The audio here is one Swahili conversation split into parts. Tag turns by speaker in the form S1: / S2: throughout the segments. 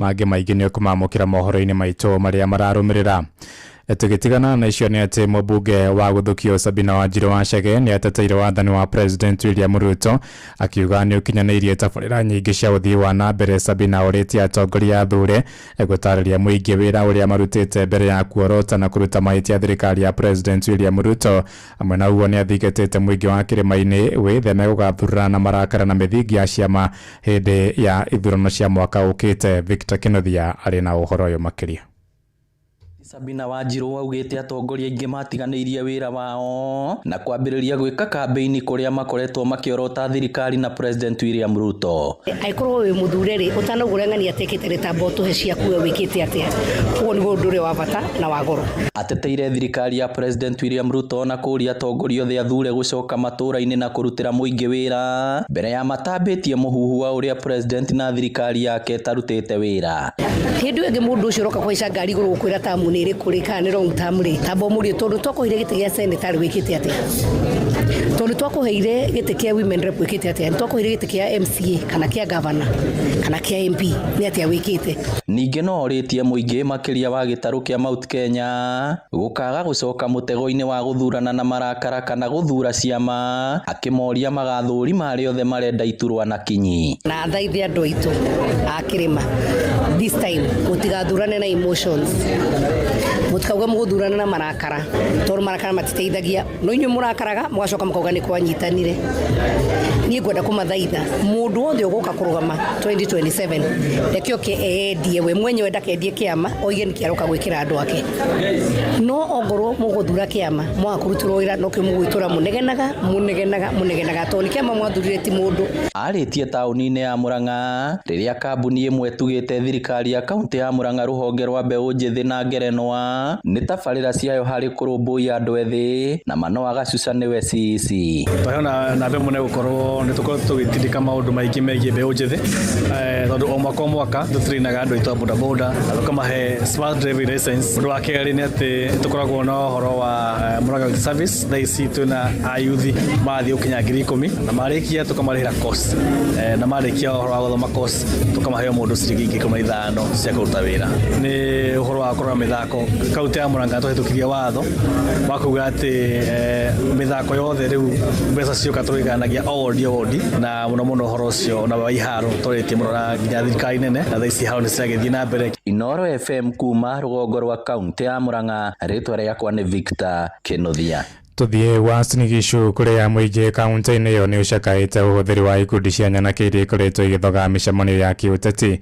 S1: mangĩ maingĩ nĩ kumamũkĩra mohoro-inĩ maitũ marĩa mararũmĩrĩra. Tugitigana na icio nĩ atĩ mũmbunge wa Gũthũkio Sabina Wanjiru Wachege nĩ ateteire wathani wa President William Ruto akiuga nĩ ũkinyanĩirie tabarĩra nyingĩ cia ũthii wa na mbere. Sabina orĩtie atongoria athure gũtarĩria mũingĩ wĩra ũrĩa marutĩte mbere ya kuorota na kũruta mahĩtia thirikari ya President William Ruto. Amwe na uguo nĩ athingatĩte mũingĩ wa kĩrĩma-inĩ wĩtheme gũgathurana na marakara na mĩthingi ya ciama hĩndĩ ya ithurano cia mwaka ũkĩte. Victor Kinothia arĩ na ũhoro ũyũ makĩria.
S2: Sabina Wanjiru augĩte atongoria aingĩ matiganĩirie wĩra wao na kwambĩrĩria gwĩka kambeini kũrĩa makoretwo makĩorota thirikari na President William Ruto.
S3: Aikorwo wĩ mũthure rĩ ũtanogũra ng'ani atekĩte rĩtambo tũhe ciaku wĩkĩte atĩa. Ũguo nĩguo ũndũ ũrĩa wa bata na wa goro.
S2: Ateteire thirikari ya President William Ruto na kũria atongoria othe athure gũcoka matũũra-inĩ na kũrutĩra mũingĩ wĩra mbere ya matambĩtie mũhuhu wa ũrĩa President na thirikari yake tarutĩte wĩra.
S3: Hĩndĩ ĩngĩ mũndũ ũcio roka kũica ngari igũrũ gũkwĩra tamu nĩ kũrĩ kana nĩ wrong term rĩ tambo mũrio tondũ twakũheire gĩtĩ gĩa senatari wĩkĩte atĩa, tondũ twakũheire gĩtĩ kĩa women rep wĩkĩte atĩa, twakũheire gĩtĩ kĩa MCA kana kĩa governor kana kĩa MP nĩ atĩa wĩkĩte. Ningĩ no orĩtie mũingĩ makĩria wa gĩtarũ kĩa Mount Kenya gũkaga gũcoka mũtego-inĩ wa gũthurana na marakara kana gũthura ciama, akĩmoria magathũri marĩ othe marenda iturwa na kinyi. Na thaithia andũ aitũ a kĩrĩma this time mũtigathurane na emotions, mutkauga mũgũthurana na marakara tondũ marakara matiteithagia, no inyuĩ mũrakaraga mũgacoka mũkauga nĩ kwanyitanire. Niĩ ngwenda kũmathaitha mũndũ wothe ũgũka kũrũgama 2027 reke oke eendie we mwenyewe ndakendie kĩama oige nĩ kĩaroka gwĩkĩra andũ ake, no ongorwo mũgũthura kĩama mwakũrutĩrwo wĩra no kĩ mũgwĩtũra mũnegenaga tondũ kĩama mwathurire ti mũndũ. Arĩtie taũni-inĩ ya Murang'a rĩrĩa kambuni ĩmwe tugĩte thirikari ya kaunti ya Murang'a rũhonge rwa mbeũ njĩthĩ na ngerenwa nĩ tabarĩra ciayo harĩ kũrũmbũiya andũ ethĩ na Manoa Gacuca nĩwe CEC.
S4: Twahona na mbere mũne gũkorwo nĩ tũkorwo tũgĩtindĩka maũndũ maingĩ megiĩ mbeũ njĩthĩ tondũ o mwaka tũtrainaga andũ aitũ a bodaboda na tũkamahe smart driving license. Ũndũ wa kerĩ nĩ atĩ tũkoragwo na ũhoro wa Murang'a Youth Service thaa ici twĩna ayuthi mathiĩ gũkinya 10,000 na marĩkia tũkamarĩhĩra course na marĩkia ũhoro wa gũthoma course tũkamahe mũndũ ciringi 15 cia kũruta wĩra. Nĩ ũhoro wa kũrora mĩthako kaunti ya Murang'a tũhĩtũkirie watho wa kuga atĩ mĩthako yothe rĩu mbeca cioka tũrĩganagia wodi na mũno ũhoro ũcio na wa iharo tũrĩtie mũno na nginya thirikari nene na thaa ici iharo nĩ ciragĩthiĩ na mbere. Inooro FM kuma rũgongo rwa kaunti ya Murang'a, rĩtwa rĩakwa nĩ Victor Kinothia.
S1: Tuthiĩ Uasin Gishu kũrĩa mũingĩ kaunti-inĩ ĩyo nĩ ũcakaĩte ũhũthĩri wa ikundi cia nyanake iria ikoretwo igĩthoga mĩcemanio ya kĩũteti.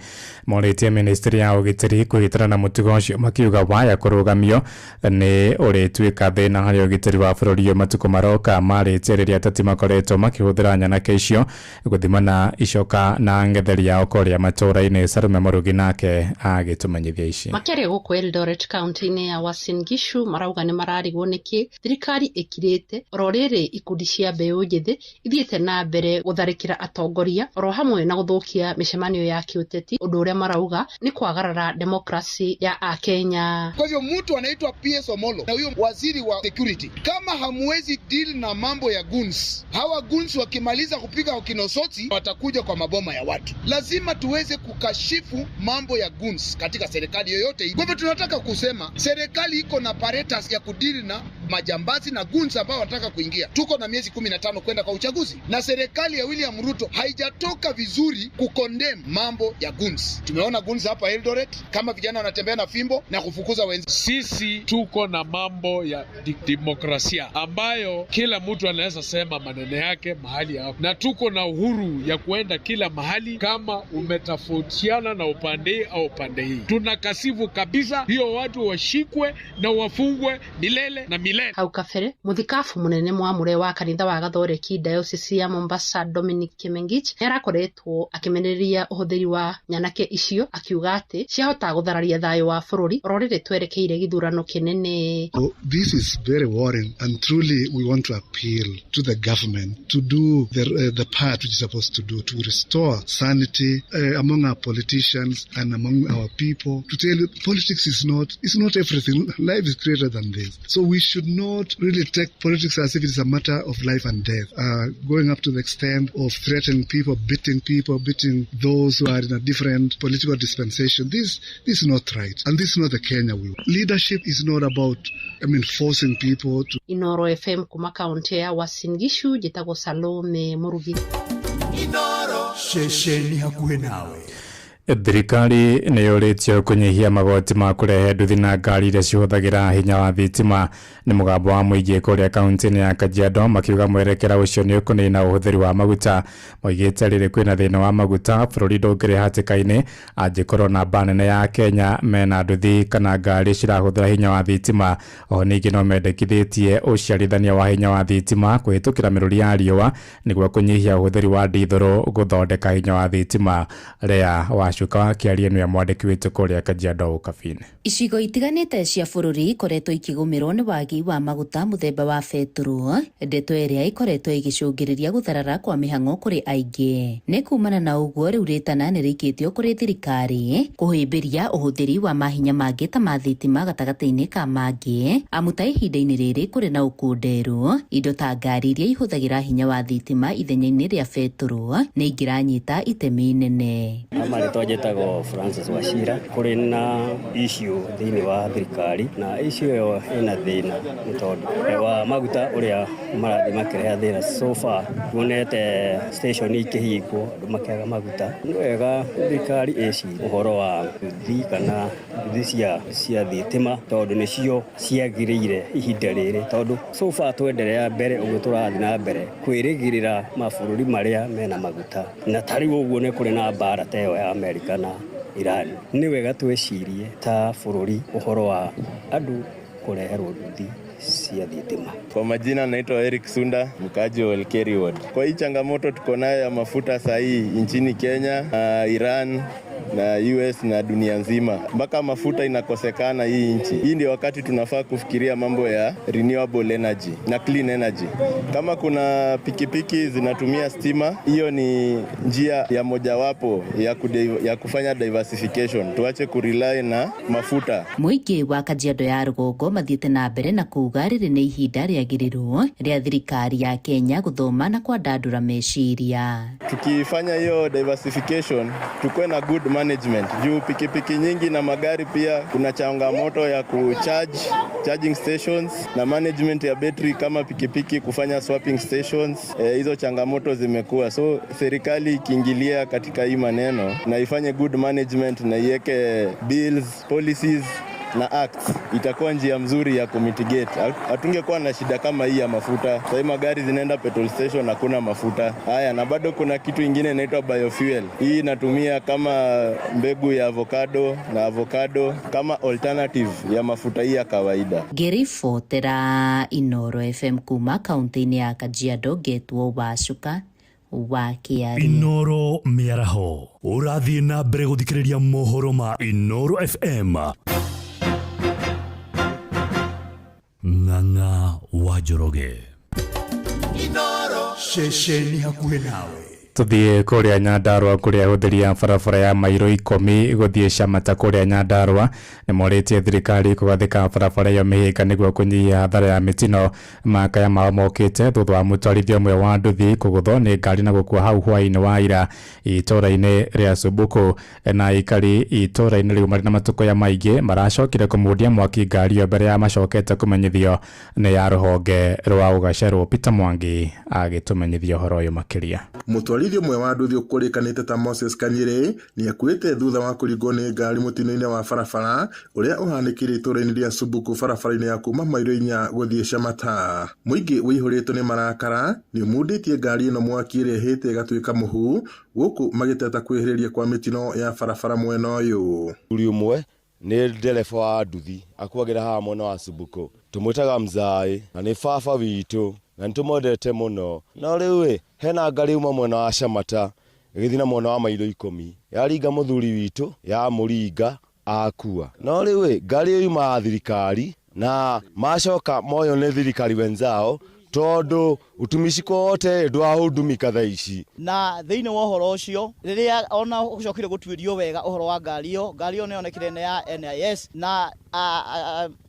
S1: Morĩtie ministry ya ũgitĩri kwĩgitĩra na mũtugo ũcio makiuga waya kũrũgamio nĩ ũrĩtuĩka thĩna harĩ ũgitĩri wa bũrũri matukũ maroka. Marĩtie rĩrĩa ateti makoretwo makĩhũthĩra nyanake icio gũthima na icoka na ng'etheri yao kũrĩa matũũra-inĩ. Sarume Mũrugi nake agĩtũmenyithia ici.
S5: Makĩria gũkũ Eldoret kaunti-inĩ ya Uasin Gishu marauga nĩ mararigwo nĩkĩ thirikari ikirete oro rĩrĩ ikundi cia mbeũ njĩthĩ ithiĩte na mbere gũtharĩkĩra atongoria oro hamwe na gũthũkia mĩcemanio ya kĩũteti, ũndũ ũrĩa marauga ni kuagarara demokrasi ya Akenya.
S6: Kwa hivyo mtu anaitwa PS Omolo na huyo waziri wa security, kama hamwezi deal na mambo ya guns, hawa guns wakimaliza kupiga wakinosoti watakuja kwa maboma ya watu. Lazima tuweze kukashifu mambo ya guns katika serikali yoyote. Kwa hivyo tunataka kusema serikali iko na apparatus ya kudeal na majambazi na guns ambao wanataka kuingia. Tuko na miezi 15 kwenda kwa uchaguzi na serikali ya William Ruto haijatoka vizuri kukondem mambo ya guns. Tumeona guns hapa Eldoret kama vijana wanatembea na fimbo na kufukuza wenzi.
S7: Sisi tuko na mambo ya demokrasia ambayo kila mtu anaweza sema maneno yake mahali hapo, na tuko na uhuru ya kuenda kila mahali kama umetofautiana na upande au upande hii. Tunakasifu kabisa hiyo, watu washikwe na wafungwe milele na milele.
S5: Hau kabere muthikafu munene mwamure wa kanitha wa Gathoreki Diocese ya Mombasa Dominic Kimengich nĩarakoretwo akĩmenereria ũhũthĩri wa nyanake icio akiuga atĩ ciahota gũthararia thayũ wa bũrũri oro rĩrĩ twerekeire gĩthurano kĩnene.
S8: This is very worrying and truly we want to appeal to the government to do the part which is supposed to do to restore sanity among our politicians and among our people, to tell you politics is not everything. Life is greater than this. So we should not really take politics as if it is a matter of life and death, going up to the extent of threatening people, beating those who are in a different political dispensation. This is not right, and this is not the Kenya we want. Leadership is not about, forcing people to.
S5: Inoro FM kuma kaunti ya Uasin Gishu, jitagwo Salome Murugi.
S9: Inoro shesheni hakuhe nawe.
S1: Thirikari nĩ yũrĩtio kũnyihia magoti ma kũrehe nduthi na ngari iria cihũthagĩra hinya wa thitima. Nĩ mũgambo wa mũingĩ kũrĩa kaunti-inĩ ya Kajiado makiuga mwerekera ũcio nĩ ũkũnina ũhũthĩri wa maguta. Moigĩte rĩrĩ kwĩna thĩna wa maguta bũrũri ndũngĩrĩ hatĩka-inĩ angĩkorwo namba nene ya Kenya mena nduthi kana ngari cirahũthĩra hinya wa thitima. Oho ningĩ no mendekithĩtie ũciarithania wa hinya wa thitima kũhĩtũkĩra mĩrũri ya riũa nĩguo kũnyihia ũhũthĩri wa ndithũrũ gũthondeka hinya wa thitima. Rea wa Shuka kiaria nĩ mwandĩki witũ kũrĩa Kajiado Kabine.
S10: Icigo itiganĩte cia bũrũri ikoretwo ikĩgũmĩrwo nĩ wagi wa maguta mũthemba wa betũrũ, ndeto ĩrĩa ikoretwo igĩcũngĩrĩria gũtharara kwa mĩhang'o kũrĩ aingĩ. Nĩ kumana na ũguo rĩu rĩtana nĩ rĩikĩtio kũrĩ thirikari kũhĩmbĩria ũhũthĩri wa mahinya mangĩ ta ma thitima gatagatĩ-inĩ ka mangĩ, amu ta ihinda-inĩ rĩrĩ kũrĩ na ũkunderu indo ta ngari iria ihũthagĩra hinya wa thitima ithenya-inĩ rĩa betũrũ nĩ ingĩranyita itemi nene.
S11: Njĩtagwo Francis Wachira, kũrĩ na issue thĩinĩ wa thirikari na issue ĩyo ĩna thĩna nĩ tondũ wa maguta ũrĩa marathiĩ makĩreha thĩna so far. Kuonete station ikĩhingwo andũ makĩaga maguta. Nĩ wega thirikari ĩcirie ũhoro wa nduthi kana nduthi cia thitima tondũ nĩcio ciagĩrĩire ihinda rĩrĩ, tondũ so far twenderea mbere ũguo tũrathiĩ na mbere kwĩrĩgĩrĩra mabũrũri marĩa mena maguta, na tarĩ ũguo nĩ kũrĩ na mbara ta ĩyo ya Amerika na Iran. Nĩ wega twĩcirie ta bũrũri ũhoro wa andũ kũreherwo nduthi cia thitima.
S12: Kwa majina naitwa Eric Sunda, mkaaji wa Elkeri Ward. Kwa hii changamoto tuko nayo ya mafuta sahi nchini Kenya, Iran na US na dunia nzima, mpaka mafuta inakosekana hii nchi. Hii ndio wakati tunafaa kufikiria mambo ya renewable energy na clean energy. Kama kuna pikipiki zinatumia stima, hiyo ni njia ya mojawapo ya kufanya diversification. Tuache kurely na mafuta.
S10: Mũingĩ wa Kajiado ya rũgongo mathiĩte na mbere na kuuga rĩrĩ nĩ ihinda rĩagĩrĩru rĩa thirikari ya Kenya gũthoma na kwandandũra meciria.
S12: Tukifanya hiyo diversification, tukue na good management. Juu pikipiki nyingi na magari pia kuna changamoto ya charging stations na management ya battery kama pikipiki kufanya swapping stations. Hizo changamoto zimekuwa. So serikali ikiingilia katika hii maneno na ifanye good management na iweke bills, policies na acts, itakuwa njia mzuri ya kumitigate. Hatungekuwa na shida kama hii ya mafuta. Sasa magari zinaenda petrol station na kuna mafuta. Haya, na bado kuna kitu ingine inaitwa biofuel. Hii inatumia kama mbegu ya avocado kama alternative ya mafuta hii ya kawaida.
S10: Ngĩribotera Inoro FM kuma kaunti-inĩ ya Kajiado Getwo Wacuka wa Kiari.
S9: Inoro mĩaraho ũrathiĩ na mbere gũthikĩrĩria mohoro ma Inoro FM. Ng'ang'a wa Njoroge. Inoro shesheni hakuhe nawe.
S1: Tuthiĩ kũrĩa Nyandarua kũrĩa hũthĩri ya barabara ya mairo 10 gũthiĩ Chamata kũrĩa Nyandarua nĩ morĩtie thirikari kũgathĩka barabara ĩyo mĩhĩnga nĩguo kũnyihia hathara ya mĩtino. Makaya mao mokĩte thutha wa mũtwarithia ũmwe wa nduthi kũgũthwo nĩ ngari na gũkua hau hwaĩ-inĩ wa ira itũũra-inĩ rĩa Subuku. Na aikari itũũra-inĩ rĩu marĩ na matũkũya maingĩ maracokire kũmũũria mwaki ngari ĩyo mbere ya macokete kũmenyithio nĩ ya rũhonge rwa ũgacerwo. Peter Mwangi agĩtũmenyithia ũhoro ũyũ makĩria.
S13: Mũtwarithia ũmwe wa nduthi ũkũrĩkanĩte ta Moses Kanyĩrĩ nĩ akuĩte thutha wa kũringwo nĩ ngari mũtino-inĩ wa barabara ũrĩa ũhanĩkire itũũra-inĩ rĩa Subuku barabara-inĩ ya kuma mairo 4 gũthiĩ Chamata. Mũingĩ ũihũrĩtwo nĩ marakara nĩ ũmundĩtie ngari ĩno mwaki ĩrĩa ĩhĩte ĩgatuĩka mũhu gũkũ magĩteta kwĩhĩrĩria kwa mĩtino ya barabara mwena ũyũ.
S14: Uri ũmwe nĩ ndereba wa nduthi akuagĩra haha mwena wa Subuku, tũmwĩtaga Mzai na nĩ baba witũ na nĩtũmwendete mũno. No rĩu hena ngari uma mwena wa Chamata ĩgĩthiĩ na mwena wa mairo 10 yaringa mũthuri witũ ya mũringa akua. No rĩu ngari ĩyo yuma thirikari na macoka moyo nĩ thirikari wenzao tondu utumishi kote ndwahundumika thaa ici.
S15: Na thĩinĩ wa ũhoro ũcio rĩrĩa ona ũcokire gũtuĩrio wega ũhoro wa ngari ĩyo nĩ yonekire nĩ ya NIS na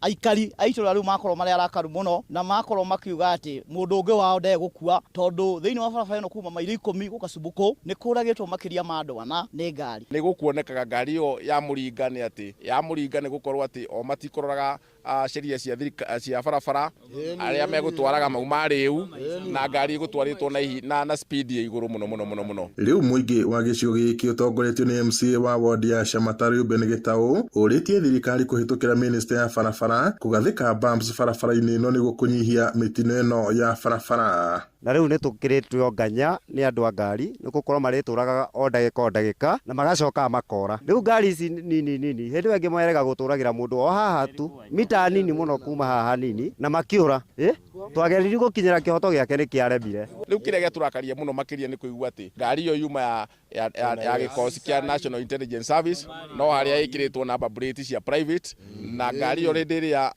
S15: aikari aitura riu makorwo mari arakaru muno na makorwo makiuga ati mundu ungi wao ndegukua tondu thiini wa barabara ino kuma maili 10 guka Subuku ni kuragitwo makiria ma andu ana ni ngari
S16: ni gukuonekaga ngari yo ya muringa ni ati ya muringa ni gukorwo ati o matikororaga sheria cia barabara aria megutwaraga mauma riu na ngari igutwaritwo na speed ya iguru muno
S13: riu muingi wa gicigo giki utongoretio ni MCA wa ward ya Shamata Reuben Gitau uritie thirikari kuhitukira minister ya barabara kugathika bumps barabara-ini no niguo kunyihia mitino ino ya barabara.
S17: Na riu nitukiritwe nganya ni andu a ngari nigukorwo marituraga o ndagika na magacoka makora. Riu ngari ici nini hindi wengi moerega guturagira mundu o haha tu mita nini muno kuma haha nini na makiura twageririe gukinyira kihoto giake ni kiaremire.
S16: Riu kiria giaturakaria muno makiria ni kuigua ati ngari yo yuma ya gikosi kia National Intelligence Service no haria ikiritwo number plate cia private na ngari yo rindi ya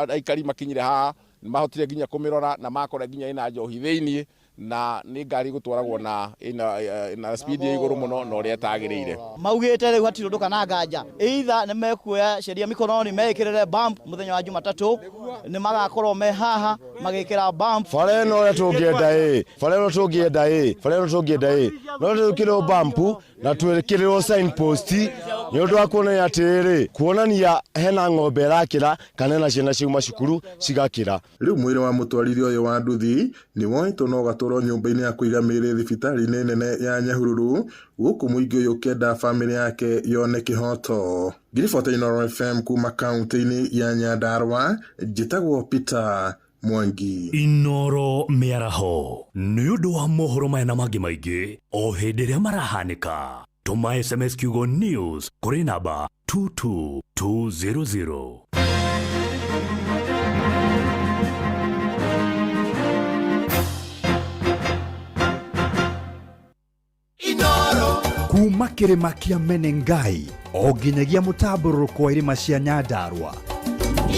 S16: aikari makinyire haha mahotire ginya kumirora na makora ginya ina njohi thiini na ni ngari gutwaragwo na speed ya iguru muno no ria tagirire
S15: maugite riu hatirunduka na nganja either ni mekuoya sheria mikononi mekirire bump muthenya wa Jumatatu ni magakorwo me haha magikira bump
S14: fare no ria tungienda no tukiro bump na twerekerwo sign post ni undu wa kuonania atiri kuonania hena ng'ombe rakira kana na ciana ciuma cukuru cigakira.
S13: Riu mwiri wa mutwarithia uyu wa nduthi ni woitwo no gatoro nyumba-ini ya kuiga miri thibitari-ini nene ya Nyahururu guku muingi uyu kenda family yake yone kihoto. Ngiriboti Inooro FM kuma kaunti-ini ya Nyandarua njitagwo Peter Mwangi.
S9: Inooro miaraho ni undu wa mohoro maya mangi maingi o hindi ria marahanika. Tuma SMS kiugo news kuri namba 22200.
S18: Inooro kuma kirima kia Menengai o nginyagia mutaburuko wa irima cia Nyandarua.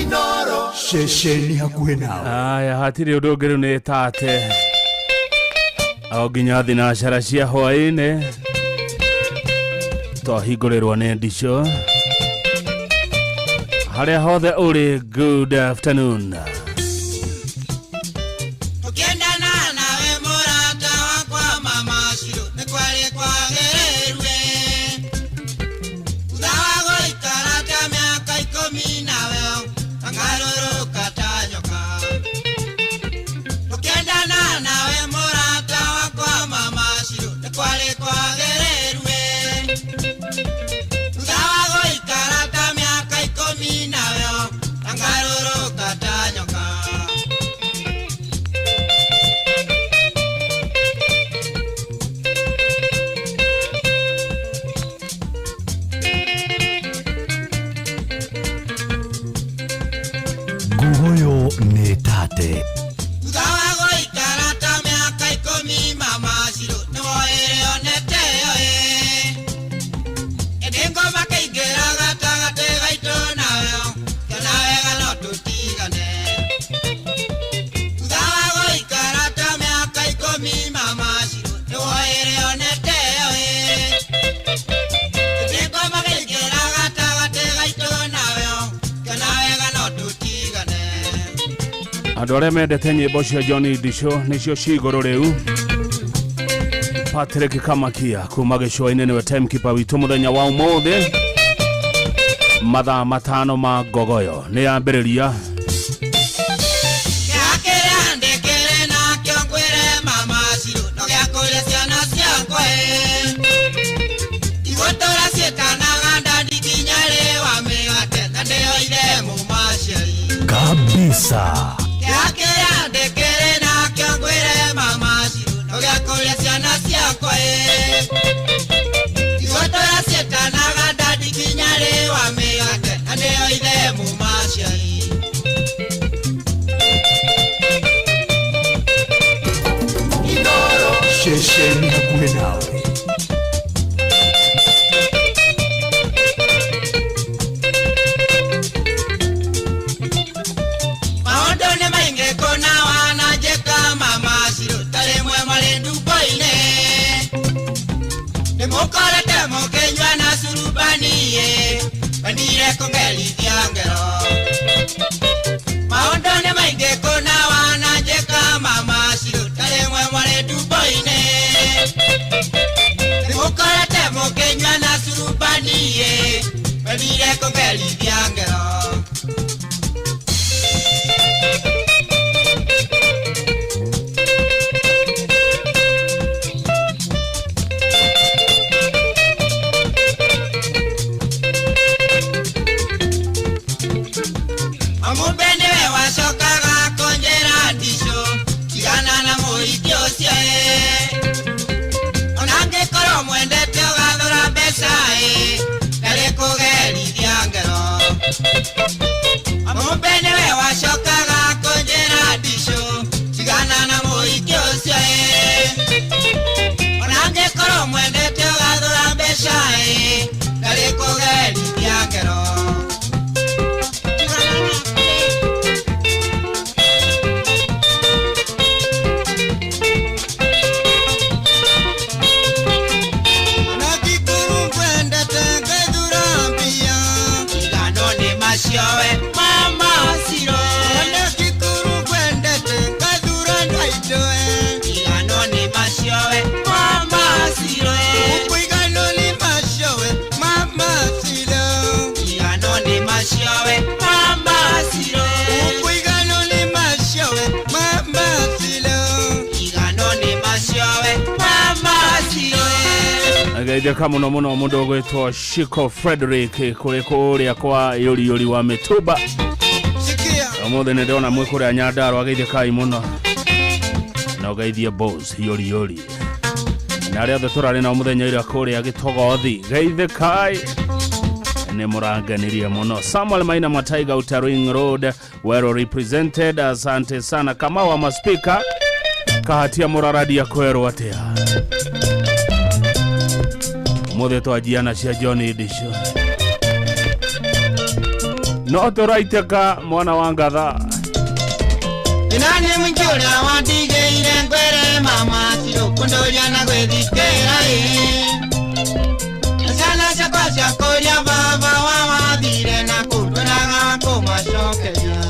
S18: Inooro shesheni hakuhe nawe.
S19: Aya hatiri undu ngiru ni tate o nginya thinacara cia hwaine twahingũrĩrwo nĩ ndico harĩa hothe ũrĩ. Good afternoon.
S20: Tukiendana nawe mũrata wakwa mama Shiro nĩ kwari kwagĩrĩrwe thutha wa gũikara ta mĩaka 10 nawe tangarũrũka ta nyoka. Tukiendana nawe mũrata wakwa mama Shiro nĩ kwari kwagĩrĩrwe thutha wa gũikara ta mĩaka 10 nawe tangarũrũka ta nyoka.
S9: Nguyo ni tate
S20: thutha wa gũikara ta mĩaka 10 mama Shiro nĩ woĩre onete oĩ ĩndĩ ngoma kĩingĩra gatagatĩ gaitũ nawe kana wega no tũtigane. Thutha wa gũikara ta mĩaka 10 mama Shiro nĩ woĩre onete oĩ ĩndĩ ngoma kĩingĩra gatagatĩ gaitũ nawe kana wega no tũtigane.
S19: Andũ arĩa mendete nyĩmbo cia Johnny Ndicho nĩcio cigũrũ rĩu. Patrick Kamakia kuma gĩcũa-inĩ nĩwe timekeeper witũ mũthenya wa ũmũthĩ. Mathaa matano ma ngogoyo nĩ yambĩrĩria.
S20: Gĩakĩrĩa ndĩkĩrĩ nakĩo ngwĩre mama Shiro no gĩakũrĩa ciana ciakwa igũtũra ciĩtanaga ndandi nginya rĩ wa mĩgate na ndĩoire mũmaciari
S9: kabisa.
S20: Gĩakĩrĩa ndĩkĩrĩ nakĩo ngwĩre mama Shiro no gĩakũrĩa ciana ciakwa igũtũra ciĩtanaga ndandi nginya rĩ wa mĩgate na ndĩoire mũmaciari.
S18: Inooro shesheni hakuhe nawe.
S20: Maũndũ kũngerithia ngero maũndũ nĩ maingĩ kũna wananjĩka mama Shirũ tarĩ mwe mwarĩ ndumbo-inĩ nĩmũkorete mũkĩnyua na curubani mwendire kũngerithia ngero
S19: Geithia muno mundu ugwitwo Shiko Frederick kuri kuria kwa yuri wa Mituba. Omothe ne ndona mwe kuria Nyandarua geithia kai muno. Na geithia boss yuri. Na aria turari na muthenya ira kuria Gitogothi geithia kai. Ne muranganiria muno. Samuel Maina Mataiga Utaring Road well represented. Asante sana kama wa maspika kahatia muraradi ya kwero atia. Mothe twajiana cia John Edition no toraiteka mwana wa ngatha
S20: inani mwingiuria wandigeire ngwere mama Shirũ kundoria na gwithikira sana ciakwa cia kũria baba wa wathire na kũndũraga kũmacokeria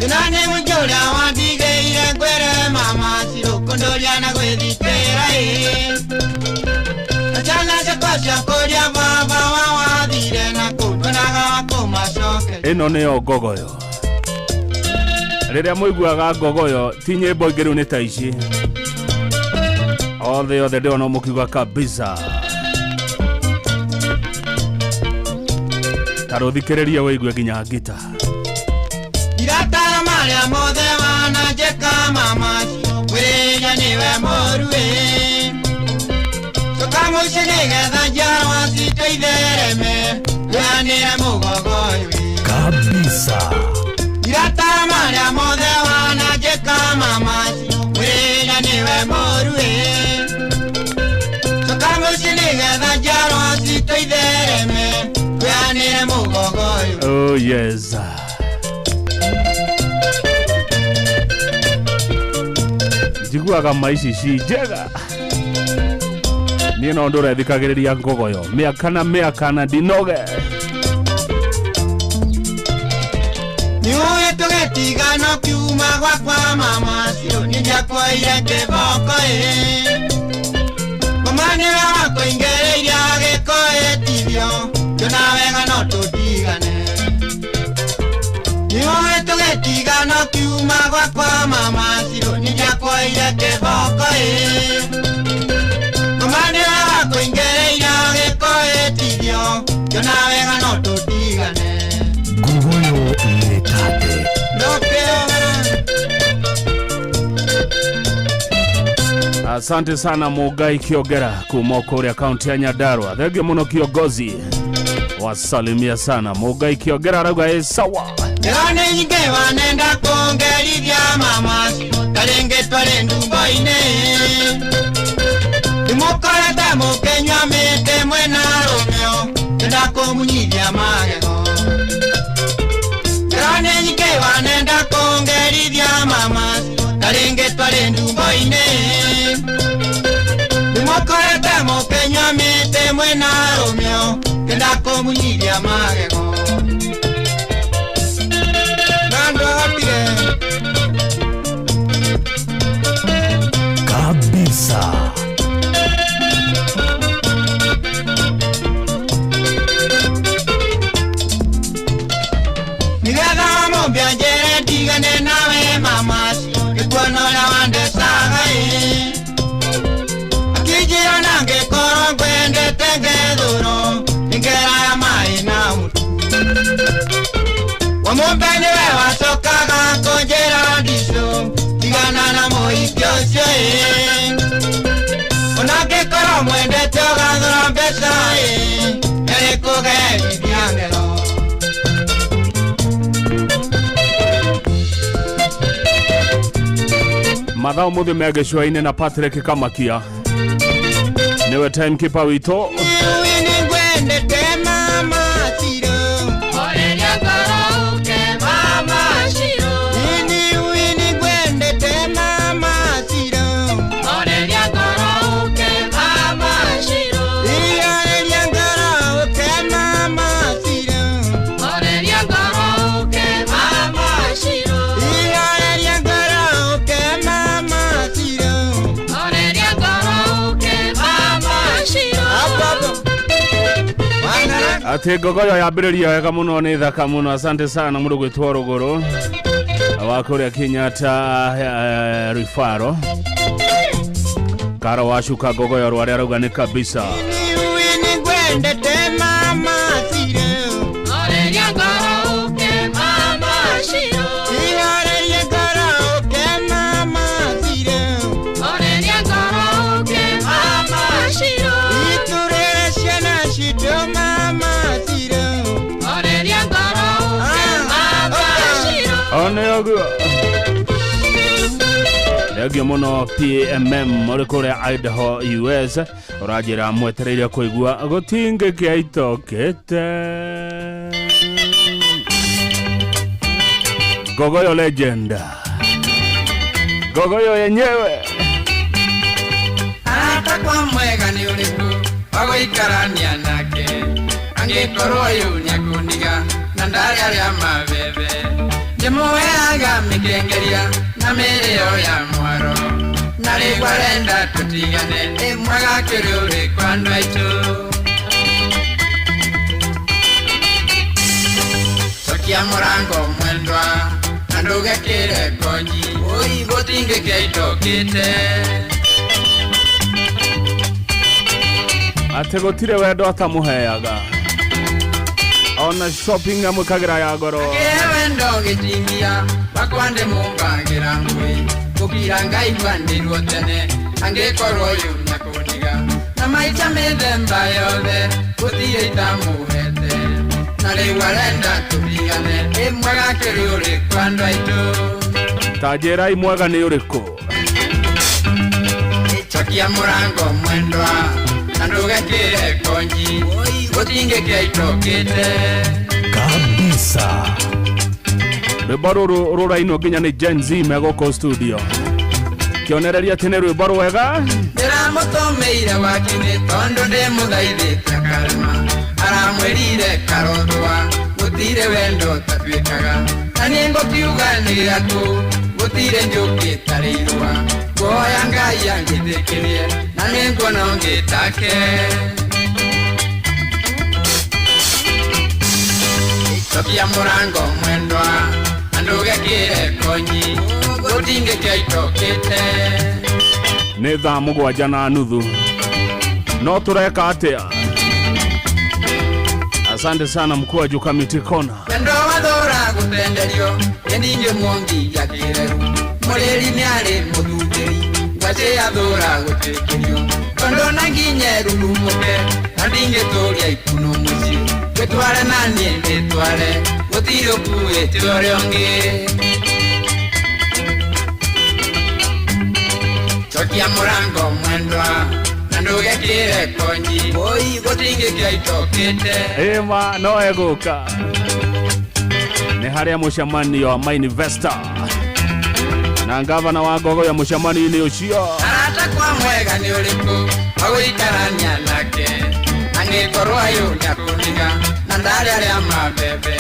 S20: inani mwingiuria wandigeire ngwere mama Shirũ kundoria na gwithikira
S19: ino nĩyo ngogoyo rĩrĩa mũiguaga ngogoyo ti nyĩmbo ingĩ rĩu nĩ ta ici othe ndĩona mũkiuga kabisa tarũthikĩrĩria wĩigue nginya ngita
S20: iratara marĩa mothe wananjĩka mama wĩrĩnya nĩwe mũruĩ Kamushi nigetha njarwa citũ ithereme yanĩre mũgogoyo
S18: kabisa
S20: iratara marĩa mothe wananjĩka mama wĩrĩnya nĩwe mũruĩ Kamushi nigetha njarwa citũ ithereme yanĩre mũgogoyo
S19: oh yes njiguaga maici ci njega Niĩ ndo rethikagĩrĩria ngogoyo mĩaka na ndinoge
S20: niũĩ tũgĩtigana kiuma gwakwa mama Shirũ nĩnjakwoire kĩboko mũmanĩwe wakwa ingĩrĩire agĩkũĩtithio tũna wega no tũtigane niũĩ tũgĩtigana kiuma gwakwa mama Shirũ nĩnjakwoire kĩboko
S18: Ngogoyo letate
S19: Asante sana Mugai Kiogera kuma kuria kaunti ya Nyandarua thenge muno kiongozi wasalimia sana Mugai Kiogera arauga sawa
S20: Ndirane nyinge wanenda kongerithia mama Karenge tware ndumba-inĩ Mukorete mũkĩnyua mĩtĩ mwena rũmĩo ndakũmunyithia magego Ndirane nyinge wanenda kongerithia mama Karenge tware ndumba-inĩ Mukorete mũkĩnyua mĩtĩ mwena rũmĩo ndakũmunyithia Nando munyiria magego Nando atire
S9: Kabisa.
S20: Nigada mo bianjere digane nawe mamas Ikuano la wande sagai Akijira nange koro gwende tenge duro Ningera ya mai na mutu Wamumbeni wewa sokaga konjera diso Digana na mo ikiosyo Onake koro mwende toga dura besa Ere kuge idiangelo
S19: Mathao muthe megeshwaine na Patrick Kamakia niwe timekeeper wito ati gogoyo yambiriria wega muno ni thaka muno. Asante sana mundu gwitwa Ruguru wa kuria Kenyatta Rifaro Karo washuka gogoyo rwari arauga ni kabisa Yagio mono PMM ori kore Idaho US orajira mwetereire kuigua gotinge kiaitokete Gogoyo legend Gogoyo yenyewe
S20: hata kwa mwega ni uliku wagoikarania nake angekorwo yu nyakuniga na ndari aria mabebe Ndemuweaga mikengeria na mireo ya mwaro Narigwa renda tutigane Mwaga kiriuri kwa ndwaitu Sokia murango mwendwa Nanduge kire konji Ui gotinge keito kite
S19: ate gotire wendo atamuheaga ona shopping amukagira ya goro
S20: Wendo gitingia bakwande mumbagira ngui Kukira ngai kwandirwo tene angekorwo yu nyakuniga Na maita mithemba yothe gutire itamuhete Na riu arenda tupigane Mwaga kiriuri kwa ndwaitu
S19: Tajera imwaga ni uriku
S20: Chokia murango mwendwa Nanduge kire konji Gotinge keitokite
S9: Kabisa.
S19: Rwimbo ruraino nginya ni Gen Z megoko studio kionereria tene rwimbo rwega
S20: ndiramutomeire wakini tondo ndimuthaithite karema aramwirire karondwa gutire wendo tatwikaga na ningo kiuga ni giaku gutire njuki tarirwa goya ngai angithikirie na ningo no ngitake Sokia murango mwendwa Anduge kire konyi Gotinge keitokite
S19: Ni thaa mugwanja na nuthu no tureka atia Asante sana mkuu wa Jukamiti Kona
S20: Wendo wathora gutenderio Yeninge mwongi ya kireru Mureri ni ari muthundiri Ngwace athora gutikirio Kondo na nginye rurumuke Andinge toria ikuno muci Gwetware nanie ndetware Gutire ukuite ore ongi Chokia murango mwendwa Nanduge kire konyi Oi gotinge kiaitokite
S19: Ema no eguka Ni haria mushamanio wa Mainvestor na ngavana wa Gogoyo mushamanio ucio
S20: Arata kwa mwega ni uliku Waguikarania nake Angekorwo yu nyakuniga andare aria mabebe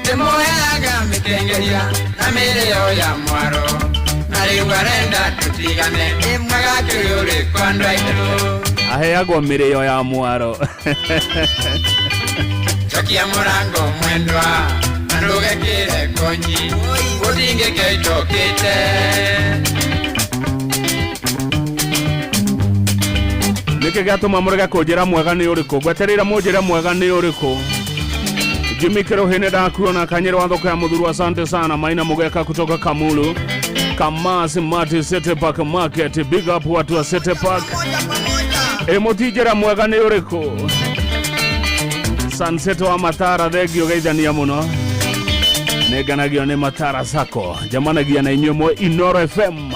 S20: temoyaga mikengeria na mireo ya mwaro nariwarenda tutigane magakiyore kwandwa itu
S19: aheagwo mireo ya mwaro
S20: chokia murango mwendwa nandugekire konyi udinge kechokite
S19: nike gatuma murega kujira mwega ni uriku gweterera mujira mwega ni uriku Jimmy Kerohene dakuona kanyero wathoka ya mudhuru. Asante sana Maina Mugeka kutoka Kamulu Kamasi Mati City Park Market. Big up watu wa City Park. Emotijera mwega ni uriku Sunset wa Matara thegio geithania muno neganagio ni Matara sako jamanagia na inyumo Inoro FM.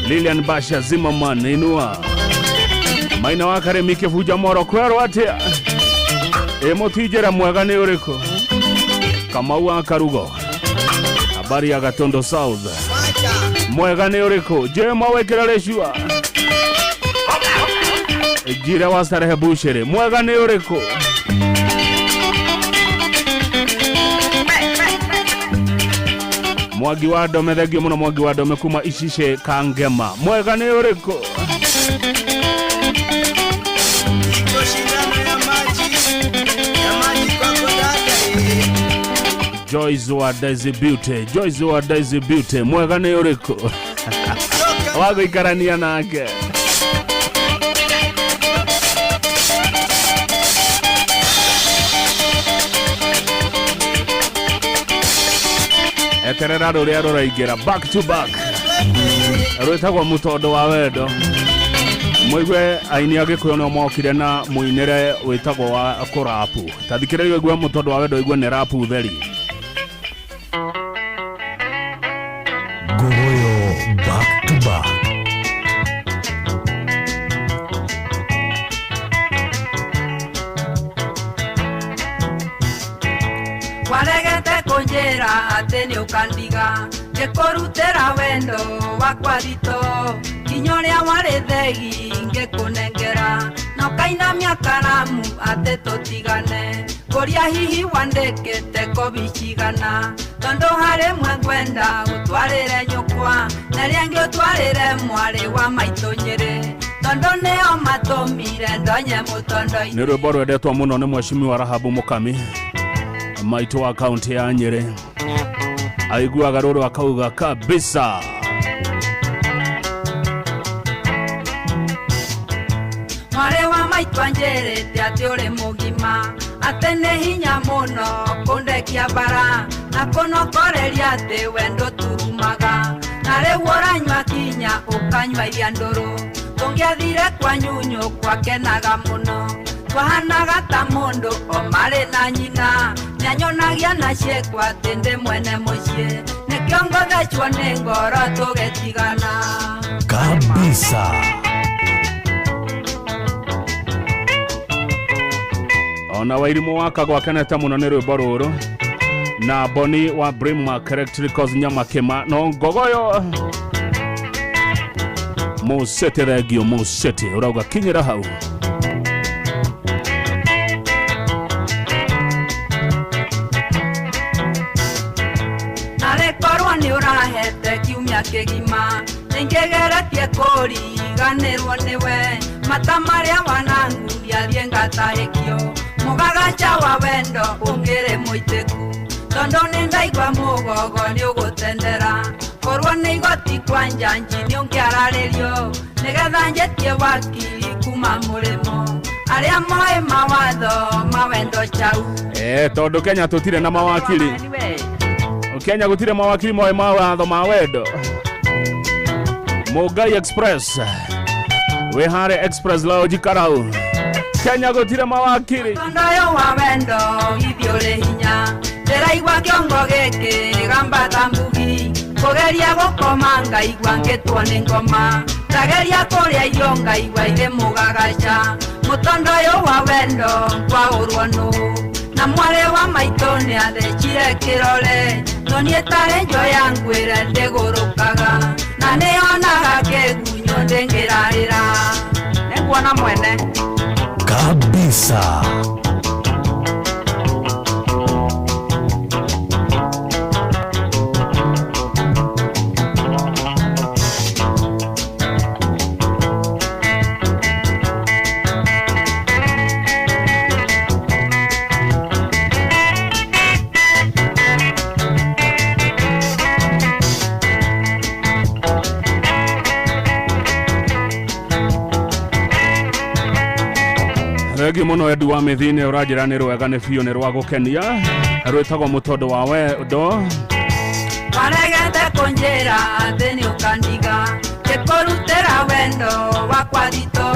S19: Lilian Basha Zimmerman inua Maina wakare mike fuja moro kwero atia emotijera mwega ni uriku Kamau Akarugo habari ya Gatondo South mwega ni uriku Jema wekera leshua Jira wa Starehe Bushere mwega ni uriku Mwagi wa Dome thegio muno Mwagi wa Dome kuma Ishishe Kangema mwega ni uriku Joyce wa Daisy Beauty Joyce wa Daisy Beauty mwega ni uriku wago ikarania nake eterera ruria ruraingira back to back rwetagwo Mutondo wa Wendo mwigwe aini agikuyo no mokire na muinere wetagwo wa kurapu tathikire igwe Mutondo wa Wendo igwe ne rapu theri
S9: Gogoyo back to back
S21: waregete kunjira ateni ukandiga ngekorutera wendo wakwa thito kinyoria wari thegi ngekunengera no kainamia karamu ate tutigane kuria hihi wandekete kobicigana tondo hare mwengwenda utwarire nyukwa na riangi utwarire mwari wa maitonyere tondo neo matomire ndonye Mutondo
S19: ni rwimbo rwendetwo muno ni Mheshimiwa Rahabu Mukami maito wa kaunti ya Nyeri aiguaga ruru akauga kabisa
S21: mwari wa maitwa njerete ati uri mugima atene hinya muno kundekia bara na kunokoreria ati wendo turumaga na riu uranywa kinya ukanywa iria nduru tungiathire kwa nyunyu kwakenaga muno twahanaga ta mundu o mari na nyina nyanyonagia na ciekwa ati ndi mwene mucii nikio ngothecwo ni ngoro tugetigana
S9: kabisa
S19: ona Wairimu waka gwakenete muno ni rwimbo ruru na Boni wa Brimark Electricals Nyamakema no ngogoyo Musete thegio Musete urauga kinyira hau
S21: narekorwo ni urahete kiumia kigima ningegeretie kuriganirwo niwe mata maria wananguria thie ngatahikio mugagacha wa wendo ungire muiteku tondo ni ndaigwa mugogo ni ugutendera korwo ni igoti kwa njanji ni ungiararirio nigetha njetie wakili kuma murimo aria moe mawatho mawendo chau
S19: tondo Kenya tutire na mawakili Kenya gutire mawakili moe mawatho mawendo Mugai Express Wehare Express Lodge Karau Kenya gutire mawakili
S21: tondoyo wa wendo ithiore hinya ndiraigwa kiongo giki gamba tambugi kugeria gukoma ngaigwa ngitwo ni ngoma ndageria kuria irio ngaigwa ire mugagaca Mutondoyo wa wendo kwa urwanu na mware wa maito ni athecire kirore tonie tare njo yangu ire ndigurukaga na nionaga kigunyũ ndingirarira nĩkuona mwene
S9: kabisa pesa.
S19: Regi muno Edu wa mithine urajira ni rwega ni biu ni rwa gukenia rwitagwo mutondo wa wendo
S21: Maregete kunjira thini ukandiga Gekurutira wendo wakwa thito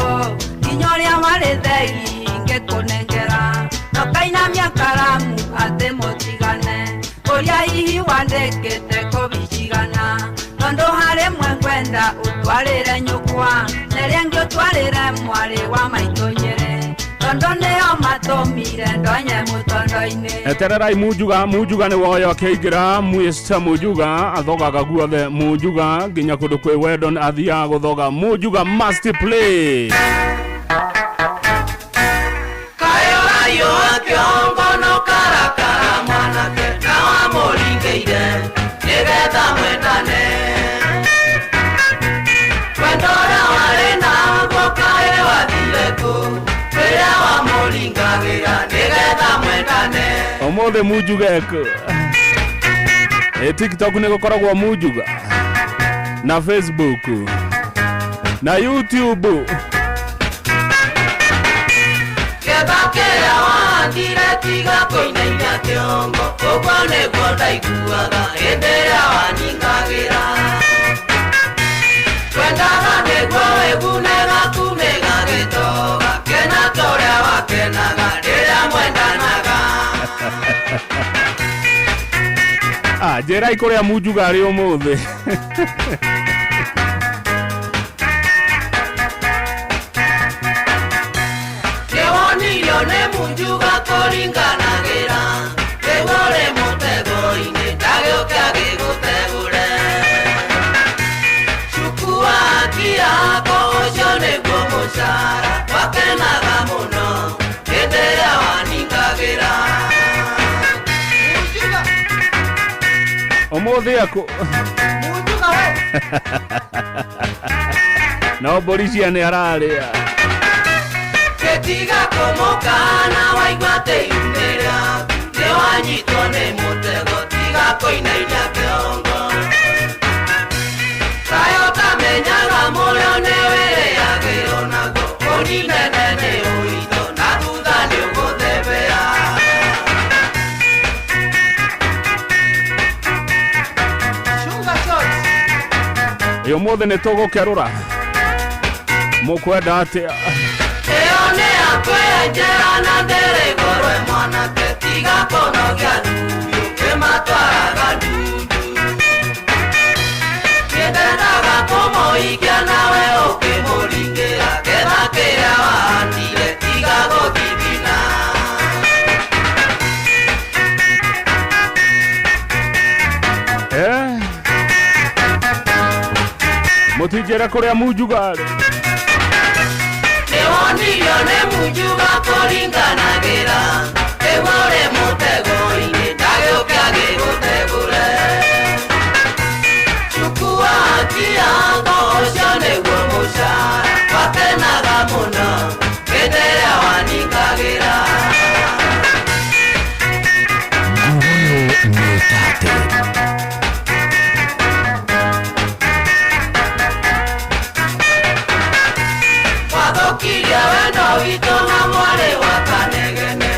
S21: Kinyoria wari thegi ngekunengera Nokainamia karamu ati mutigane Uria hihi wandikite kubicigana Tondo hari mwengwenda utwarire nyukwa Neria ngi utwarire mwari wa maitonyere Tondo neo matomire ndonye mutondo-ini
S19: Etererai mujuga ni woyo akeigira mwista mujuga athogaga guothe mujuga nginya kundu kwi wendo athia guthoga mujuga must play
S20: Kayo ayo akiongo no karakara mwanake na wamuringeire nigetha mwendane Wendora wari naguo kae wathireku Wira wamuringagira nigetha mwendane
S19: Omothe mujuga eko TikTok ni gukoragwo mujuga na Facebook na YouTube
S20: Kebakera wandire tiga koinainia kiongo Koguo niguo ndaiguaga hĩndĩ ĩrĩa waningagira Twendaga niguo wĩgunega kunĩga gĩtoga Kena torĩa wakenaga rĩrĩa mwendanaga
S19: njĩra ikuria mujuga ari ũmũthĩ
S20: Nĩwonirio nĩ mujuga kũringanagĩra Rĩgũrĩ mũtego-inĩ ndagĩũke agĩgũtegũre Cukua akiako ũcio nĩguo mũcara Wakenaga mũno hĩndĩ ĩrĩa waningagĩra
S19: Ũmũthĩ ako
S20: Mujuga we
S19: No Borisia nĩ ararĩa
S20: Gĩtiga kũmũkana waigua tĩyumĩra Nĩwanyitwo nĩ mũtego tiga kũinainia kĩongo Kayo kamenyaga mũrĩo nĩ wĩrĩagĩrwo naguo Ũninene nĩ ũritũ na thutha nĩ ũgũthebea
S19: Ũmũthĩ nĩ tũgũkerũra mũkwenda atĩa
S20: Ĩyo nĩ akwĩenjera na ndĩrĩgorwe mwanake tiga kũnogia thuyu kĩmatwaraga ndundu Nĩndendaga kũmũhikia nawe ũkĩmũringĩra Getha kĩrĩa wahandire tiga gũthithina
S19: Mũtinjĩra kũrĩa mujuga arĩ
S20: Nĩwonirio nĩ mujuga kũringanagĩra Rĩgũrĩ mũtego-inĩ ndagĩũke agĩgũtegũre Cukua akiako ũcio nĩguo mũcara Wakenaga mũno hĩndĩ ĩrĩa waningagĩra
S9: Nguruyo nĩ tate
S20: Wathukirie wendo witũ na mwarĩ wa kanegene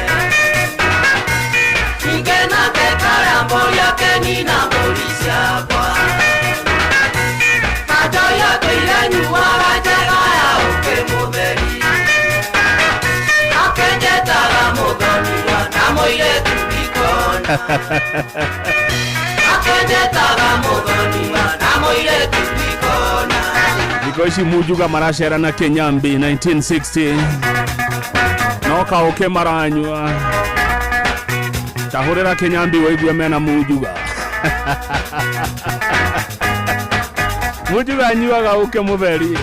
S20: Ningĩ nake karambũria kenina mbũri ciakwa Kanjoya tũire nyuaga njega ya ũkĩmũtheri Akenjetaga mũthoniwa na mũirĩtu ikona Akenjetaga mũthoniwa na mũirĩtu ikona
S19: Thikũ ici mujuga maracera na Kenyambi 1960 no kaũke maranyua tahũrĩra Kenyambi waigue mena mujuga mujuga nyuaga ũke mũtheri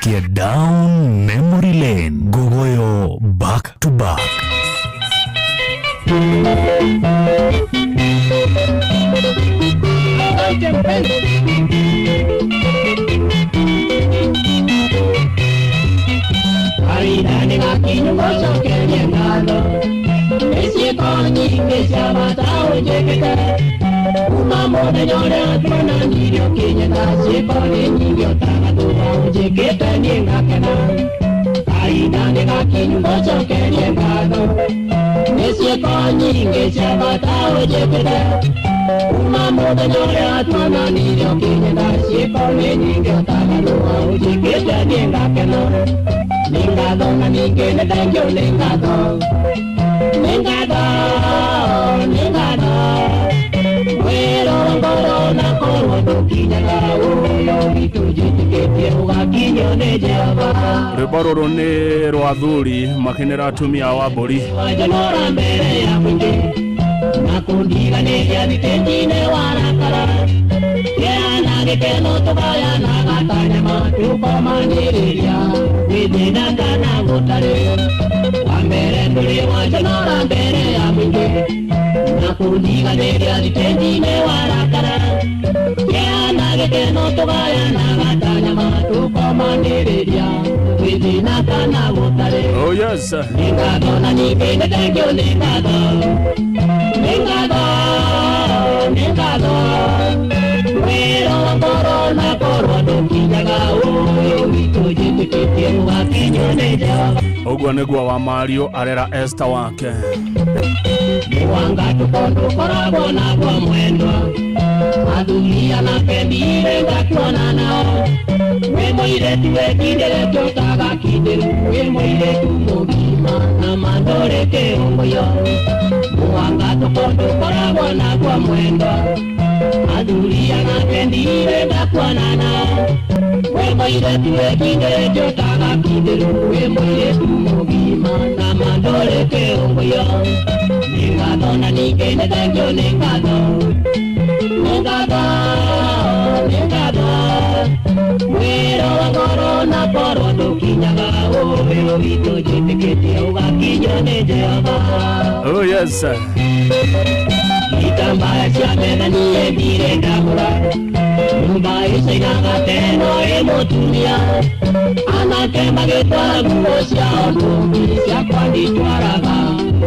S9: Tukia down memory lane. Gogoyo back to back.
S2: Aridane gakinyo goso kenyengado Esi konyi kesha matao jekete Umamo de nyore atwana nirio kenyenda Sekone nyingyo tagatuwa jekete nyinga kena Aridane gakinyo goso kenyengado Esi konyi kesha matao jekete Umamo de nyore atwana nirio kenyenda Sekone nyingyo tagatuwa jekete nyinga kena Ningado na ningene dangyo ningado Ningado, ningado Wero ngoro na koro tukinyaga Uyo vitujitiketie ugakinyo nejaba
S19: Rwĩmbo nĩ rwa athuri makenera atumia wa mbũri
S2: Wajanora mbere ya mwingi Nakundiganĩria thitĩnji-inĩ warakara Kĩana gĩkeno tũgayana gatanyama Tũkomanĩrĩria Wĩthĩna kana gũtarĩ Wambere ndũrĩ wajanora mbere ya mwingi Nakundiganĩria thitĩnji-inĩ warakara Kĩana gĩkeno tũgayana gatanyama Tũkomanĩrĩria Wĩthĩna kana gũtarĩ
S19: Oh yes
S2: Ningado na ningene dangyo ningado Ningado, ningado Wero ngoro na koro tukinyaga Uyo vitujitiketie ugakinyo nejaba
S19: Ũguo nĩguo wa Mario arera Esther wake
S2: Mwanga tukondo koragwo nagwo mwendwa Athuria na pendire ngakuona nao Wĩ mũirĩtu wĩkindĩrĩtio tagakindĩru Wĩ mũirĩtu mũgima na mandore kĩũngũyo Mwanga tukondo koragwo nagwo mwendwa Athuria na pendire ngakuona nao Wĩ mũirĩtu wĩkindĩrĩtio tagakindĩru Wĩ mũirĩtu mũgima na mandore kĩũngũyo Ningado na ningene dangyo ningado Ningado, ningado Wero ngoro na koro tukinyaga Uyo vitujitiketie ugakinyo nĩ Jehova
S19: Oh yes
S2: Itambaya cia metha niĩ ndire ndagũra Nyũmba ĩcainaga teno ĩ mũtumia Anake magĩtwara nguo ciao ndũngi ciakwa nditwaraga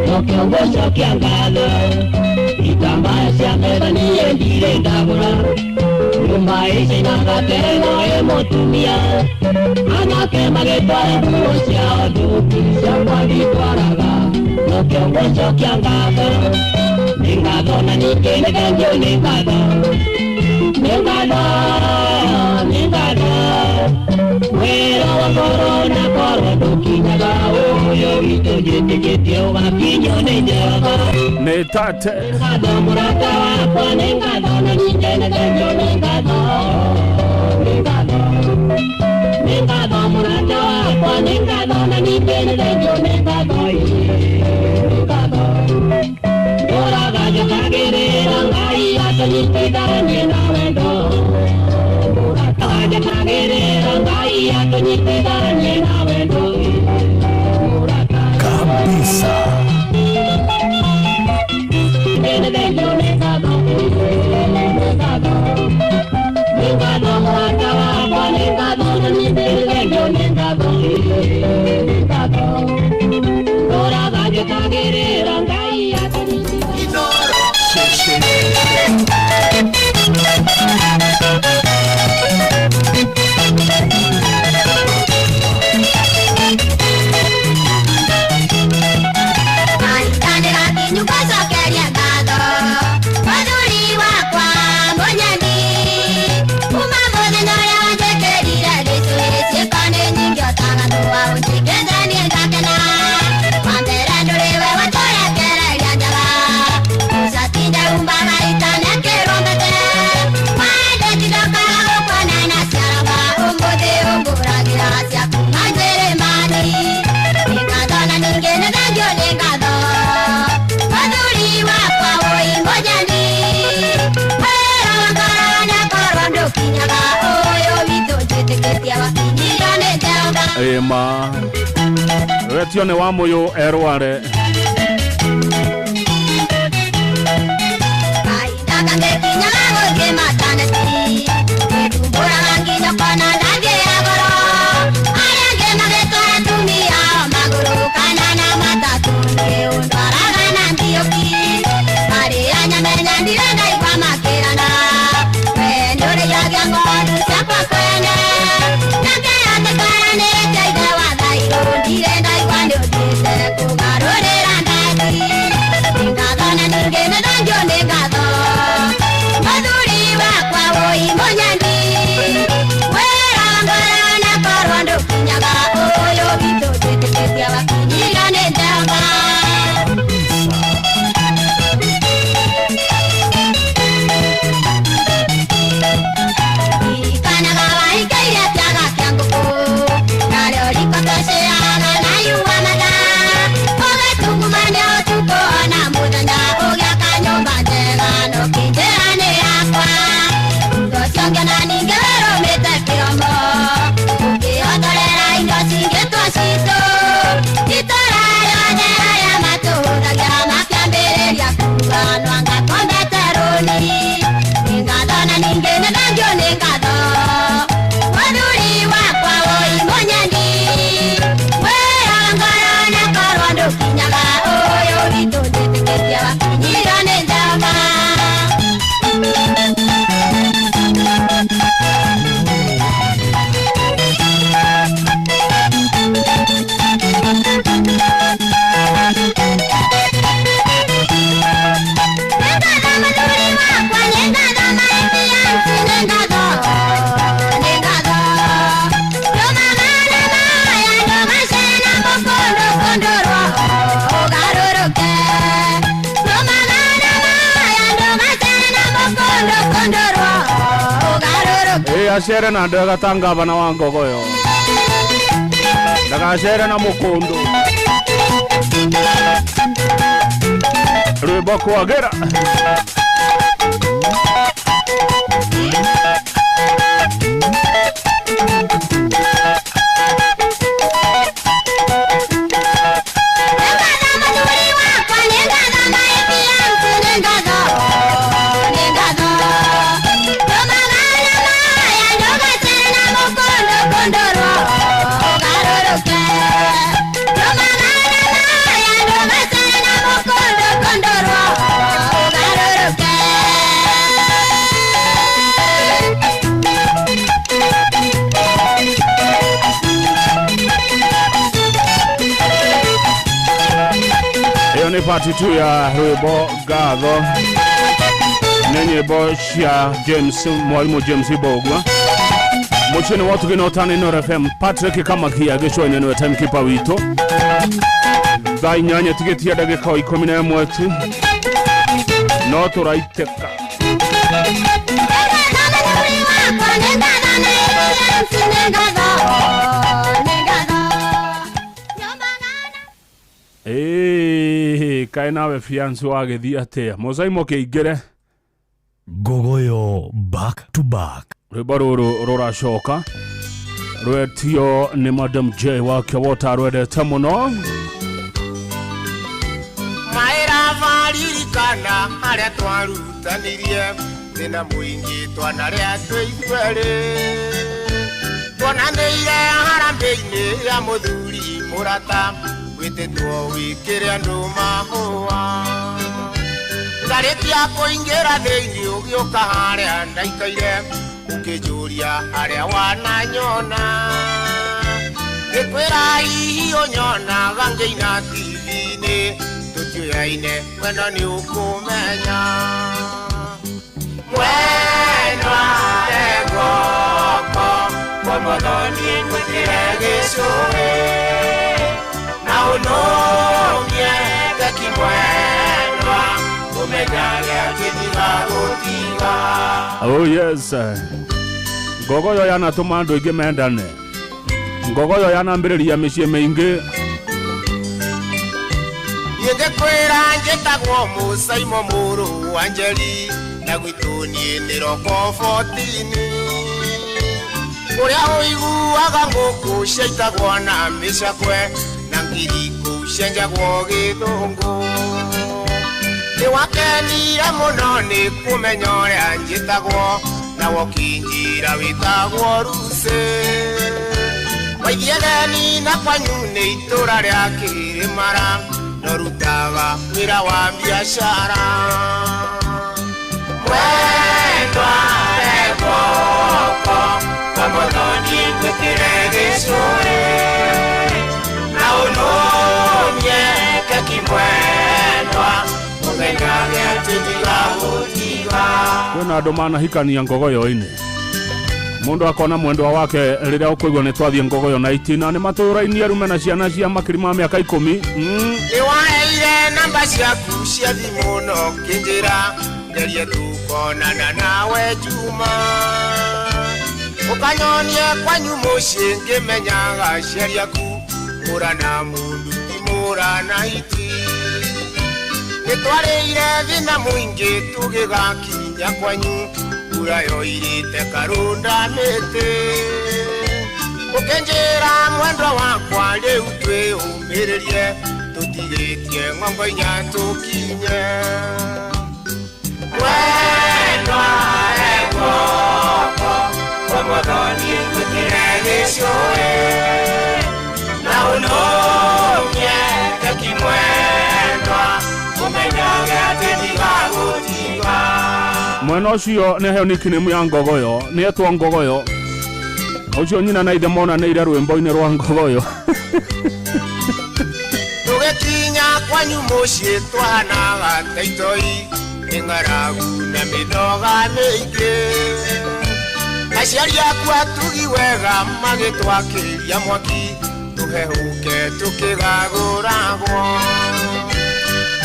S2: Nokĩo gũcokia ngatho Itambaya cia metha niĩ ndire ndagũra Nyũmba ĩcainaga teno ĩ mũtumia Anake magĩtwara nguo ciao ndũngi ciakwa nditwaraga Nokĩo gũcokia ngatho Ningado na ningene dangyo ningado Ningado, ningado Wero ngoro na koro tukinyaga Uyo vitujitiketie ugakinyo nĩ Jehova
S19: Nĩ tate
S2: Ningado mũrata wakwa Ningado na ningene dangyo ningado Ningado Ningado mũrata wakwa Ningado na ningene dangyo ningado Ningado Jakagerera ngai atonyitithanie na wendo Murata jakagerera ngai atonyitithanie na wendo Murata
S9: kabisa
S2: Nene dengyo negado Negado Negado murata wakwa negado Nene dengyo negado Negado Murata jakagerera ngai
S19: ema retione wa moyo erware Shere na ndaga tanga bana wa ngogoyo ndaga shere na mukundu rwimbo kwagera ni part 2 ya rwimbo gatho ni nyimbo cia James mwalimu James Bogwa muchini watu gino tani no FM Patrick Kamakia gicwene no timekeeper wito thaa inyanya tigetia ndagika 11 tu no turaiteka kai nawe fianso agethi atia mozaimo keigere
S9: Gogoyo back to back
S19: rwimbo ruru ruracoka rwetio ni Madam J wa Kewota rwendete muno
S3: maira varirikana aria twarutanirie thina muingi twanaria twikwere twananiire harambe-ini ya muthuri murata witetwo wikire andu mahua ngaritia kuingira thiini ugiuka haria ndaikaire ukijuria aria wananyona gikwira hihi unyonaga ngeina TV-ini tutioyaine wena ni ukumenya mwenwa egoko komothoni ngutire gicui na unomie gakimwenwa umenyage akithiga gutiga.
S19: Oh yes, ngogoyo yanatuma andu aingi mendane, ngogoyo yanambiriria micii maingi
S3: Yegekwira njetagwo Musaimo muru wanjeri na gwituni ni roko 14 Kuria uiguaga ngũkũ ciaitagwo na mĩcakwe na ngirikũ cienjagwo gĩthũngũ. Nĩwakenire mũno nĩ kũmenya ũrĩa njĩtagwo na wokinjira wĩtagwo Lucy. Waithie geni na kwanyu nĩ itũra rĩa Kĩrĩmara norutaga wĩra wa biacara. Mwendwa wegoko kwa mũthoni ngwĩkĩre gĩcũrĩ na ũnũmie keki mwendwa ũmenyage atĩ ndigagũtiga.
S19: Kwĩna andũ manahikania ngogoyo-inĩ, mũndũ akona mwendwa wake rĩrĩa ũkũigua nĩ twathiĩ ngogoyo na itina nĩ matũrainie rume na ciana cia makĩria ma mĩaka 10.
S3: Nĩwaheire namba ciaku cia thimũ no kĩnjĩra ngerie tukonana nawe Juma. Ũkanyonie kwanyu mũciĩ ngĩmenyaga aciari aku mũra na mũndũ ti mũra na iti. Nĩtwarĩire thĩna mũingĩ tũgĩgakinya kwanyu mbura yoirĩte karũnda mĩtĩ. Ũkĩnjĩra mwendwa wakwa rĩu twĩũmĩrĩrie tũtigĩtie ng'ongo inya tũkinye. Mwendwa egoko kwa mũthoni ngwĩkĩre gĩcũrĩ na ũnũmie keki mwendwa ũmenyage atĩ ndigagũtiga.
S19: Mwena ũcio nĩ heo nickname ya ngogoyo, nĩ etwo ngogoyo. Ũcio nyina na ithe monanĩire rwĩmbo-inĩ rwa ngogoyo.
S3: Tũgĩkinya kwanyu mũciĩ twahanaga ta itoi nĩ ng'aragu na mĩnoga mĩingĩ. Aciari aku atugi wega magĩtwakĩria mwaki tũhehũke tũkĩgagũragwo.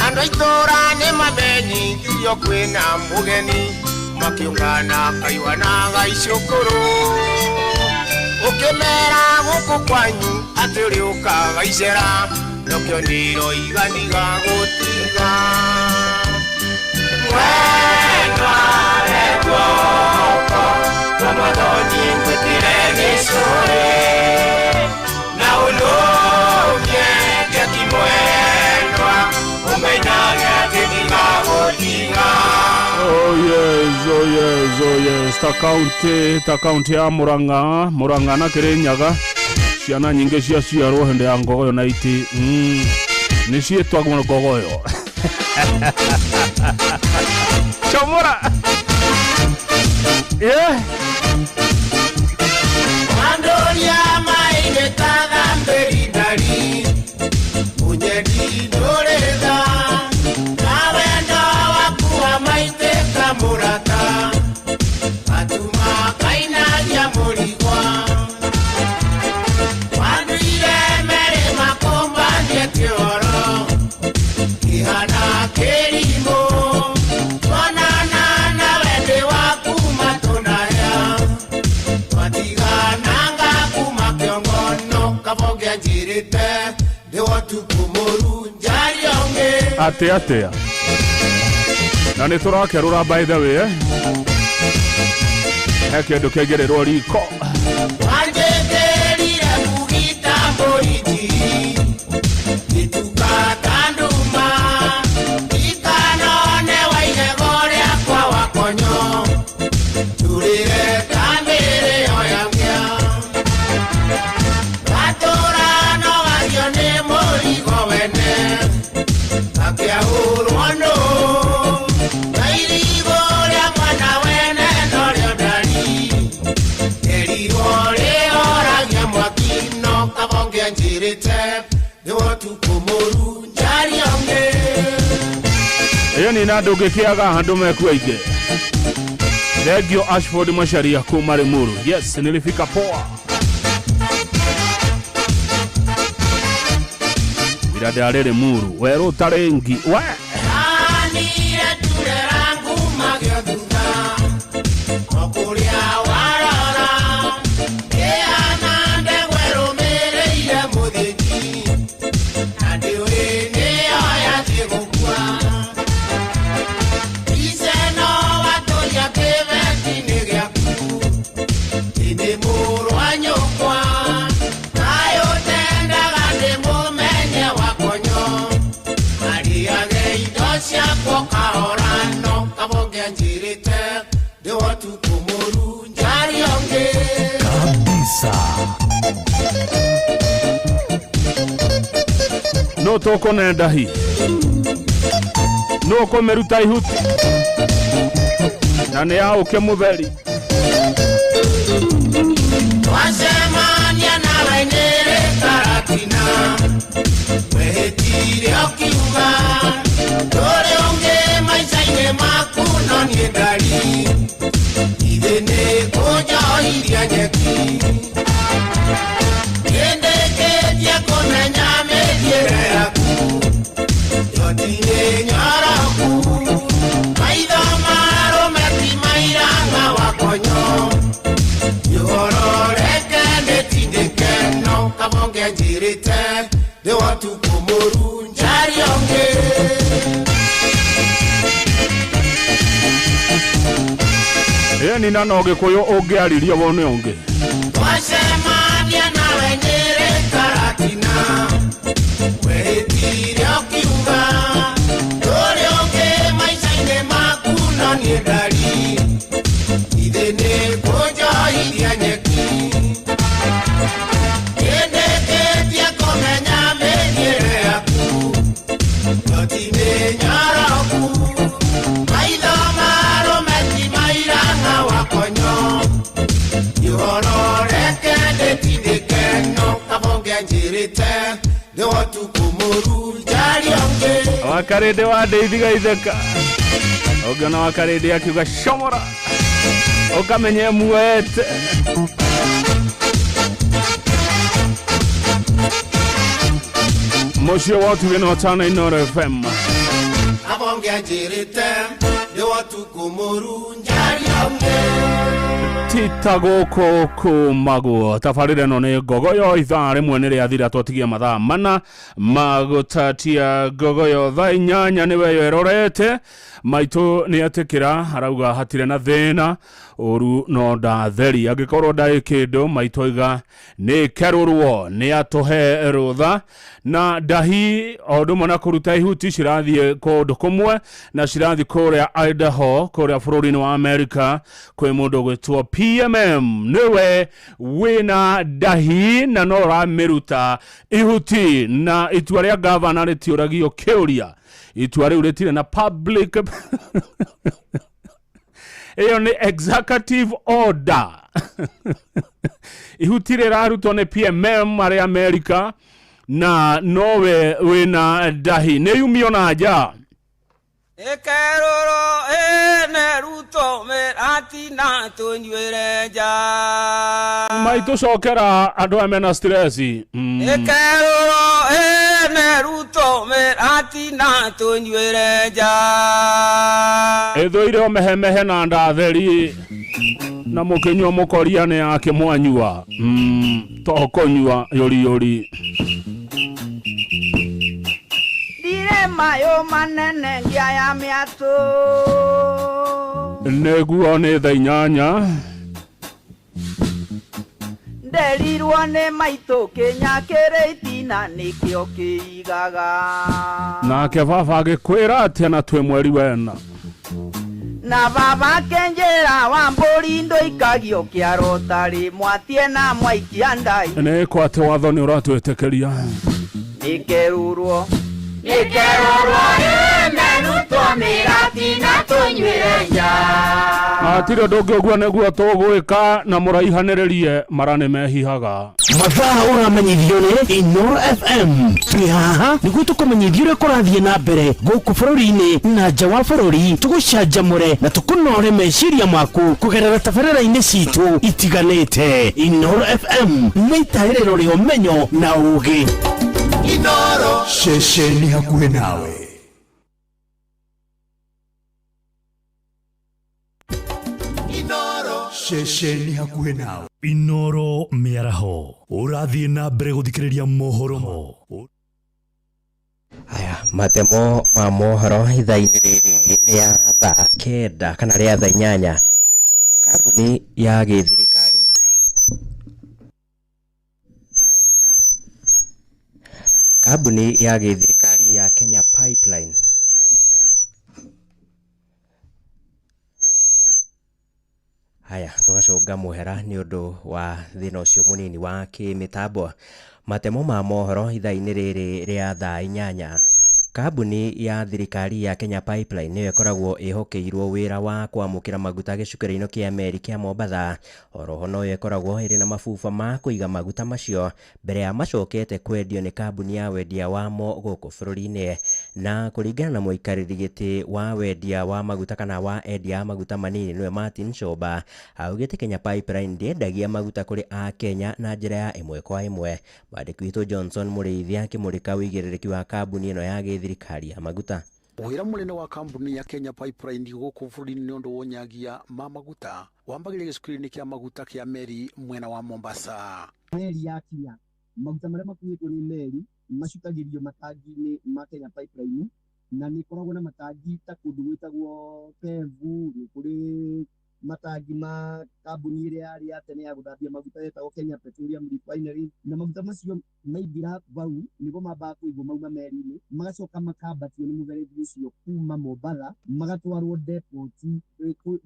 S3: Andũ a itũra nĩ mamenyithirio kwĩna mũgeni makĩũngana kaiwa na gaicũkũrũ. Ũkĩmera gũkũ kwanyu atĩ ũrĩũkaga icera nokĩo nĩroiganiga gũtiga. Mwendwa wegoko kwa mũthoni ngwĩkĩre gĩcũrĩ na ũnũmie keki mwendwa ũmenyage atĩ ndigagũtiga.
S19: Oh yes, ta kaunti ya Murang'a na Kirinyaga ciana nyingĩ cia ciarwo hĩndĩ ya ngogoyo na iti nĩ ciĩtwagwo ngogoyo. Chomora
S3: Andoria maine tada mberidari Unyedi doreda Nawenda wakuwa maite kamurata Atuma kaina ya morigwa Wanduire mere makomba nyetioro Kihana kerimo Twanana na wende waku matonaya Twatigananga kuma kiongono Kabogea njirite Dewa tukumoru njari onge
S19: Atea na nĩ tũrakerũra by the way he kĩndũ kĩngĩrĩrwo riko
S3: Wanjeterire kugita boriti Itukatanduma Ikanone wainegorĩa kwa wakonyo Turire kamere oyamgia Gatorano gario nĩ mũrigo wene Akĩahũrwo no Nairigo rĩa mwana wene norĩo ndari Erigo rĩoragia mwaki no kabonge njĩrĩte nĩwo tukũmũru njari onge
S19: ĩyo nĩ na ndũngĩkĩaga handũ mekua aingĩ. Thengio Ashford Macharia kuma Limuru. Yes, nilifika poa. Bila dare Limuru werũ tarengi we
S3: Anire ture rangu magĩothutha Okũrĩa warora Kĩhana ndegwa ĩrũmĩrĩire mũthĩnji Na ndĩũĩ nĩyo yathiĩ gũkua Ice no watũria kĩbeti-inĩ gĩaku Ĩnĩ mũrũ
S19: no toko nenda hi no komeruta ihuti na ne au ke mutheri
S3: wasemania na wenere karatina wehitire okiuga dore onge maicaine maku no nie ngari ithe nĩ kũnjohiria nyeki nĩndĩkĩtie kũmenya mĩthiĩre yaku yotirĩ nyoroku maitho marũme ti mairanga wakonyo ihoro reke nĩtindĩke no kabonge njĩrĩte ndĩ watuku mũru njari onge
S19: ni nano gikuyu ungiaririo wone ungi
S3: wasemania na wenere karatina wehitire okiuga ndũrĩ ũngĩ maica-inĩ maku no niĩ ndari ithe nĩ kũnjohiria nyeki nĩndĩkĩtie kũmenya mĩthiĩre yaku yoti nĩ nyoroku maitho marũme ti mairanga wakonyo ihoro reke ndĩtindĩke no kabonge njĩrĩte ndĩ watuku mũru njari onge
S19: wakarĩndĩ wa ndeithiga itheka ũngĩona wakarĩndĩ akiuga comora ũkamenye muete mũciĩ wa ũtuge no tana Inooro FM
S3: kabonge njĩrĩte ndĩ watuku mũru njari onge
S19: tita gũkũ kũmaguo tabarĩra ĩno nĩ ngogoyo ithaa rĩmwe nĩ rĩathira twatigia mathaa mana magũtatia ngogoyo thaa 8 nĩwe ĩrorete maitũ nĩ atĩkĩra arauga hatirĩ na thĩna ũru no ndatheri angĩkorwo ndarĩ kĩndũ maitũ oiga nĩ kerũrwo nĩ atũhe rũtha na ndahi o ũndũ ũmwe na kũruta ihuti cirathiĩ kũndũ kũmwe na cirathiĩ kũrĩa Idaho kũrĩa bũrũri-inĩ wa Amerika kwĩ mũndũ gwĩtwo PMM nĩwe wĩna ndahi na no ũramĩruta ihuti na itua rĩa gavana rĩtiũragio kĩũria itua rĩu rĩtirĩ na public iyo ni executive order ihuti rĩrarutwo nĩ PMM arĩ Amerika na nowe wĩna ndahi nĩ yumio na nja
S20: ekeroro neruto meratina tunyuire nja
S19: maitũ cokera andũ amena stress
S20: ekeroro neruto meratina tunyuire nja
S19: ethũire omehemehe na ndatheri na mũkĩnyua mũkoria nĩ akĩmwanyua tokonyua yori
S21: dire mayo manene ngia ya miatu
S19: neguo nĩ thaa 8
S21: nderirwo nĩ maitũ kĩnyakĩrĩ itina nĩkĩo kĩigaga
S19: nake baba agĩkwĩra atĩ na twĩ mweri wena
S21: na baba kenjera wa mbũri ndũikagio kĩaro tarĩ mwatie na mwaikia ndai
S19: nĩ kwa atĩ watho nĩ ũratwĩtĩkĩria
S21: nĩkerurwo
S2: merutwo mĩratina tunyuire nja
S19: atirĩ ndũngĩ ũguo nĩguo tũgwĩka na mũraihanĩrĩrie mara nĩ mehihaga
S4: mathaa ũramenyithio nĩ Inooro FM twĩ haha nĩguo tũkũmenyithia ũrĩa kũrathiĩ na mbere gũkũ bũrũri-inĩ na nja wa bũrũri tũgũcanjamũre na tũkũnore meciria maku kũgerera tabarĩra-inĩ citũ itiganĩte Inooro FM nĩ itaĩrĩro rĩa ũmenyo na ũũgĩ
S3: Inooro
S18: ceceni hakuhĩ nawe
S3: Inooro
S18: ceceni hakuhĩ nawe
S9: Inooro mĩaraho ũrathiĩ na mbere gũthikĩrĩria mohoro
S22: aya matemo ma mohoro ithaa-inĩ rĩrĩ rĩa thaa 9 kana rĩa thaa 8 kambuni ya gĩthirikari ya Kenya Pipeline haya tugacunga muhera ni undu wa thina ucio munini wa kimitambo. Matemo ma mohoro ithaa-inĩ rĩrĩ rĩa thaa 8. Kambuni ya thirikari ya Kenya Pipeline niyo ikoragwo ihokeirwo wira wa kwamukira maguta gicukĩro-inĩ kĩa meri kĩa Mombasa. Oroho no ikoragwo iri na mabuba ma kuiga maguta macio mbere ya macokete kwendio ni kambuni ya wendia wamo gũkũ bũrũri-inĩ. Na kũringana na mũikarĩri gĩtĩ wa wendia wa maguta kana wa endia maguta manini niwe Martin Shoba, augĩte Kenya Pipeline ndiendagia maguta kũrĩ a Kenya na njĩra ya ĩmwe kwa ĩmwe. Mwandĩki witũ Johnson Mũrĩithi akĩmũrĩka wĩigĩrĩrĩki wa kambuni ĩno ya thirikari ya maguta.
S6: Wira munene wa kambuni ya Kenya Pipeline gũkũ bũrũri-inĩ nĩ ũndũ wonyagia ma maguta wambagĩrĩria gĩcukĩro-inĩ kĩa maguta kĩa meri mwena wa Mombasa.
S7: Meri yakinya maguta marĩa makuĩtwo nĩ meri macukagĩrio matangi-inĩ ma Kenya Pipeline, na nĩ koragwo na matangi ta kũndũ gwĩtagwo Pevu, kũrĩ matangi ma kambuni ĩrĩa yarĩ ya tene ya gũthambia maguta yetagwo Kenya Petroleum Refinery, na maguta macio maingĩra vau nĩguo mambaga kũigwo mauma meri-inĩ magacoka makambatio nĩ mũberethi ũcio kuma Mombasa magatwarwo depot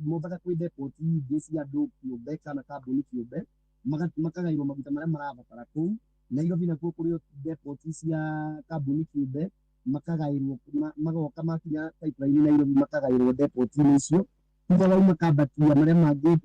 S7: Mombasa kwĩ depot ingĩ cia andũ kĩũmbe kana kambuni kĩũmbe, makagaĩrwo maguta marĩa marabatara kũu. Nairobi nakuo kũrĩ depot cia kambuni kĩũmbe makagaĩrwo, magoka makinya pipeline Nairobi makagaĩrwo depot-inĩ icio. Kuga makabatia marĩa mangĩ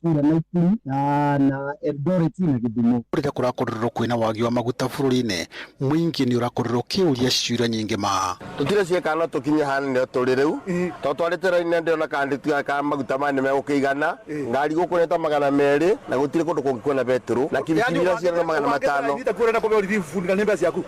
S7: kũrĩa Naikuru na Eldoret na Gĩthumo.
S6: Rĩrĩa kũrakorerwo kwĩna wagi wa maguta bũrũri-inĩ, mũingĩ nĩ ũrakorerwo kĩũria ciũria nyingĩ ma
S3: tutire cieka no tukinye hana tũrĩ rĩu to twarĩte raini ndĩona kandĩtu ka maguta mane megũkĩigana ngari gũkũreta 200 na gũtirĩ kũndũ kũngĩkwona betro na kibira ciana 500
S6: nita kwenda kũbe ũrithifundika nĩ mbeca yaku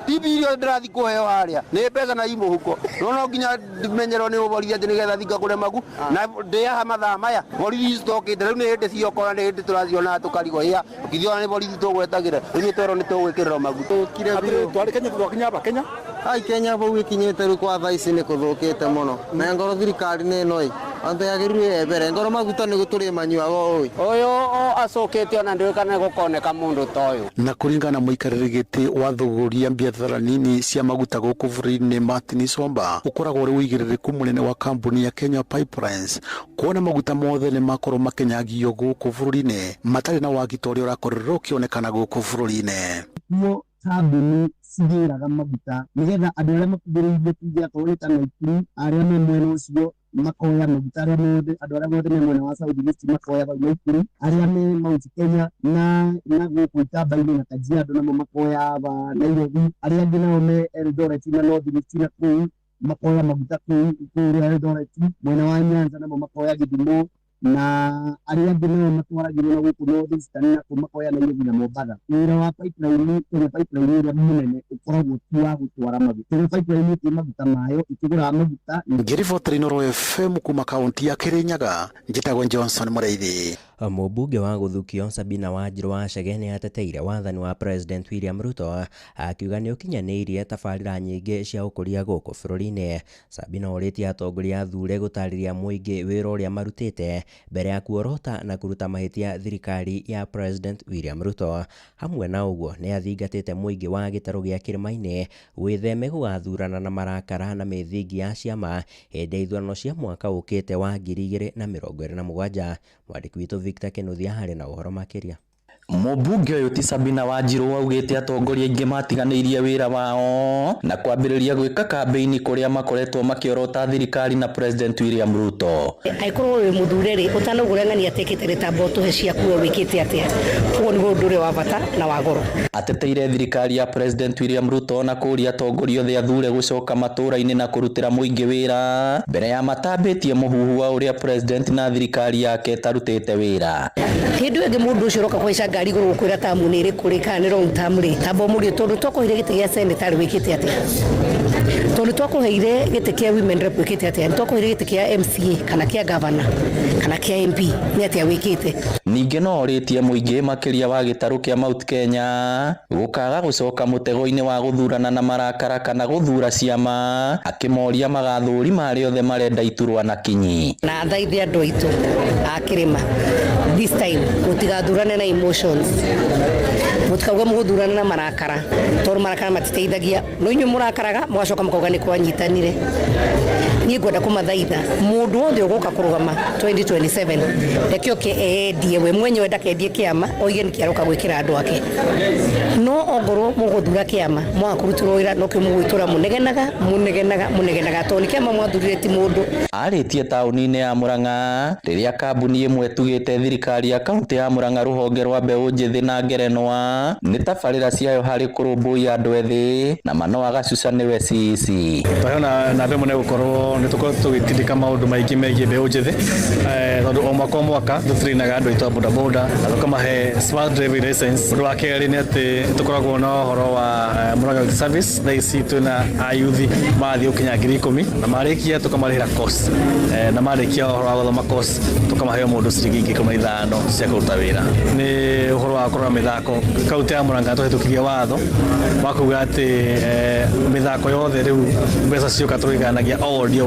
S3: irio ndĩrathi kũheo harĩa nĩ mbeca na imo huko no nginya ndimenyerwo nĩ ũborithia atĩ nĩgetha thika kũrĩa magu na ndeaha mathaa maya borithi stokĩte rĩu nĩ hĩndĩ ciokora nĩ hĩndĩ tũrathiona tũkarigwo ya ũkithiona nĩ borithi tũgwetagĩra nĩ twerwo nĩ tũgwĩkĩrĩra maguta
S6: twarĩ Kenya twakinya ba Kenya
S3: ai Kenya bau ikinyĩte rĩu kwa thaa ici nĩ kũthũkĩte mũno na ngoro thirikari nĩ ĩno ante yagĩrĩire mbere ngoro maguta nĩ gũtũrĩ manyuaga ũyũ acokete ona ndĩũĩ kana gũkoneka mũndũ ta ũyũ.
S6: Na kũringana na mũikarĩri gĩtĩ wa thũgũria biathara nini cia maguta gũkũ bũrũri-inĩ Martin Somba, ũkoragwo ũrĩ wĩigĩrĩrĩku mũnene wa kambuni ya Kenya Pipelines kuona maguta mothe nĩ makorwo makenyagio gũkũ bũrũri-inĩ matarĩ na wagi ta ũrĩa ũrakorerwo ũkĩonekana gũkũ bũrũri-inĩ.
S7: Mo kambuni cigĩraga maguta nĩgetha andũ arĩa makumbĩrĩirie tuge akorwo nĩ ta Naikuru arĩa me mwena ũcio makoya maguta arĩa mothe andũ arĩa mothe me mwena wa South East makoya vau Naikuru arĩa me Mount Kenya na gũkũ Ikamba-inĩ na Kajiado namo makoya va Nairobi arĩa angĩ nao me Eldoret na North East na kũu makoya maguta kũrĩa Eldoret mwena wa Nyanza namo makoya Gĩthumo na arĩa angĩ nao matwaragĩrwo na gũkũ North Eastern na kũu makoya Nairobi na Mombasa. Wĩra wa pipeline Kenya Pipeline ũrĩa mũnene ũkoragwo tu wa gũtwara maguta. Kenya Pipeline ĩkĩ maguta mayo ĩkĩgũraga maguta.
S6: Ngĩribotera Inooro FM kuma kaunti ya Kirinyaga, njĩtagwo Johnson Mũrĩithi.
S22: Mũmbunge wa gũthukio Sabina Wanjiru wa Chege nĩ ateteire wathani wa President William Ruto akiuga nĩ ũkinyanĩirie tabarĩra nyingĩ cia ũkũria gũkũ bũrũri-inĩ. Sabina orĩtie atongoria athure gũtarĩria mũingĩ wĩra ũrĩa marutĩte mbere ya kuorota na kũruta mahĩtia thirikari ya President William Ruto. Hamwe na ũguo nĩ athingatĩte mũingĩ wa gĩtarũ gĩa kĩrĩma-inĩ wĩtheme gũgathurana na marakara na mĩthingi ya ciama hĩndĩ ya ithurano cia mwaka ũkĩte wa 2027. Mwandĩki witũ Victor Kĩnuthia harĩ na ũhoro makĩria.
S23: Mũmbunge ũyũ ti Sabina Wanjiru augĩte atongoria aingĩ matiganĩirie wĩra wao na kwambĩrĩria gwĩka kambeini kũrĩa makoretwo makĩorota thirikari na President William Ruto.
S24: Aikorwo wĩ mũthure rĩ ũtanagũrangania atekĩte rĩtambo tũhe ciaku wĩkĩte atĩa ũguo nĩguo ũndũ ũrĩa wa bata na wa goro.
S23: Ateteire thirikari ya President William Ruto na kũria atongoria othe athure gũcoka matũra-inĩ na kũrutĩra mũingĩ wĩra mbere ya matambĩtie mũhuhu wa ũrĩa President na thirikari yake tarutĩte wĩra.
S24: Hĩndĩ ĩngĩ mũndũ ũcio ũroka kũica ngari igũrũ kwĩra tamu nĩ ĩrĩ kũrĩ kana nĩ wrong tamu rĩ tambo mũriũ tondũ twakũheire gĩtĩ gĩa senatari wĩkĩte atĩa tondũ twakũheire gĩtĩ kĩa women rep wĩkĩte atĩa nĩ twakũheire gĩtĩ kĩa MCA kana kĩa governor kana kĩa MP nĩ atĩa wĩkĩte.
S23: Ningĩ no orĩtie mũingĩ makĩria wa gĩtarũ kĩa Mount Kenya gũkaga gũcoka mũtego-inĩ wa gũthurana na marakara kana gũthura ciama akĩmoria magathũri marĩ othe marenda iturwa na kinyi.
S24: Na thaithia andũ aitũ a kĩrĩma this time mũtigathurane na emotions mutikauga muguthurana na marakara tondu marakara matiteithagia no inyu murakaraga mwacoka mukauga ni kwanyitanire ni ngwenda kumathaitha mundu wothe uguka kurugama 2027 rekio ke endie we mwenyewe ndakendie kiama oige ni kiaroka gwikira andu ake no ongorwo muguthura kiama mwakurutirwo wira no kimugwitura munegenaga tondu kiama mwathurire ti mundu
S23: aritie tauni-ini ya Murang'a riria kambuni imwe tugite thirikari ya kaunti ya Murang'a ruhonge rwa mbeu njithi na ngerenwa ni tabarira ciayo hari kurumbuia andu ethi na manoa gacuca niwe CEC
S5: tayona na mbemu ne gukorwo ni tukorwo tugitindika maundu maingi megie mbeu njithi tondu o mwaka tutirinaga andu aitwa bodaboda na tukamahe smart driving license undu wa keri ni ati tukoragwo na uhoro wa Murang'a Youth Service thaa ici twina ayuthi mathi ukinya 10,000 na marikia tukamarihira course na marikia uhoro wa guthoma course tukamahe mundu ciringi 15 cia kuruta wira ni uhoro wa kurora mithako kaunti ya Murang'a tuhitukirie watho wa kuga ati mithako yothe riu mbeca cio katuriganagia odi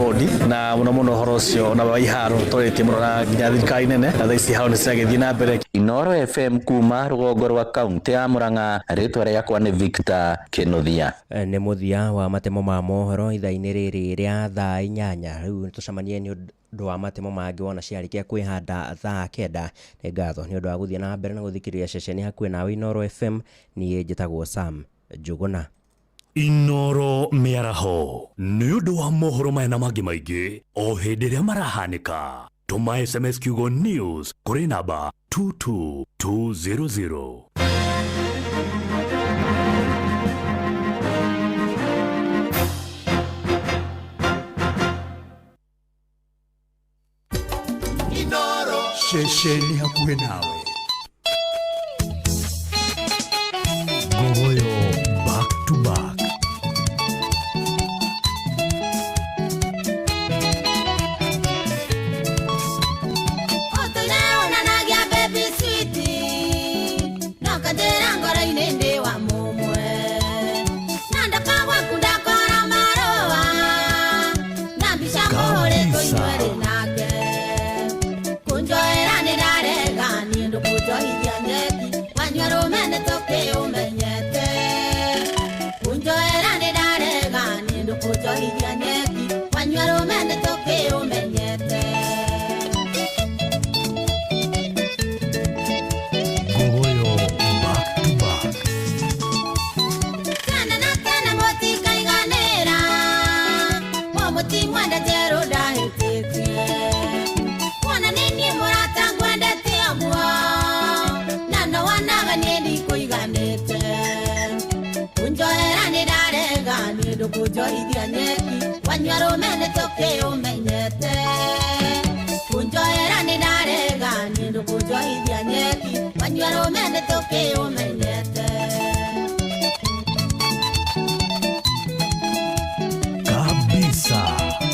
S5: na muno uhoro ucio na wa iharo turitie muno na nginya thirikari nene na thaa ici hau ni ciragithii na mbere.
S23: Inoro FM kuma rugongo rwa kaunti ya Murang'a ritwa riakwa ni Victor Kinuthia.
S22: Ni muthia wa matemo ma mohoro ithaa-ini riri ria thaa 8 riu tucamanie ni undu wa matemo mangi wona ciarikia kwihanda thaa 9 ni ngatho ni undu wa guthia na mbere na guthikiriria ceceni hakuhi nawe Inoro FM ni njitagwo Sam Njuguna.
S9: Inoro miaraho ni undu wa mohoro maya mangi maingi o hindi ria marahanika. Tuma SMS kiugo news kuri namba 22200.
S18: Shesheni hakuhi nawe.
S9: Gogoyo back to back.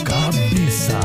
S9: Kabisa.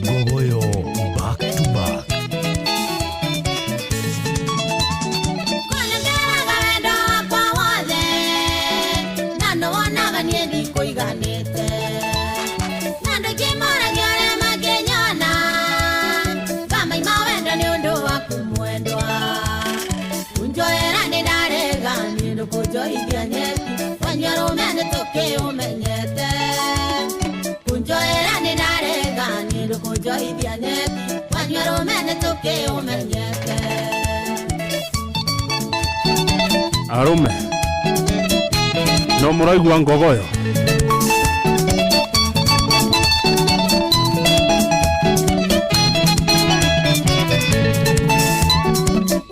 S9: Gogoyo back to back. Arume no muraigua ngogoyo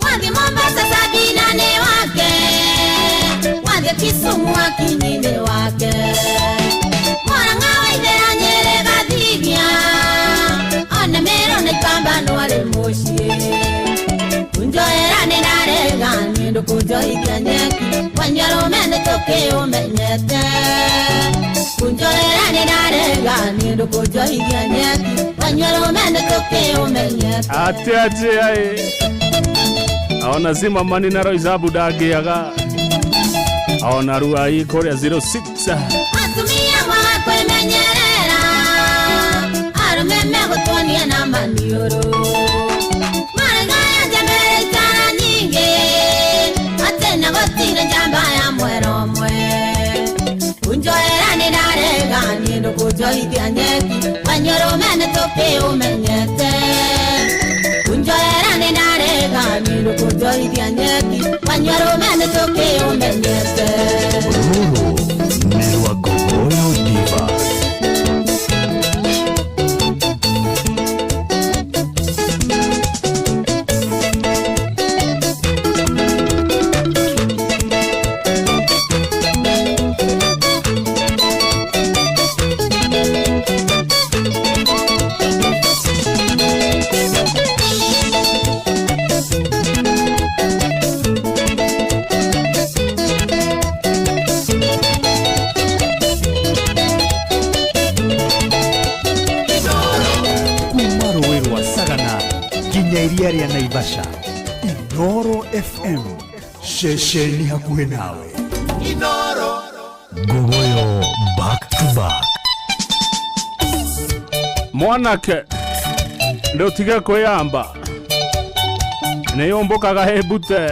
S2: Wage Mombasa Sabina ne wake, wage Kisumu Akinyi ne wake, Murang'a Waithera Nyeri ndukujoithia nyeki wanyarume nituki umenyete kunjorera ni narega ni ndukujoithia nyeki wanyarume nituki umenyete
S19: ate ai aona zima mani na roizabu dagiaga aona ruai korea 06
S2: atumia wako imenyerera arume megutonia na manioro marigaya jambere tara nyingi atena gotire jamba ya mwero mwe unjoera ni darega ni ndukujoithia nyeki wanyarume nituki umenyete unjoera ni darega ni ndukujoithia nyeki wanyarume nituki umenyete
S9: Merwa Gogoyo Diva.
S18: Iria ria Naivasha Inoro FM shesheni hakuhe nawe
S9: Inoro Gogoyo back to back
S19: mwanake ndo tiga kwiyamba niyombokaga hebute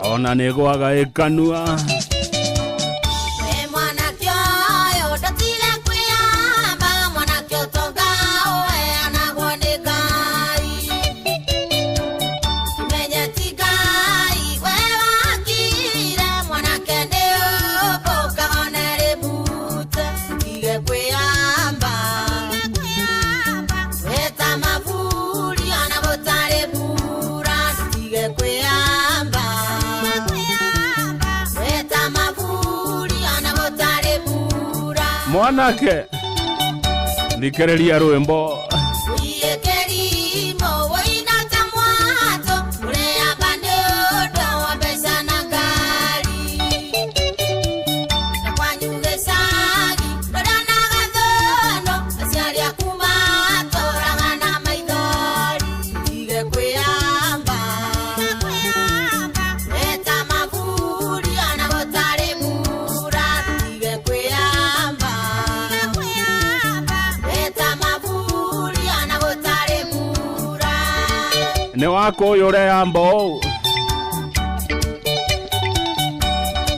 S19: ona nigwaga ikanua mwanake ndikereria rwimbo ne wako yore ambo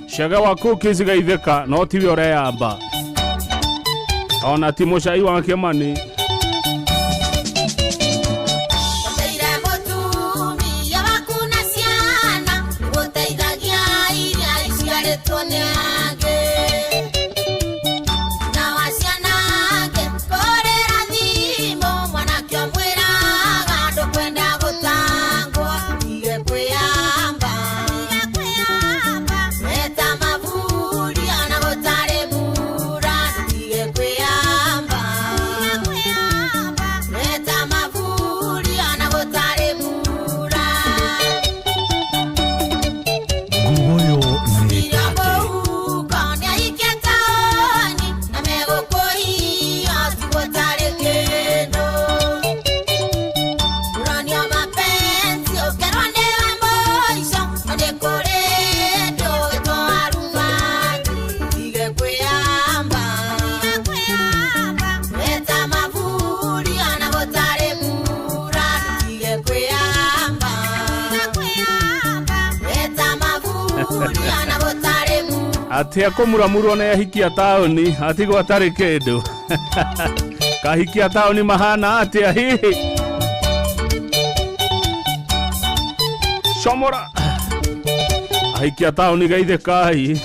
S19: shaga wako kiziga itheka no ti yore amba ona timoshai wake mani Atia kumuramurwo na yahikia taoni atigwo atari kindu kahikia taoni mahana atia hihi Shomora ahikia taoni gaithe kai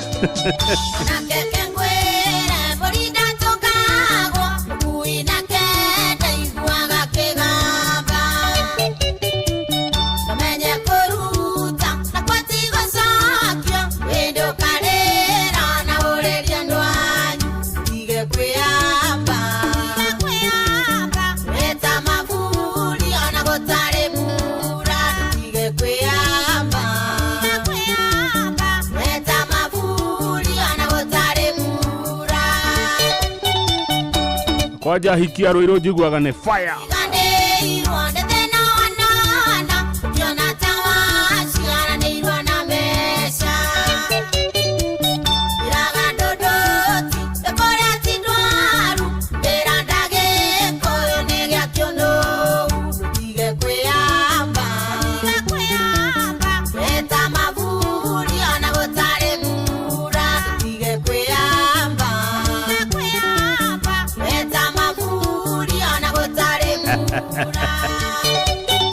S19: Kwaja hikia Ruiru njiguaga nĩ fire.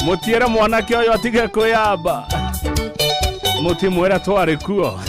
S19: Mutiera mwanake oyo atige kwiyamba. Mutimwera twari kuo.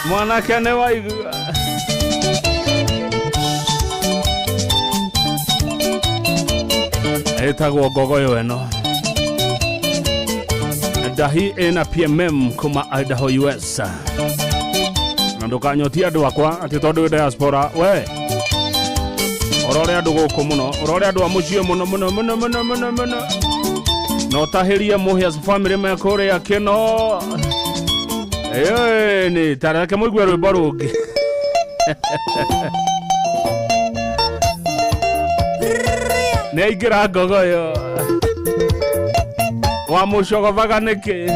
S19: Mwanake nĩ waigua. Etagwo Gogoyo eno. Dahi ena PMM kuma Idaho US. Na ndukanyotia andu akwa ati tondu diaspora we. Orore andu guku muno, orore andu amucie muno. No tahiria muhia family mekore yakino. Ni tarake muigwe rwimbo rungi. Nĩ aingĩra Gogoyo wa mũcogovaga nĩkĩ.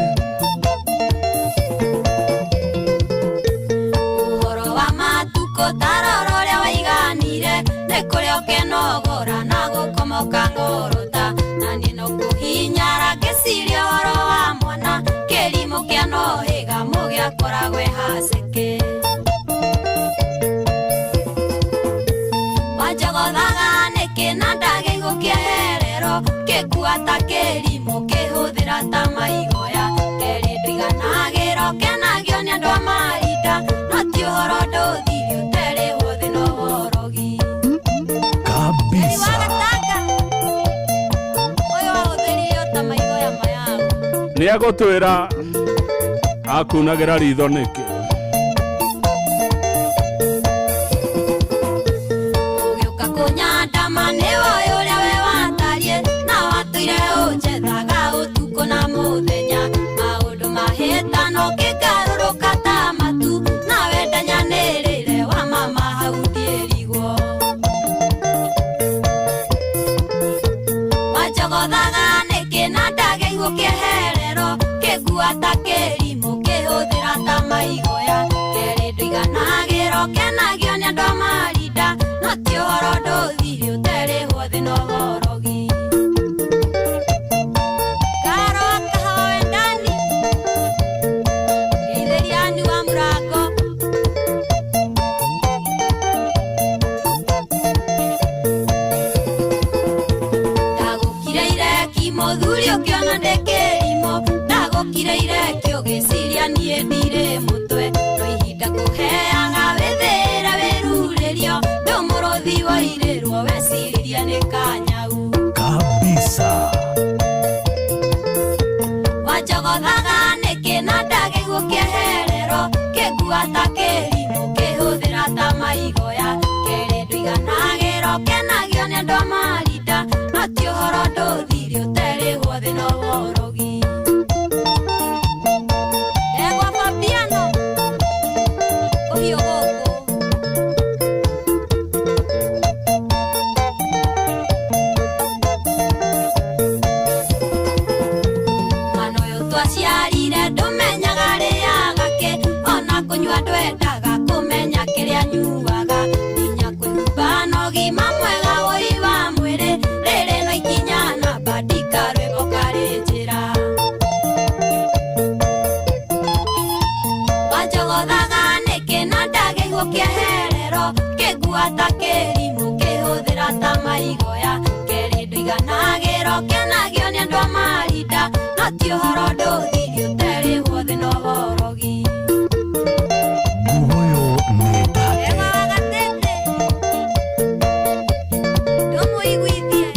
S21: Ũhoro wa matukũ tarora ũrĩa waiganire nĩ kũrĩa ũkenogora na gũkomoka ngũrũta na niĩ no kũhinyara ngĩciria ũhoro wa mwana kĩrimũ kĩa nohĩga mũgĩakoragwo haceke. Wanjogothaga nĩkĩ na ndagĩigũ kĩherero gĩkua ta kĩrimũ kĩhũthĩra ta maigoya kerĩ ndũiganagĩro kenagio nĩ andũ a marinda no ti ũhoro ndũthiri ũterĩhwo thĩ na ũhorogi kabisa. Ũyũ wahũthĩrio ta maigoya mayao
S19: nĩ agũtwĩra akunagĩra ritho nĩkĩ.
S21: Ũgĩũka kũnyandama nĩwe ũrĩa we watarie na watũire ũnjethaga ũtukũ na mũthenya maũndũ mahĩtano kĩngarũrũka ta matu na wenda nyanĩrĩre wa mama hau ndĩrigwo. Wanjogothaga nĩkĩ na ndagĩigũ kĩherero kĩngua ta kĩrimũ kĩhũthĩra ta maigoya kerĩ ndũiganagĩro kenagio nĩ andũ a marinda no ti ũhoro ndũthiri ũterĩhwo thĩ na ũhorogi. Karo kahawe ndani geithĩria ni wa mũrango. Ndagũkireire kimũthuri ũkĩona ndĩkĩrimũ ndagũkireire kĩũgĩciria niĩ ndirĩ mũtwe no ihinda kũheaga wĩthĩra wĩrurĩrio ndũmũrũthi wairĩrwo weciria nĩ kanyau
S18: kabisa.
S21: Wanjogothaga nĩkĩ na ndagĩigũ kĩherero kĩngua ta kĩrimũ kĩhũthĩra ta maigoya kerĩ ndũiganagĩro kenagio nĩ andũ a marinda no ti ũhoro ndũthiri ũterĩhwo thĩ na ũhorogi. Egwa Fabiano ũhiũ gũkũ twaciarire ndumenyaga rĩaga kĩ ona kũnyua ndwendaga kũmenya kĩrĩa nyuaga nginya kwĩhumba na ũgima mwega ũi wa mwĩrĩ rĩrĩ no ikinya na bandika rwĩmbo karĩ njĩra wanjogothaga nĩkĩ na ndagĩiguo kĩeherero kĩngua kĩrimũ kĩhũthĩra ta maigoya kĩrĩndũ iganagĩro kĩanagio nĩ andũ a marinda no ti ũhoro ndũthirio ũterĩgwo thĩ na ũhorogi
S9: Guoyo nĩ ndate.
S21: ndũmũiguithie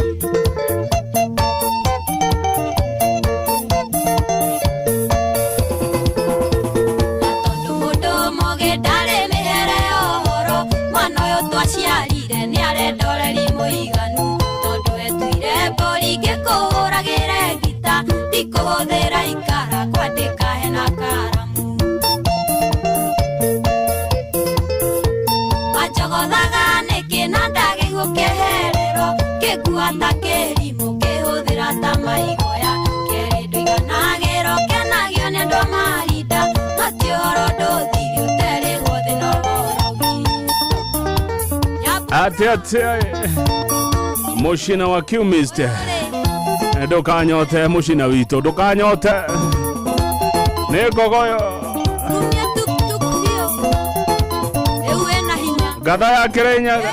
S21: na tondũ mũndũ mũgĩ ndarĩ mĩhere ya ũhoro mwana ũyũ twaciarire nĩ arendoreri mũiganu tondũ etuire mbũri ngĩkũhũragĩre ngita ndikũhũthĩra ikara kwandĩka hena karamu wanjogothaga nĩkĩ na ndagĩiguo kĩeherero kĩngua ta kĩrimũ kĩhũthĩra ta maigoya kĩrĩndũ iganagĩro kĩanagio nĩ andũ a marinda no ti ũhoro ndũthirio ũterĩgwo thĩ na ũhorogi
S19: Ate mushina wa kiumiste ndukanyote mushina witũ ndukanyote nĩ ngogoyo gatha ya kĩrĩnyaga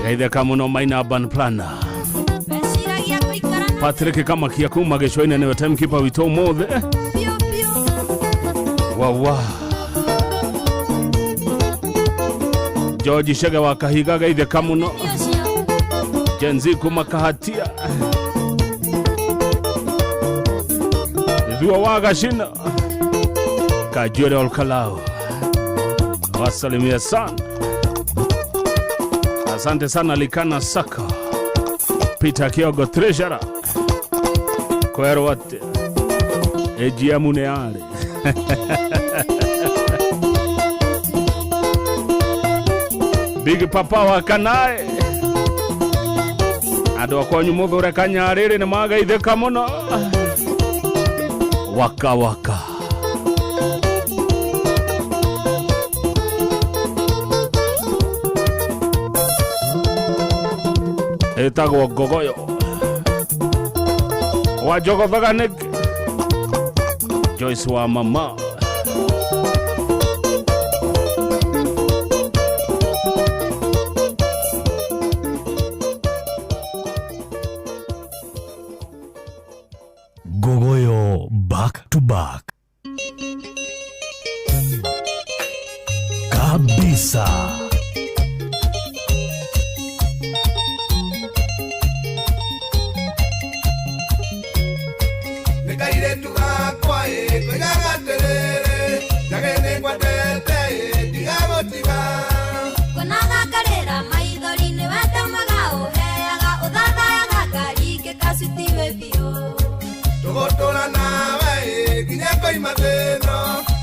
S19: geithĩka mũno Maina Urban Planner Patrick Kamakia kuma gĩcũa-inĩ nĩwe timekeeper witũ ũmũthĩ wawa George Shege wa Kahiga geithĩka mũno Jenzi kuma Kahatia Dhua wa Gashina Kajure Olkalao wasalimia sana asante sana Likana Saka Peter Kiogo Treasurer Kwero wate Ejia Muneale Big Papa wa Kanae andũ akwanyu mũthure kanyarĩrĩ nĩ magaithĩka mũno waka waka ĩtagwo ngogoyo wanjogothaga nĩkĩ Joyce wa mama
S9: Gogoyo back to back. Kabisa.
S8: Nikaire tugakwa kwegagaterere jagene kwatete ndigagotiga
S21: kunagarĩra maithori-inĩ wetamaga ũheaga ũthathayaga ngari ngĩkacutiwe biũ
S8: tũgũtũra nawe nginya koima thĩno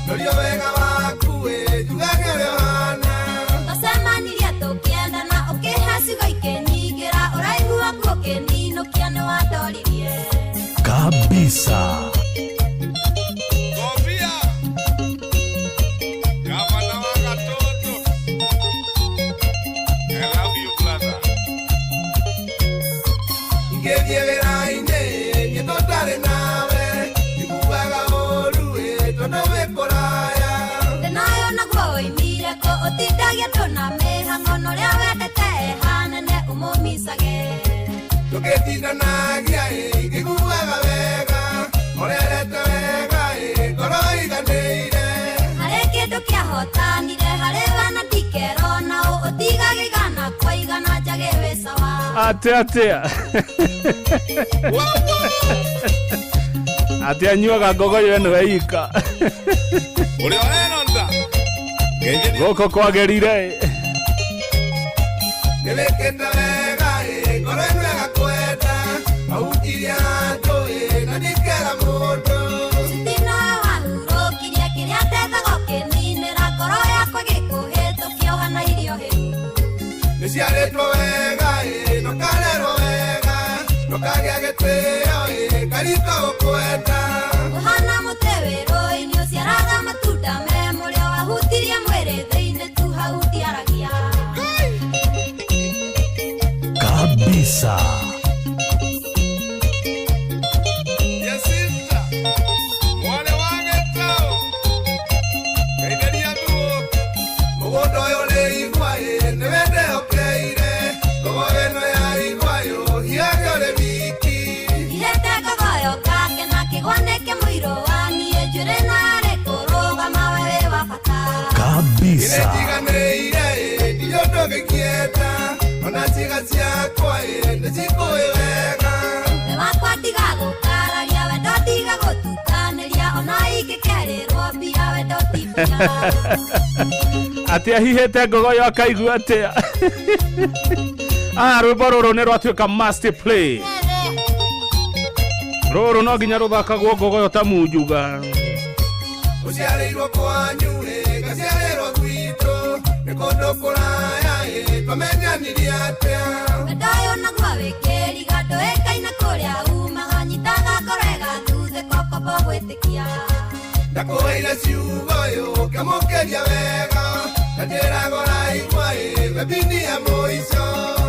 S8: norio wega waku njugage ũrĩa ũhana
S21: tũcemanirie tũkĩendana ũkĩhe cigo ikĩnyingĩra ũraihu waku ũkĩninũkia nĩ wandoririe
S9: Kabisa.
S21: ũtindagia tũna mĩhang'o norĩa wendete hanene ũmũmicage
S8: tũgĩtindanagia ngĩguaga wega ũrerete wega ngoro iganĩire
S21: harĩ kĩndũ kĩahotanire harĩ wana ndikerona ũtigage igana kwa igana njage wĩ sawa
S19: atia atia nyuaga ngogoyo ĩno ĩika
S8: ũrĩa wenonda
S19: gũkũ kwagĩrire
S8: nĩwĩkĩte wega ngoro ĩmwega kwenda ahunjirie andũ na ndikera mũndũ
S21: citina wahurũkirie kĩrĩa tethaga ũkĩninĩra ngoro yakwa gĩkũhĩtũkia ũhana irio hĩu
S8: nĩciarĩtwo wega nokarerwo wega nokagĩa gĩtĩo riko gukwenda
S21: Uhana mutewe ini uciaraga matunda me murio wahutirie mwiri thiini tu hau ndiaragia
S9: kabisa. Kabisa.
S19: Ati ahihete ngogoyo akaigua atia. Rwimbo rũrũ nĩ rwatuĩka master play. Rũrũ no nginya rũthakagwo ngogoyo ta munjuga.
S8: Uciarĩirwo kwanyu gaciarĩrwo gwitũ nĩ kũndũ kũraya twamenyanirie atĩa
S21: Ndayo naguo wĩkĩriga ndũĩkaine kũrĩa umaga nyitaga ngorega thuthe kokobo gwĩtĩkia
S8: ndakũheire ciugo ũkĩmũkĩria wega na njĩrago raigua webini ya mũico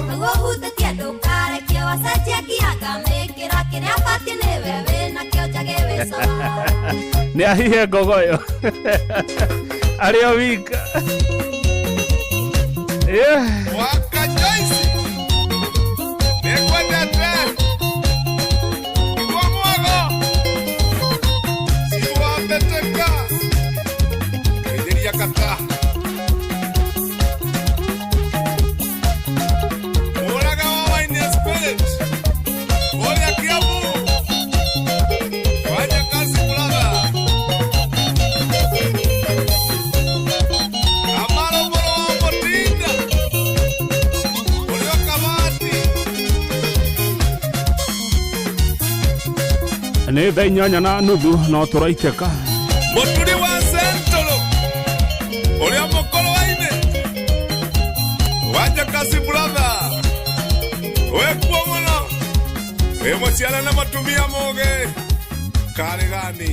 S21: naguo hutĩtie ndũkarekio wacenjia ngianga mĩkĩra kĩrĩa batiĩ nĩwe wĩnakĩo njage wĩcoa
S19: Nĩ ahihe ngogoyo arĩ o wika.
S8: Waka Joyce nĩkwendete igua mwago siwambeteka kĩndiria kata mũraga wa wine spirit ũrĩa Kiambu wanya kazi brother
S19: Nĩ thaa 8:30 no tũraitĩka.
S8: Mũturi wa Central ũrĩa mũkũrũ waine wanja kasi brother wekuo mũno wĩ mũciara na matumia mũgĩ karĩ gani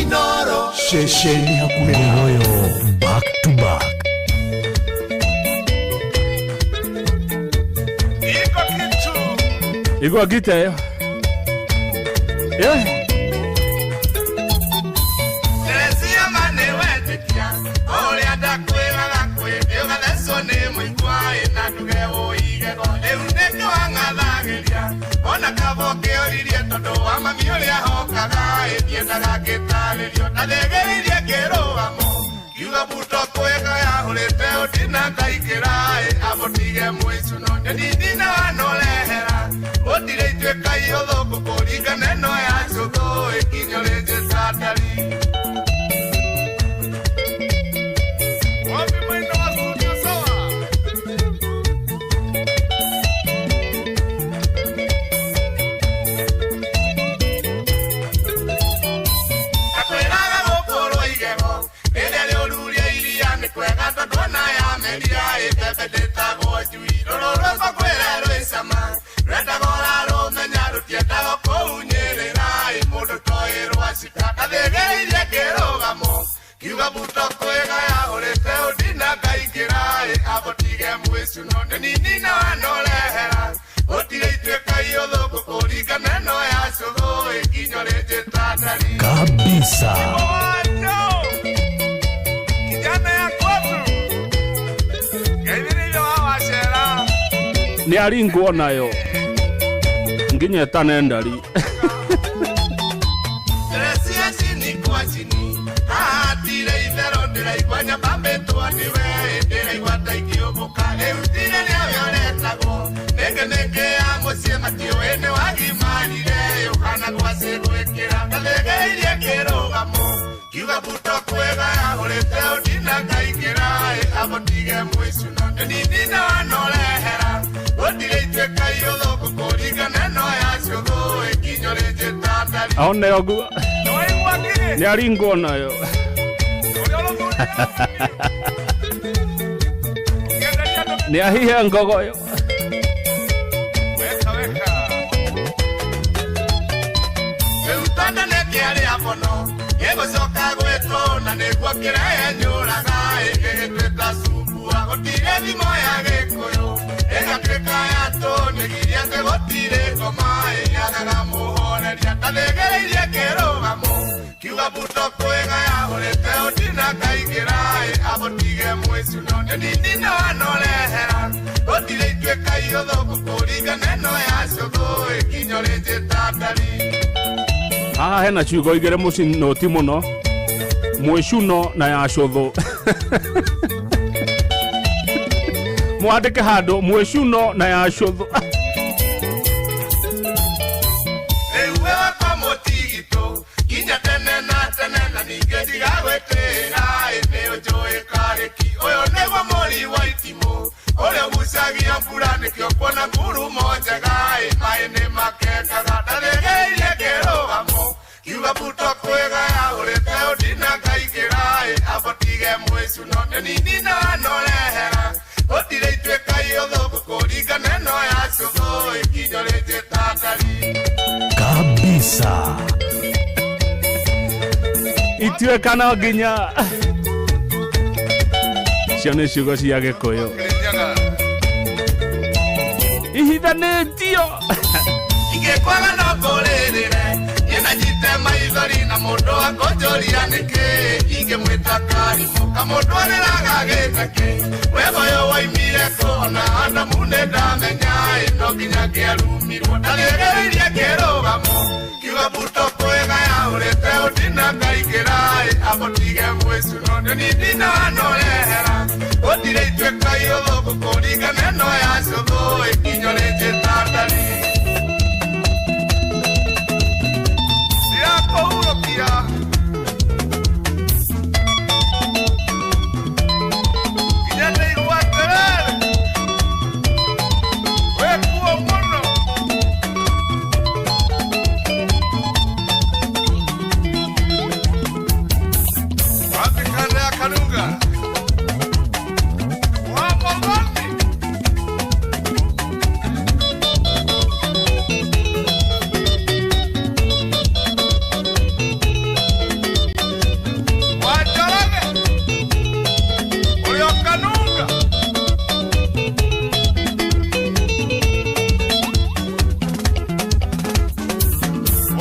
S8: Inoro
S18: Shesheni hakuhĩ
S9: Ngogoyo back to back.
S8: iko kitu
S19: Igua gita ĩyo.
S8: Teresia mane wetikia ũrĩa ndakwĩraga kwĩndĩ ũgathecwo nĩ mũigua na nduge ũigego rĩu nĩkĩwang'athagĩria ona kaba ũkĩũririe tondũ wa mami ũrĩa hokaga ndiendaga ngĩtarĩrio na ndĩgĩrĩirie kĩrũgamo kiuga buto kwĩga yahũrĩte ũndina ngaingĩra abũtige mũicuno ndĩnina wanũrehera ũtire ituĩka ihũthũ kũkũringa neno ya cũthũ ĩkinyũ rĩnjĩ satari wapi mwendo wa studio sawa akwĩraga gũkũrwo igego rĩrĩa rĩũrurie iria nĩ kwega tondũ ona yameria ĩbebe ndĩtagwo njui rũrũrũko kwĩra rwĩcama rwendagora rũmenya rũtiendaga kũunyĩrĩra mũndũ toĩ rwacika ndathĩgĩrĩirie kĩrũgamo kiuga buto kwĩga yahũrĩte ũndina ngaingĩra abũtige mwĩcuno nĩninina wanũrehera ũtire ituĩka ihũthũ kũkũringa neno ya cũthũ ĩkinyũ rĩnjĩ tandari
S9: Kabisa.
S8: kijana ya kwetu gaithĩrĩirio wa wacera
S19: Nĩ aringwo nayo nginya etane ndari.
S8: Teresia chini kwa chini atire itherũ ndĩraigua nyamba mbĩtwo nĩwe ndĩraigua ta ikĩũmbũka rĩu tire nĩyo retagwo nĩngĩ ya mũciĩ matiũĩ nĩ wagimarire ũhana gwacĩ gwĩkĩra ndathĩgĩirie kĩrũgamo kiuga buto kwĩga yahũrĩte ũndina ngaingĩra abũtige mũicuno ndĩnina wanũrehera ũtire ituĩka ihũthũ kũkũringa neno ya cũthũ ĩkinyũ rĩnjĩ tandari
S19: Aone oguo. Nĩ aringwo nayo.
S8: Nĩ ahihe ngogoyo. kĩrĩa nyũraga ĩgĩgĩtuĩka cumbua gũtirĩ thimo ya gĩkũyũ ĩgatuĩka ya tũnĩgiria atĩ gũtirĩ ngoma yagaga mũhoreria tathĩgĩrĩirie kĩrũgamo kiuga buto kwĩgaya ũrĩte ũtina kaingĩra abũtige mwĩcuno nĩnindino anorehera gũtirĩ ituĩka iotho gũkũringa neno ya cũthũ ĩkinyo rĩnjĩtandari.
S19: Haha hena ciugo igĩrĩ mũcinoti mũno mwĩcuno na ya cũthũ mwandĩke handũ mwĩcuno na ya cũthũ.
S8: Rĩu wĩwakwa mũtigitũ kinya tene na tene na ningĩ ndigagwĩtĩra nĩ ũnjũĩ karĩki ũyũ nĩguo mũri wa itimũ ũrĩa ũgucagia mbura nĩkĩo kuona ngurumo njega maĩ nĩ makekaga ndarĩgĩirie kĩrũgamo kiuga buto kwĩgaya ũrĩte ũndina kaingĩra abũtige mwĩcuno nĩnindino anorehera gũtirĩ ituĩka iotho gũkũringa neno ya cũthũ ĩkinyo rĩnjĩtandari.
S9: Kabisa
S19: ituĩka no nginya cio nĩ ciugo cia gĩkũyũ ihithanĩtio
S8: ingĩkwaga no ngũrĩrĩre nyina nyite maithori na mũndũ akũnjũria nĩkĩ ingĩmwĩta karimũ kamũndũ arĩraga gĩtheke wegũyũ waimire kũona andamu nĩ ndamenya no nginya ngĩarumirwo ndarĩgĩrĩirie kĩrũgamo kiuga buto kwĩgaya ũrĩte ũndina kaingĩra abũtige mwĩcuno nĩnindino anorehera gũtirĩ ituĩka iotho gũkũringa neno ya cũthũ ĩkinyo rĩnjĩtandari. Ndĩrakũhurũkia nginya ndĩigua atĩrĩrĩ wĩkuo mũno. Wathikane akanunga wa Mogoni Wajarage ũrĩa ũkanunga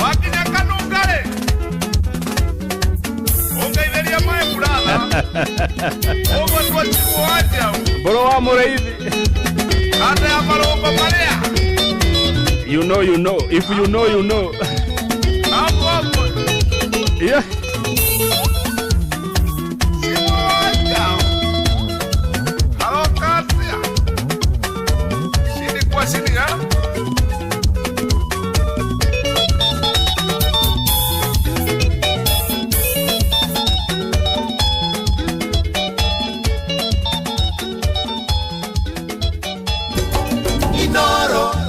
S8: wakinya kanunga-rĩ ũngeithĩria maĩ buratha ũguo tuotigwo wanja
S19: mbũrũ wa mũrĩithi
S8: ande ya marũngo marĩa
S19: you know if you know
S8: ambomo
S19: yeah.
S8: wanja harokasia shini kwa shini ya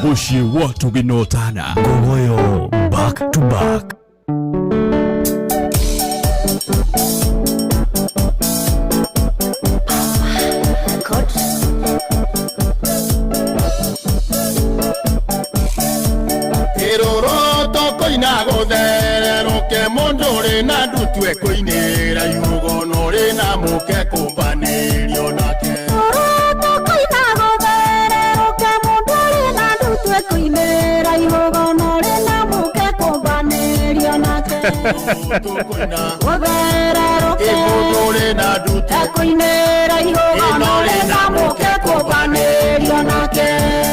S9: Bushi watu ginotana Gogoyo back to back.
S8: Iroro toko inagotherero ke mondore na ndutwe kuinira yugo nore na muke kumbanirio nake.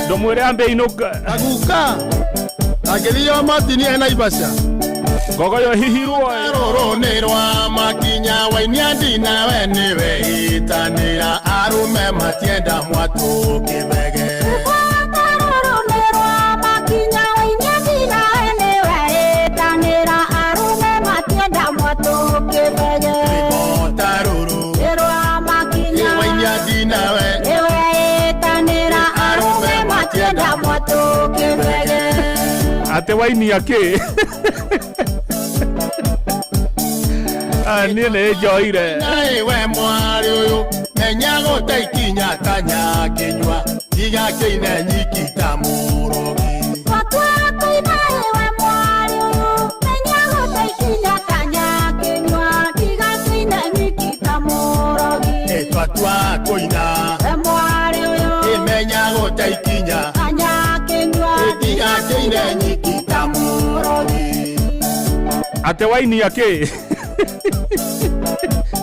S19: Ndũmwĩre ambe inũka
S8: aguka agĩthio matini ena ibasha
S19: Gogoyo hihirwo
S8: rũrũ nĩ rwa makinya wainia ndina we nĩwe itanĩra arume matienda mwatũ kĩbege.
S19: Ate waini yake niĩ nĩnjoire
S8: we mwari ũyũ menya gũteikinya tanya kĩnyua igakĩine nyiki ta mũrogi. twa koina
S2: Mwari uyo
S8: imenya gutaikinya
S2: Anya kenywa
S8: Itia keine nyiki tamurodi
S19: Ate waini yake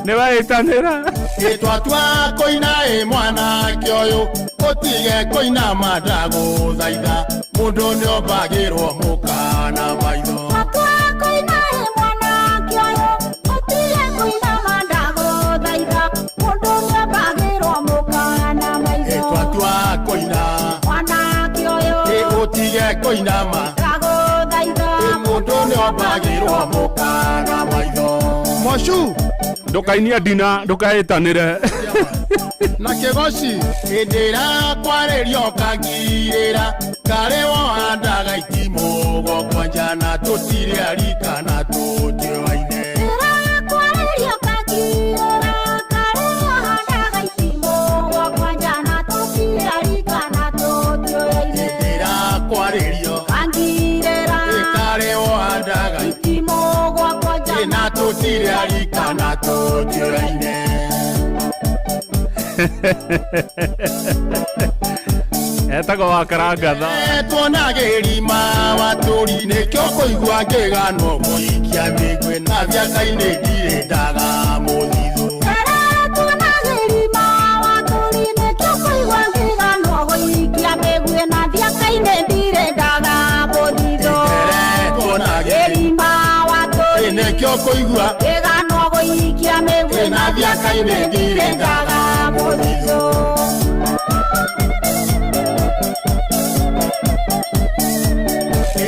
S19: Newa etanera
S8: Itwa twa koina mwana kioyo Otige koina madago thaitha Mundu niobagirwo mukana maitho
S2: Twa koina mwana kioyo Otige koina madago thaitha Mundu niobagirwo mukana maitho
S8: Itwa twa koina
S2: mwana kioyo
S8: Otige koina
S2: madago thaitha
S8: Mundu niobagirwo mukana maitho
S19: Moshu Ndokainia dina ndokaetanire
S8: Na kegoshi indira kwarerio kagirira kare wohandaga itimogo kwanjana tutire arika na tutioine
S2: Ndira kwarerio kagirira kare wohandaga itimogo kwanjana tutire arika na tutioine
S8: Indira kwarerio
S2: kagirira
S8: kare wohandaga
S2: itimogo kwanjana
S8: na tutire arika na tutioine
S19: Etako wakarangatha
S8: Tuonagirima waturi nikyo kuigua ngigano muikia migwe na vyaka-ini ndirendaga muthithu
S2: Tuonagirima waturi nikyo kuigua ngigano muikia migwe na vyaka-ini ndirendaga muthithu Tuonagirima waturi
S8: nikyo kuigua
S2: ngigano muikia migwe na vyaka-ini ndirendaga muthithu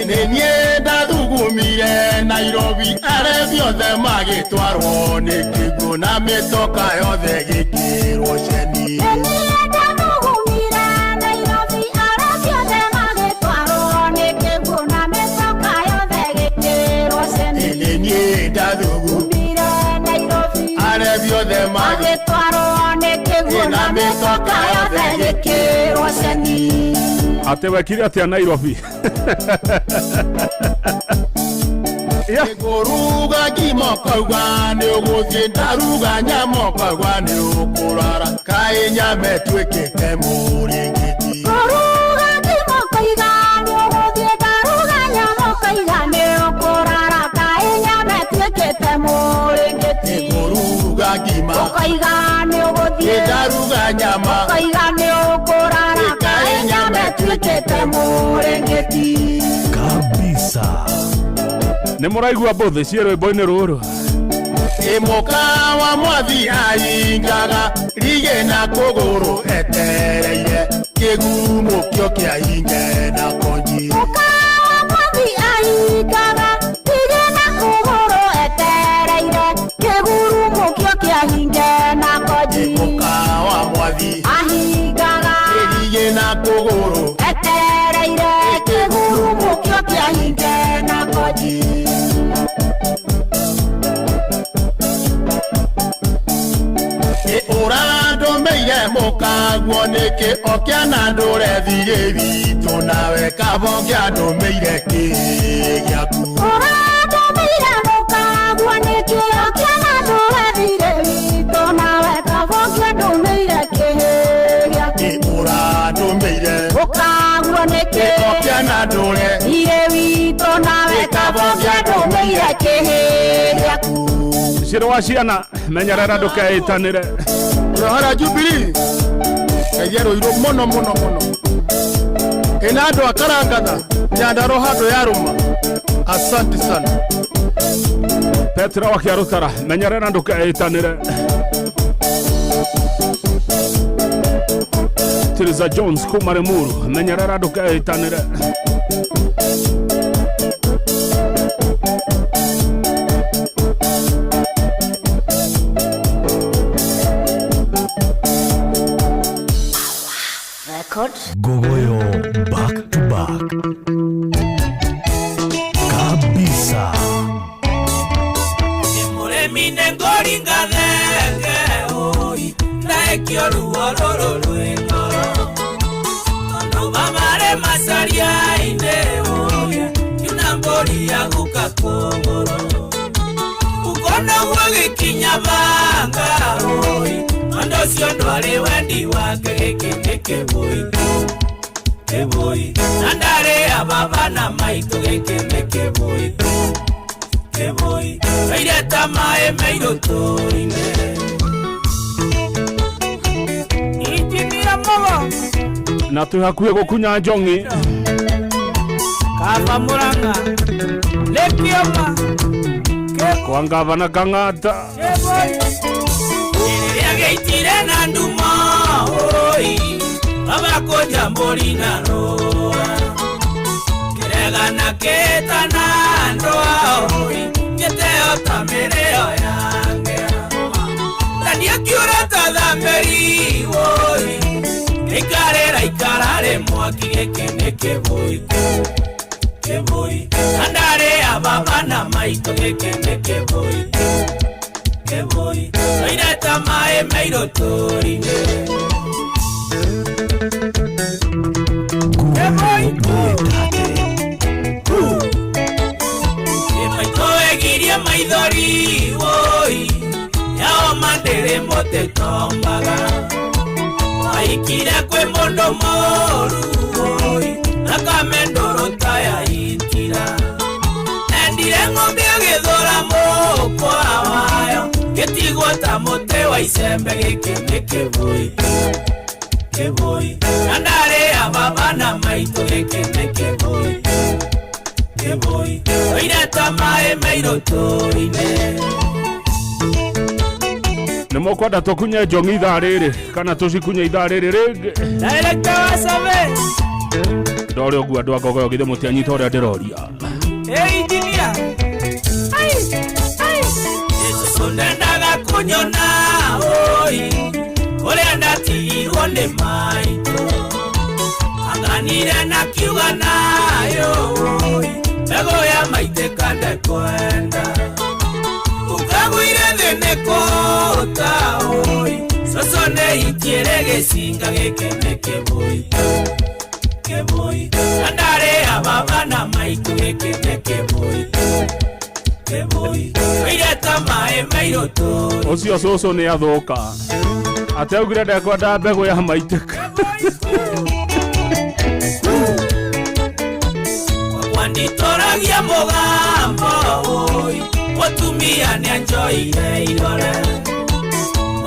S8: Nenie ndathugumire Nairobi are biothe magitwarwo ni kĩguũ na mĩtoka yothe gĩkĩrwo ceni
S2: Nenie ndathugumire Nairobi are biothe magitwarwo ni kĩguũ na mĩtoka yothe gĩkĩrwo ceni
S8: Nenie ndathugumire
S2: Nairobi
S8: are biothe
S2: magitwarwo ni kĩguũ na mĩtoka yothe gĩkĩrwo ceni
S19: Ate wekire atia Nairobi
S8: Kuruga kimokauga ni uguthie ndaruga nyamokauga ni ukurara kai nyame twikite muringiti
S2: Kuruga kimokauga ni uguthie ndaruga nyamokauga ni ukurara kai nyame twikite muringiti
S8: Kuruga
S2: kimokauga ni uguthie
S8: ndaruga
S2: nyamokauga ni ukurara kai nyame twikite muringiti
S9: Kabisa
S19: Nĩ mũraigua mbũthĩ ciĩ rwĩmbo-inĩ rũrũ
S8: Imoka wa mwathi aingaga rige na kũgũrũ etereire kĩgumo kĩo kĩahinge na konji
S2: Imoka wa mwathi aingaga rige na kũgũrũ etereire kĩgumo kĩo kĩahinge na konji
S8: Imoka wa mwathi
S2: ahingaga
S8: rige na kũgũrũ
S2: etereire kĩgumo kĩo kĩahinge na konji
S8: Ũrandũmĩire mũkaguo nĩkĩ okĩana ndũrethire witũ nawe kabo kĩandũmĩire kĩ gĩaku
S2: Ũrandũmĩire mũkaguo nĩkĩ okĩana ndũrethire witũ nawe kabo kĩandũmĩire kĩ gĩaku
S8: Ũrandũmĩire
S2: mũkaguo nĩkĩ
S8: okĩana ndũrethire
S2: witũ nawe kabo kĩandũmĩire kĩ gĩaku
S19: Cirĩ wa ciana menyerera ndũkeĩtanĩre
S8: Rohara Jubilee Kajerũirũ mũno mũno mũno Ĩna andũ a Karangatha Nyandarũa handũ ya rũma Asante sana
S19: Petra wa Kĩarũtara menyerera ndũkeĩtanĩre Tiriza Jones kuma Limuru menyerera ndũkeĩtanĩre
S9: Gogoyo back to back kabisa
S1: Muremi nengori ngadenge oi naekio ruoro rwendo Tondo mamare masaria ine oi yunambori yaguka kogoro Ukona wage kinyabanga oi nondo cio ndwari wendi wake giki kibui kibui nandare ababa na maitu giki kibui kibui aire tamae meirotoine injinia mogo
S19: na tuhakuye gukunya njongi
S1: kava muranga lekioma
S19: kwa ngavana Kang'ata
S1: yageitire na nduma oi abako jambori na roa kiregana ketana ndoa oi geteo tamereo yange tania kiura tadamberi oi ikarare mwaki gekene keboi keboi andare ababa na maito gekene keboi keboi aire tamae meirotorine keboi maito egirie maithori oi yao mandere mote tombaga aikire kwe mondo moru oi nakamendoro taya itira endire ng'ombe agithora moko awayo getigwo ta mote wa icembe giki kibui kibui andare ababa na maito giki kibui kibui oire tamae meirotorine
S19: Nemokwenda tukunye njongi ithaa riri kana tucikunye ithaa riri ringi
S1: director wa survey
S19: ndore ogua andu agogoyo githe mutianyita uria ndiroria
S1: engineer sundendaga kunyona oi uria ndatigirwo ni maito anganire na kiuga nayo oi mbego ya maitĩka ndekwenda ukagwire thĩnĩ kũta oi coco nĩ itiĩre gĩcinga gĩkĩ nĩ kĩbui kĩbui na ndarĩ ababa na maitũ gĩkĩ nĩ kĩbui kĩbui oire ta maĩ mairũtũ
S19: ucio coco nĩ athũka ateugire ndekwenda mbegũ ya maitĩka
S1: wanditoragia mũgambo oi mũtumia nĩ anjoire irore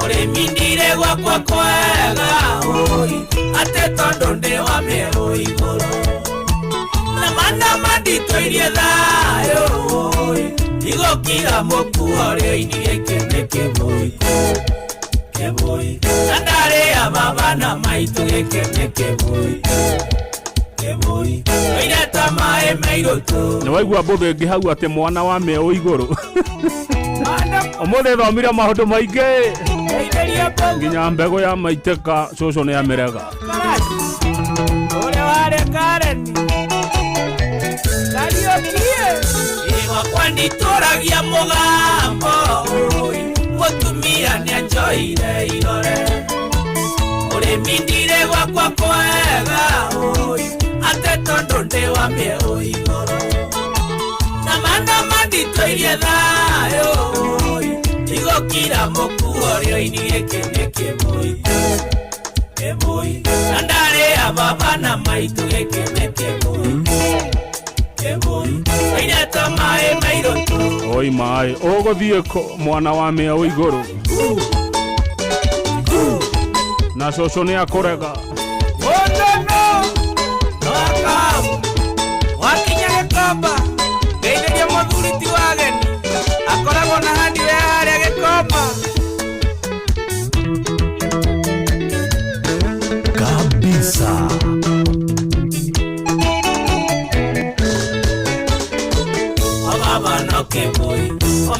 S1: ũrĩmi ndire gwakwa kwega oi atĩ tondũ ndĩ wa mĩero igũrũ na mandama nditũirie thayũ oi igũkira mũkuo rĩo-inĩ gĩkĩ nĩ kĩbui kĩbui na ndarĩ ababa na maitũ gĩkĩ nĩ kĩbui kĩbui oire ta maĩ mairũtũ
S19: nĩ waigua mbũthũ ĩngĩ hau atĩ mwana wa mĩeo igũrũ ũmũthĩ thomire maũndũ maingĩ nginya mbegũ ya maitĩka cũcũ nĩ amĩrega
S1: ũrĩa warĩ Karen Kariũkie gwakwa nditũragia mũgambo mũtumia nĩ anjoire irore ũrĩmi ndire gwakwa kwega atĩ tondũ ndĩ wa mĩeo igũrũ na mandama nditũirie thayũ igũkira mũkuo rĩo-inĩ gĩkĩ nĩ kĩbui kĩbui na ndarĩ ababa na maitũ gĩkĩ nĩ kĩbui kĩbui oire ta maĩ mairũtũ
S19: oi maĩ ũgũthiĩ mwana wa mĩeo igũrũ na cũcũ nĩ akũrega
S1: wakinya Gĩkomba ngeithĩria mũthuri ti wageni akoragwo na handiwe harĩa Gĩkomba
S9: kabisa
S1: ababa no kĩbui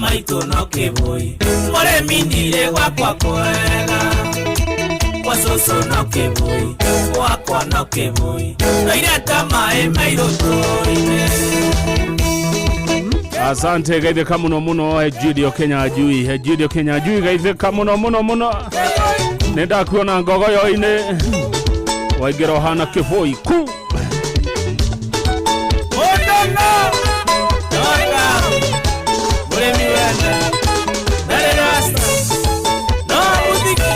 S1: maitũ no kĩbui mũrĩmi ndire gwakwa kwega kwa cũcũ no kĩbui gwakwa no kĩbui oire ta maĩ mairũtũ-inĩ
S19: asante gaithĩka mũno mũno Egidio Kenya Njui Egidio Kenya Njui gaithĩka mũno mũno mũno nĩ ndakuona ngogoyo-inĩ waingĩra ũhana kĩbui ku
S1: mũrĩmi wenda ndarĩ rasta no mũthiki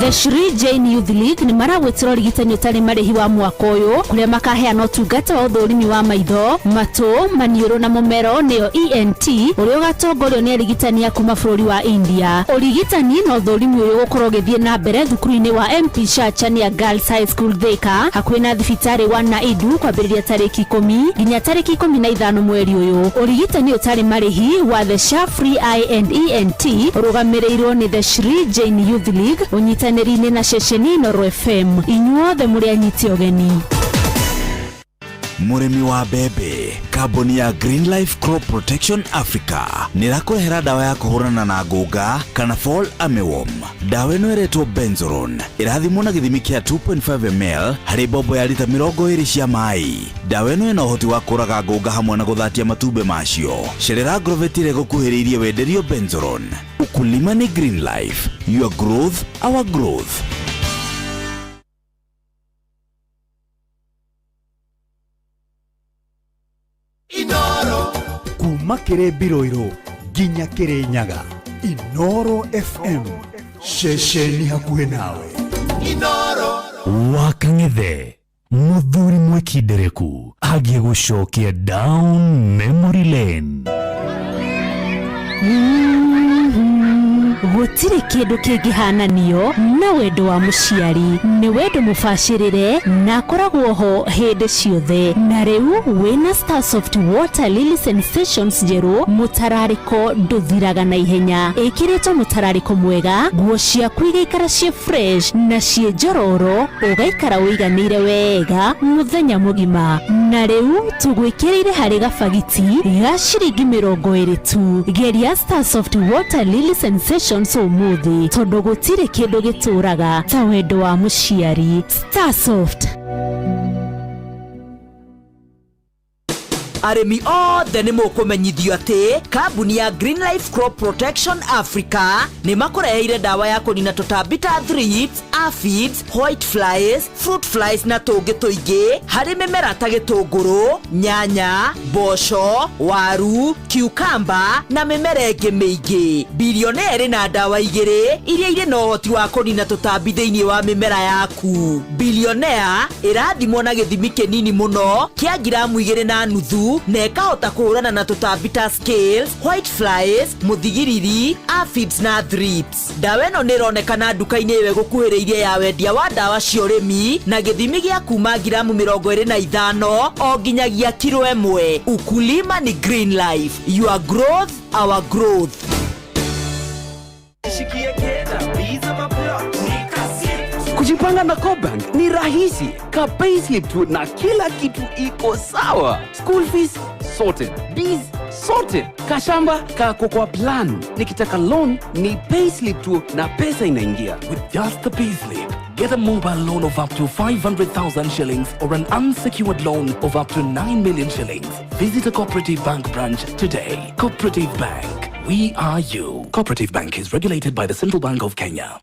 S10: The Shri Jain Youth League ni maragwetera ũrigitani ũtarĩ marĩhi wa mwaka ũyũ kũrĩa makaheana ũtungata wa ũthũrimi wa maitho, matũ, maniũrũ na mũmero nĩyo ENT ũrĩa ũgatongorio nĩ arigitani a kuma bũrũri wa India. Ũrigitani na ũthũrimi ũyũ gũkorwo ũgĩthiĩ na mbere thukuru-inĩ wa MP Shachania Girls High School Thika hakuhĩ na thibitarĩ wa Naidu kwambĩrĩria tarĩki 10 nginya tarĩki 15 mweri ũyũ. Ũrigitani ũtarĩ marĩhi wa The Sha Free Eye and ENT ũrũgamĩrĩirwo nĩ The Shri Jain Youth League ũnyitanĩri-inĩ na ceceni Noro FM. Inyuothe mũrĩ anyiti ũgeni.
S11: Mũrĩmi wa mbembe, kambuni ya Green Life Crop Protection Africa nĩrakũrehera dawa ya kũhũrana na ngũnga kana fall armyworm. Dawa ĩno ĩretwo Benzoron ĩrathimwo na gĩthimi kĩa 2.5 ml harĩ bombo ya lita 20 cia maĩ. Dawa ĩno ĩna ũhoti wa kũraga ngũnga hamwe na gũthatia matumbĩ macio. Cerera Agrovet ĩrĩa gũkuhĩrĩirie wenderio Benzoron. Ukulima ni Green Life, your growth, our growth.
S18: Inoro kuma Kirimbiroiro nginya Kirinyaga. Inoro FM ceceni hakuhĩ nawe.
S9: Inoro Wakang'ethe Muthuri Mwekindereku agiye gũcokia down memory lane.
S10: Gũtirĩ kĩndũ kĩngĩhananio na wendo wa mũciari. Nĩ wendo mũbacĩrĩre na akoragwo ho hĩndĩ ciothe. Na rĩu wĩna Starsoft Water Lily Sensations njerũ, mũtararĩko ndũthiraga na ihenya. Ĩkĩrĩtwo mũtararĩko mwega, nguo ciaku igaikara ciĩ fresh na ciĩ njororo, ũgaikara ũiganĩire wega mũthenya mũgima. Na rĩu tũgwĩkĩrĩire harĩ gabagiti ga ciringi 20 tu. Geria Starsoft Water Lily Sensations umuthi tondu gũtirĩ kĩndũ gĩtũraga ta wendo wa mũciari. Starsoft.
S12: Aremi othe nĩ mũkũmenyithio atĩ kambuni ya Green Life Crop Protection Africa nĩ makũreheire dawa ya kũnina tũtambi ta thrips, aphids, white flies, fruit flies na tũngĩ tũingĩ harĩ mĩmera ta gĩtũngũrũ, nyanya, mboco, waru, cucumber na mĩmera ĩngĩ mĩingĩ. Billionaire na dawa igĩrĩ iria irĩ na ũhoti wa kũnina tũtambi thĩinĩ wa mĩmera yaku. Billionaire ĩrathimwo na gĩthimi kĩnini mũno kĩa ngiramu 2.5 na ĩkahota kũhũrana na tũtambi ta scales, white flies, mũthigiriri, aphids na thrips. Dawa ĩno nĩ ĩronekana nduka-inĩ ĩwe gũkuhĩrĩirie ya wendia wa dawa cia ũrĩmi na gĩthimi gĩa kuma ngiramu 25 o nginyagia kilo 1. Ukulima ni Green Life, your growth, our growth.
S17: Kujipanga na Cobank ni rahisi. Ka payslip tu na kila kitu iko sawa. School fees sorted, bills sorted, kashamba kako kwa plan. Nikitaka loan ni payslip tu na pesa inaingia.
S25: With just the payslip, get a mobile loan of up to 500,000 shillings or an unsecured loan of up to 9 million shillings. Visit a Cooperative Bank branch today. Cooperative Bank, we are you. Cooperative Bank is regulated by the Central Bank of Kenya.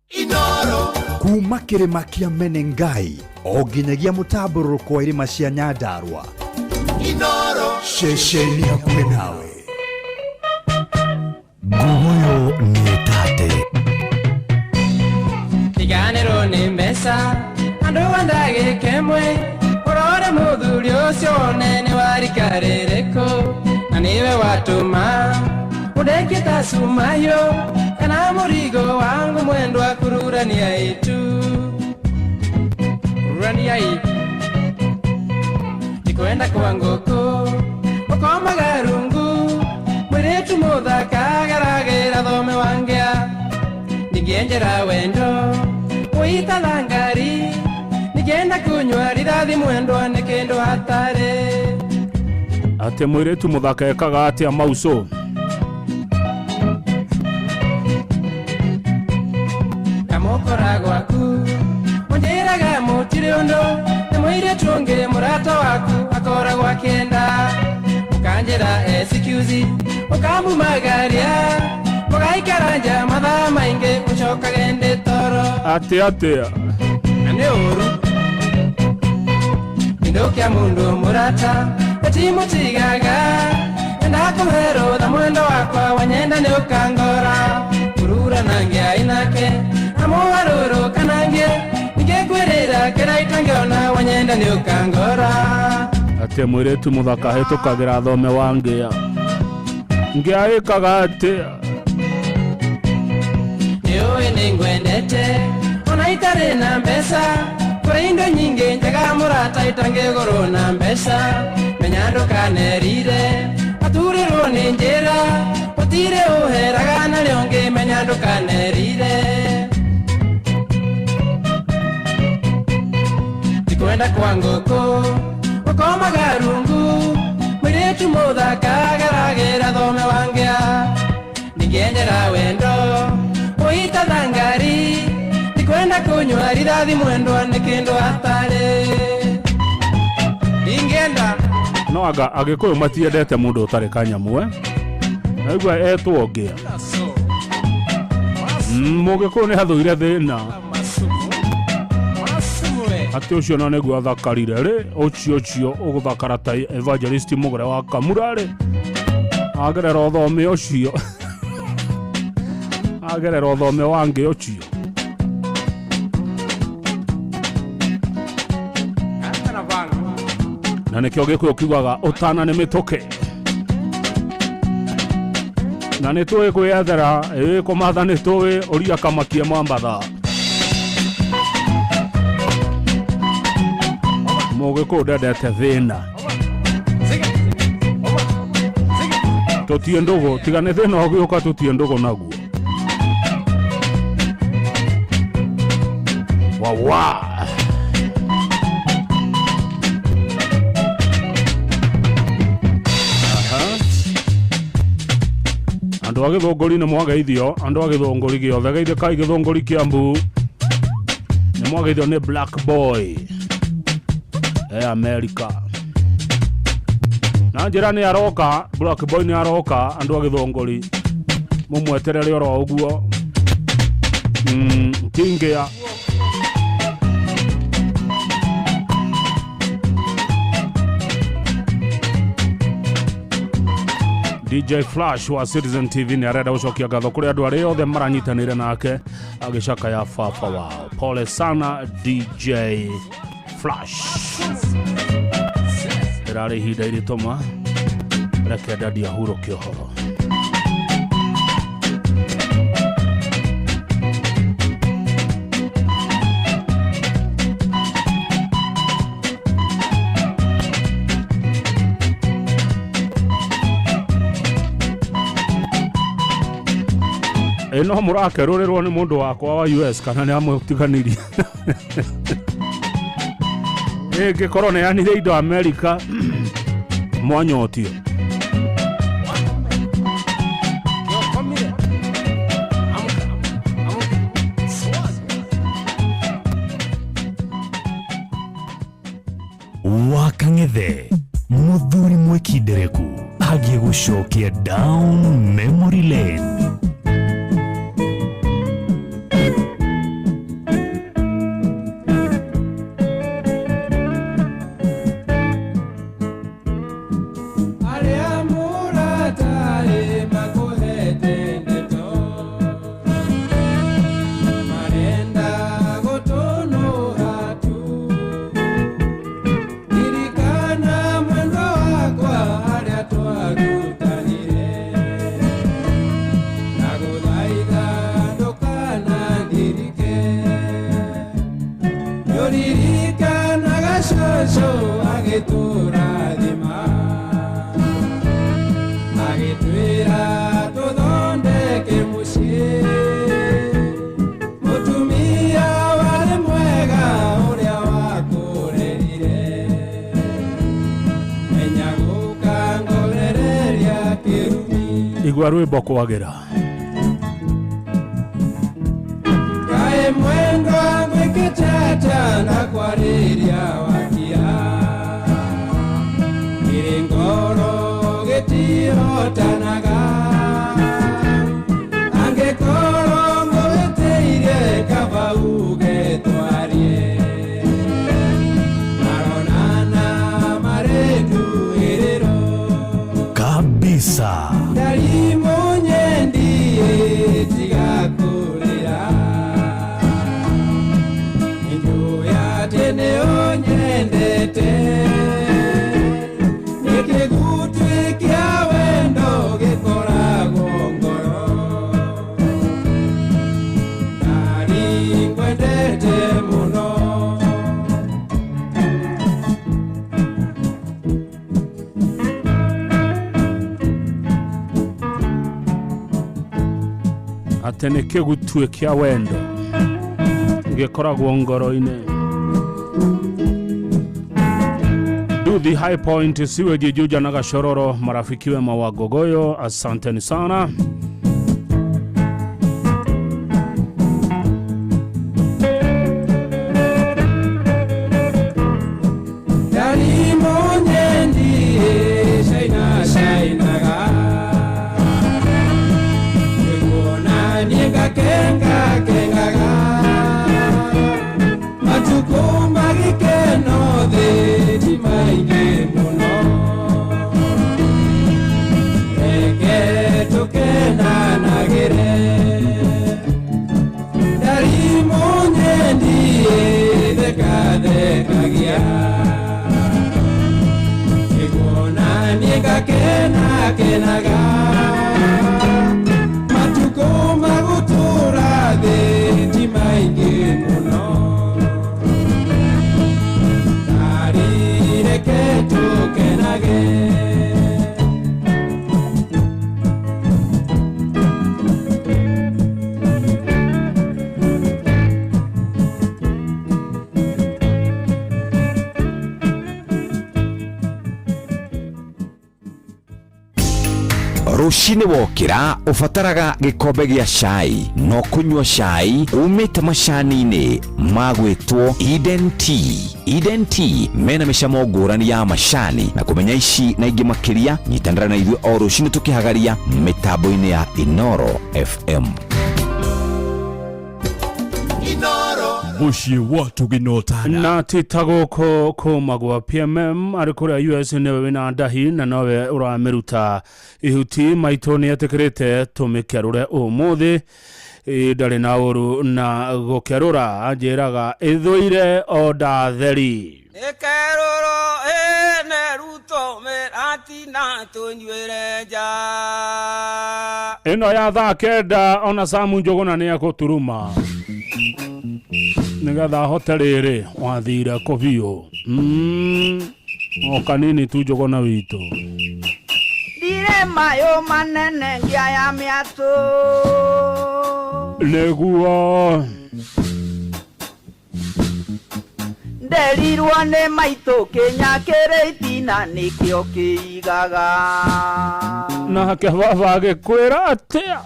S18: Inoro kuma kĩrĩma kĩa Menengai o nginyagia mũtambũrũko wa irĩma cia Nyandarua. Inoro ceceni hakuhĩ nawe.
S9: Nguguyo nĩtate
S26: Iganĩrwo nĩ mbeca andũ wandagĩ kemwe ũrore mũthuri ũcio wone nĩ warika rĩrĩkũ na nĩwe watũma ũndeke ta sumayo kana mũrigo wangu mwendwa kururania itu kururania itu tikwenda kwa ngoko ukoma garungu mwiretu muthaka garagera thome wangea ningenjera wendo uita langari nigenda kunywa rirathi mwendwa nikendo hatare
S19: ate mwiretu muthaka ekaga atia mauso
S26: kamokora gwaku onderaga mutire ondo nemwire tunge murata waku akora gwakenda ukanjera excuse ukamu magaria mugaikaranja mathaa maingi ucoka gende toro
S19: ate
S26: ane uru ndokia mundu murata atimutigaga ndakuhero tha mwendo wakwa wanyenda ni ukangora kurura nange ainake muharuru kanangie ngegwerera keraitangeona wanyenda ni ukangora
S19: ate mwiretu muthaka hitukagira thome wangia ngiaikaga ate
S26: niwe ningwendete ona itare na mbesa kuri indo nyingi njaga murata itangegoro na mbesa menyando kanerire aturirwo ni njira utire uheraga na rionge menyando kanerire tikwenda kwa ngoko ukoma garungu mwiretu muthaka garagera thome wangia ningendera wendo uita thangari tikwenda kunywa rithathi mwendwa ni kindu atari ingenda
S19: no agikuyu matiendete mundu utari kanyamu naigua etwo ngia mugikuyu ni hathuire thina ati ucio no niguo athakarire ri ucio uguthakara ta evangelist mugure wa Kamura ri agerera uthome ucio agerera uthome wange ucio na nikio gikuyu kiugaga utana ni mituke na nitui kwiyethera kumatha nitui uria kamakie mwambatha mugikuyu ndendete thina tutie ndugu tigane thina ugiuka tutie ndugu naguo wawa andu agithongori ni mwagaithio andu agithongori giothe geithie kai githongori Kiambu ni mwagaithio ni Black Boy America na njira ni aroka Black Boy ni aroka andu agithongori mumweterere oro uguo tingia DJ Flash wa Citizen TV ni arenda ucokia ngatho kuri andu aria othe maranyitanire nake agicaka ya fafa wao. Pole sana DJ Flash. Irari hida iritoma reke dadi ahuro kiohoro. No murakerorerwo ni mundu wakwa wa US kana ni amutiganirie ngikorwo ni yanire indo America mwanyotio
S9: Wakang'ethe muthuri mwekindereku agie gucokia down memory lane.
S19: Igua rwimbo kwagera
S26: kae mwendo gwikitata na kwariria wakia ngoro gitihotanaga angekoro ngoweteire kabauge twarie maronana maretu iriro
S9: kabisa
S26: ndalimonyendi
S19: ate nä kä gutue kä a wendo gä koragwo ngoro-inä. Duthi High Point siwe Juja na Gashororo, marafiki wema wa Gogoyo, asanteni sana.
S4: Rushini wokira ufataraga gikombe gya chai no kunywa chai umite macani-ini magwitwo Eden Tea. Eden Tea mena micamo ngurani ya macani na kumenya ici na ingi makiria nyitandara na ithuĩ o rushini tukihagaria mitambo-ini ya Inoro FM.
S9: Mushi watu ginotana
S19: na titagoko kumagwa PMM ari kuria US newe wina ndahi na nawe uramiruta ihuti maito ni atekerete tumikerure umuthi ndari na uru na gukerura anjiraga ithuire oda theri
S1: Ekeroro neruto merati na tunyuire nja
S19: ino ya thaa kenda ona Samu Njuguna ni akuturuma nigetha hote riri wathire kobio o kanini tu Njuguna wito
S21: dire mayo manene ngia ya miato
S19: neguo
S21: nderirwo nĩ maitũ kĩnyakĩrĩ itina nĩkĩo kĩigaga
S19: na hake baba gĩkwĩra atĩa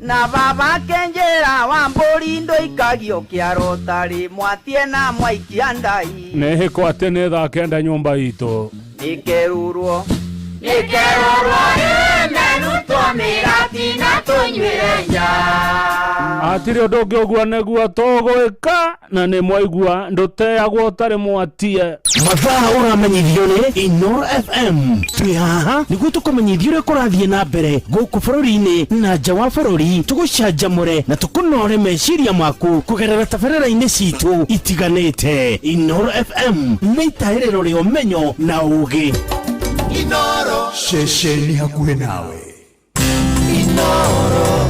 S21: na baba kenjera wa mbũri ndũikagio kĩaro tarĩ mwatie na mwaikia ndai
S19: nĩhĩko atĩ nĩ thaa kenda nyũmba itũ
S21: nĩkerurwo
S2: merutwo mĩrati na tũnyuĩre nja
S19: atiri ũndũ ũngĩ ũguo nĩguo tũgwĩka na nĩ mwaigua ndũteagwo ũtarĩ mwatie
S13: mathaa ũramenyithio nĩ Inoro FM twĩ haha nĩguo tũkũmenyithia ũrĩa kũrathiĩ na mbere gũkũ bũrũri-inĩ na nja wa bũrũri tũgũcanjamũre na tũkũnore meciria maku kũgerera tabarĩra-inĩ citũ itiganĩte. Inoro FM nĩ itaĩrĩro rĩa ũmenyo na ũũgĩ.
S18: Inoro shesheni hakuhĩ nawe.
S8: Inoro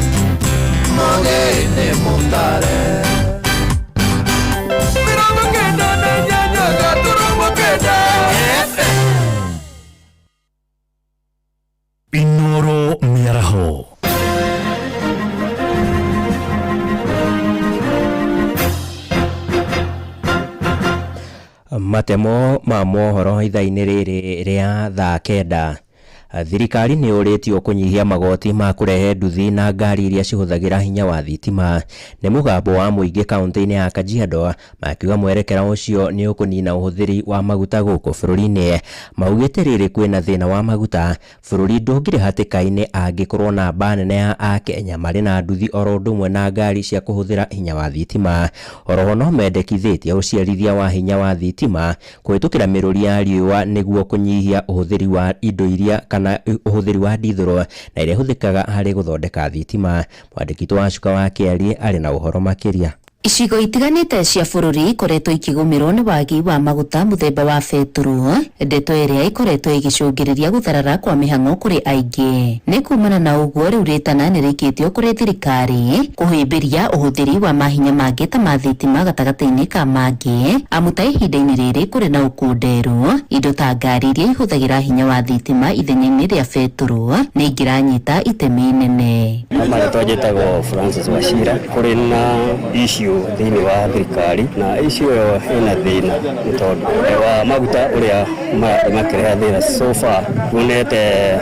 S8: mogene mutare mirongo kenda na nyanya gaturumo kenda
S9: Inoro miaraho
S22: matemo ma mohoro ithaa-inĩ rĩrĩ rĩa thaa kenda. Thirikari nĩ ũrĩtio kũnyihia magoti ma kũrehe nduthi na ngari iria cihũthagĩra hinya wa thitima. Nĩ mũgambo wa mũingĩ kaunti-inĩ ya Kajiado makiuga mwerekera ũcio nĩ ũkũnina ũhũthĩri wa maguta gũkũ bũrũri-inĩ. Maugĩte rĩrĩ kwĩna thĩna wa maguta, bũrũri ndũngĩrĩ hatĩka-inĩ angĩkorwo na mba nene ya Akenya marĩ na nduthi oro ũndũ ũmwe na ngari cia kũhũthĩra hinya wa thitima. Oroho no mendekithĩtie ũciarithia wa hinya wa thitima kũhĩtũkĩra mĩrũri ya riũa nĩguo kũnyihia ũhũthĩri wa indo iria kana ũhũthĩri wa ndithũro na iria hũthĩkaga harĩ gũthondeka thitima. Mwandĩki wa Cuka wa Kĩari arĩ na ũhoro makĩria.
S3: Icigo itiganite cia bururi ikoretwo ikigumirwo ni wagi wa maguta muthemba wa beturu, ndeto iria ikoretwo igicungiriria gutharara kwa mihang'o kuri aingi. Ni kumana na uguo riu ritana ni rikitio kuri thirikari kuhimbiria uhuthiri wa mahinya mangi ta ma thitima gatagati-ini ka mangi, amu ta ihinda-ini riri kuri na ukunderu indo ta ngari iria ihuthagira hinya wa thitima ithenya-ini ria beturu ni ingiranyita itemi nene.
S7: Marĩtwa njĩtagwo Francis Wachira. Kũrĩ na issue thĩinĩ wa thirikari na issue ĩyo ĩna thĩna nĩ tondũ wa maguta ũrĩa makĩreha thĩna so far. Kuonete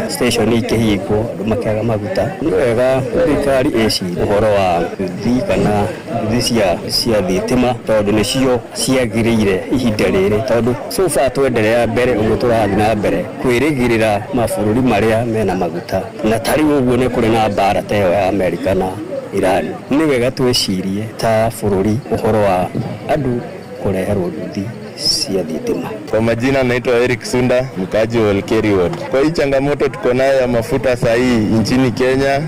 S7: station ikĩhingwo andũ makĩaga maguta. Nĩ wega thirikari ĩci ũhoro wa nduthi kana nduthi cia thitima tondũ nĩcio ciagĩrĩire ihinda rĩrĩ tondũ so far twenderea mbere ũguo tũrathiĩ na mbere kwĩrĩgĩrĩra mabũrũri marĩa mena maguta na tarĩ ũguo nĩ kũrĩ na mbara ta ĩyo ya Amerika na Iran. Nĩ wega twĩcirie ta bũrũri ũhoro wa andũ kũreherwo nduthi cia thitima.
S14: Kwa majina naitwa Eric Sunda, mkaji wa Olkeri Ward. Kwa hii changamoto tuko nayo ya mafuta sahihi nchini Kenya,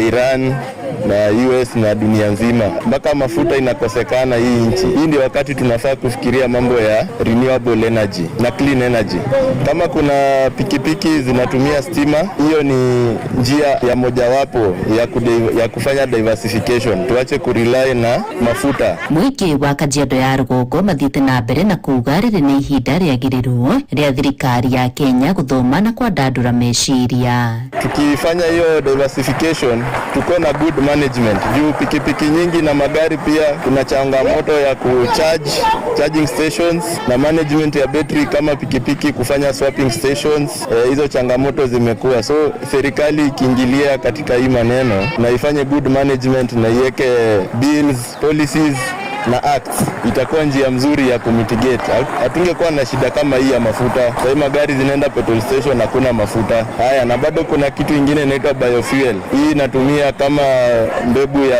S14: Iran na US na dunia nzima. Mpaka mafuta inakosekana hii nchi. Hii ndio wakati tunafaa kufikiria mambo ya renewable energy na clean energy. Kama kuna pikipiki zinatumia stima, hiyo ni njia ya mojawapo ya kufanya diversification. Tuache kurely na mafuta.
S3: Mwiki wa Kajiado ya Rugongo mathiĩte na mbere na kuuga rĩrĩ nĩ ihinda rĩagĩrĩru rĩa thirikari ya Kenya guthoma na kwandandũra meciria.
S14: Tukifanya hiyo diversification, tuko na good management. Juu pikipiki nyingi na magari pia kuna changamoto ya charging stations na management ya battery kama pikipiki kufanya swapping stations. Hizo changamoto zimekuwa. So serikali ikiingilia katika hii maneno na ifanye good management na iweke bills, policies na acts, itakuwa njia mzuri ya kumitigate. Hatungekuwa na shida kama hii ya mafuta. Sasa magari zinaenda petrol station na kuna mafuta. Haya, na bado kuna kitu ingine inaitwa biofuel. Hii inatumia kama mbegu ya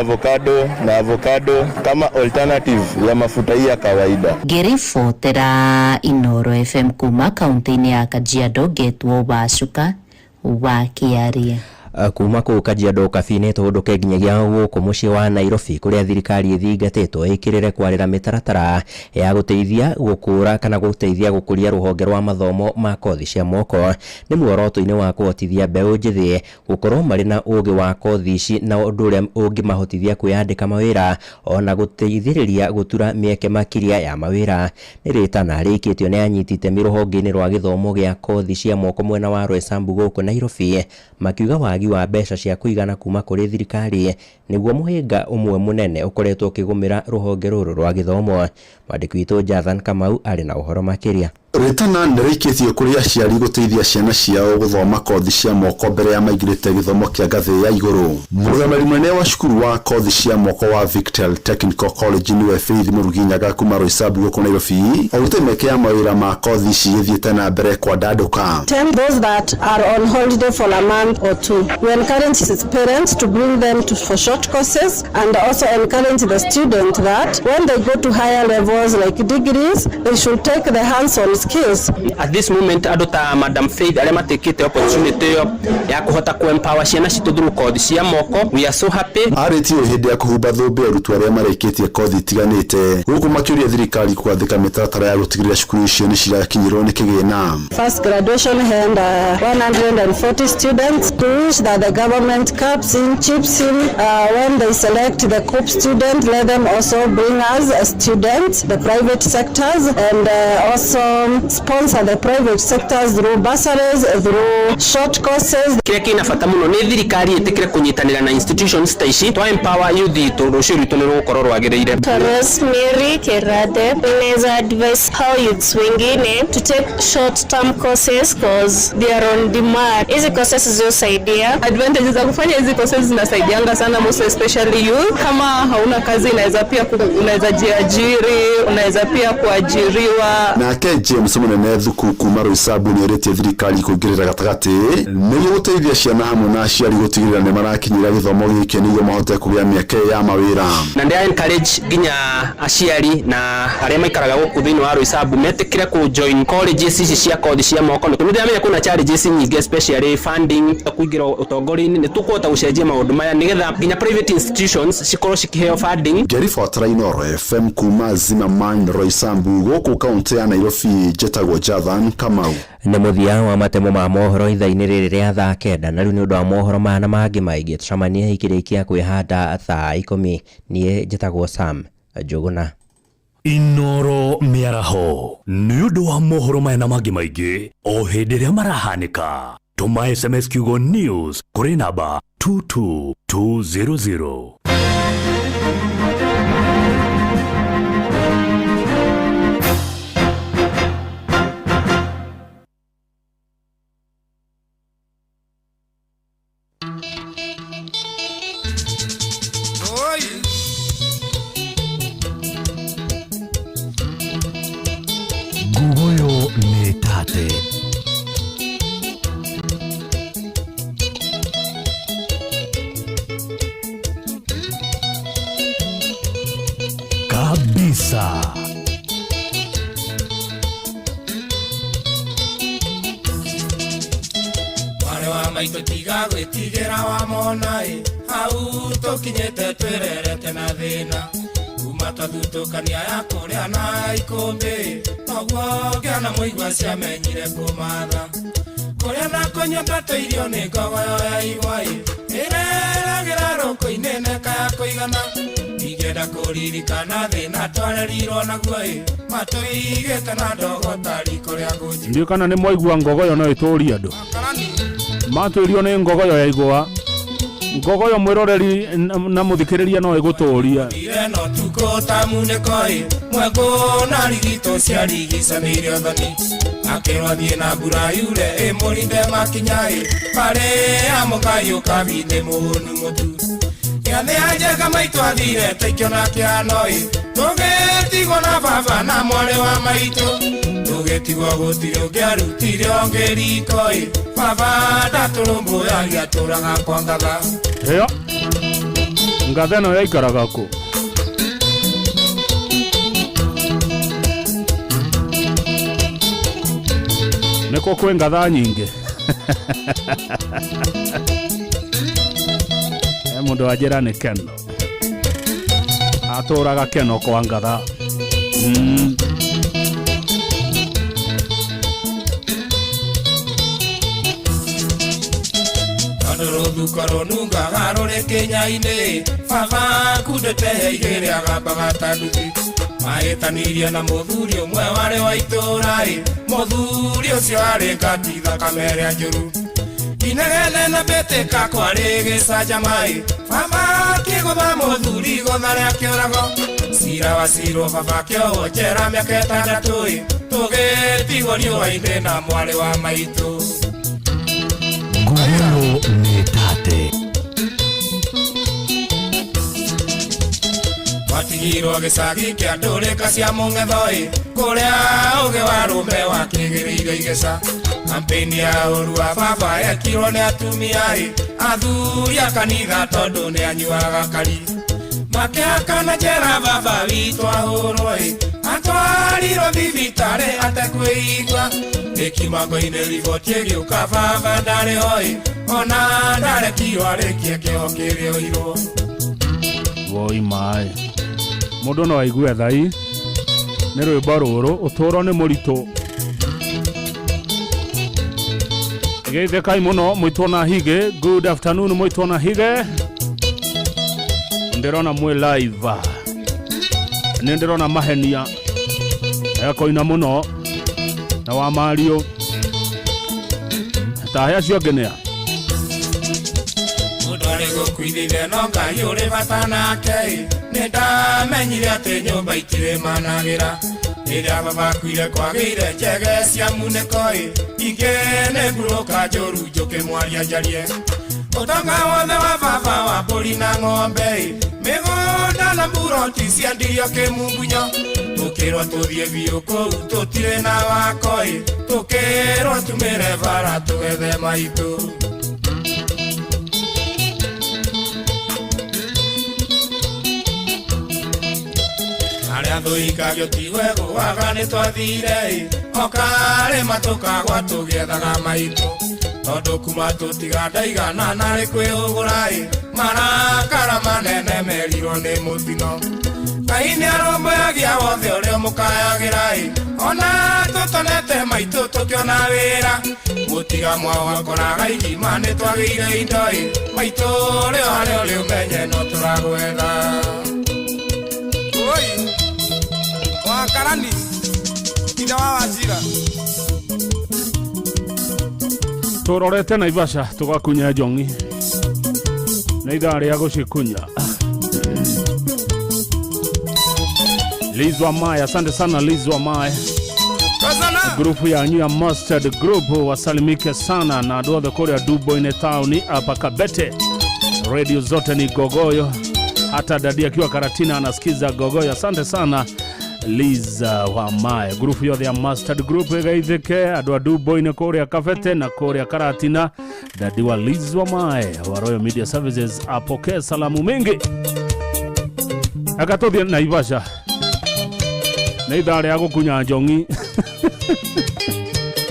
S14: avocado kama alternative ya mafuta hii ya kawaida.
S3: Ngĩribotera Inooro FM kuma kaunti-inĩ ya Kajiado Getwo Wacuka wa Kiaria.
S22: Kuma kũu Kajiado kabine tũhũndũke nginyagia gũkũ mũciĩ wa Nairobi kũrĩa thirikari ĩthingatĩtwo ĩkĩrĩre kwarĩra mĩtaratara ya gũteithia gũkũra kana gũteithia gũkũria rũhonge rwa mathomo ma kothi cia moko. Nĩ muoroto-inĩ wa kũhotithia mbeũ njĩthĩ gũkorwo marĩ na ũũgĩ wa kothi ici na ũndũ ũrĩa ũngĩmahotithia kwĩyandĩka mawĩra ona gũteithĩrĩria gũtura mĩeke makĩria ya mawĩra. Nĩ rĩtana rĩkĩtio nĩ anyiti itemi rũhonge-inĩ rwa gĩthomo gĩa kothi cia moko mwena wa Roysambu gũkũ Nairobi, makiuga wagi wa mbeca cia kũigana kuma kũrĩ thirikari nĩguo mũhĩnga ũmwe mũnene ũkoretwo ũkĩgũmĩra rũhonge rũrũ rwa gĩthomo. Mwandĩki witũ Jathan Kamau arĩ na ũhoro makĩria.
S6: Ritana nĩrĩkĩtio kũrĩ aciari gũteithia ciana ciao gũthoma kothi cia moko mbere ya maingĩrĩte gĩthomo kĩa ngathĩ ya igũrũ. Mũrũgamĩrĩri mũnene wa cukuru wa kothi cia moko wa Victel Technical College nĩwe Faith Mũruginyaga kuma Roysambu gũkũ Nairobi, augĩte mĩeke ya mawĩra ma kothi ici ĩthiĩte na mbere kwandandũka.
S15: Tell those that are on holiday for a month or two. We encourage parents to bring them for short courses and also encourage the student that when they go to higher levels like degrees, they should take the hands-on skills.
S16: At this moment, adota Madam Faith arĩa matekete opportunity ya kuhota ku-empower ciana citũ through kothi cia moko. We are so happy.
S6: Arĩtio hĩndĩ ya kũhumba thũmbĩ arutwo arĩa marĩkĩtie kothi itiganĩte gũkũ makĩũria thirikari kwathĩka mĩtaratara ya gũtigĩrĩra cukuru icio nĩ cirakinyĩrwo nĩ kĩgĩna.
S15: First graduation had 140 students to which that the government chips in when they select the COOP student, let them also bring us a student, the private sectors, and also sponsor the private sectors through bursaries, through short courses.
S16: Kile kina bata muno ni thirikari itikire kunyitanira na institutions ta ici to empower youth to rucio rwitũ nĩ rũgũkorwo rwagĩrĩire.
S20: Rosemary Kerade, unaweza advise how youths wengine to take short term courses because they are on demand. Hizi courses zisaidia.
S27: Advantages za kufanya hizi courses zinasaidianga sana most especially youth. Kama hauna kazi unaweza jiajiri, unaweza pia kuajiriwa.
S6: Na James
S5: James Munene thuku kuma Roysambu ni erete thirikari kuongerera gatagati nĩguo gũteithia ciana hamwe na aciari gũtigĩrĩra nĩ marakinyĩra gĩthomo gĩkĩ nĩguo mahote kũgĩa mĩeke ya mawĩra.
S16: Na ndia encourage ginya aciari na arĩa maikaraga gũkũ thĩinĩ wa Roysambu metĩkĩre ku join colleges ici cia kothi cia moko. Nĩ ndĩramenya kuna challenges nyingĩ especially funding kuingira ũtongoria-inĩ nĩ tũkũhota gũcenjia maũndũ maya nĩgetha ginya private institutions cikorwo cikiheo funding.
S5: Jerifo Trainoro FM kuma Zimmerman Roysambu gũkũ kaunti ya Nairobi jetagwo Jathan Kamau.
S22: Nĩ mũthia wa matemo ma mohoro ithaa-inĩ rĩrĩ rĩa thaa kenda na rĩu nĩ ũndũ wa mohoro mana mangĩ maingĩ tũcemanie ikĩrĩkia kwĩhanda thaa 10 niĩ njĩtagwo Sam Njũgũna.
S9: Inoro mĩaraho nĩ ũndũ wa mohoro maya na mangĩ maingĩ o hĩndĩ ĩrĩa marahanĩka tũma SMS kiugo news kũrĩ namba 22200. Gugoyo Netate kabisa.
S1: Wale wa maito tiga gwĩtigĩra wa mona hau tũkinyĩte twĩrerete na thĩna kuma twathutũkania ya kũrĩa na ikũmbĩ noguo ngĩona mũigua ciamenyire kũmatha kũrĩa na kũnyota irio nĩ ngogoyo ya igwa ĩreragĩra rũkũ-inĩ neka ya kũigana ingĩenda kũririkana thĩna twarerirwo naguo matũigĩte na ndogo ta riko rĩa ngũnji.
S19: Ndio kana nĩ mwaigua ngogoyo no ĩtũũria andũ matũĩrio nĩ ngogoyo ya igwa ngogoyo mwĩroreri na mũthikĩrĩria no ĩgũtũũria
S1: no tuko tamuneko mweko na rigito cia rigicanĩire ũthoni akĩrwo thiĩ na mbura yure mũrinde makinya parĩ amũkayũ kabinde mũhũnu mũtu gĩathĩ anjega maitũ athire taikiona kĩano tũgĩtigwo na baba na mwarĩ wa maitũ tũgĩtigwo gũtirĩ ũngĩarutire ongĩriko baba ndatũrũmbũyagia tũraga kwa ngatha.
S19: Ĩyo ngatha ĩno yaikaraga kũ? Nĩkũ kwĩ ngatha nyingĩ? Mũndũ wa njĩra nĩ Keno atũraga Keno kwa ngatha.
S1: Rũthuko rũnungaga rũrĩ Kenya-inĩ baba kundĩte igĩrĩ agambaga ta nduthi mahĩtanirie na mũthuri ũmwe warĩ wa itũũra mũthuri ũcio arĩ ngati thakame ĩrĩa njũru inegene na mbĩtĩka kwarĩ gĩcanjama baba kĩgũtha mũthuri igũtha rĩa kĩũrago cira wa cirwo baba kĩohwo njera mĩaka 6 tũgĩtigwo riũa-inĩ na mwarĩ wa maitũ.
S9: Gugoyo Netate
S1: watigirwo gĩcagi kĩa ndũrĩka cia mũng'etho kũrĩa ũgĩ wa rũme wakĩgĩrĩire igeca kampeni ya ũru wa baba yekirwo nĩ atumia athuri a kanitha tondũ nĩ anyuaga kari makĩhakana njera baba witũ ahũrwo atwarirwo thibitarĩ atekwĩigua ĩkimango-inĩ riboti ĩgĩũka baba ndarĩ ho ona ndarekirwo arĩkie kĩoho kĩrĩoirwo.
S19: Woi maĩ mũndũ no aigue thai nĩ rwĩmbo rũrũ ũtũũro nĩ mũritũ geithĩkai mũno mũitwo na hige. Good afternoon mũitwo na hige, ndĩrona mwĩ live nĩ ndĩrona mahenia ekoina mũno na wa Mario tahĩa ciongĩ nĩa
S1: mũndũ arĩ gũkuithire no Ngai ũrĩ bata nake nĩ ndamenyire atĩ nyũmba itirĩ managĩra rĩrĩa baba akuire kwagĩire njege cia munĩko ingĩ nĩ ngurũka njũru njũkĩmwaria njarie ũtonga wothe wa baba wa mbũri na ng'ombe mĩgũnda na mburoti ciendirio kĩmungunyo tukirwa tuthie biu kou tutire na wakoi tukirwa tumire bara tugethe maitu aria thuikagio tigwe gwaga ni twathire okare matukagwa tugiethaga maitu tondu kuma tutiga ndaigana nari kwihugura marakara manene merirwo ni mutino Ngai nĩ arũmbũyagia wothe ũrĩa mũkayagira ona tũtonete maitũ tũkĩona wĩra gũtiga mwao wakoraga igima nĩ twagĩire indo maitũ ũrĩa harĩa ũrĩ ũmenye no tũragwetha oi wakarani ithe wa Wachira
S19: tũrorete Naivasha tũgakunya Njongi na ithaa rĩa gũcikunya Liz Wamaya, asante sana Liz Wamaya. Grupu ya New Mustard Group wasalimike sana na duothe kule Dubo ine town hapa Kabete. Radio zote ni Gogoyo. Hata dadi akiwa Karatina anasikiza Gogoyo. Asante sana Liz Wamaya. Grupu yote ya Mustard Group egaitheke adwa Dubo ine kule Kabete na kule Karatina. Dadi wa Liz Wamaya wa Royal Media Services apokee salamu mingi. Akatothia Naivasha. Na idare ya gukunya Njongi.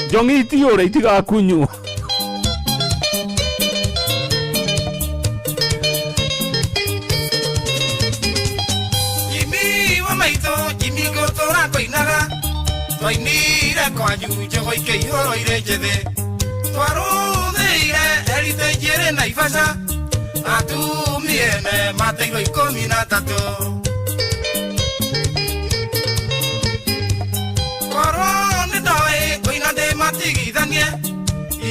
S19: Njongi itiore itiga kunyu.
S1: Jimmy wa maito Jimmy gotora koinaga. Twainire kwanyu jogo ikehoro irenjethe. Twaruthire erite jere Naivasha. Atumiene mateiro 13. Korone doi koina de matigithanie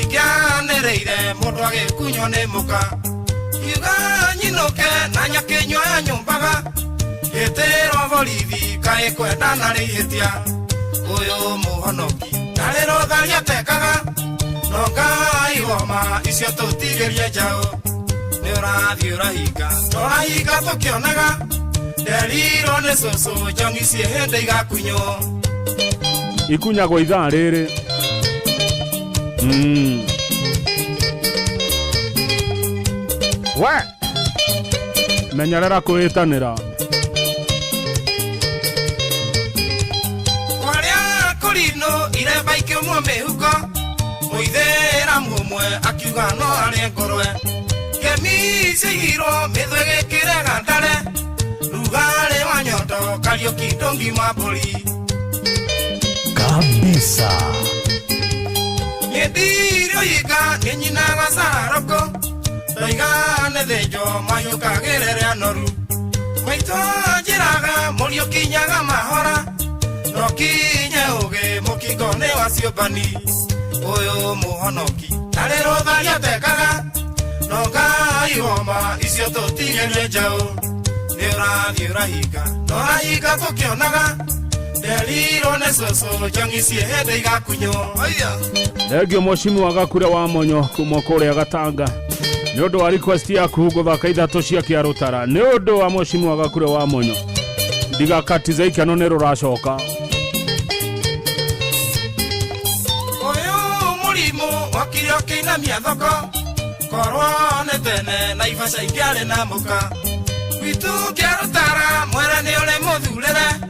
S1: ikianereire mundu agikunywo ni muka iga nyinoke na nyakenywa ya nyumbaga gitero borithi kae kwenda na rihitia uyu muhonoki narero tharia tekaga no Ngai woma icio tutigerie njao ni urathii urahinga tukionaga nderiro ni cucu Njongi cie hindi igakunywo
S19: ikunya kwa ithaa rĩrĩ we menyerera kwĩtanĩra
S1: kwaria kũrino iremba ikĩumwo mĩhuko mũithĩra mũmwe akiuga no arĩ ngũrwe ngemi ciigirwo mĩthwe gĩkĩre gandare rugarĩ wa nyondo Kariuki ndũngi mambũri
S18: kabisa
S1: Nyendirio yiga nyina gasaroko Toiga nethejo mayuka gerere anoru Maito jiraga mulio kinyaga mahora No kinye uge mukigone wasiobani Oyo muhonoki Narero tharia tekaga No Ngai woma icio tutigerie njao Nĩ ũrahiga No rahiga tukionaga Deriro ne cucu Njongi cie hindi igakunywo
S19: Thengio Mwashimi wa Gakure wa Monyo kuma kũrĩa Gatanga nĩ ũndũ wa request yaku gũthaka ithatũ cia Kĩarũtara nĩ ũndũ wa Mwashimi wa Gakure wa Monyo ndigakatize ikeno nĩ rũracoka
S1: Ũyũ mũrimũ wakire ũkĩinamia thoko korwo nĩ tene Naivasha ingĩarĩ na mũka gwitũ Kĩarũtara mwere nĩ ũrĩ mũthurĩre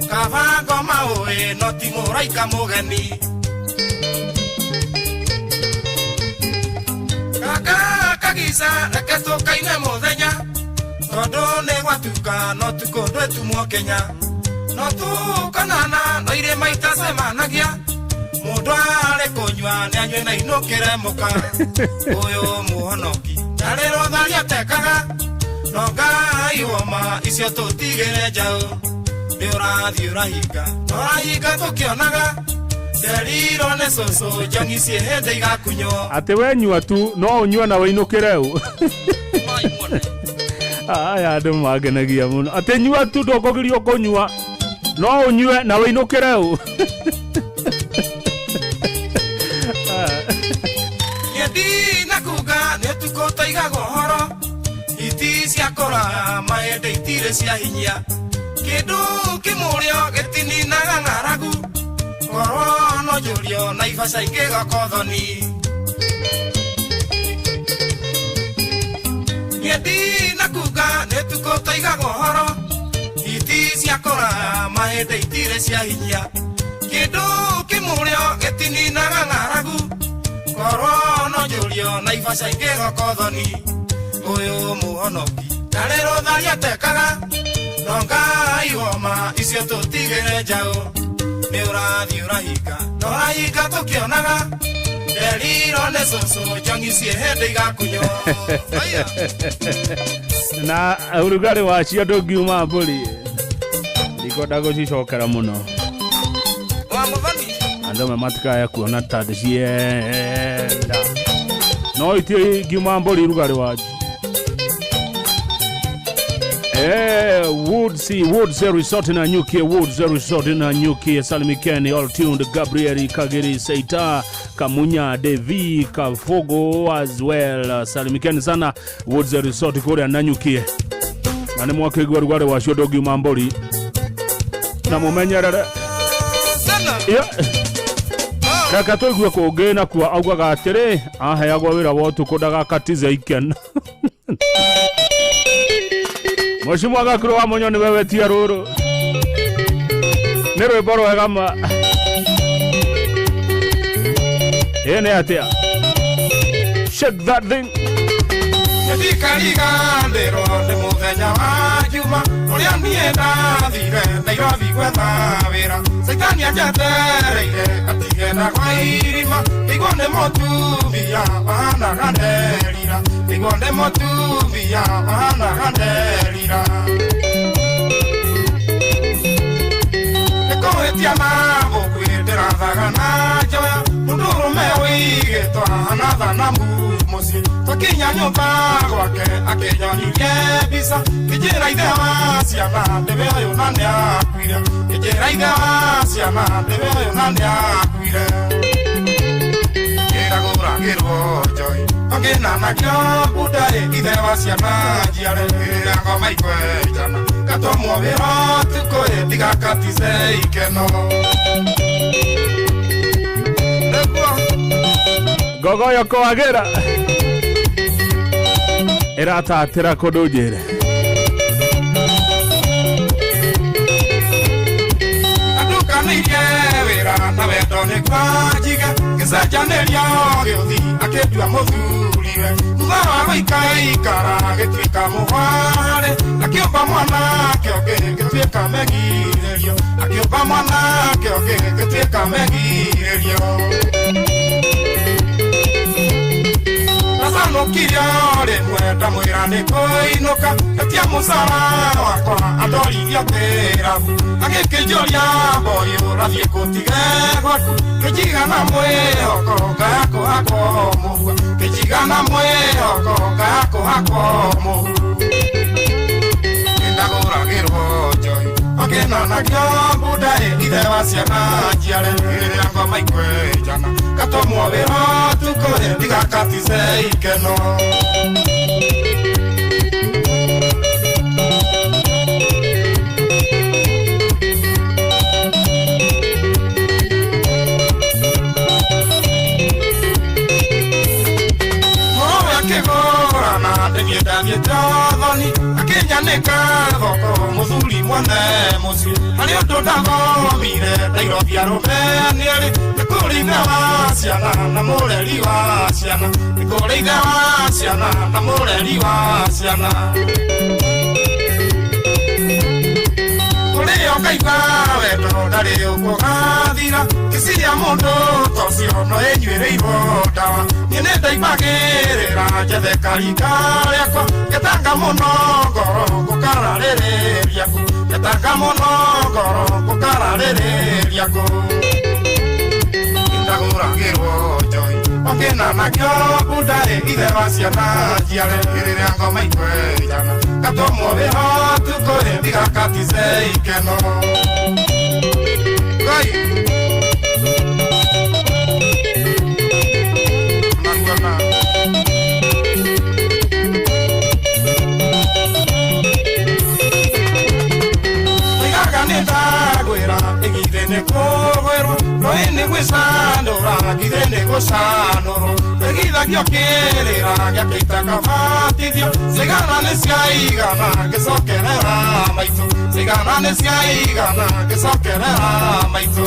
S1: Kavango mawe no timuraika mugeni Kaka kagisa reke tukaine muthenya tondu ni gwatuka no tukondwe tumwo Kenya no tukanana no ire maita semanagia mundu ari kunywa ni anywe na inukire muka uyu muhonoki narero tharia tekaga no Ngai woma icio tutigire njao Nĩ ũrathii urahinga tukionaga nderiro ne cucu Njongi cie hindi igakunywo
S19: atĩ we nyua tu no ũnyue na wĩinũkĩre u aya andũ mangenagia mũno atĩ nyua tu ndũkũgirio kũnyua no ũnyue na wĩinũkĩre u
S1: Nyendi na kuga nĩ ũtukũ tũigaga ũhoro iti ciakora mahĩndĩ itirĩ cia hinya Kindu kimurio getini na ngaragu Ngoro no jurio na ifasa ikega kothoni Yedi na kuga netuko taiga gohoro Iti siakora mahede itire sia hinya Kindu kimurio getini na ngaragu Ngoro no jurio na ifasa ikega kothoni Oyo muhonoki Narero dharia tekaga Nonga iwoma isio tutigere jao Ni urathi urahika Norahika tukionaga Deriro ne soso Jongi sie hende igakunyo
S19: Na urugari wa cio ngiuma mburi ndikwenda gucicokera muno andå me matikaya kuona ta ndicienda no itie ngiuma mburi urugari wacio Woods Resort na Nyuki, Woods Resort na Nyuki, Salimikeni, All Tuned, Gabriel Kagiri, Seita, Kamunya, Devi, Kafogo as well. Salimikeni sana Woods Resort kule na Nyuki. Na ni mwake gwarugware wa shodogi mambori. Na mumenyerere. Yeah. Reka tuigue kugina kwa augaga atiri aheagwo wira wotu kudaga katize iken. Mheshimiwa Gakuru wa Munyoni wewe tia ruru Nero boro wegama Ene atia Shake that thing
S1: Yedikariga ndero ne muthenya wa juma Uria nienda thire Nairobi gwetha wira Saitani ajetereire atigenda kwa irima Igone motumia wana ganderira Igone motumia wana ganderira Ekoetia nabo kwendera thagana joya Mundurume wigetwa anathana musi Tokinya nyumba gwake akenyonirie bisa Kijira ithe wa ciana ndebe uyu nani akuire Kijira ithe wa ciana ndebe uyu nani akuire Kiraguragirwo joy Ogina nakio budare ithe wa ciana jiare Ngoma ikwejana Katomwo wiro tukoe digakatize ikeno
S19: Gogoyo koagira Iratatira kudujire
S1: Aduka wira na wendo ni kwa jiga Kisajaneria giothi akedua muthuriwe Mutha wa guikaikara gituika muhare Akiumba mwana kioge gituika megirerio Akiumba mwana kioge gituika megirerio Nasano kiria rimwe ndamwira ni kuinuka Etia musara wakwa andorithia kirabu Agikijũria mboyo rathie kutige gwaku Kijigana mwihoko ngayako hako mũhua Kijigana mwihoko ngayako hako mũhua Kindagũragĩrwo njoi Ogina nakio budare ithe wa ciana njiare Rĩrĩa ngoma ikwejana Katomwo wĩra tukoe ndigakatize ikeno Thoni akinyanĩka thoko mũthuri mwene mũciĩ harĩ ũndũ ndathomire Nairobi arũmenĩrĩ nĩ kũrĩ ithe wa ciana na mũreri wa ciana nĩ kũrĩ ithe wa ciana na mũreri wa ciana kũrĩ ũkaigua wendo ndarĩ ũkũgathira kĩciria mũndũ tocio no ĩnyuĩrĩirwo ndawa niĩ nĩ ndaimagĩrĩra njethe karinga rĩakwa Getanga mũno ngoro ngũkararĩrĩria ku Getanga mũno ngoro ngũkararĩrĩria ku Kindagũragĩrwo njoi Ogina nakio budare ithe wa ciana njiare Rĩrĩa ngoma ikwejana Katomwo wĩra tukoe ndigakatize ikeno Ngai Githene kogero, no ene gwesanora, githene gosanoro. Egitha giokirira, giakita kavatithio, sigana nesiaigana, gicokerera maitu. Sigana nesiaigana, gicokerera maitu.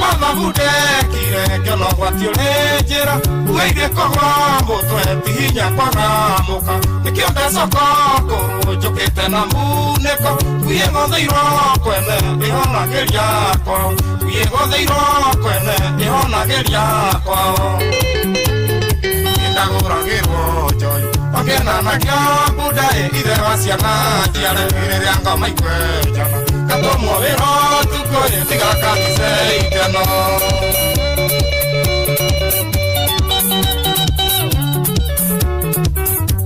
S1: Mathabudekire kĩono gwatio nĩ njĩra ugeithie kũgũa mũtwe tihinya kwagamuka nĩkĩo ndecoko ngũrũ njũkĩte na munĩko nguye gũthĩirwo kwene ĩhonagĩria kwao nguye gũthĩirwo kwene ĩhonagĩria kwao ndagũragĩrwo njoi okĩnana kĩa budai ithe wa ciana njiare rĩrĩa ngoma ikwenjana katomwo wĩro tukũrĩ tigakatise ikeno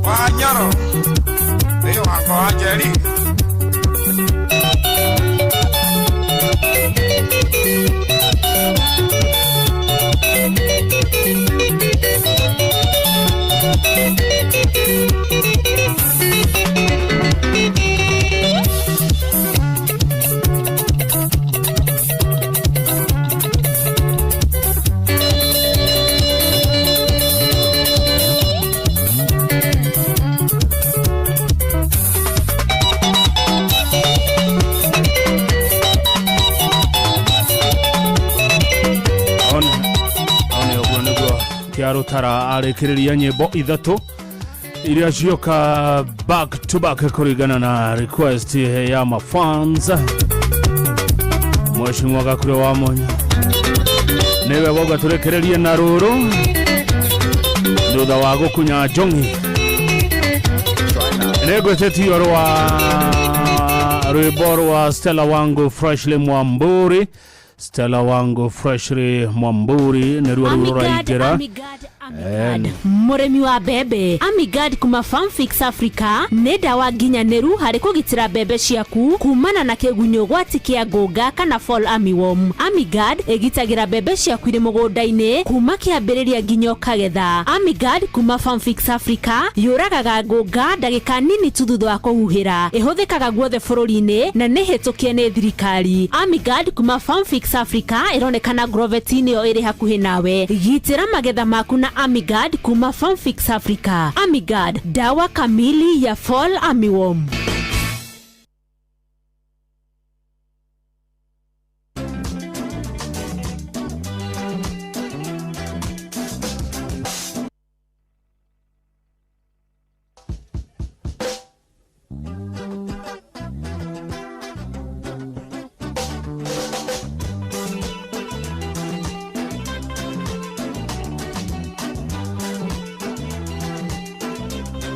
S1: Wanyoro Thĩ wakwa wa Njeri Kiarutara arekiriria nyimbo ithatu iria cioka back to back kurigana na request ya mafans Mheshimiwa Gakure wa Monya niwe woga turekererie na ruru thutha wa gukunya njongi negweteti rwa rwimbo rwa Stella Wangu Freshly Mwamburi Stella Wangu Freshly Mwamburi neruwa ruraigera
S10: Muremi wa bebe Amigad kuma Farmfix Africa neda wa ginyaneru hari kugitira bebe ciaku kumana na kegunyo gwati kia goga kana fall armyworm. Amigad egitagira bebe ciaku iri mugundaine kuma kiambiriria ginyo kagetha. Amigad kuma Farmfix Africa yuragaga goga ndagika nini tu thutha wa kuhuhira ihuthikaga guothe bururi-ini na nihitukie ni thirikari. Amigad kuma Farmfix Africa ironekana Grovetini yo iri hakuhi nawe. Gitira magetha maku na Amigad kuma Farmfix Africa. Amigad, dawa kamili ya fall armyworm.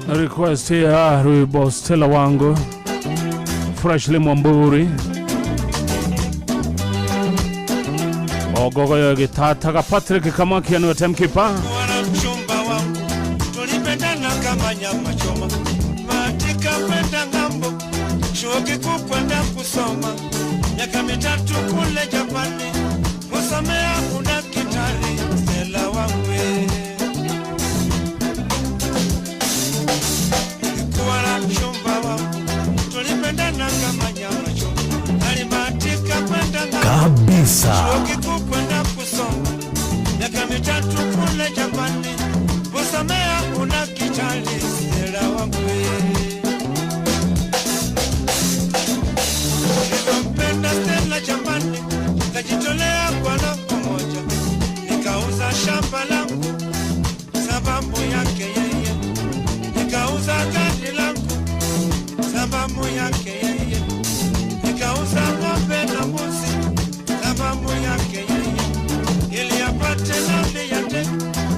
S19: Request ya rwimbo Stella Wangu Freshly Mwamburi ogogo yo gitataga Patrick Kamakia no temkipa
S11: mchumba wangu tulipendana kama nyama choma matika kwenda ngambo chuo kikuu kwenda kusoma miaka mitatu kule Japani kusomea udaktari Stella Wangu
S9: kabisa
S11: chuo kikuu kwenda kusoma miaka mitatu kule Japani kusomea udaktari Stella Wangu nilimpenda Stella Japani kajitolea kwa lako moja nikauza shamba langu sababu yake yeye nikauza gari langu sababu yake yeye nikauza ng'ombe na mbuzi sababu yake yeye ili apate ladha ya ndege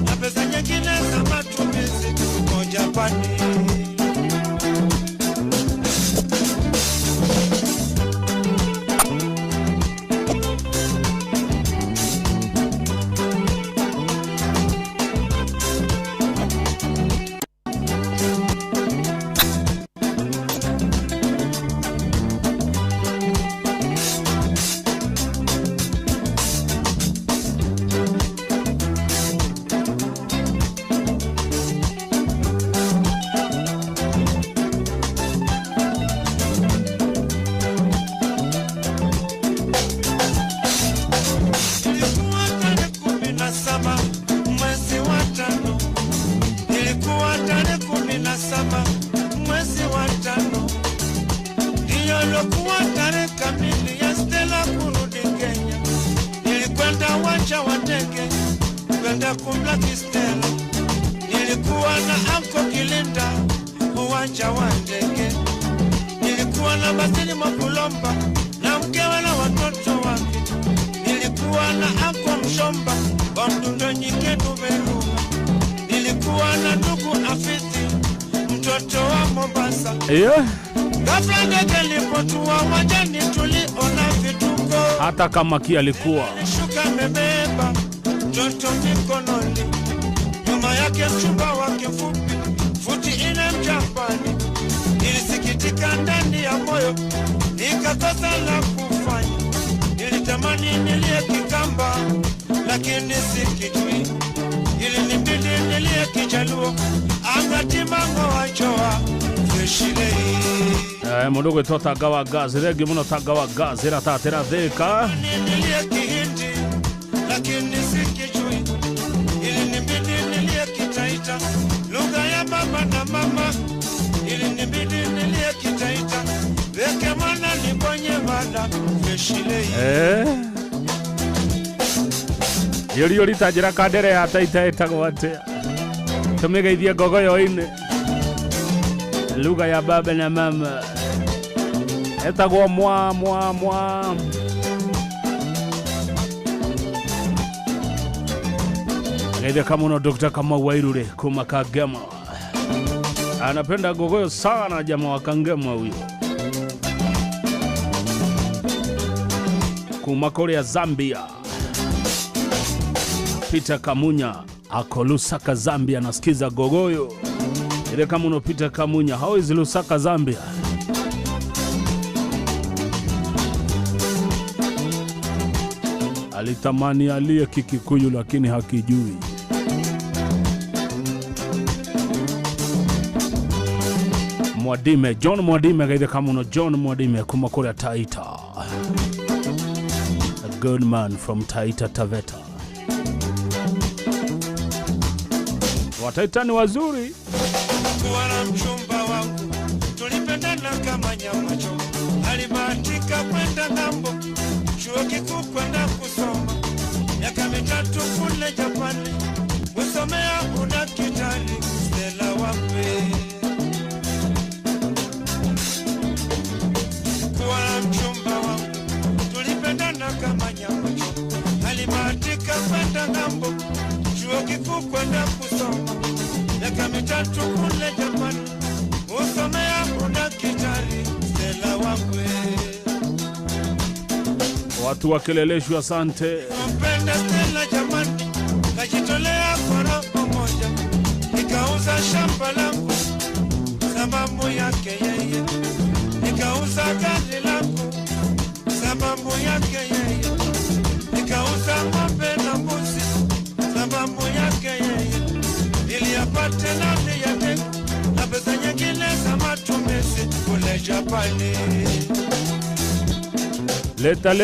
S11: na pesa nyingine za matumizi kwa Japani. Iliyokuwa tarehe kamili ya Stella kurudi Kenya, nilikwenda uwanja wa ndege kwenda kumlaki Stella. Nilikuwa na anko Kilinda uwanja wa ndege, nilikuwa na Basili Makulomba na mkewe na watoto wake, nilikuwa na anko Mshomba wa Mdundo Nyike Duberuga, nilikuwa na ndugu Afisi mtoto wa Mombasa. Ghafla ndege ilipotua uwanjani tuliona vituko.
S19: Hata kama Kia alikuwa
S11: Shuka mebeba mtoto mikononi, nyuma yake mchumba wake fupi futi ine Mjapani. Nilisikitika ndani ya moyo, nikakosa la kufanya. Nilitamani nilie Kikamba lakini sikijui, ilinibidi nilie Kijaluo Angatimango wachoa Freshilei.
S19: Mudogo to tagawa gazi regi muno tagawa gazi ratatera theka.
S11: Nilie Kihindi lakini sikijui, ilinibidi nilie Kitaita lugha ya baba na mama, ilinibidi nilie Kitaita weke mwana nibonye mada Freshilei.
S19: Yori litajira kadere ya Taita etagwate. Tumegeithia gogoyo ine lugha ya baba na mama etagwa mwa Gaida kama uno Dr. Kama Wairure kuma Kagema. Anapenda gogoyo sana jamaa wa Kagema huyo. Kuma Korea Zambia. Peter Kamunya ako Lusaka Zambia nasikiza gogoyo. Ile kama unopita Kamunya, how is Lusaka Zambia? Alitamani alie Kikikuyu lakini hakijui. Mwadime, John Mwadime gaida kama uno John Mwadime kuma Korea Taita. A good man from Taita Taveta. Wataita ni wazuri.
S11: Kuwa na mchumba wangu tulipendana kama nyama choma, alibahatika kwenda ng'ambo chuo kikuu kwenda kusoma miaka 3 kule Japani kusomea udaktari. Stella wape kuwa na mchumba wangu tulipendana kama nyama choma, alibahatika kwenda ng'ambo chuo kikuu kwenda kusoma miaka 3 kule Japani kusomea udaktari. Stella wape
S19: watu wakeleleshwa. Asante
S11: mpenda Stella jamani, kajitolea kwa roho moja, nikauza shamba langu sababu yake yeye, nikauza gari langu sababu yake yeye, nikauza ng'ombe na mbuzi sababu yake yeye, ili apate nafsi yake na pesa nyingine za matumizi kule Japani.
S19: Leta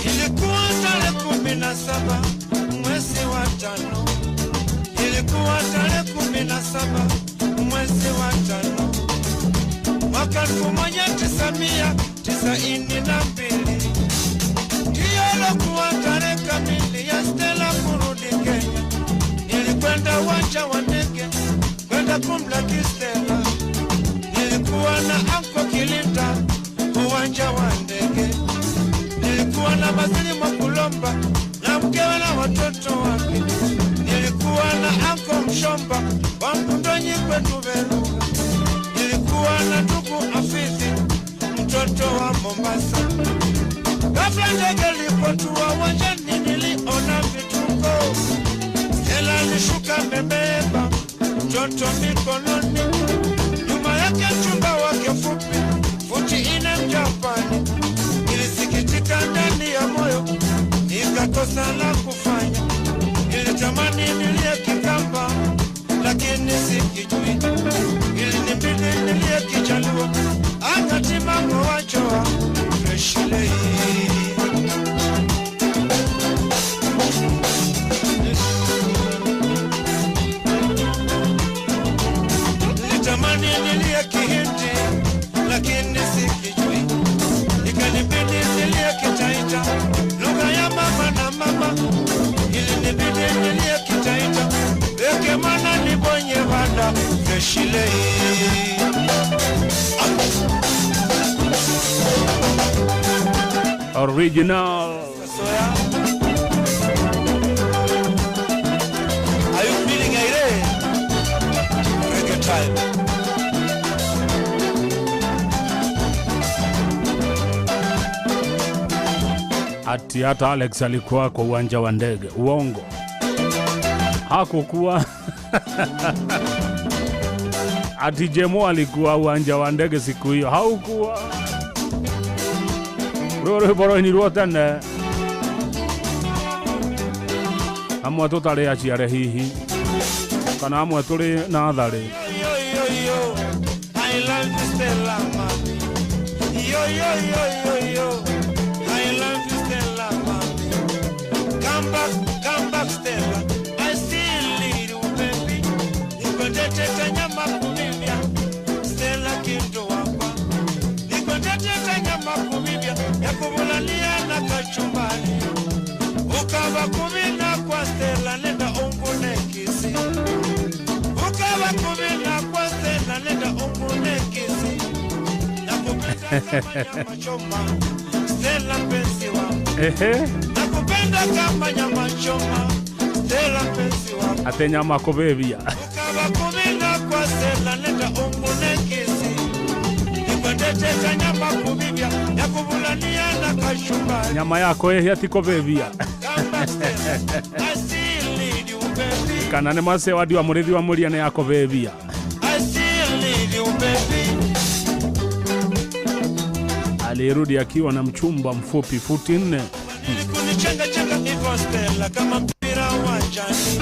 S11: Ilikuwa tarehe 17 mwezi wa 5, ilikuwa tarehe 17 mwezi wa 5 mwaka 1992. Ndiyo ilikuwa tarehe kamili ya Stella kurudi Kenya. Nilikwenda uwanja wa ndege kwenda kumlaki Stella. Nilikuwa na anko Kilinda uwanja wa ndege, nilikuwa na Basili Makulomba na mkewe na watoto wake, nilikuwa na anko Mshomba wa Mdundo Nyike Duberuga, nilikuwa na ndugu Afisi mtoto wa Mombasa. Ghafla ndege ilipotua uwanjani niliona vituko. Stella alishuka amebeba mtoto mikononi, nyuma yake mchumba wake fupi futi ine Mjapani. Nilisikitika ndani ya moyo, nikakosa la kufanya. Nilitamani nilie Kikamba lakini sikijui, ilinibidi nilie Kijaluo Angatimango wachoa Freshilei. Shile.
S19: Original.
S11: Are you feeling it? Reggae time.
S19: Ati hata Alex alikuwa kwa uwanja wa ndege. Uongo. Hakukuwa. Ati Jemo alikuwa uwanja wa ndege siku hiyo. Haukuwa. Rore boro ni rotane. Amwe tutare aciare hihi. Kana amwe turi na thari.
S11: Yo, I love you Stella, mami. Yo, I love you Stella, mami. Come back Stella. I still need you, baby. Nikondete nyama kumibia. Stella kindo wapa. Nikondete nyama kumibia. Ya kumulalia na kachumbani. Ukaba kumina kwa Stella nenda ongone kisi. Ukaba kumina kwa Stella nenda ongone kisi. Nakupenda kama choma Stella penzi wangu. Nakupenda kama nyama choma Stella penzi wangu.
S19: Ate nyama kubebia.
S11: Ukaba kumina kwa Stella nenda ongone kisi. Nikondete nyama kubibia ya kubulania na kashumba.
S19: Nyama yako ati kubebia.
S11: I still need you, baby.
S19: Kana ne mase wadi wa murithi wa muria ne yako bebia.
S11: I still need you, baby.
S19: Alirudi akiwa na mchumba mfupi futi 4.
S11: Kunichenga hivyo Stella kama mpira uwanjani.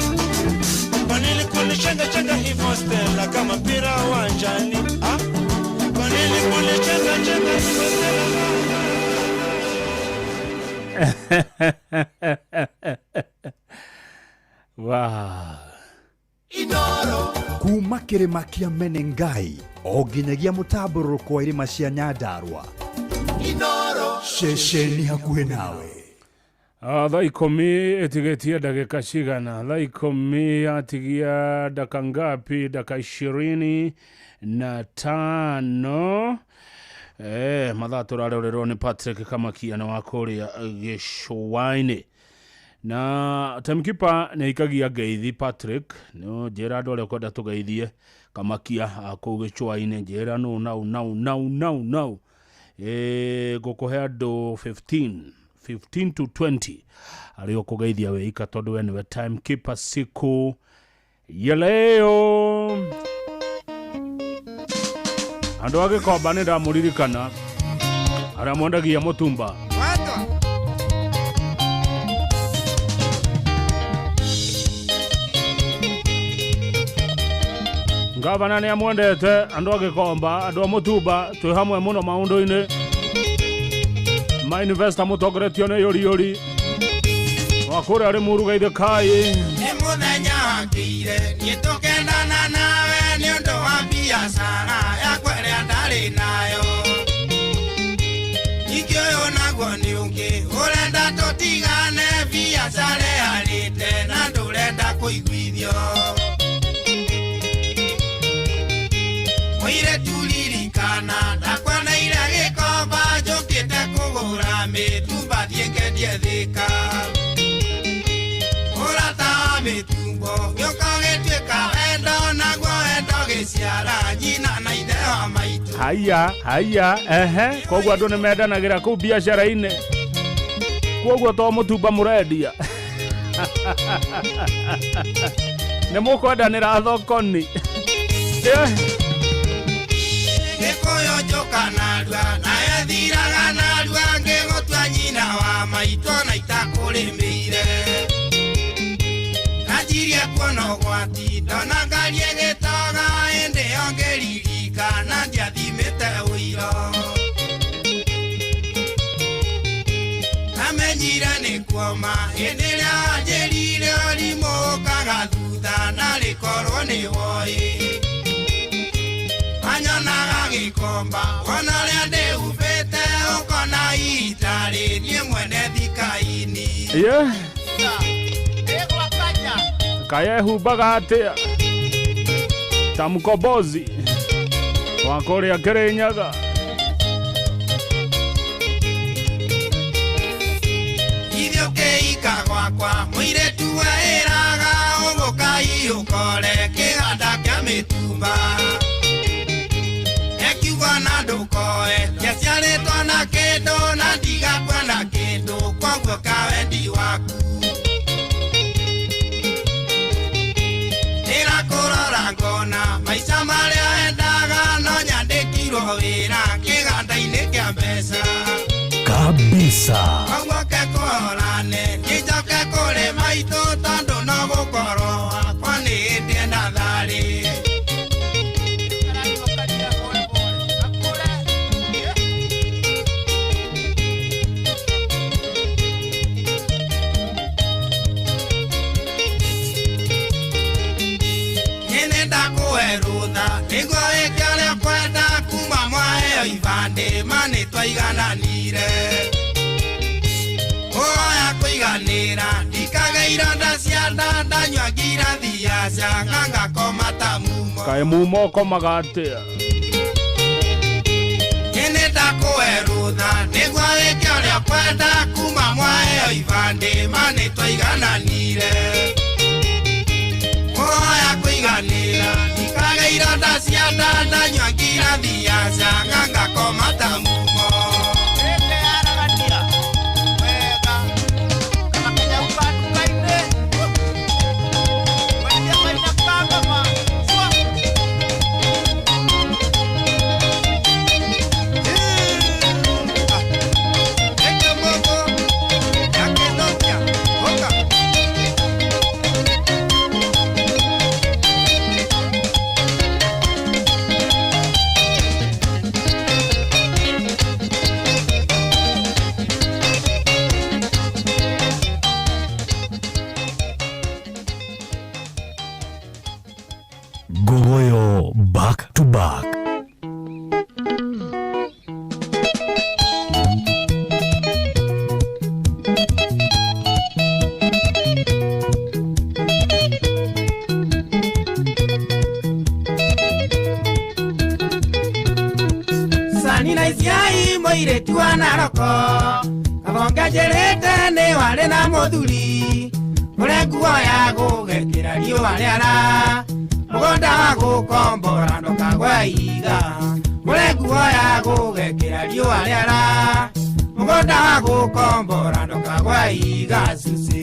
S11: Kwa nini kunichenga hivyo Stella kama mpira uwanjani? Kwa nini kunichenga hivyo Stella?
S19: Wow.
S18: Inoro kuma kirima kia Menengai o nginyagia mutamburuko wa irima cia Nyandarua. Inoro ceceni hakuhe nawe.
S19: Thaa 10 itigetie dakika cigana. Thaa 10 atigia dakika ngapi? Dakika 25. Mathaa turarorerwo ni Patrick Kamakia na wakuria Gicũa-inĩ. Na timekeeper nĩ ikagia ngeithi Patrick. No njĩra andũ arĩa kwenda tũgeithie Kamakia kũu Gicũa-inĩ. Njĩra no. Ngũkũhe andũ 15 to 20 arĩa kũgeithia we ika tondũ we nĩwe timekeeper siku ya leo. Andũ agĩkomba nĩ ndamũririkana arĩa mwendagia mũtumba. Gavana nĩ amwendete andũ agĩkomba, andũ a mũtumba twĩ hamwe mũno maũndũ-inĩ. Ma investor mũtongoretio nĩ Yori wakũrĩa arĩ Muruga Kai.
S8: Nĩ mũthenya wakĩire niĩ tũkendana nawe nĩ ũndũ wa biacara yakwa ĩrĩa ndarĩ nayo. Ningĩ ũyũ naguo nĩ ũngĩ ũrenda tũtigane biacara ĩharĩte na ndũrenda kũiguithio. Mũire turirikana ndakwanĩire gĩkomba njũkĩte kũgũra mĩtumba thiĩ ngendie Thĩka. Mũrata wa mĩtumbo gĩũka gĩtuĩka wendo naguo wendo gĩciara nyina na ithe wa maitũ.
S19: Haya koguo andũ nĩ mendanagĩra kũu biacara-inĩ. Koguo to mũtumba mũrendia. Nĩ mũkwendanĩra thoko-inĩ.
S8: Gĩkũyũ njoka narua nawe thiraga narua ngĩgũtua nyina wa maitũ na itakũrĩmĩire. Kanjirie kuona ũgwati ndona ngari ĩgĩtoga hĩndĩ ĩyo ngĩririkana ndiathimĩte ũiro. Namenyire nĩ kuoma hĩndĩ ĩrĩa wanjĩrire ũrimũ ũkaga thutha na rĩkorwo nĩ woĩ. Anyonaga gĩkomba wona ũrĩa ndĩhubĩte ũkona itarĩ niĩ mwene Thika-inĩ.
S19: Kaya ehumbaga atĩa? Peter Mkobozi wa Korea Kirinyaga.
S8: Ithio keika gwakwa muiretu wairaga ugukai ukore kihanda kia mitumba ekiuga na ndukoe yaciaritwo na kindu na ndigakwa na kindu koguo kawendi waku irakurora ngona maica maria endaga no nyandikirwo wira kiganda-ini kia mbeca
S9: kabisa
S8: koguo kekorane ngicoke kuri maitu tondu no gukorwo wakwa ni ndienda thari niguo wikaria kwenda kuma mwaheo ibande mani twaigananire oya kwiganira ndikage ironda cia nda ndanyua ngirathi yaca ngangakoma ta mumo
S19: kae mumo komaga atia
S8: nĩnda kũwerũtha nĩguo wĩke ũrĩa kwenda kuma mwaheo ibande mani twaigananire oya kwiganira ndikage ironda cia nda ndanyua ngirathi yaca ngangakoma ta mumo
S9: Gogoyo back to back.
S8: Sanina isiai moiretu wa Naroko kabonga jerete ni wale na muthuri ure nguo ya gugekira riũa rĩara mũgũnda wa gũkombora ndũkagwe iga ure nguo ya gugekira riũa rĩara mũgũnda wa gũkombora ndũkagwe iga suci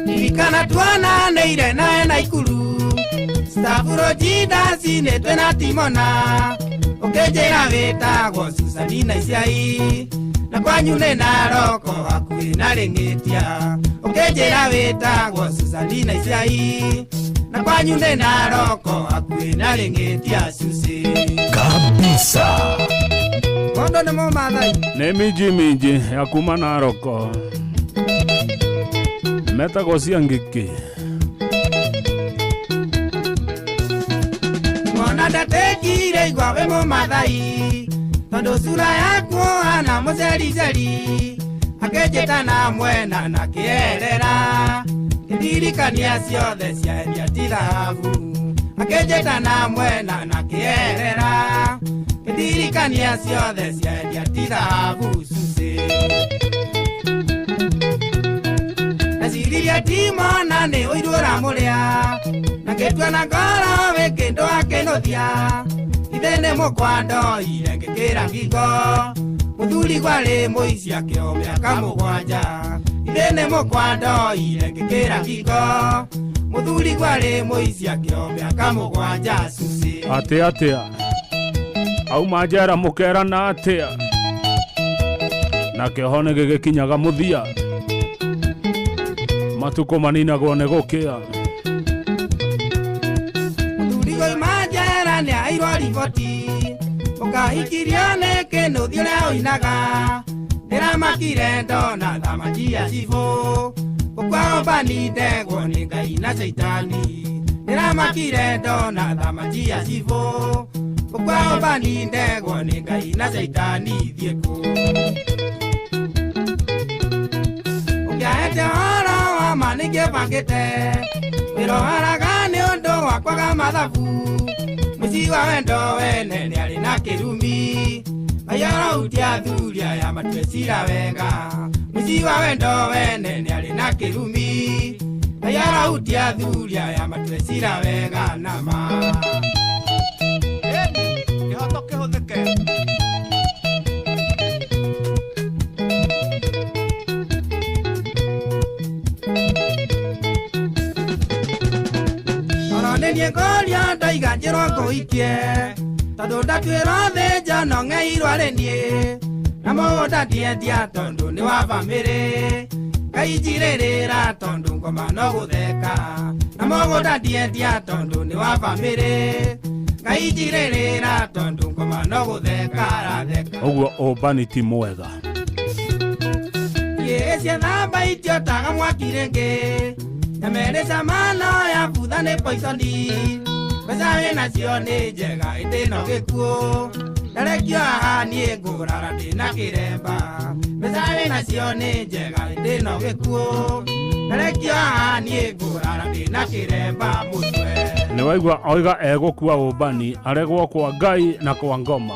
S8: ndirikana tuonanĩire nawe Naikuru Stafuro jidasi netwe na timona ukejera wĩtagwo Susanina Isiai na kwanyu nĩ Naroko hakuhĩ na Rĩng'ĩtia ukejera wĩtagwo Susanina Isiai na kwanyu nĩ Naroko hakuhĩ na Rĩng'ĩtia Susi
S9: kabisa
S8: Kondo nĩ Mũmathai
S19: nĩ minji ya kuma Naroko metagwo cia ngĩkĩ
S8: mwana ndatekire igwa we Mũmathai tondu sura yaku ana mũcericeri akenjĩta na mwena na kĩerera ndirikania ciothe ciendia ti thahabu akenjĩta na mwena na kĩerera ndirikania ciothe ciendia ti thahabu Suci aciririe timona nĩ ũirũra mũrĩa na ngĩtua na ngoro wĩ kĩndũ akĩnũthia ithe nĩ mũkwando ire ngĩkĩra ngingo mũthuri gwarĩ mũici akĩo mĩaka mũgwanja ithe nĩ mũkwando ire ngĩkĩra ngingo mũthuri gwarĩ mũici akĩo mĩaka mũgwanja Suci
S19: atia auma njera mũkerana atia na kĩoho nĩ gĩgĩkinyaga mũthia matukũ maninagwo nĩ gũkĩa
S8: nĩ airwo riboti ũkahikirio nĩ kĩnũthi ũrĩa ũinaga ndĩramakire ndona thamajia cibũ ũkwahũmbani ndegwo nĩ Ngai na Caitani ndĩramakire ndona thamajia cibũ ũkwahũmbani ndegwo nĩ Ngai na Caitani thiĩ kũ ũngĩahete ũhoro wa ma nĩngĩ
S1: bangite wiro haraga ni undu wa kwaga mathabu muci wa wendo wene ni ari na kirumi ayara utia thuria ya matwecira wega muci wa wendo wene ni ari na kirumi ayara utia thuria ya matwecira wega nama kihoto kihuthike Nenie ngoria ndaiga njirwo nguikie tondu ndatwirwo thinja no ng'eirwo renie na mũgũnda ndiendia tondu ni wa bamĩrĩ Ngai njirĩrĩra tondu ngoma no gũtheka na mũgũnda ndiendia tondu ni wa bamĩrĩ Ngai njirĩrĩra tondu ngoma no gũtheka ratheka
S19: Ũguo ũmbani ti mwega
S1: Yecia thamba itio taga mwaki rĩngĩ Nameresa mano ya butha ni poisoni Pesa wina cio ni njega itino gikuo Narekio haha nie ngurara ndina kiremba Pesa wina cio ni njega itino gikuo Narekio haha nie ngurara ndina kiremba mutwe
S19: Nĩ waigua oiga egũkua ũmbani aregwo kwa Ngai na kwa ngoma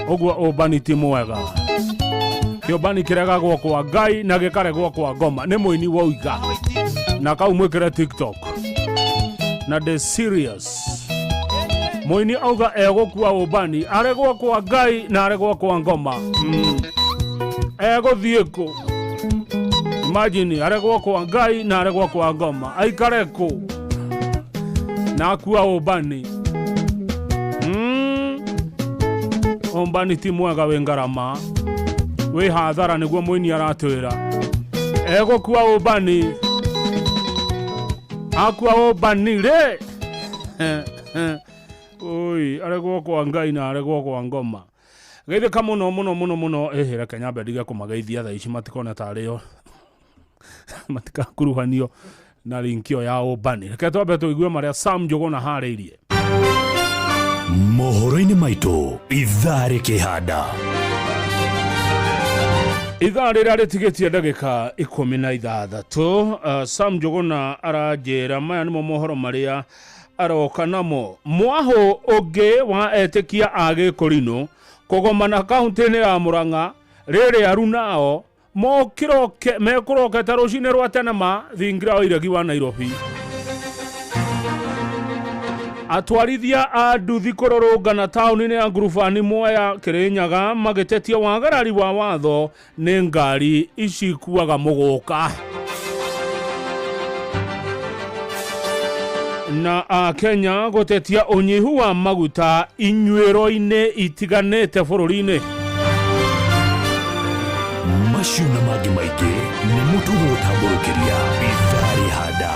S19: Ũguo ũmbani ti mwega Kĩũmbani kĩregagwo kwa Ngai na gĩkaregwo kwa ngoma nĩ mũini woiga na kau mwekera TikTok na the serious Mũini auga egũkua ũmbani aregwo kwa Ngai na aregwo kwa ngoma egũthiĩ kũ imagine aregwo kwa Ngai na aregwo kwa ngoma aikare kũ na akua ũmbani ũmbani ti mwega wĩ ngarama wĩ hathara nĩguo mũini aratwĩra egũkua ũmbani akua ũmbani rĩ oi aregwo kwa Ngai na aregwo kwa ngoma geithĩka mũno ehera Kenya bendiga kũmageithia thaa ici matikona tarĩo matikakuruhanio na linkio ya ũmbani reke twambe tũigue marĩa Sam Njũgũna harĩirie
S9: mohoro-inĩ maitũ ithaa rĩkĩhanda
S19: Ithaa rĩrĩa rĩtigĩtie ndagĩka 16 Sam Njũgũna aranjĩra maya nĩmo mohoro marĩa aroka namo mwahũ ũngĩ wa etĩkia a Gĩkũrinũ kũgomana kaũntĩ-inĩ ya Mũrang'a rĩrĩ aru nao mekũroketa rũcinĩ rwa tene mathingira wa iregi wa Nairobi atwarithia a nduthi kũrũrũngana taũni-inĩ ya ngurubani Mwea Kĩrĩnyaga magĩtetia wagarari wa watho nĩ ngari ici kuaga mũgũka na a Kenya gũtetia ũnyihu wa maguta inyuĩro-inĩ itiganĩte bũrũri-inĩ
S9: macio na mangĩ maingĩ nĩ mũtũgũtambũrũkĩria ithaa rĩhanda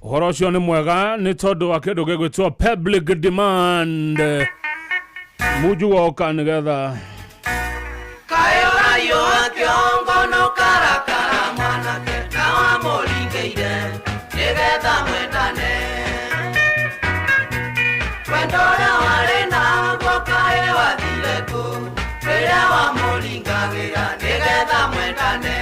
S19: Ũhoro ũcio nĩ mwega nĩ tondũ wa kĩndũ gĩgwĩtwo public demand muju woka nĩgetha
S21: Kayo kĩongo no karakara mwanake na wamũringĩire nĩgetha mwendane wendo ũrĩa warĩ naguo kaĩ wathire kũ rĩrĩa wamũringagĩra nĩgetha mwendane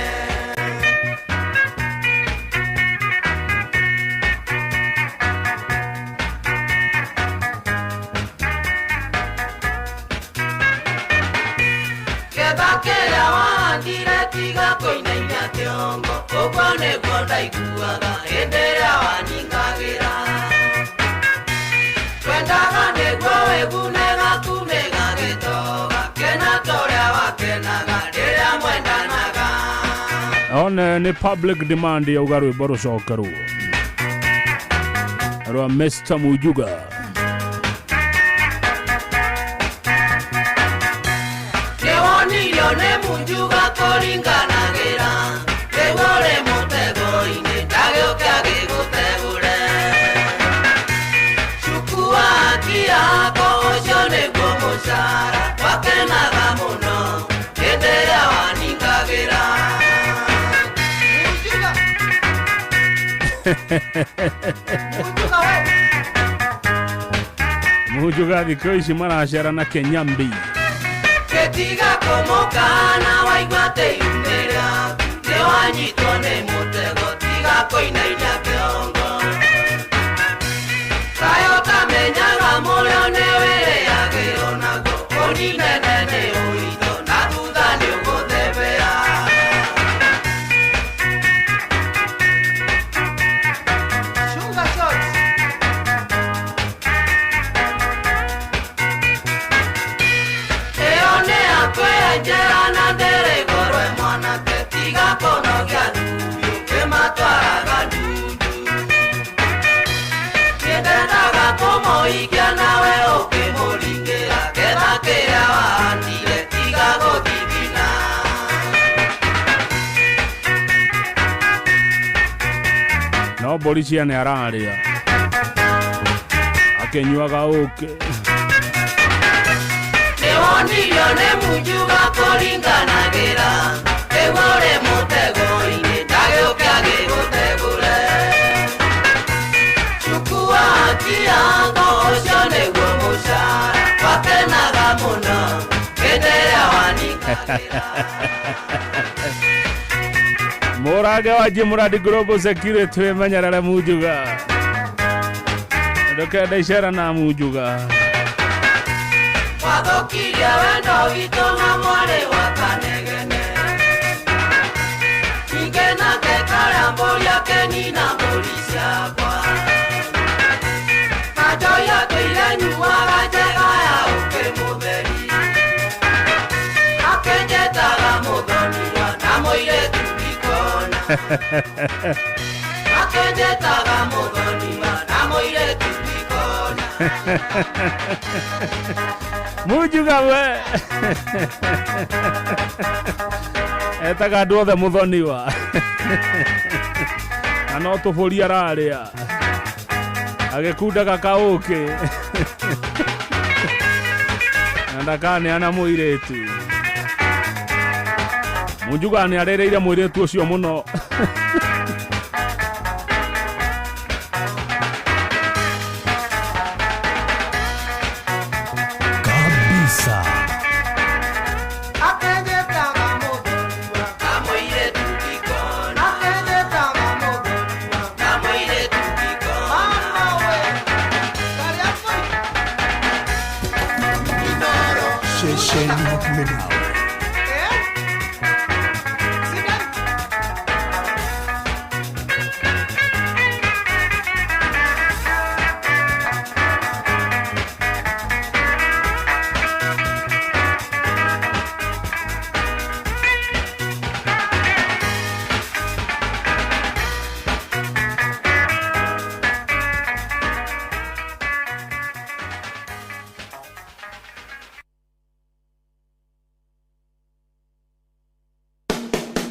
S21: Kĩrĩa wahandire tiga kũinainia kĩongo ũguo nĩguo ndaiguaga hĩndĩ ĩrĩa waningagĩra twendaga nĩguo wĩgunega kumĩga gĩtoga kena torĩa wakenaga rĩrĩa mwendanaga
S19: one nĩ public demand yauga rwĩmbo rũcokerwo rwa Mr. Mujuga
S21: nĩ Mujuga kũringanagĩra rĩguo rĩ mũtego-inĩ ndagĩũke agĩgũtegũre cuku waki yako ũcio nĩguo mũcara wakenaga mũno hĩndĩ ĩrĩa waningagĩra
S19: Mujuga thikũ ici maracera na Kenyambi
S21: Ketiga komokana waigwate yumeria Newanyitwa ne mutego tiga koinainia kiongo Kayo tamenyaga muleo newere yagiro nago Oninene ne uito na thutha ni uguthebea Sugar shots Eone akwea njera na ndere gorwe mwana Ketiga kono gia duyo kematwaraga dudu Nyendenaga kumoikia nawe ukimulingera Ketha kiria wahandire tiga guthithina
S19: No Borisia nĩ araria akĩnyuaga ũkĩ
S21: Nĩwonirio nĩ munjuga kũringanagira Ĩgũrĩ mũtego-inĩ ndagĩũke agĩgũtegũre Chukua kiango ũcio nĩguo mũcara Wakenaga mũno hĩndĩ ĩrĩa waninganĩra
S19: Mũrange wa Jimuradi Global Security wĩmenyerere Munjuga ndũkende icera na Munjuga
S21: Wathukirie wendo witũ na mwarĩ wa Kanegene Ningĩ nake karĩa mbũri akenina mbũri ciakwa Kanjoi atũire nyuaga njega ya ũkĩ mũtheri Akenjetaga mũthoniwa na mũirĩtu ikona Akenjetaga mũthoniwa na mũirĩtu ikona
S19: Munjuga we etaga andũ othe mũthoniwa na no tũbũri ararĩa agĩkundaga kaũkĩ na ndakaneana mũirĩtu Munjuga nĩ arĩrĩire mũirĩtu ũcio mũno
S9: kabisa
S21: Akenjetaga mũthoniwa na mũirĩtu ikona Akenjetaga mũthoniwa na mũirĩtu ikona Mama we Karia koi Inoro
S18: Shesheni hakuhe nawe.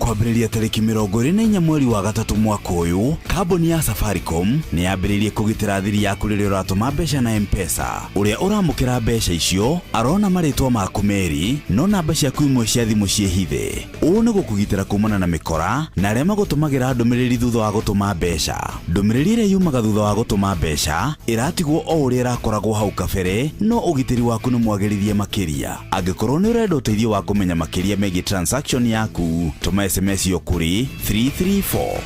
S4: Kwambĩrĩria tarĩki 24 mweri wa gatatũ mwaka ũyũ, kambuni ya Safaricom nĩ yambĩrĩirie kũgitĩra thiri yaku rĩrĩa ũratũma mbeca na M-Pesa. Ũrĩa ũramũkĩra mbeca icio arona marĩtwa maku merĩ, no namba ciaku imwe cia thimũ ciĩhithe. Ũũ nĩ gũkũgitĩra kumana na mĩkora na arĩa magũtũmagĩra ndũmĩrĩri thutha wa gũtũma mbeca. Ndũmĩrĩri ĩrĩa yumaga thutha wa gũtũma mbeca ĩratigwo o ũrĩa ĩrakoragwo hau kabere, no ũgitĩri waku nĩ mwagĩrithie makĩria. Angĩkorwo nĩ ũrenda ũteithio wa kũmenya makĩria megiĩ transaction yaku, tũma SMS yo kuri 334.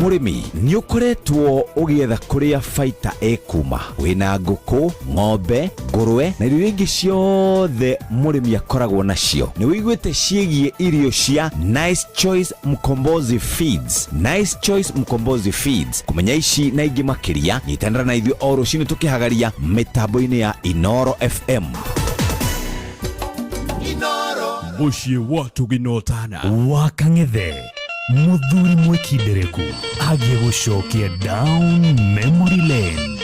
S12: Mũrĩmi nĩ ũkoretwo ũgĩetha kũrĩa baita ĩkuma wĩna ngũkũ, ng'ombe, ngũrwe na irio ingĩ ciothe mũrĩmi akoragwo nacio. Nĩ wĩiguĩte ciĩgiĩ irio cia Nice Choice Mkombozi Feeds. Nice Choice Mkombozi Feeds. Kũmenya ici na ingĩ makĩria, nyitanĩra na ithuĩ o rũciinĩ tũkĩhagaria mĩtambo-inĩ ya Inoro FM.
S9: Mũciĩ wa Tũginotana wa Kang'ethe, mũthuri mwĩkindereku agĩgũcokia down memory lane.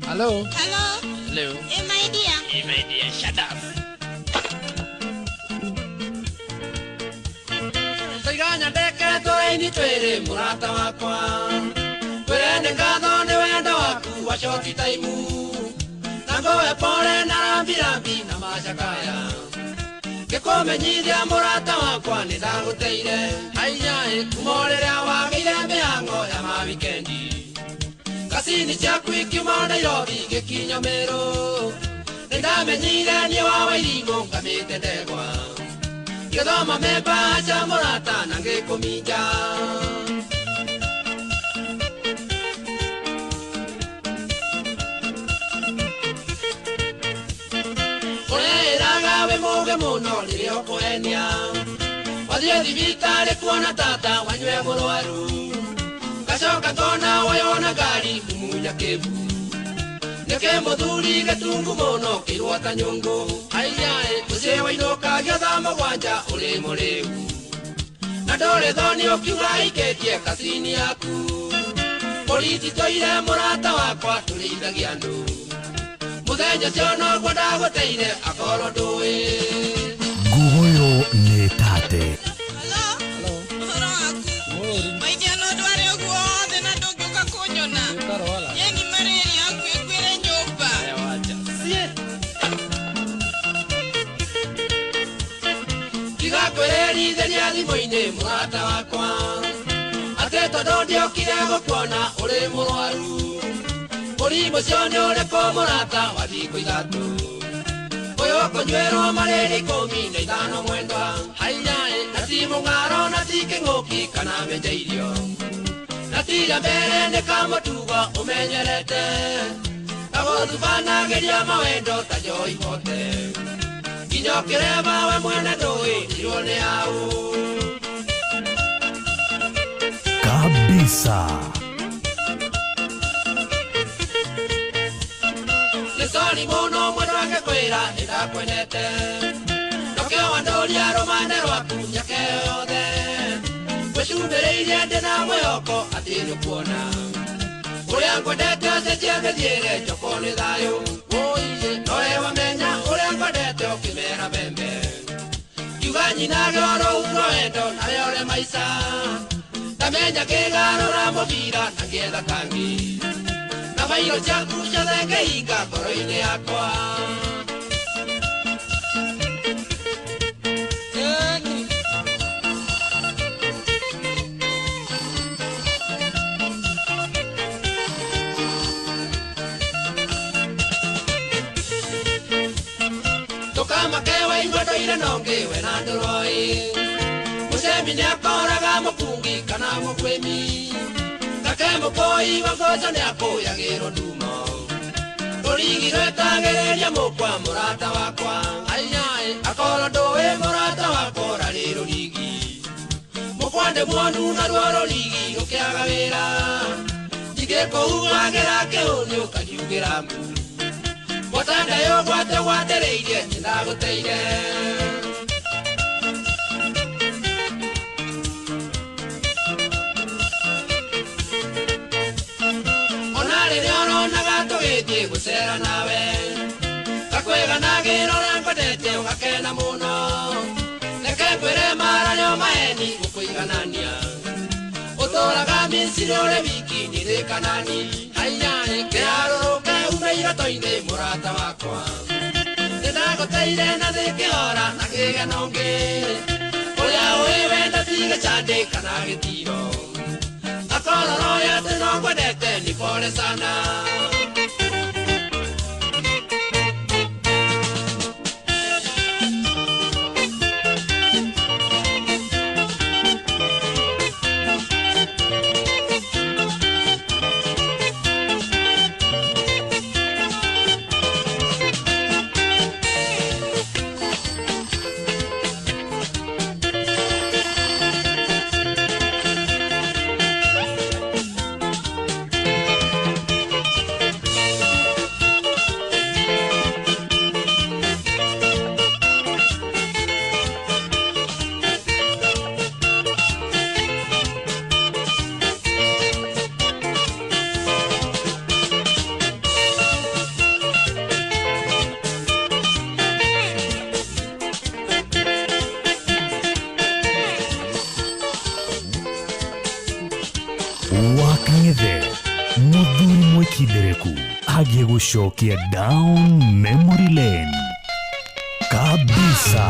S21: Hello. Hello. Hey my dear. Hey my dear, shut up. Saiganya ndeke tũraini twĩrĩ mũrata wakwa, twĩrende ngatho nĩ wendo waku wacoki taimu, na ngũwe pole na rambirambi na macakaya, ngĩkũmenyithia mũrata wakwa nĩ ndagũteire, aiya kuma rĩrĩa wagĩire mĩhang'o ya mawikendi,
S1: Kasini chaku ikiuma Nairobi gikinya Meru Ndamenyire ni wa Wairingo ngamite ndegwa Githoma memba cha Murata na ngikuminja Ureraga we muge muno ririo kwenia Wathie thibitari kuona tata wanywe mũrwaru Gacoka ngona wayona ngari kumunya kĩbu Nĩke mũthuri gĩtungu mũno kĩrwo ta nyũngũ Aiyaĩ mũciĩ wainũkagia thaa mũgwanja ũrĩ mũrĩu Na ndũrĩ thoni ũkiuga ikĩtie kasini yaku Polisi tũire mũrata wakwa tũrĩithagia andũ Mũthenya ũcio noguo ndagũteire akorwo ndũĩ
S9: Nguoyo nĩ tate
S1: Kwĩrĩithĩria thimũ-inĩ mũrata wakwa Atĩ tondũ ndiokire gũkuona ũrĩ mũrwaru Mũrimũ ũcio nĩ ũrĩkũ mũrata wa thikũ ithatũ Ũyũ kũnyuĩrwo marĩri 15 mwendwa Aiyaĩ na ti mũng'aro na ti kĩng'ũki kana menja irio Na tira mbere nĩ kamũtugo ũmenyerete Gagũthubanagĩria mawendo ta njoi bote Kinyokere bawe mwene ndũĩ ndirwo nĩ hau
S9: Kabisa
S1: Nĩ sori mũno mwendwa ngĩkwĩra nĩndakwenete Nokĩo wandũria rũmande rwaku nyake yothe Ngwĩcumĩrĩirie ndĩ na mwĩhoko atĩ nĩkuona Ũrĩa ngwendete ũcenjie mĩthiĩre njoko nĩ thayũ Ũiye nowe wamenya ũrĩa ngwendete ũkĩmera mbembe Kiuga nyinage oro uro wendo narĩo rĩ maica Ndamenya kĩgarũra mũbira na ngĩetha kangi Na bairo ciaku ciothe ngĩhinga ngoro-inĩ yakwa Tũkamakewe ing'ondoire nongiwe na ndũroi Mũcemi nĩakoraga mũkungi kana mũkwĩmi Gake mũkoi wa ngoco nĩakũyagĩrwo ndumo Rũrigi rwetagĩrĩria mũkwa mũrata wakwa Aiyaĩ akorwo ndũĩ mũrata wakwa rarĩ rũrigi Mũkwa ndĩ mwonu naruo rũrigi rũkĩaga wĩra Ingĩkũhuagĩra kĩhũni ũkandiugĩra mbu Watanda yo gwate watereirie ndagũteire Ona rĩrĩa ũronaga tũgĩthiĩ gũcera nawe Gakwĩganagĩra ũrĩa ngwendete ũgakena mũno Reke ngwĩre marario maheni gũkũiganania Ũtũũraga Misiri ũrĩ wiki nĩrĩkanani Aiyaĩ kĩharũrũke ume iroto-inĩ mũrata wakwa Nĩndagũteire na thĩ kĩhora na kĩgeno ngĩ Ũrĩa ũĩ wenda ti gĩcandĩ kana gĩtiro Akorwo ya atĩ no ngwendete nĩ pole sana
S9: Wakang'ethe mũthuri mwĩkindereku agie gũcokia down memory lane kabisa.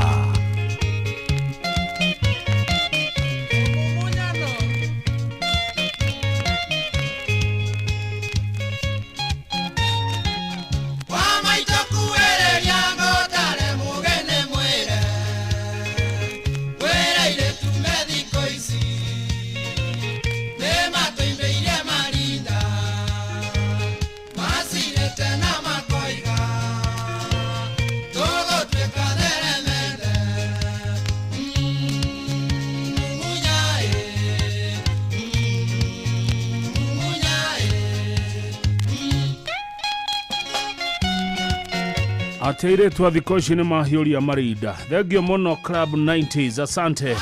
S19: Ateire tu adhikoshi ni mahiuri ya marida. Thegio mono Club 90s. Asante.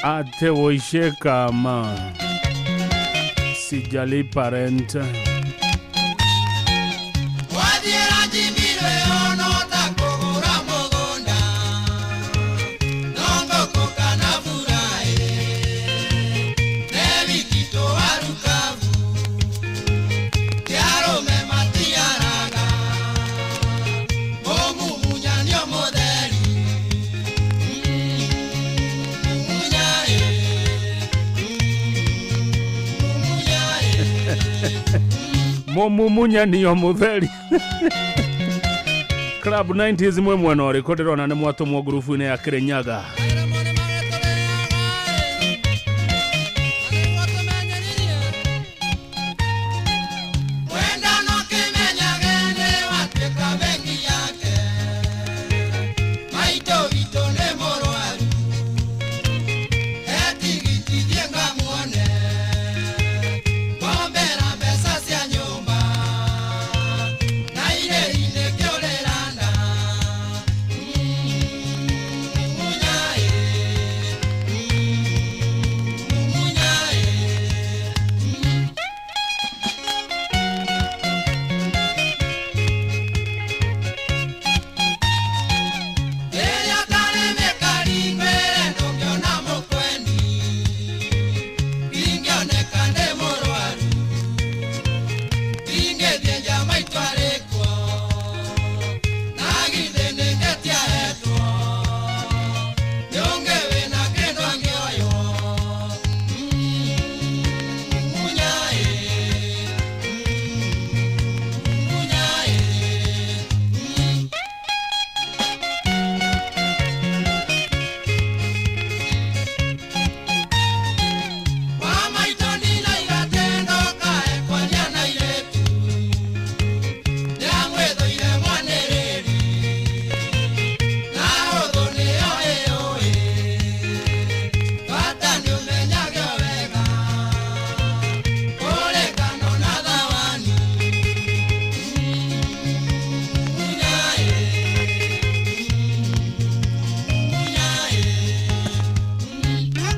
S19: Ate woishe kama sijali parent
S8: Wadiera jibire ono takogura mogonda Nongo koka na furae Nevi kito arukavu Kiaro me matiaraga Omu munyanyo modeli
S19: Mumunya niyo mutheri. Club 90s mwe mwana rekorderwa na mwato mwa grupu ine ya Kirinyaga.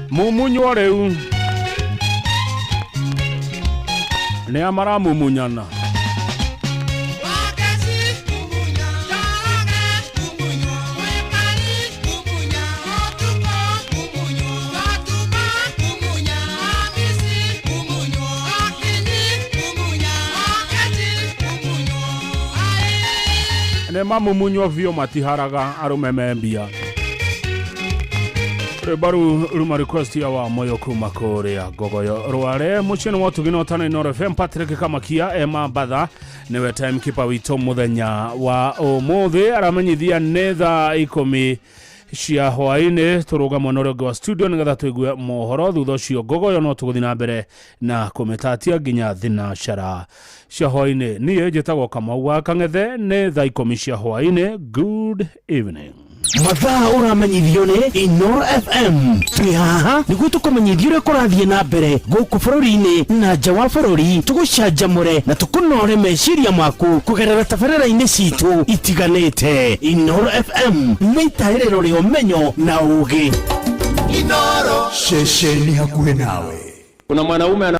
S19: Mumunyo reu ne amara mumunyana ne mamumunyo vio matiharaga arumemembia Baru ruma request ya wa moyo kuma korea gogoyo rware muchene watu gino tana Inooro FM Patrick Kamakia Emma Badha newe timekeeper wito muthenya wa umuthi aramenyithia netha ikomi cia hwaine turuga monorego wa studio nigetha tuigue mohoro thutha cio gogoyo no tuguthi na mbere na kumetatia ginya thinashara cia hwaine nie njitagwo Kamau wa Kang'ethe netha ikomi cia hwaine. Good evening.
S2: Mathaa uramenyithio ni Inooro FM. Twi haha niguo tukumenyithia uria kurathie na mbere guku bururi-ini na nja wa bururi, tugucanjamure na tukunore meciria maku kugerera tabarĩra-inĩ citu itiganĩte. Inooro FM nĩ itaĩrĩro rĩa ũmenyo na ũũgĩ.
S18: Inooro ceceni hakuhĩ nawe.
S7: Kuna mwanaume ana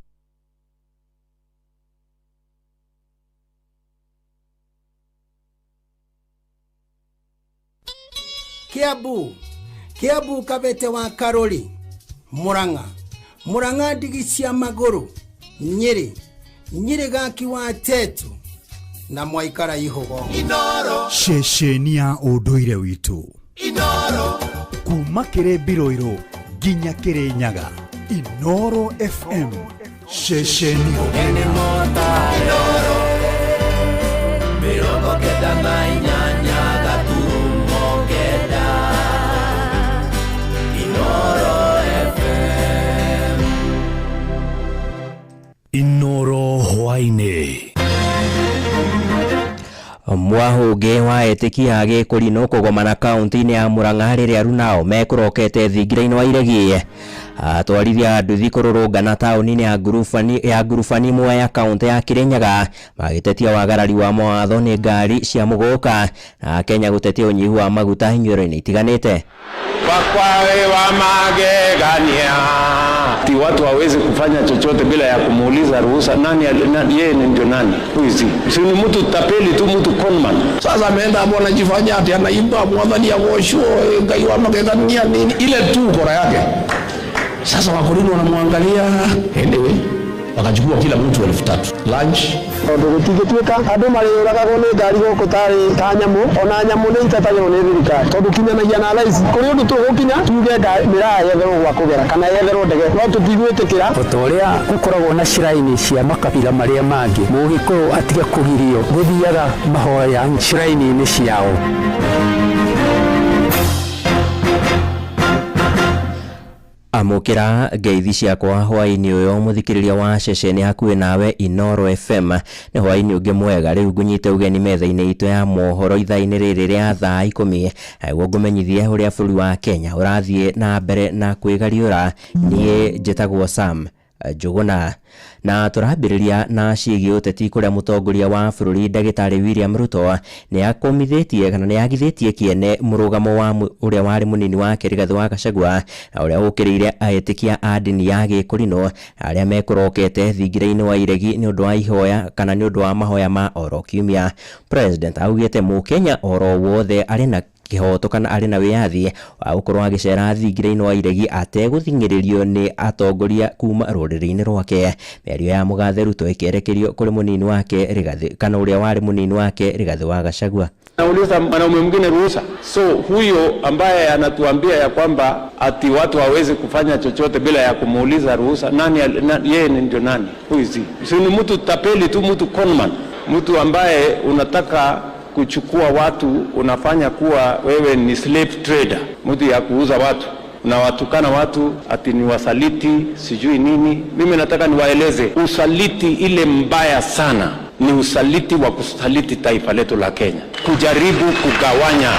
S13: Kiambu Kabete wa Karori, Murang'a ndigi cia maguru, Nyeri gaki wa Tetu na Mwaikara Ihogo.
S18: Inooro ceceni ya ũndũire witũ.
S13: Inooro
S18: kuma Kĩrĩmbĩrũirũ nginya Kĩrĩnyaga. Inooro FM ceceni
S8: ene mota Inooro mirongo kenda na inyanya gaturumo kenda
S22: Mwahungi wa etikia Gĩkũrinũ kũgomana kaunti-inĩ ya Murang'a rĩrĩa arunao mekurokete thingira-inĩ wa iregi. Atwarithia nduthi kũrũrũngana taũni-inĩ ya ngurubani imwe ya kaunti ya Kirinyaga magĩtetia wagarari wa mawatho nĩ ngari cia mũgũka na Kenya gũtetia ũnyihu wa maguta inyuĩro-inĩ itiganĩte.
S3: Wakwawe wa magegania. Ti watu hawezi kufanya chochote bila ya kumuuliza ruhusa. Nani yeye ndio nani? Huizi. Si ni mtu tapeli tu, mtu conman. Sasa ameenda hapo anajifanya ati anaimba mwadhani ya gosho ngai wa magegania nini? Ile tu kora yake. Sasa wakolini wanamwangalia anyway. Wakachukua kila mtu 3,000 lunch
S14: ndu gutigituika andu mariuragagwo ni ngari guku tari ta nyamu ona nyamu ni itatagwo ni thirikari tondu kinyanagia na raisi kuri undu tugukinya tuge miraa yetherwo gwa kugera kana yetherwo ndege no tutigwitikira
S17: utoria gukoragwo na shiraini cia makabila maria mangi mugikuru atiga kugirio guthiaga mahoya shiraini-ini ciao.
S22: Amukira ngeithi ciakwa hwaini uyo muthikiriria wa ceceni hakuhi nawe Inoro FM ni hwaini ungi mwega riu ngunyite ugeni metha-ini itu ya mohoro ithaa-ini riri ria thaa 10 niguo ngumenyithie uria bũrũri wa Kenya urathie na mbere na kwigariura. Nie njitagwo Sam Njuguna na turambiriria na ciĩgiĩ ũteti kuria mutongoria wa bũrũri Ndagĩtarĩ William Ruto ni akomithitie kana ni agithĩtie kiene mũrũgamo wa uria wari munini wake Rigathĩ wa Gachagua na uria ũkĩrĩire aĩtĩkia a ndini ya Gĩkũrinũ arĩa mekurokete thingira-inĩ wa iregi ni ũndũ wa ihoya kana ni ũndũ wa mahoya ma oro kiumia. President augĩte Mũkenya oro wothe arĩ na kihoto kana ari na wiyathi wa gukorwo agicera thingira-inĩ wa iregi ategũthing'ĩrĩrio ni atongoria kuma rũrĩrĩ-inĩ rwake. Mĩario ya Mũgathe Ruto ĩkĩerekerio kũrĩ munini wake Rigathĩ kana uria wari munini wake Rigathĩ wa Gachagua.
S3: Nauliza mwanaume mwingine ruhusa. So huyo ambaye anatuambia ya kwamba ati watu hawezi kufanya chochote bila ya kumuuliza ruhusa, nani yeye ndio nani? Huizi. Si ni mtu tapeli tu, mtu conman, mtu ambaye unataka kuchukua watu unafanya kuwa wewe ni slave trader, mtu ya kuuza watu, unawatukana watu ati ni wasaliti sijui nini. Mimi nataka niwaeleze usaliti ile mbaya sana ni usaliti wa kusaliti taifa letu la Kenya, kujaribu kugawanya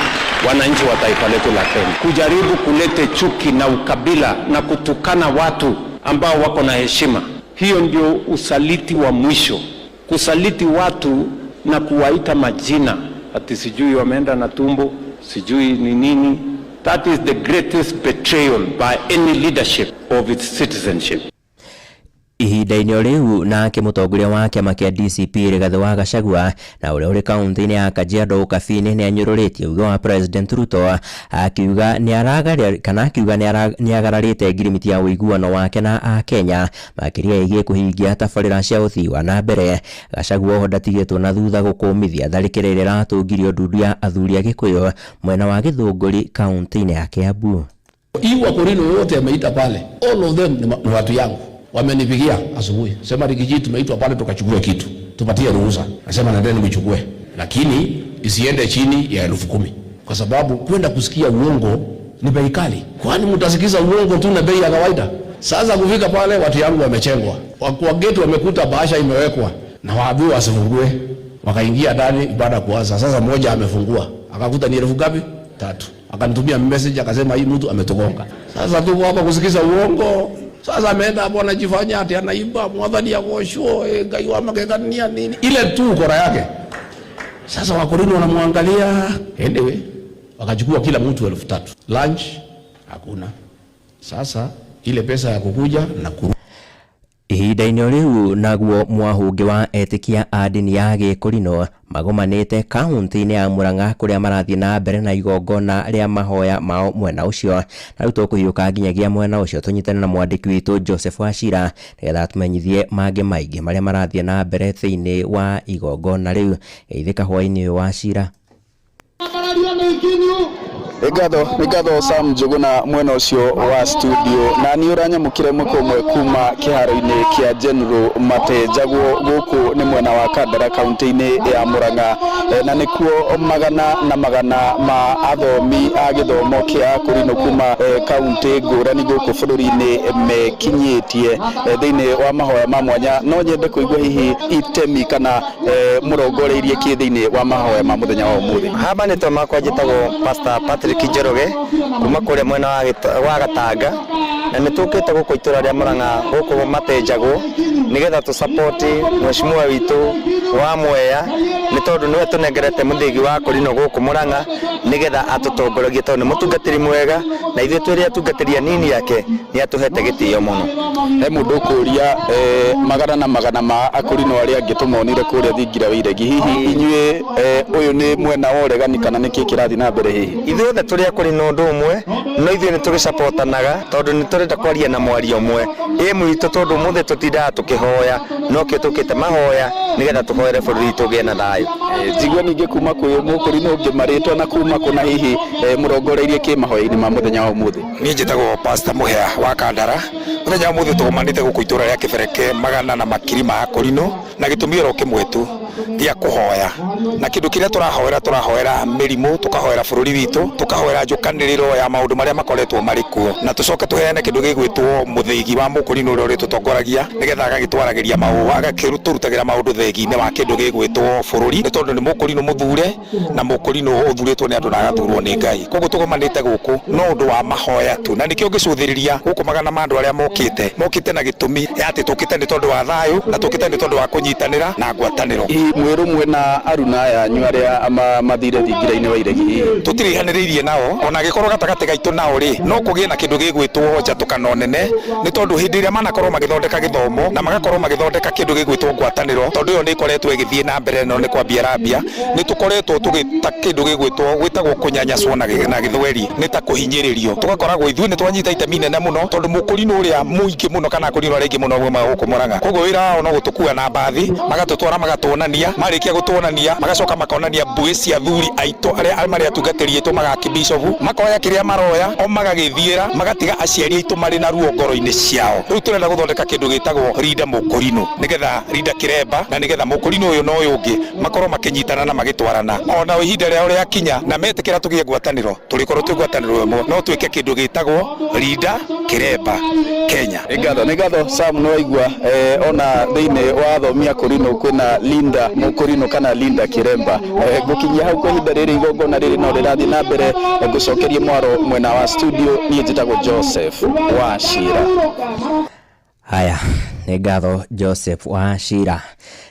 S3: wananchi wa taifa letu la Kenya, kujaribu kulete chuki na ukabila na kutukana watu ambao wako na heshima. Hiyo ndio usaliti wa mwisho, kusaliti watu na kuwaita majina ati sijui wameenda na tumbo sijui ni nini. That is the greatest betrayal by any leadership of its citizenship.
S22: Ihinda-inĩ rĩu nake mũtongoria wa kĩama kĩa DCP Rigathĩ wa Gachagua na ũrĩa ũrĩ kaunti-inĩ ya Kajiado Kabine nĩ anyũrũrĩtie uge wa President Ruto akiuga nĩ agararĩte ngirimiti ya ũiguano wake na Akenya makĩria ĩgiĩ kũhingia tabarĩra cia ũthii wa na mbere. Gachagua oho ndatigĩtwo na thutha gũkũmithia tharĩkĩra ĩrĩa ĩratũngirio ndundu ya athuri a Gĩkũyũ mwena wa Gĩthũngũri kaunti-inĩ ya Kiambu.
S3: Hii wakorino wote ameita pale, all of them ni watu yangu. Wamenipigia asubuhi, sema Rigiji tumeitwa pale tukachukue kitu, tupatie ruhusa. Nasema nendeni mchukue, lakini isiende chini ya 10,000 kwa sababu kwenda kusikia uongo ni bei kali. Kwani mtasikiza uongo tu na bei ya kawaida? Sasa kufika pale watu yangu wamechengwa, kwa gate wamekuta bahasha imewekwa na waambiwa wasifungue, wakaingia ndani baada kuanza. Sasa mmoja amefungua akakuta ni 1000 3, akanitumia message akasema hii mtu ametogonga. Sasa tuko hapa kusikiza uongo. Sasa ameenda hapo anajifanya ati anaimba mwadhani ya gosho ngai wa magegania nini, ile tu kora yake. Sasa wakolini wanamwangalia anyway, wakachukua kila mtu 3,000 lunch hakuna. Sasa ile pesa ya kukuja na
S22: ihinda-inĩ rĩu naguo mwahungi wa etikia a ndini ya Gĩkũrinũ magomanĩte kaunti-inĩ ya Murang'a kũrĩa marathiĩ na mbere na igongona rĩa mahoya mao mwena ũcio. Na rĩu tũkũhiũka nginyagia mwena ũcio tũnyitane na mwandĩki witũ Joseph Wachira nĩgetha tũmenyithie mangĩ maingĩ marĩa marathiĩ na mbere thĩinĩ wa igongona rĩu. Geithĩka hwaĩ-inĩ ũyũ Wachira.
S5: Ngatho Sam Njuguna mwena ucio wa studio na ni uranyamukire mwe kuma kiharo-ini kia General Mate Njagwo guku ni mwena wa Kandara kaunti-ini ya Murang'a na nikuo magana ma athomi a githomo kia kurino kuma kaunti ngurani guku bururi-ini mekinyitie thiini wa mahoya ma mwanya no nyende kuigua hihi itemi kana murongoreirie ki thiini wa mahoya ma muthenya wa umuthi.
S15: Haba ni toma kwa jitagwo Pastor Patrick Njoroge kuma kuria mwena wa Gatanga na nitukite guku itura ria Murang'a guku Mate Njagwo nigetha tu support mheshimiwa witu wa Mwea ni tondu niwe tunengerete muthigi wa kurino guku Murang'a nigetha atutongoragie tondu mutungatiri mwega na ithuĩ twĩrĩa atungatĩri anini yake ni atuhete gĩtĩo muno.
S5: He mundu kuria magana ma akurino aria angi tumonire kuria thingira wa iregi hihi inyuĩ uyu ni mwena wa uregani kana niki kirathi na mbere hihi?
S15: Ithuĩ othe tũrĩ akurino ũndũ ũmwe no ithuĩ ni tũgĩsupportanaga tondu ni tũrenda kwaria na mwario ũmwe mwitũ tondu mũthĩ tũtindaga tũkĩhoya no kĩo tũkĩte mahoya nigetha tũhoere bũrũri tũgĩe na thayũ.
S5: Njigua ningĩ kuma kwĩ mũkũrino ũngĩ marĩtwa na kuma kuna hihi mũrongoreirie kĩ mahoya-inĩ ma mũthenya wa ũmũthĩ?
S20: Niĩ njĩtagwo Pastor Mũhea wa Kandara. Mũthenya wa ũmũthĩ tũgomanĩte gũkũ itũra rĩa Kĩbereke magana na makiri ma akũrino na gĩtũmi oro kĩmwe tu gĩa kũhoya na kĩndũ kĩrĩa tũrahoera mĩrimũ tũkahoera bũrũri witũ tũkahoera njũkanĩrĩro ya maũndũ marĩa makoretwo marĩ kuo na tũcoke tũheane kĩndũ gĩgwĩtwo mũthĩgi wa mũkũrino ũrĩa ũrĩtũtongoragia nĩgetha agagĩtwaragĩria agakĩrutagĩra maũndũ thegi-inĩ wa kĩndũ gĩgwĩtwo bũrũri nĩ tondũ nĩ mũkũrino mũthure na mũkũrino ũthurĩtwo nĩ andũ na agathurwo nĩ Ngai. Koguo tũgomanĩte gũkũ no ũndũ wa mahoya tu na nĩkĩo ngĩcũthĩrĩria gũkũ magana ma andũ arĩa mokĩte na gĩtũmi atĩ tũkĩte nĩ tondũ wa thayũ na tũkĩte nĩ tondũ wa kũnyitanĩra na ngwatanĩro.
S5: Mwĩrũmwe na aruna aya anyu arĩa mathire thingira-inĩ wa iregi
S20: tũtirihanĩrĩirie nao ona gĩkorwo gatagatĩ gaitũ nao no kũgĩe na kĩndũ gĩgwĩtwo njatũkano nene nĩ tondũ hĩndĩ ĩrĩa manakorwo magĩthondeka gĩthomo na magakorwo magĩthondeka kĩndũ gĩgwĩtwo ngwatanĩro tondũ ĩyo nĩ ĩkoretwo ĩgĩthiĩ na mbere no nĩ kwambia rambia nĩ tũkoretwo tũgĩta kĩndũ gwĩtagwo kũnyanyaswo na gĩthweri nĩ ta kũhinyĩrĩrio tũgakoragwo ithuĩ nĩ twanyita itemi inene mũno tondũ mũkũrino ũrĩa mũingĩ mũno kana akũrino arĩa aingĩ mũno gũkũ Murang'a. Koguo wĩra wao no gũtũkua na mbathi magatũtwara magatuonania marĩkia gũtuonania magacoka makonania mbuĩ cia thuri aitũ arĩa marĩ atungatĩri aitũ magakĩbicobu makoya kĩrĩa maroya o magagĩthiĩra magatiga aciari aitũ marĩ na ruo ngoro-inĩ ciao. Rĩu tũrenda gũthondeka kĩndũ gĩtagwo Rinda Mũkũrino nĩgetha Rinda Kĩremba na nĩgetha mũkũrino ũyũ na ũyũ ũngĩ makorwo makĩnyitana na magĩtwarana ona ihinda rĩao rĩakinya na metĩkĩra tũgĩe ngwatanĩro tũrĩkorwo twĩ ngwatanĩro ĩmwe no twĩke kĩndũ gĩtagwo Rinda Kĩremba Kenya.
S5: Nĩ ngatho Sam no waigua ona thĩinĩ wa athomi akũrino kwĩna Linda Mũkũrino kana Linda Kĩremba. Ngũkinyia hau kwa ihinda rĩrĩ igongona rĩrĩ no rĩrathiĩ na mbere ngũcokerie mwaro mwena wa studio niĩ njĩtagwo Joseph Wachira.
S22: Haya, nĩ ngatho Joseph Wachira.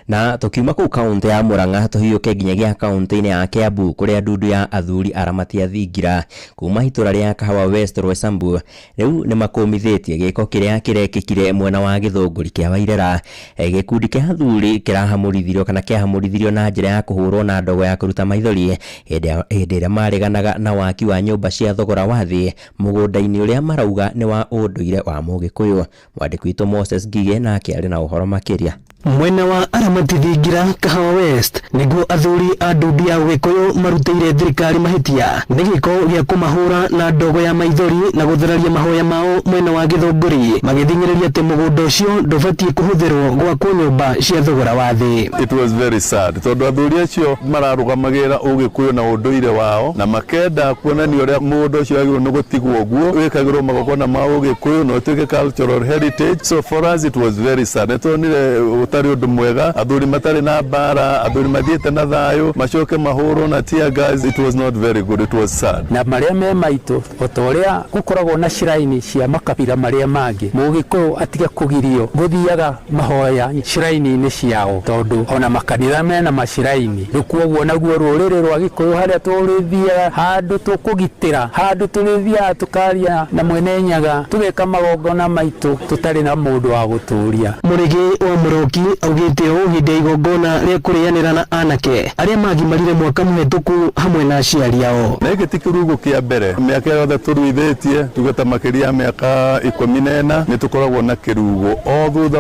S22: Na tukiuma kuu kaunti ya Murang'a tuhiũke nginyagia kaunti-inĩ ya Kiambu kũrĩa ndundu ya athuri aramatia thingira kuma itura rĩa Kahawa West Roysambu rĩu nĩ makũmithĩtie gĩko kĩrĩa kĩrekĩkire mwena wa Gĩthũngũri kĩa Wairera. Gĩkundi kĩa athuri kĩrahamũrithirio kana kĩahamũrithirio na njĩra ya kũhũrwo na ndogo ya kũruta maithori hĩndĩ ĩrĩa mareganaga na waki wa nyũmba cia thogora wa thĩ mũgũnda-inĩ ũrĩa marauga nĩ wa ũndũire wa Mũgĩkũyũ. Mwandĩki witũ Moses Ngige nake arĩ na ũhoro makĩria.
S2: Mwena wa aramati thingira Kahawa West niguo athuri a ndundu ya Ũgĩkũyũ marutĩire thirikari mahĩtia nĩ gĩko gĩa kũmahũra na ndogo ya maithori na gũthararia mahoya mao mwena wa Gĩthũngũri magĩthingĩrĩria atĩ mũgũnda ũcio ndũbatiĩ kũhũthĩrwo gwakwo nyũmba cia thogora wa thĩ.
S23: It was very sad tondũ athuri acio mararũgamagĩrĩra Ũgĩkũyũ na ũndũire wao na makenda kuonania ũrĩa mũgũnda ũcio wagĩrĩirwo nĩ gũtigwo ũguo wĩkagĩrwo magongona ma Ũgĩkũyũ na ũtuĩke cultural heritage. So for us it was very sad. Nĩtuonire ũtarĩ ũndũ mwega athuri matarĩ na mbara athuri mathiĩte na thayũ macoke mahũrwo na tear gas. It was not very good. It was sad.
S17: Na marĩa me maitũ ota ũrĩa gũkoragwo na shrine cia makabira marĩa mangĩ Mũgĩkũyũ atige kũgirio gũthiaga mahoya shrine-inĩ ciao tondũ ona makanitha mena mashrine rĩu kuoguo naguo rũrĩrĩ rwa Gĩkũyũ harĩa tũrĩthiaga handũ tũkũgitĩra handũ tũrĩthiaga tũkaria na mwene nyaga tũgeka magongona maitũ tũtarĩ na mũndũ wa gũtũria.
S2: Mũrĩgĩ wa Mũroki augĩte
S6: oigĩte ũũ hĩndĩ ya igongona rĩa kũrĩanĩra na anake arĩa magimarire mwaka mũhetũku hamwe na aciari ao.
S23: Nĩgĩ ti kĩrugo kĩa mbere mĩaka yothe tũruithĩtie tugeta makĩria mĩaka 14 nĩ tũkoragwo na kĩrugo o thutha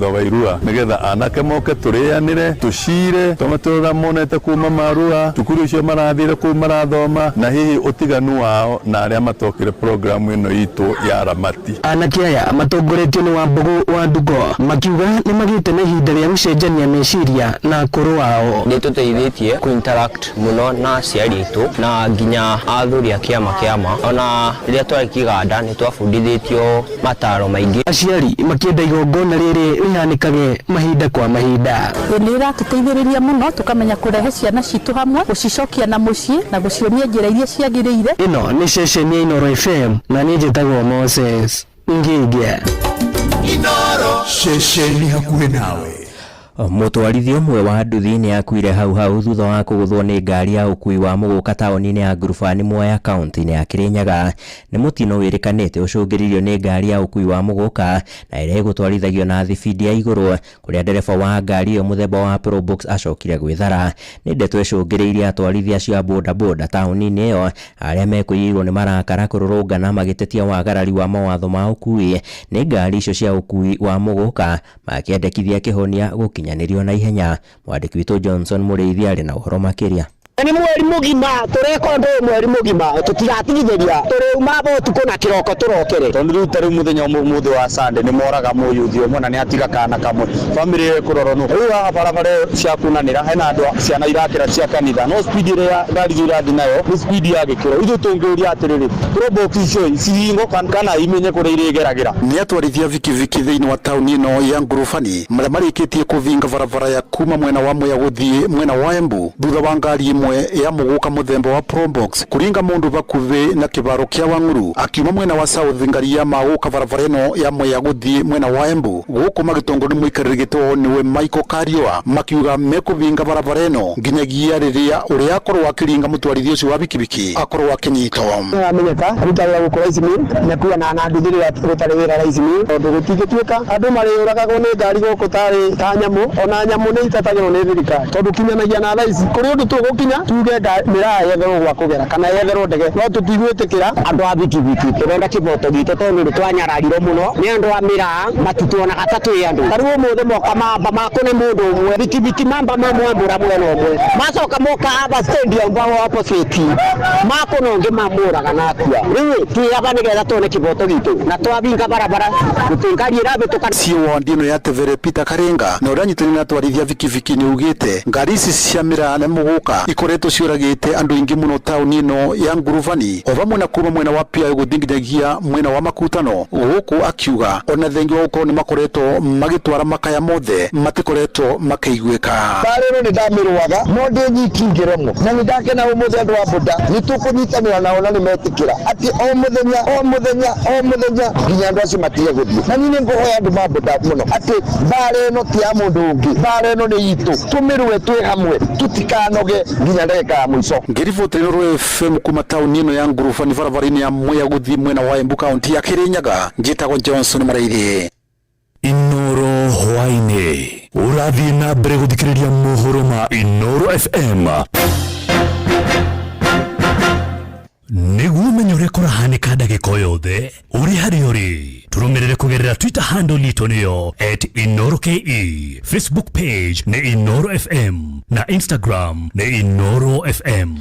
S23: wa irua nĩgetha anake moke tũrĩanĩre tũcire tũmatũra monete kuma marua tukuru icio marathire kuma marathoma na hihi ũtiganu wao na arĩa matokire programu ĩno itũ ya Ramati.
S6: Anake aya matongoretio nĩ Wambugu wa Ndugo makiuga nĩ magĩte na ihinda rĩa gũcenjania meciria na akũrũ wao.
S10: Nĩ tũteithĩtie ku-interact mũno na aciari aitũ na nginya athuri a kĩama ona rĩrĩa twarĩ kĩganda nĩ twabundithĩtio mataro maingĩ.
S6: Aciari makĩenda igongona rĩrĩ rĩhanĩkage mahinda kwa mahinda.
S16: Nĩ ĩratũteithĩrĩria mũno tũkamenya kũrehe ciana citũ hamwe gũcicokia na mũciĩ na gũcionia njĩra iria ciagĩrĩire.
S6: Ĩno nĩ ceceni ya Inoro FM na niĩ njĩtagwo Moses Ngĩngĩ.
S18: Inoro ceceni hakuhĩ nawe.
S22: Mũtwarithia ũmwe wa nduthi nĩ akuire hau thutha wa kũgũthwo nĩ ngari ya ũkui wa mũgũka taũni-inĩ ya Ngurubani Mwea kaunti-inĩ ya Kirinyaga. Nĩ mũtino wĩrĩkanĩte ũcũngĩrĩirio nĩ ngari ya ũkui wa mũgũka na ĩrĩa ĩgũtwarithagio na thibidi ya igũrũ, kũrĩa ndereba wa ngari ĩyo mũthemba wa Probox acokire gwĩthara. Nĩ ndeto ĩcũngĩrĩirie atwarithia acio a bodaboda taũni-inĩ ĩyo arĩa mekũiyĩirwo nĩ marakara kũrũrũngana magĩtetia wagarari wa mawatho ma ũkui nĩ ngari icio cia ũkui wa mũgũka makĩendekithia kĩhonia gũkinya nĩrio na ihenya. Mwandĩki witũ Johnson Mũrĩithi arĩ na ũhoro makĩria.
S14: Ni mweri mugima tureko ndo mweri mugima tutigatigithĩria turiuma botuko na kiroko turokere tondu riu tari muthenya umuthi wa Sunday ni moraga muyuthi umwe na ni atiga kana kamwe family kuroronu riu haha barabara cia kunanira hena andu ciana irakira cia kanitha no speed ria ngari irathi nayo ni speed ya gikiro ithu tungiuria atiriri Probox icio ciringo kana imenye kuria irigeragira
S24: ni atwarithia vikiviki thiini wa tauni ino ya Ngurubani maria marikitie kuvinga barabara ya kuma mwena wa Mwea guthii mwena wa Embu thutha wa ngari imwe ya muguka muthemba wa Probox kuringa mundu bakuvi na kibaro kia Wanguru akiuma mwena wa South ngari ya maguka barabara ino ya Mwea guthii mwena wa Embu guku magitongo ni muikariri gitwo niwe Michael Karioa makiuga mekuvinga barabara ino nginyagia riria uria akorwo akiringa mutwarithia ucio wa bikibiki akorwo akinyitwo
S14: amenyeka rutara gukora izimi na kuwa na nduthiri rutara wira izimi tondu gutigituika andu mariuragagwo ni ngari guku tari ta nyamu ona nyamu ni itatagirwo ni thirikari tondu kinyanagia na thaisi kuri undu tugukinya tuge miraa yetherwo gwa kugera kana yetherwo ndege no tutigwitikira andu a bikibiki turenda kiboto gitu tondu ni twanyararirwo muno ni andu a miraa matituona gatatu ya andu tariu muthe moka mamba makone mundu umwe bikibiki mamba mamwe mbura mwena umwe macoka moka aba stadium wa opposite makononge mamuraga na akua riu tuyaga nigetha tuone kiboto gitu na twavinga barabara gutingari irabetuka
S24: sio wandino ya Tevere Peter Karenga na uranyitani na twarithia bikibiki ni ugite ngari ici cia miraa na muguka ikoretwo ciuragite andu ingi muno tauni ino ya Ngurubani o vamwe na kuma mwena wa Pia guthinginyagia mwena wa Makutano guku akiuga ona thengi wa uko ni makoretwo magitwara makaya mothe matikoretwo makeiguika
S14: barero ni damirwaga no ndi nyikingiremo na ndakena umuthe andu wa boda nitukunyitanira nao na nimetikira ati o muthenya nginya andu acio matige guthii na nini nguhoya andu ma boda muno ati bare no ti ya mundu ungi bare no ni itu tumirwe twi hamwe tutikanoge nginya ndeka ya mwiso
S24: ngiriboti Inoro FM kuma tauni ino ya Ngurubani barabara-ini ya Mwea guthii mwena wa Embu kaunti ya Kirinyaga njitagwo Johnson Mũrĩithi.
S9: Inoro hwaini urathie na mbere guthikiriria mohoro ma Inoro FM niguo menye uria kurahanika ndagika yothe uri hari uri turumirire kugerera Twitter handle itu niyo @InoroKE, Facebook page ni Inoro FM na Instagram ni Inoro FM.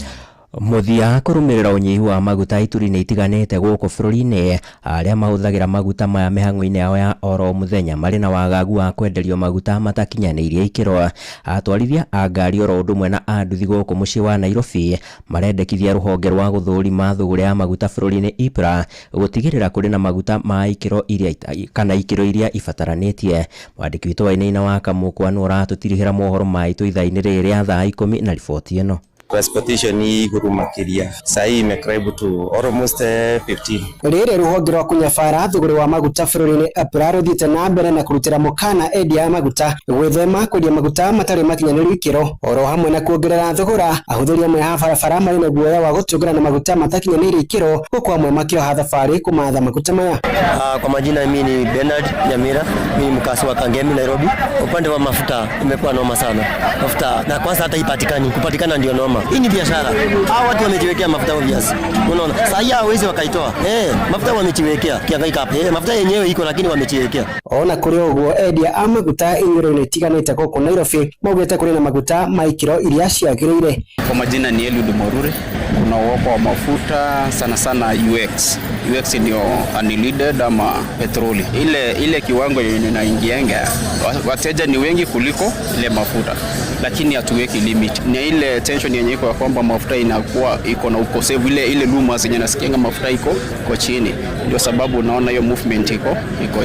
S22: Muthia kurumirira unyihu wa maguta ituri-ini itiganite guku bururi-ini aria mahuthagira maguta maya mihang'o-ini yao ya oro muthenya mari na wagagu wa kwenderio maguta matakinyanirie ikiro. Atwarithia a ngari oro undu mwe na anduthi guku mucii wa Nairobi marendekithia ruhonge rwa guthurima thogora ya maguta bururi-ini IPRA gutigirira kuri na maguta ma ikiro iria kana ikiro iria ibataranitie. Mwandiki witu Wainaina wa Kamukwa no ratutirihira mohoro maitu ithaa-ini riri ya thaa 10 na riboti ino.
S15: kwa expectation hii gurumakiria sai imekaribu to almost 15.
S4: Rere ruhonge rwa kunyabara thogora wa maguta bururi-ini April uthite na mbere na kurutira mukana endia ya maguta gwithema kwendia maguta matari makinyaniru ikiro oro hamwe na kuongerera thogora ahuthuria amwe ha barabara mari na guoya wa gutungana na maguta matakinyaniru ikiro huku amwe makioha thabari kumatha maguta maya.
S10: Kwa majina mimi ni Bernard Nyamira, mimi mkazi wa Kangemi Nairobi. Upande wa mafuta imekuwa noma sana. Mafuta na kwanza hata kupatikana ndio noma. Hii ni biashara. Hao watu wamejiwekea mafuta obvious. Unaona? Sasa hawezi wakaitoa. Mafuta wamejiwekea. Kiangaika hapa. Mafuta yenyewe iko lakini wamejiwekea.
S4: Ona kuri uguo endia a maguta inyuro-ini tiganite guku Nairobi maugite kuri na maguta maikiro iria ciagirire.
S11: Kwa majina ni Eliud Morure. Kuna uopo wa mafuta sana sana UX. UX ndio unleaded ama petroli. Ile kiwango inaingianga wateja ni wengi kuliko ile mafuta, lakini hatuweki limit. Ni ile tension yenye iko kwamba mafuta inakuwa iko na ukosefu, ile rumors zenye nasikianga mafuta iko chini, ndio sababu unaona hiyo movement iko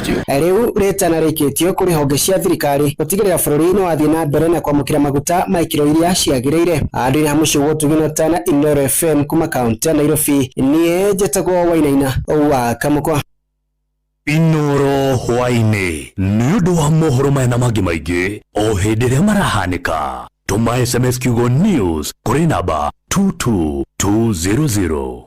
S11: juu.
S4: Riu leta na rikitio kuri honge cia thirikari gutigirira bururi-ini wathie na mbere na kwamukira maguta maikiro iria ciagirire. Andu ya mucugo tuginotana Inoro FM kuma kaunti ya Nairobi nie jetagwo Wainaina wa Kamukwa.
S9: Inoro hwaini ni undu wa mohoro maya na mangi maingi o hindi ria marahanika. Tuma SMS kiugo news kuri namba 22200.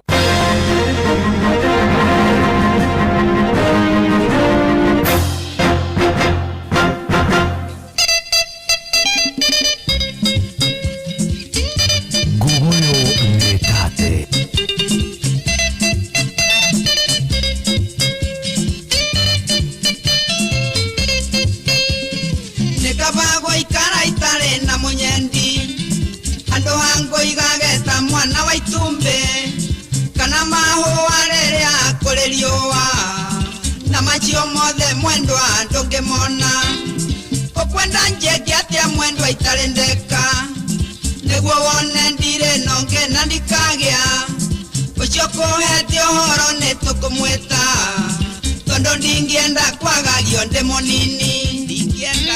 S12: Mwana wa itumbe kana maho arerea kurerioa na machio mothe mwendwa ndungemona ukwenda njeke atia mwendwa itarendeka niguo wone ndire nonge na ndikagea ucio kuhete uhoro nitukumwita tondo ndingienda kwagario ndi munini ndingienda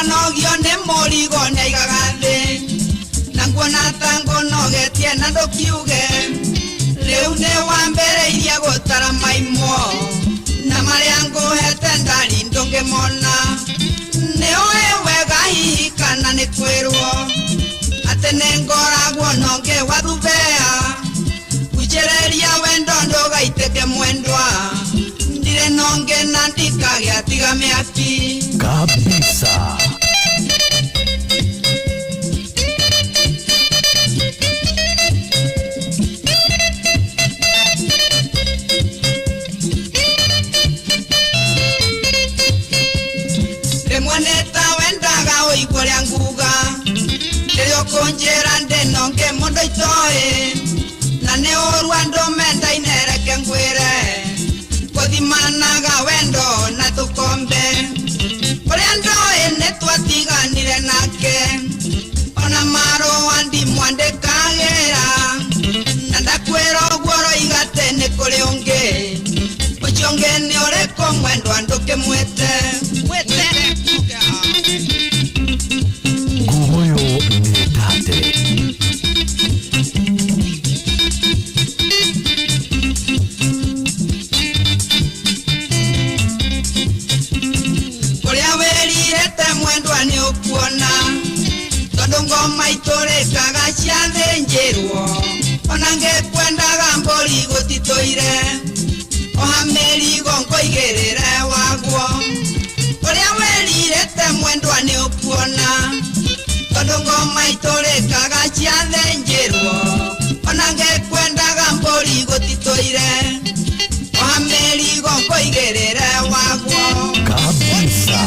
S12: nogio ne morigo ne igagathi na nguona tango nogetie na ndukiuge riu ne wa mbere iria gutara maimo na maria nguhete ndari ndungimona ne oe wega hihi kana ni kwirwo ate ne ngoragwo nonge wathubea kujereria wendo ndugaiteke mwendwa ndire nonge na ndikage atiga miaki
S9: kabisa.
S12: Remwaneta wendaga oikoria nguga Leo konjera ndenonge mondo itoe na ne orwa ndomenda inereke ngwire Kodimanaga wendo na tukombe Oria ndoe netwatiganire nake Ona maro wandi mwande kagera Na ndakwero gworo igate ne kore onge Uchonge ne oreko mwendo andoke mwete
S9: Gumoyo nitate
S12: Kuria werirete mwendwa ni ukuona Tondo ngoma itorekaga ciathenjirwo Ona ngekwendaga mbori gutitoire Ohameri gongo igerere wagwo Kuria werirete mwendwa ni ukuona Tondo ngoma itorekaga ciathenjirwo Ona ngekwendaga mbori gutitoire Ohameri gongo igerere wagwo
S9: kabisa.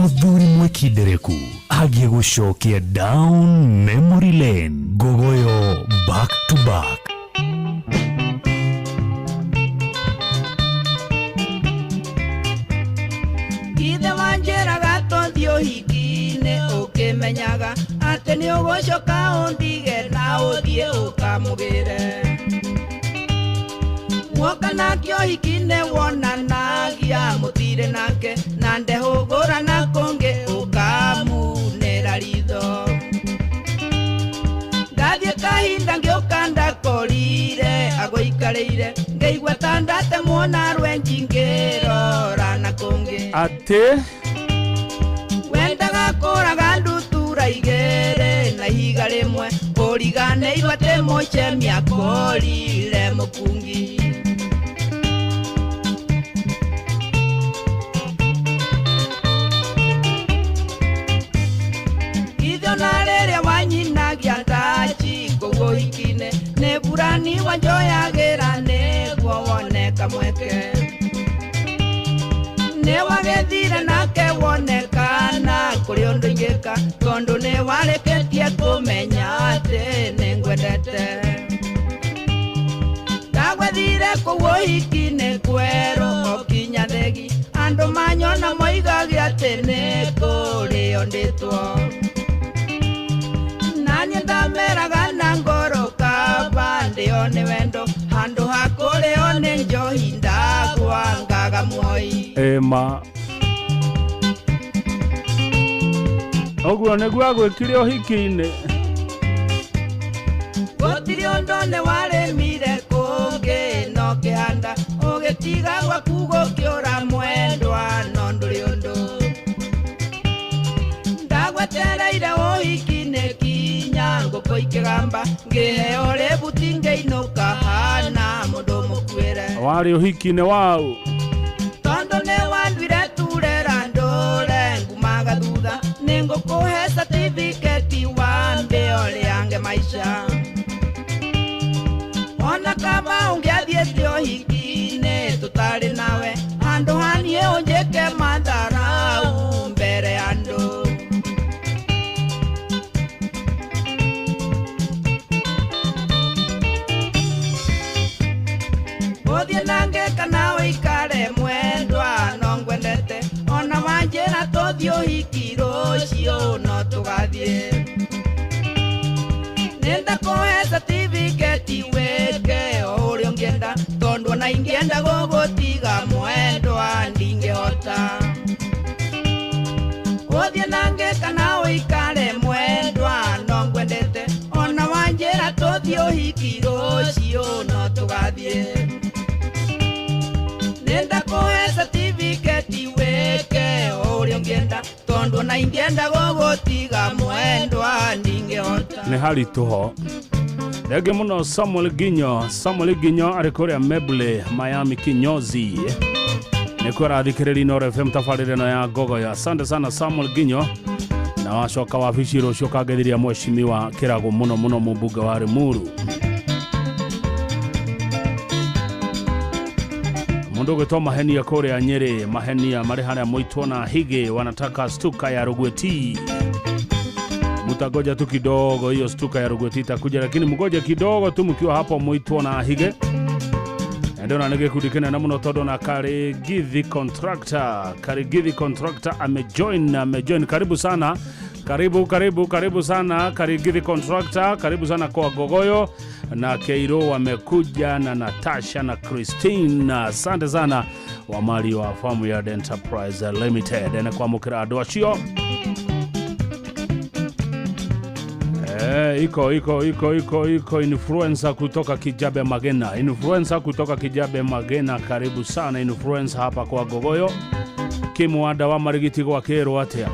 S9: muthuri mwekindereku agie gucokia down memory lane. Gogoyo back to back.
S12: Githe wanjeraga tondio hikine ukimenyaga ati ni ugucoka undige na uthie ukamugire. Mwoka nakio hikine wonanagia mutire nake na ndehugura na kungi ukamunera ritho. Ndathie kahinda ngioka ndakorire agoikarire ngeigua ta ndatemwo na rwenji ngirora na kungi
S1: ati
S12: wendaga kuraga ndutura igere na ihiga rimwe uriganeirwo ati mucemi akorire mukungi. Nare wanyinagia tachi kugoikine ne burani wanjoyagira ne woneka mweke ne wagethire nake wonekana kuri undu ingika tondu ne wareketie kumenya ati ne ngwendete. Ndagwethire kugoikine kwero okinya thegi andu manyona moigagia ati ne kuri onditwo. Nani ndameraga na ngoro kabande one wendo handu hakore one njohi ndagwangaga muoi.
S1: Ema oguo niguo agwikire uhiki-ini
S12: gutiri undu ne waremire kungi no kihanda ugitiga gwaku gukiura mwendwa no nduri undu. Ndagwetereire uhiki-ini ngoko ikigamba ngiheo rebuti ngeinuka hana mundu mukwire.
S1: Wari uhiki-ini wau
S12: tondu ne wandwire turera ndore ngumaga thutha ningukuhe certificate wambe oriange maisha. Ona kama ungiathiete uhiki-ini tutari nawe handu hanie unjike matharau mbere andu. Othie nange kana uikare mwendwa no ngwendete ona wanjira tuthie uhiki rucio no tugathie. Nenda kuhe certificate weke uria ungienda tondu ona ingienda gugutiga mwendwa ndingihota. Othie nange kana uikare mwendwa no ngwendete ona wanjira tuthie uhiki rucio no tugathie. Nenda kuhe certificate weke uria ungienda tondu na ingienda gugutiga mwendwa ndingihota.
S1: ni harituho Ege muno Samuel Ginyo ari kuria Meble Miami kinyozi nikora thikiriri no FM tafarire no ya Gogoyo. Asante sana Samuel Ginyo na wacoka wabici rucio kagithiria mweshimiwa kirago muno mubuga wa Rimuru. Mundu gwitwa Mahenia kuria Nyeri. Mahenia mari haria Mwitwo na Hige wanataka stuka ya Rugweti. Mutagoja tu kidogo hiyo stuka ya Rugweti itakuja, lakini mgoja kidogo tu mkiwa hapo Mwitwo na Hige. Ndio na nige kudikena na muno todo na Karigithi Contractor amejoin. Karibu sana. Karibu sana Karigithi Contractor. Karibu sana kwa Gogoyo na Keiro wamekuja na Natasha na Christine. Asante sana wa mali wa Farm Yard Enterprise Limited na kwa mukira doachio. Iko influencer kutoka Kijabe Magena. Karibu sana influencer hapa kwa Gogoyo. Kimwada wa marigiti kwa kero atia.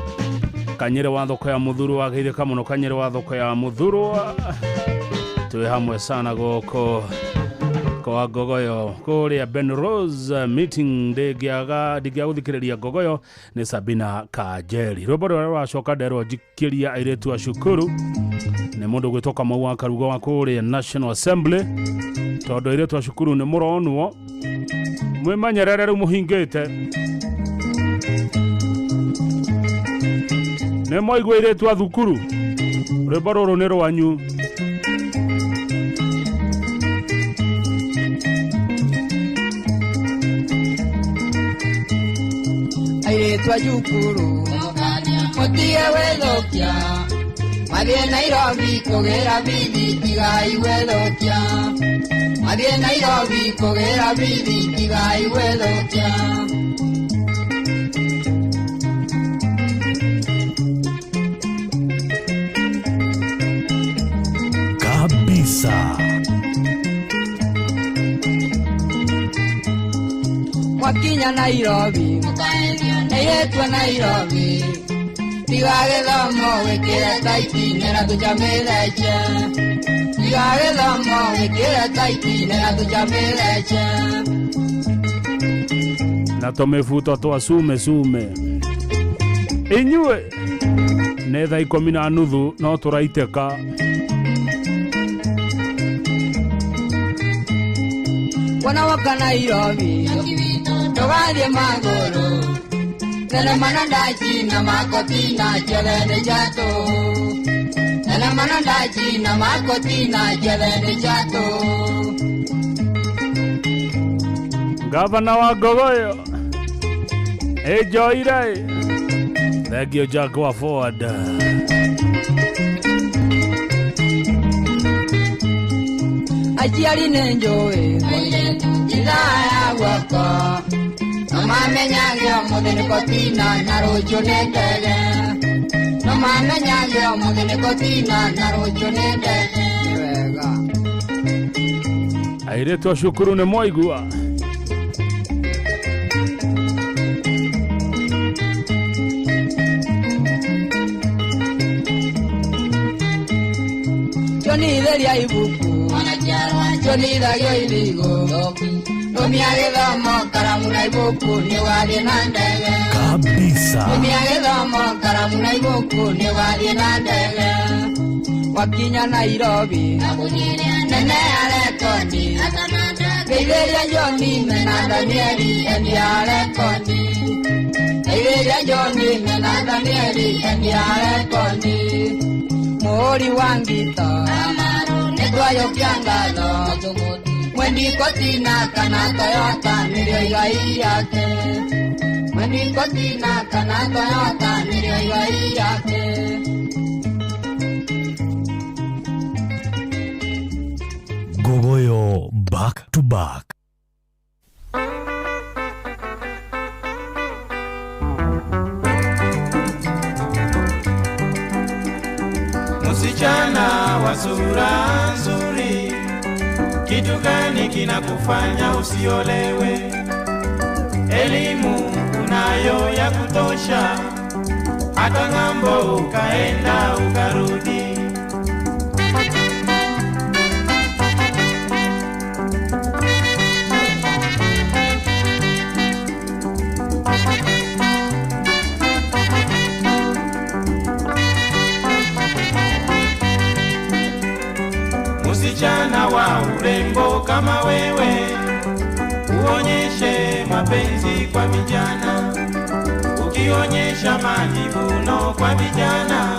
S1: Kanyere wa thoko ya Muthuru wa githie kamuno Kanyere wa thoko ya Muthuru. Tuwe hamwe sana goko kwa Gogoyo kuria Ben Rose meeting digia uthikiriria Gogoyo ni Sabina Kajeri. Roboro wa shoka dero jikiria airetu wa Shukuru ni mundu gwitoka Maua Karugo wa kuria National Assembly. Todo airetu wa Shukuru ni muronwo mwimanyerere muhingite Nemo igwire tu athukuru. Rebororo nero wanyu.
S12: Aire tu ajukuru. Motie welokia. Madie Nairobi kogera bidi tigai welokia. Madie Nairobi kogera bidi tigai welokia.
S9: Kabisa.
S12: Wakinya Nairobi. Eyetua Nairobi. Tigage domo wekera taiti nera tujameleche. Tigage domo wekera taiti nera tujameleche.
S1: Na tomefuta toa sume. Inyue. Netha 10 no turaiteka.
S12: Wana waka Nairobi. Togalie magoro. Nene manandaji na makoti na jelene jato. Nene manandaji na makoti na jelene jato.
S1: Gavana wa Gogoyo. Ejoire. Thank you, Jack, wa forward.
S12: Ajiari nenjoe. Ilaya waka. Nomamenyagyo mudene kotina narojo netege. Nomamenyagyo mudene kotina narojo netege.
S1: Aire tu shukuru ne moigua.
S12: Joni delia ibuku. Joni dagyo iligo. Nomiage domo karamuna ibuku ni wali nandege.
S9: Kabisa.
S12: Nomiage domo karamuna ibuku ni wali nandege. Wakinya Nairobi. Nene alekoni. Keileria Joni mena Danieli endi alekoni. Keileria Joni mena Danieli endi alekoni. Mori wangito. Netwayo kiangalo. Mwendi kotina kana Toyota nilio igai yake. Mwendi kotina kana Toyota nilio igai yake.
S9: Gogoyo back to back.
S7: Msichana wa sura nzuri, kitu gani kinakufanya usiolewe? Elimu unayo ya kutosha, hata ng'ambo ukaenda ukarudi. Msichana wa urembo kama wewe, uonyeshe mapenzi kwa vijana. Ukionyesha majivuno kwa vijana,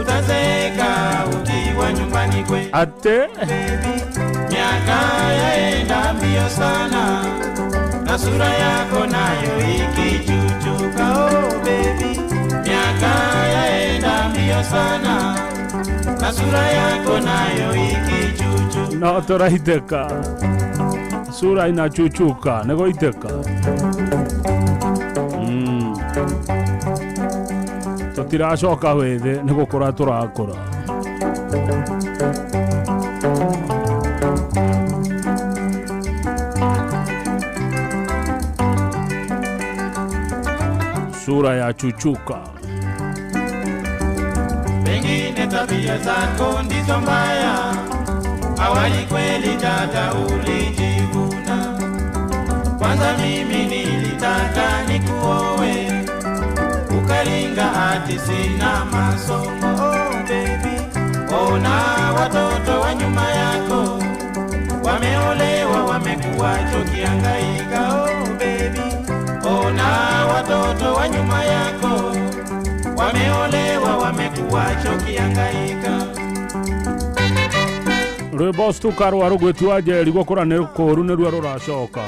S7: utazeeka ukiwa nyumbani kwetu.
S1: Ate
S7: miaka yaenda mbio sana, na sura yako nayo ikichuchuka. Oh baby, miaka yaenda mbio sana, na sura yako nayo ikichuchuka.
S1: No toraiteka. Sura inachuchuka, nego iteka. Totiracoka wethe nego kora turakora. Sura ya chuchuka.
S7: Pengine tabia zako ndizo mbaya, awali kweli dada ulijivuna. Kwanza mimi nilitaka nikuowe, ukalinga ati sina masomo. Oh baby, ona watoto wa nyuma yako wameolewa, wamekuwa tukihangaika. Oh baby, ona watoto wa nyuma yako wameolewa. unachokihangaika.
S1: Rwimbo Stuka rwa rugwĩtua Njeri gũkũra nĩ kũũru nĩruo rũracoka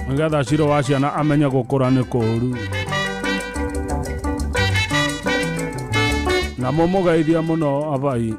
S1: nĩgetha Ciro wa ciana amenye gũkũra nĩ kũũru na mũmũgeithia mũno abai.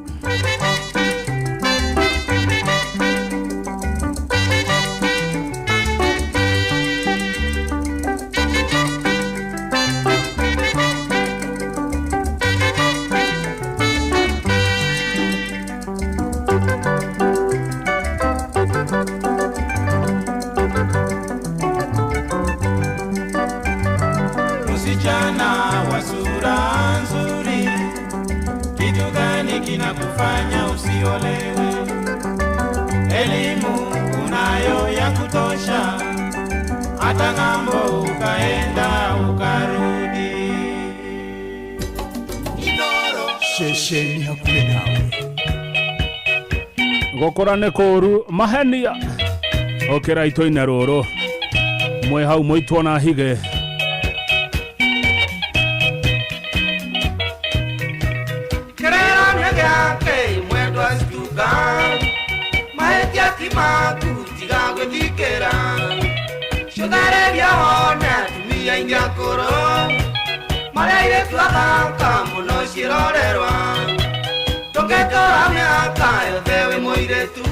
S7: Kinakufanya usiolewe, elimu unayo ya kutosha, hata ng'ambo ukaenda ukarudi. Inoro
S18: Shesheni hakuwe nawe
S1: gũkũra nĩ kũũru mahenia okĩra itũ-inĩ rũrũ mwe hau mũitwo na hige
S7: Mahetia kimaku tiga gwĩthikĩra cũtharĩria hone atumia ingi akũrũ marĩa airĩtu athaka mũno ciĩrorerwa tũngĩtũra mĩaka yothe wĩ mũirĩtu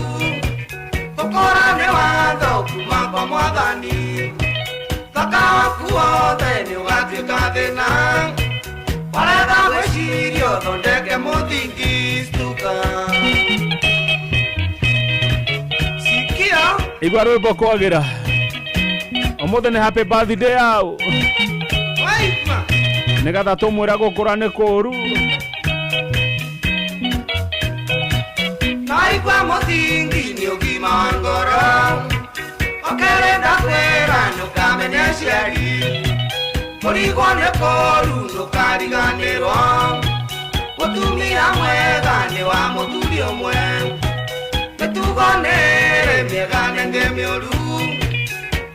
S7: gũkũra nĩ watho kuma kwa Mwathani thaka waku wothe nĩ ũgatuĩka thĩna waretha gwĩciria ũthondeke mũthingi Stuka.
S1: igwa rwĩmbo kwagĩra ũmũthĩ nĩ happy birthday yao nĩgetha tũmwĩra gũkũra nĩ kũũru
S7: naigua mũthingi nĩ ũgima wa ngoro ũkĩrĩnda kwĩra ndũkamenye aciari kũrigwo nĩ kũũru ndũkariganĩrwo mũtumia mwega nĩ wa mũthuri ũmwe mĩtugo nĩrĩ mĩega nenge mĩũru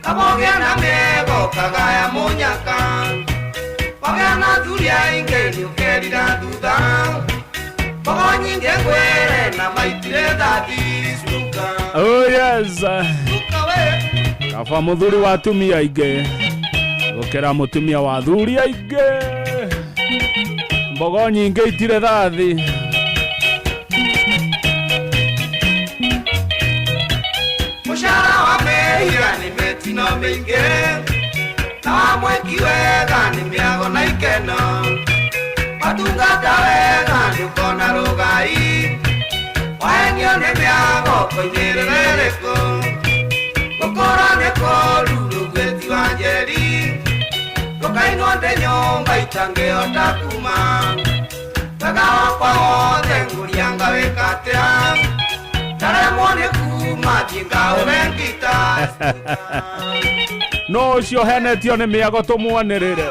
S7: kabogĩa na mĩego kagaya mũnyaka wagĩa na athuri aingĩ nĩ ũkerira thutha mbogo nyingĩ ngwĩre na maitire thathi Stuka.
S1: Oh yes kaba mũthuri wa atumia aingĩ gũkĩra mũtumia wa athuri aingĩ mbogo nyingĩ itire thathi
S7: mũcara wa mehia nĩ mĩtino mĩingĩ na wa mweki wega nĩ mĩago na ikeno watungata wega nĩ ũkona rũgai wahenio nĩ mĩago koinĩrĩra ĩrĩkũ gũkũra nĩ kũũru rũgwĩti wa Njeri ndũkainwo ndĩ nyũmba itangĩhota kuma wega wakwa wothe ngũrianga wĩka atĩa ndaremwo nĩ kuma thiĩ ngaũre ngita
S1: no ũcio henetio nĩ mĩago tũmwanĩrĩre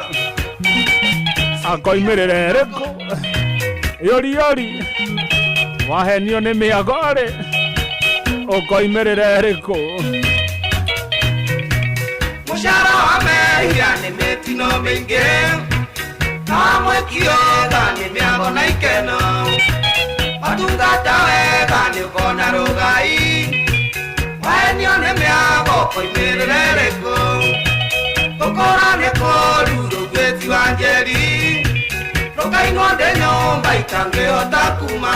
S1: akoimĩrĩra ĩrĩkũ yori wahenio nĩ mĩago rĩ ũkoimĩrĩra ĩrĩkũ
S7: mũcara wa mehia nĩ mĩtino mĩingĩ na wa mweki wega nĩ mĩago na ikeno watungata wega nĩ ũkona rũgai wahenio nĩ mĩago koimĩrĩra ĩrĩkũ gũkũra nĩ kũũru rũgwĩti wa Njeri ndũkainwo ndĩ nyũmba itangĩhota kuma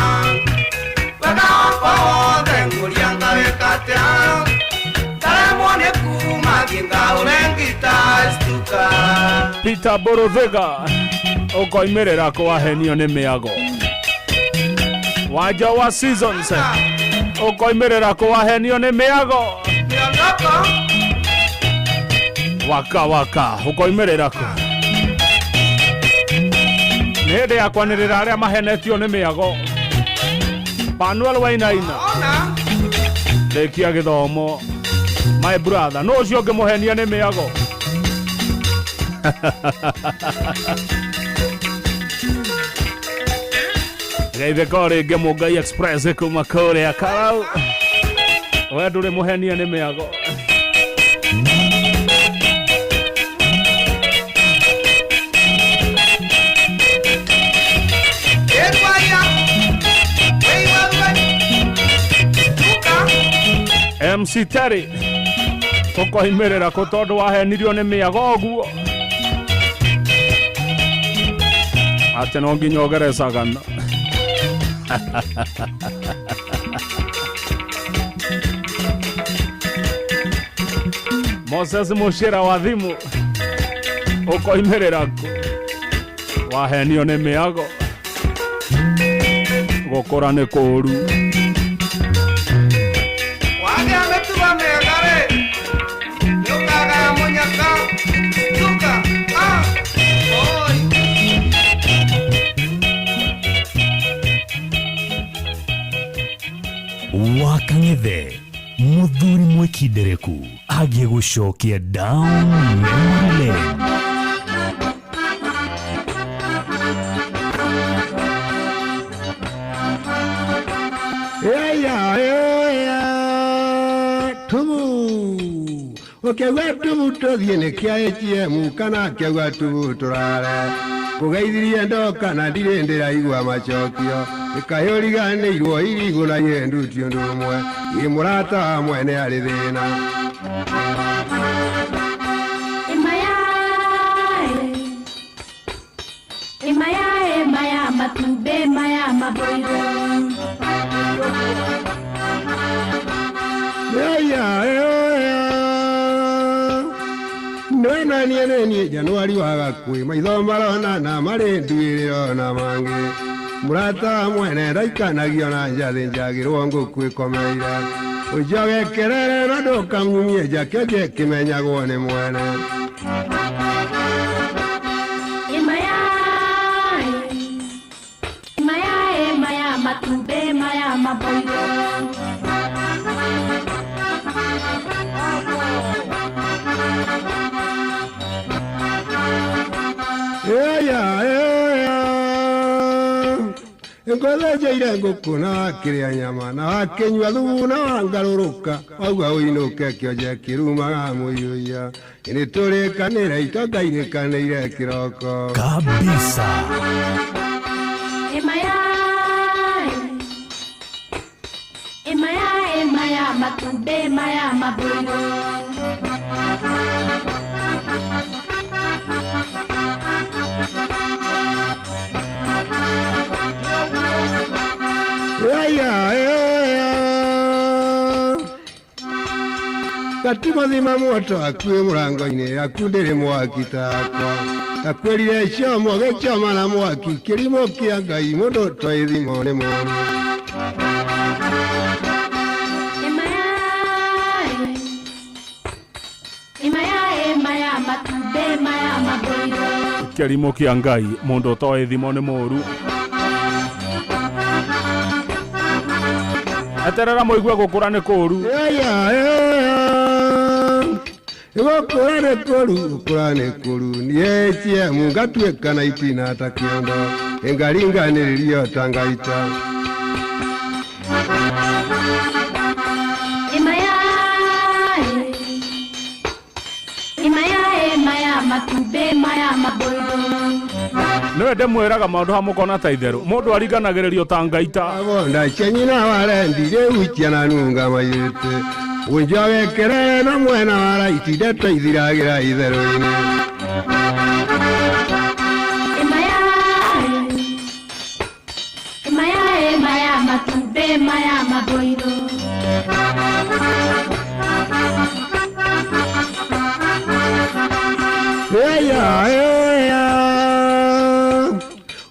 S7: wega wakwa wothe ngũrianga wĩka atĩa ndaremwo nĩ kuma thiĩ ngaũre ngita Stuka.
S1: Peter Borothega ũkoimĩrĩra kũwahenio nĩ mĩago wanja wa Seasons ũkoimĩrĩra kũwahenio nĩ mĩago waka ũkoimĩrĩra kũ nĩ hĩndĩ ya kwanĩrĩra arĩa mahenetio nĩ mĩago Manuel Wainaina rĩkia gĩthomo my brother no ũcio ũngĩmũhenia nĩ mĩago geithĩko rĩngĩ Mũngai Express kuma kũrĩa Karau we ndũrĩ mũhenia nĩ mĩago MC Terry ukoimerera ko tondu wahenirio ni miago guo ate no nginya ogerecagana Moses Mushira wa thimu ukoimerera ko wahenio ni miago gukora ni kuru
S7: wage ametuba megare yokaga ya munyaka tuka
S9: Wakang'ethe muthuri mwikindereku agie gucokia down memory lane.
S8: Tumu ukegwa tumu tuthie kia ATM kana kegwa tumu turare kugeithirie ndoka na ndire ndiraigua macokio ikayuriganiirwo iriguna nyenduti undu umwe imurata wa mwene ari thina
S13: Maya matumbe maya maboiro
S8: Nwena niene Januari wa gakui maitho marona na mari nduiriro na mangi murata mwene raikanagio na njathi njagirwo ngukui komeire ujogekerere na ndukamnyumie jakeje kimenyagwo ni mwene
S13: maya matumbe maya maboiro
S8: Ngothe njaire nguku na wakiria nyama na wakinyua thumu na wangaruruka wauga uinuke kionje kirumaga muiyuia ini turikanira itongairikanire kiroko
S9: kabisa
S13: maya matumbe maya maboiro
S8: Katima thima moto akue murango-ini aku ndiri mwaki takwa akwirire ciomo gĩcioma na mwaki kĩrimo kĩa Ngai mũndũ toĩ thimo nĩ mũru
S13: maya matumbe maya maboiro
S1: kĩrimo kĩa Ngai mũndũ toĩ thimo nĩ mũru aterera muigua gukura ni kuru
S8: gukura ni kuru nietie mungatweka na itina ta kiondo engaringaniririo tangaita
S13: maya matumbe maya maboiro
S1: niwe ndemwiraga maundu hamukona ta itheru mundu aringanagiririo ta ngaita
S8: abonda chenyina warendire wikia na nunga mayete unjogekere na mwena wa raiti ndetaithiragira itheru-ini
S13: maya matumbe maya maboiro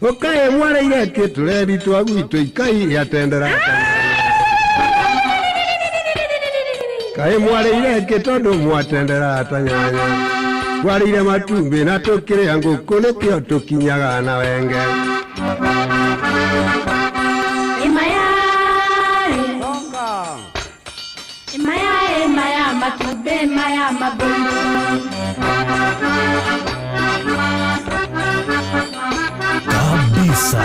S8: ukae mwareire kitureri twa gwitũ ikai atendera kae mwareire kitondu mwatendera atanyanya twarire matumbi na tukĩrĩa ngũkũ nĩkĩo tũkinyaga na wenge
S13: maya matumbe maya maboiro
S9: kabisa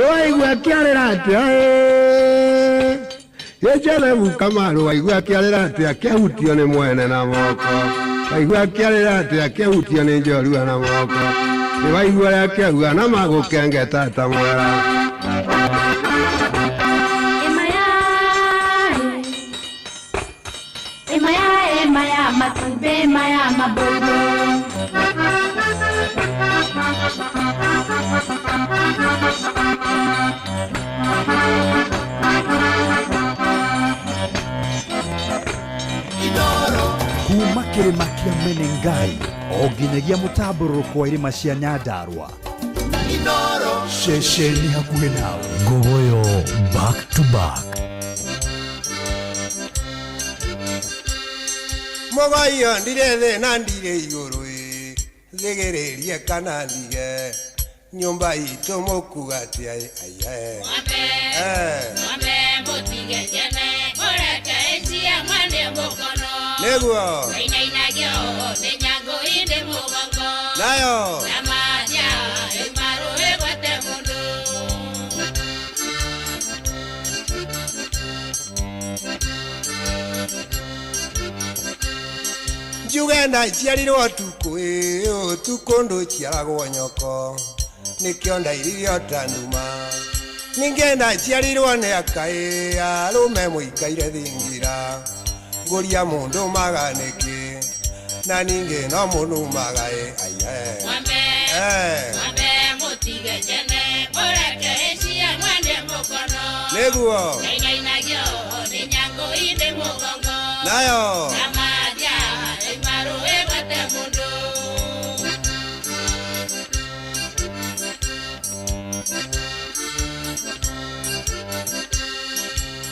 S8: waigua kĩarĩra atĩa gĩcerebu Kamaru waigua kĩarĩra atĩa kĩahutio nĩ mwene na moko waigua kĩarĩra atĩa kĩahutio nĩ njorua na moko nĩ waigua rĩa kĩaua na magũkengeta ta mwera
S13: matumbĩ maya maboiro.
S18: kuma kĩrĩma kĩa Menengai o nginyagia mũtambũrũko wa irĩma cia Nyandarua. Ceceni hakuhĩ nawe.
S9: Gogoyo back to back.
S7: Mogoyo ndire thĩ na ndire igũrũ thigĩrĩrie kana ndige nyũmba itũ mũkuga atĩ aiye.
S3: Mwambe mũtige njene mũreke icia mwene mũkono.
S7: Nĩguo
S3: Nainagio nĩ nyangũ inde mũgongo.
S7: Nayo
S3: Namadia ĩmaru ĩgwete mũndũ.
S7: njuge ndaciarirwo ũtukũ ũtukũ ndũciaragwo nyoko nĩkĩo ndairirio ta nduma ningĩ ndaciarirwo nĩ akaĩ arũme mũikaire thingira ngũria mũndũ maga nĩkĩ na ningĩ no mũnumaga aiye.
S3: Mwambe mũtige njene mũreke icia mwene mũkono.
S7: Nĩguo
S3: Nainagio nĩ nyangũ inde mũgongo.
S7: Nayo
S3: Namadia ĩmaru ĩgwete mũndũ.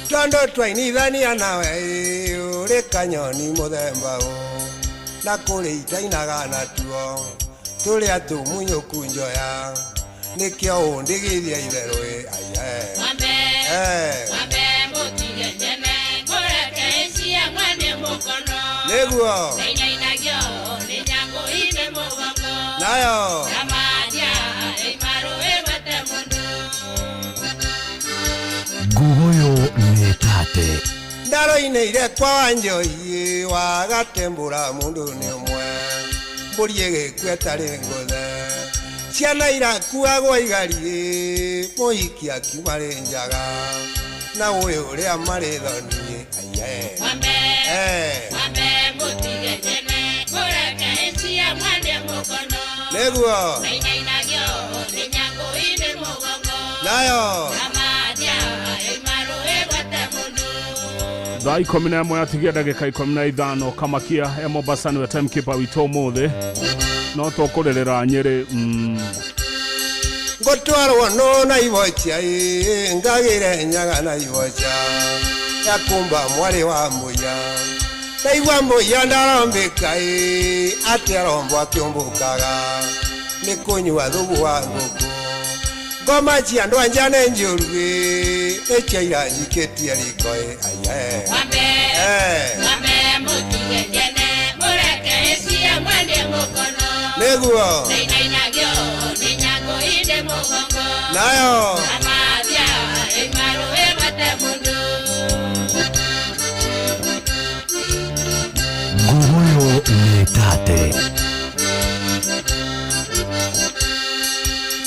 S7: tondũ twainithania nawe ũrĩ kanyoni mũthemba na kũrĩ itainaga natuo tũrĩa tũmunyũku njoya nĩkĩo ũndigithia itherũ aiye.
S3: Mwambe mũtige njene mũreke icia mwene mũkono.
S7: Nĩguo
S3: Nainagio nĩ nyangũ inde mũgongo.
S7: Nayo
S3: Namadia ĩmaru ĩgwete mũndũ.
S9: Gogoyo nĩ tate.
S7: ndaro-inĩ irekwa wa njoi wagatembũra mũndũ nĩ ũmwe mbũri ĩgĩkua ĩtarĩ ngũthe ciana irakuagwo igari mũhiki akiuma rĩ njaga na ũyũ ũrĩa marĩ thoni aiye.
S3: Mwambe mũtige njene mũreke icia mwene mũkono.
S7: Nĩguo
S3: Nainagio nĩ nyangũ inde mũgongo.
S7: Nayo
S3: Namadia ĩmaru ĩgwete mũndũ.
S1: Thaa 11 yatigia ndagĩka 15 Kamakia ya Mombasa nĩwe timekeeper witũ ũmũthĩ no tũkũrĩrĩra Nyĩrĩ
S7: ngũtwarwo no na ivocha ngagĩre nyaga na ivocha yakumba mwarĩ wa mũya ndaigua mũya ndarombĩka atĩ arombo akĩũmbũkaga nĩ kũnyua thubu wa ngũkũ ngoma cia andũ anja nĩ njũru ĩkĩaira njikĩtie riko aiye.
S3: Mwambe mũtige njene mũreke icia mwene mũkono.
S7: Nĩguo
S3: Nainagio nĩ nyangũ inde mũgongo.
S7: Nayo
S3: Namadia ĩmaru ĩgwete mũndũ.
S9: Gogoyo nĩ tate.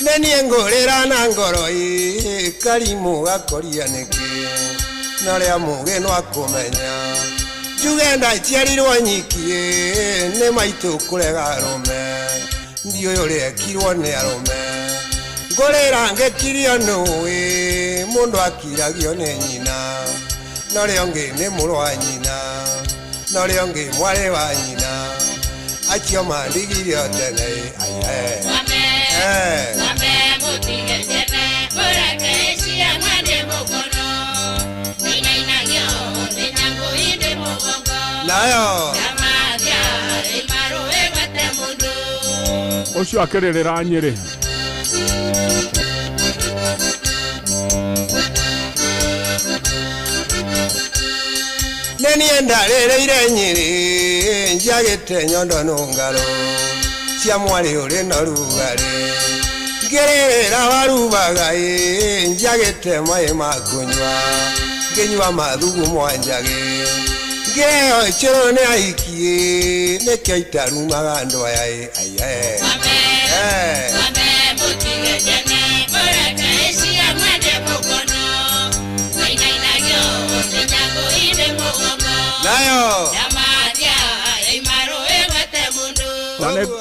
S7: nenie ngũrĩra na ngoro karimũ gakoria nĩkĩ na rĩa mũgĩ no akũmenya njuge ndaciarirwo nyiki nĩ maitũ kũrega arũme ndiũĩ ũrĩa ekirwo nĩ arũme ngũrĩra ngĩkirio nũĩ mũndũ akiragio nĩ nyina na rĩa ũngĩ nĩ mũrũ wa nyina na rĩa ũngĩ mwarĩ wa nyina acio mandigirio tene aiye.
S3: Mwambe mũtige njene mũreke icia mwene mũkono. Nainagio nĩ nyangũ inde mũgongo.
S7: Nayo
S3: Namadia ĩmaru ĩgwete mũndũ.
S1: ũcio akĩrĩrĩra Nyĩrĩ.
S7: nenie ndarĩrĩire Nyĩrĩ njagĩte nyondo nũngarũ cia mwarĩ ũrĩ na rugarĩ ngĩrĩrĩra warubaga njagĩte maĩ ma kũnyua ngĩnyua mathugu mwanjagĩ ngĩreo icũrũ nĩ aikie nĩkĩo itarumaga andũ aya aiye.
S3: Mwambe mũtige njene mũreke icia mwene mũkono. Nainagio nĩ nyangũ inde mũgongo.
S7: Nayo
S3: Namadia ĩmaru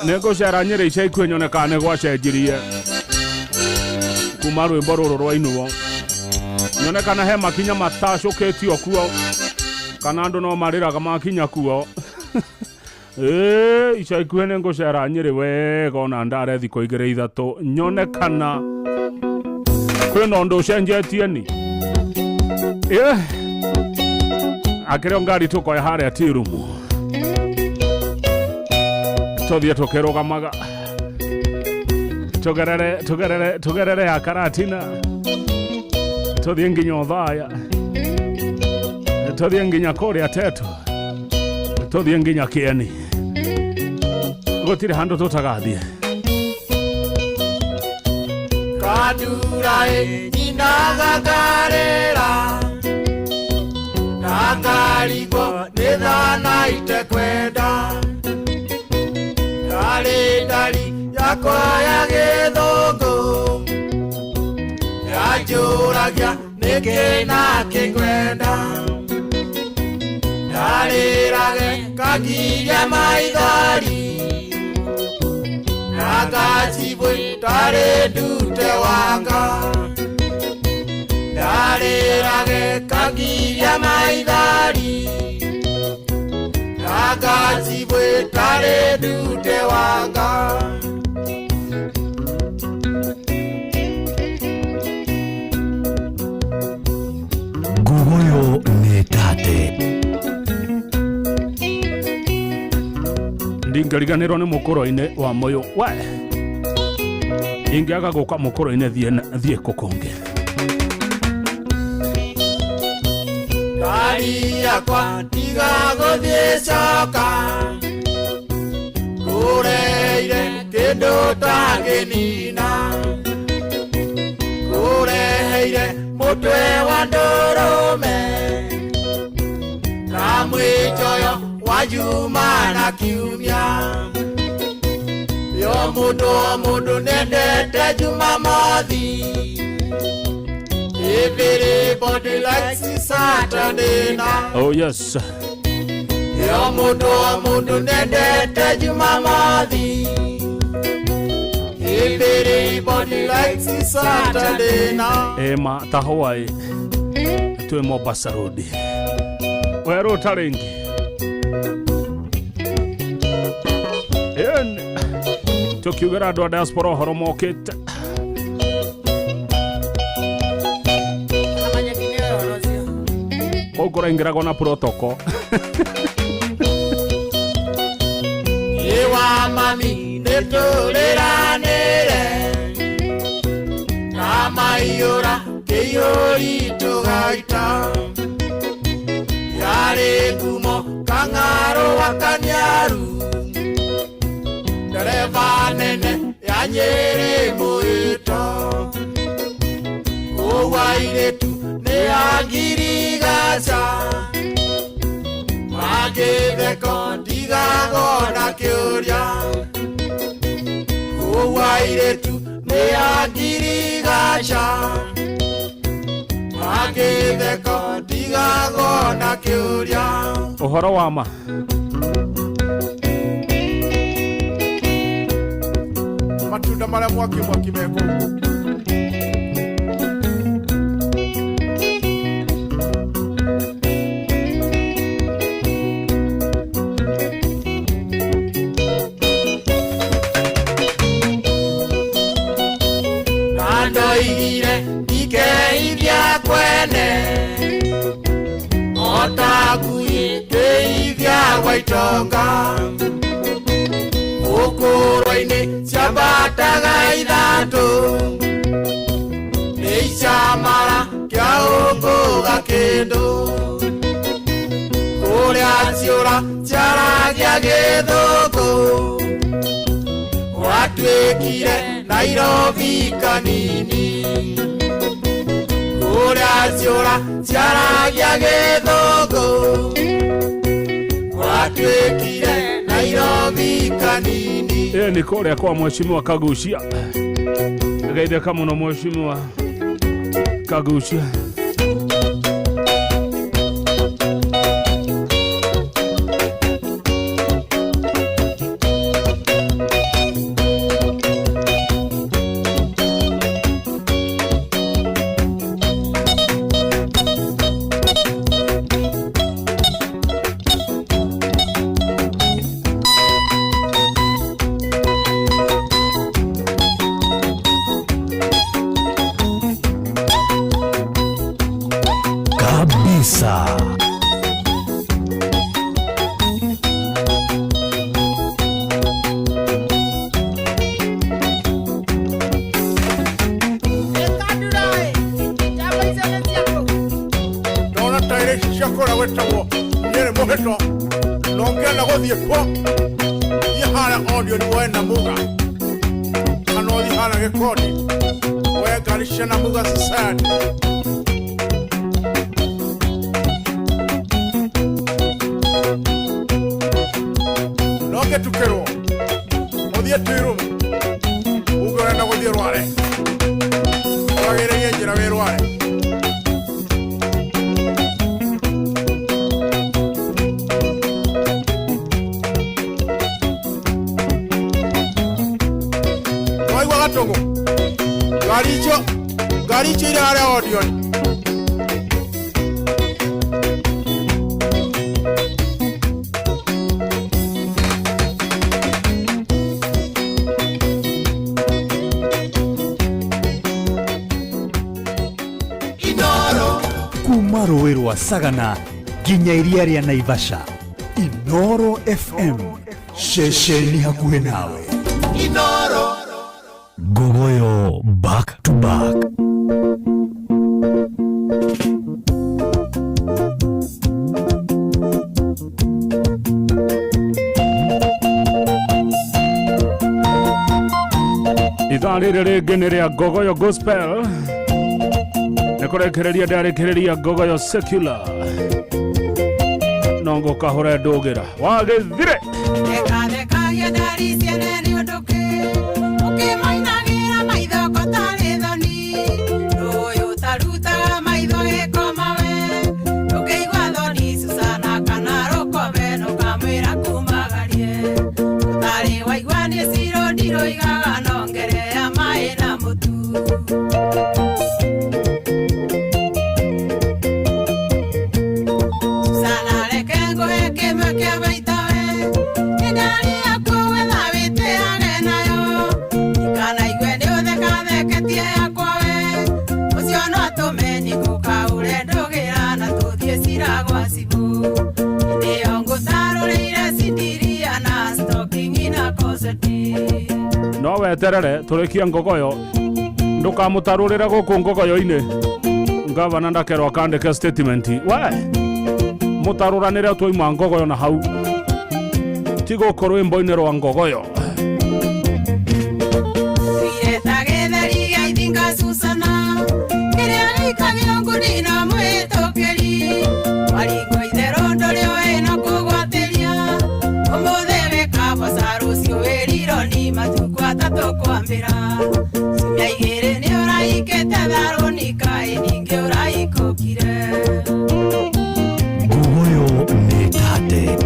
S1: Nego cera Nyeri ica ikuhĩ nyonekana nĩ gwacenjirie kuma rwĩmbo rũrũ rwa Inũo, nyonekana he makinya matacũkĩtio kuo kana andũ no marĩraga makinya kuo. Ica ikuhĩ nĩ ngũcera Nyeri wega ona ndare thikũ 2-3 nyonekana kwĩna ũndũ ũcenjetie ni. Akĩrĩ ngari tũkoya harĩa tirumu tũthiĩ tũkĩrũgamaga tũgerere ya Karatina tũthiĩ nginya Othaya tũthiĩ nginya kũrĩa Teto tũthiĩ nginya Kĩeni, gũtirĩ handũ tũtagathiĩ.
S3: Kadurae ninagagarera nakarigwo nĩthana itekwenda yarĩ ndari yakwa ya gĩthũngũ yanjũragia nĩkĩ na kĩngwenda yarĩrage kagiria maithori nagacibwe tarĩ ndute wanga yarĩrage kagiria maithori nagacibwe tarĩ ndute wanga.
S9: Guguyo nĩ tate
S1: ndingĩriganĩrwo nĩ mũkũro-inĩ wa Mũyũ we ingĩaga gũka mũkũro-inĩ thiĩ kũkũngĩ.
S3: Ngari yakwa tiga gũthiĩ coka kũreire kĩndũ tangĩnina kũreheire mũtwe wa ndũrũme na mwĩjoyo wa juma na kiumia yo mũndũ nendete Jumamothi. Everybody likes Saturday now.
S1: Oh yes.
S3: Yo mũndũ nendete Jumamothi. Everybody likes Saturday now.
S1: Ema ta Hawaii twĩ Mombasa Road werũ taringi tukiugĩra andũ a diaspora ũhoro mokĩte kũingĩragwo na protocol.
S3: Ewa mami nĩtũrĩranĩre na maiyũra kĩiyũri tũgaita yarĩ ngumo kang'aro wa Kaniaru ndereba nene ya Nyeri mũĩto ũwairĩtu nĩ angirigaca magĩtheko ndigagona kĩũria ũwairĩtu nĩ angirigaca magĩtheko ndigagona kĩũria.
S1: Ũhoro wa ma
S3: matunda marĩa mwaki meko ndoigire ikeithia kwene otagui keithia gwaitonga ũkũrũ-inĩ ciambataga ithatũ nĩ icamara kĩa ũngũga kĩndũ kũrĩa ciũra ciaragia gĩthũngũ gwatuĩkire Nairobi kanini kũrĩa ciũra ciaragia gĩthũngũ gwatuĩkire Nairobi kanini.
S1: Nĩ kũrĩa kwa Mheshimiwa Kagucia. Geithĩka mũno Mheshimiwa Kagucia.
S9: kabisa.
S5: Shakora wetawo yere moheto nongena godhie po yahara audio ni wena muga kanodi hana rekodi we garisha na muga society noge tukero odie tuirum ugo na godhie rware wagere yenjira we rware Tongo Garicho ila hale audio
S18: Inoro kuma rũĩ rwa Sagana nginya iria rĩa Naivasha. Inoro FM ceceni hakuhĩ nawe. Inoro
S9: Gogoyo back to back.
S1: Ithaa rĩrĩ rĩngĩ nĩ rĩa Gogoyo Gospel. Nĩ kũrekereria ndarekereria Gogoyo Secular. Nongo kahora ndũgĩra wagĩthire. No weterere turikia Ngogoyo ndukamutarurira guku Ngogoyo-ini ngavana ndakerwo akandike statement we mutaruranire twaima Ngogoyo na hau tigoko rwimbo-ini rwa Ngogoyo
S9: Gogoyo metate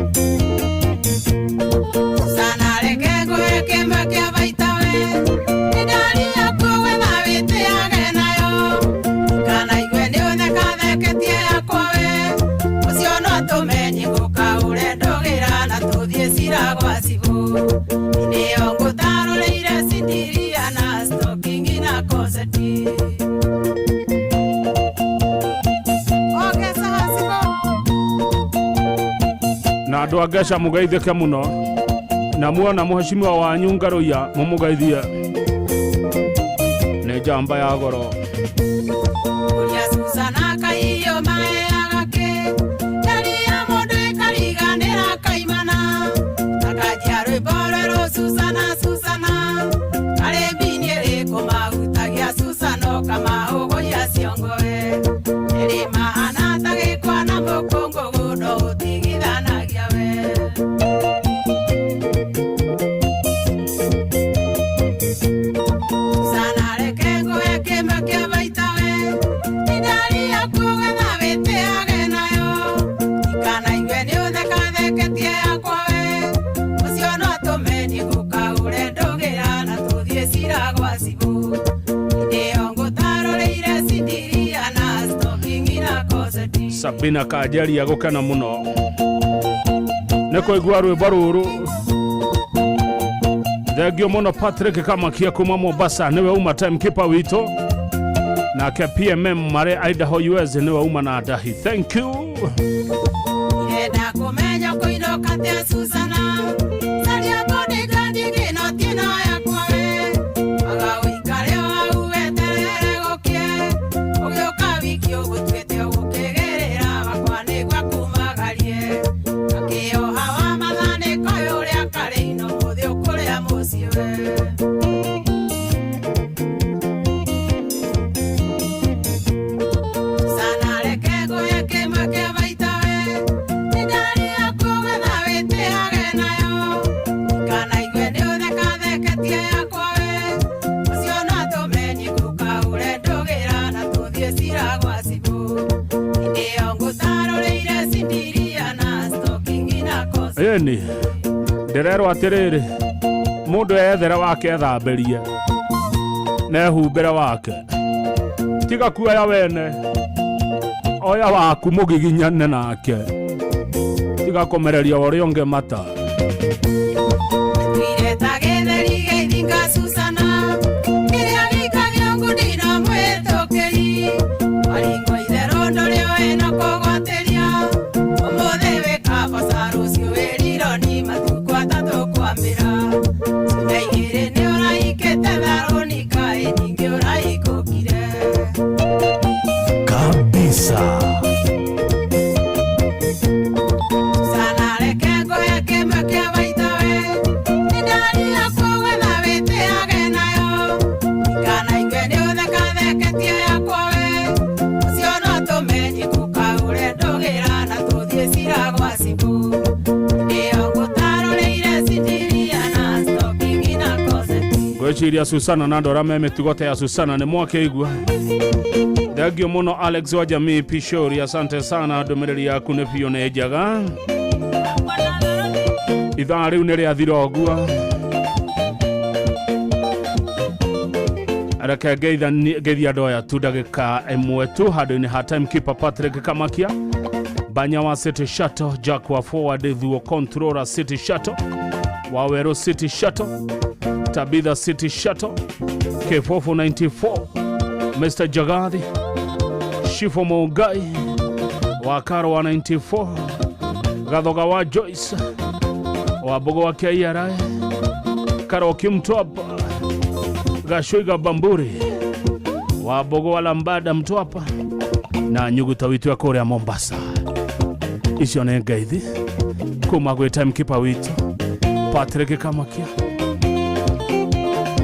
S1: na andu agesha mugeithike muno na muona muheshimiwa wanyu Ngaruiya mumugeithie ne jamba ya goro Sabina Kajali ya gukana muno neko igwa rwimbo ruru thengio muno Patrick Kamakia kuma Mombasa niwe uma timekeeper wito nake PMM mare Idaho US ni wauma na dahi. Thank you.
S3: Irenda kumenya kuinuka tia Susana saria bodyguard gino tino ya kwawe agawikare wa uweterere gokie ugioka wiki ugutwete ukigerera bakwane gwa kumagarie akio hawa mathane koyo ria kareino muthi ukuria mucie we
S1: Yeni ndirerwo atiriri mundu ethera wake ethamberie na ehumbire wake tiga kuoya wene oya waku mugiginyane nake tiga komereria uria unge mata
S2: kabisa.
S1: Gwechiria Susana na ndora meme tugote ya Susana ni mwake igwa. Dagio muno Alex wa jamii Pishori, asante sana ndomereri yaku ne pio ne jaga. Ithaa riu nere athirogua. Araka geithia ndoya tu ndagika imwe tu handu-ini ha timekeeper Patrick Kamakia. Banya wa City Shuttle, Jack wa forward thuo controller City Shuttle, Wawero City Shuttle, Tabitha City Shuttle, K4494, Mr. Jagadi, Shifo Mogai, Wakaro wa 94, Gathoga wa Joyce, Wabogo wa KRI, Karoki Mtwapa, Gashuiga Bamburi, Wabogo wa Lambada Mtwapa, na Nyuguta witu ya Korea Mombasa. Isio ne gaithi kuma gwe timekeeper witu Patrick Kamakia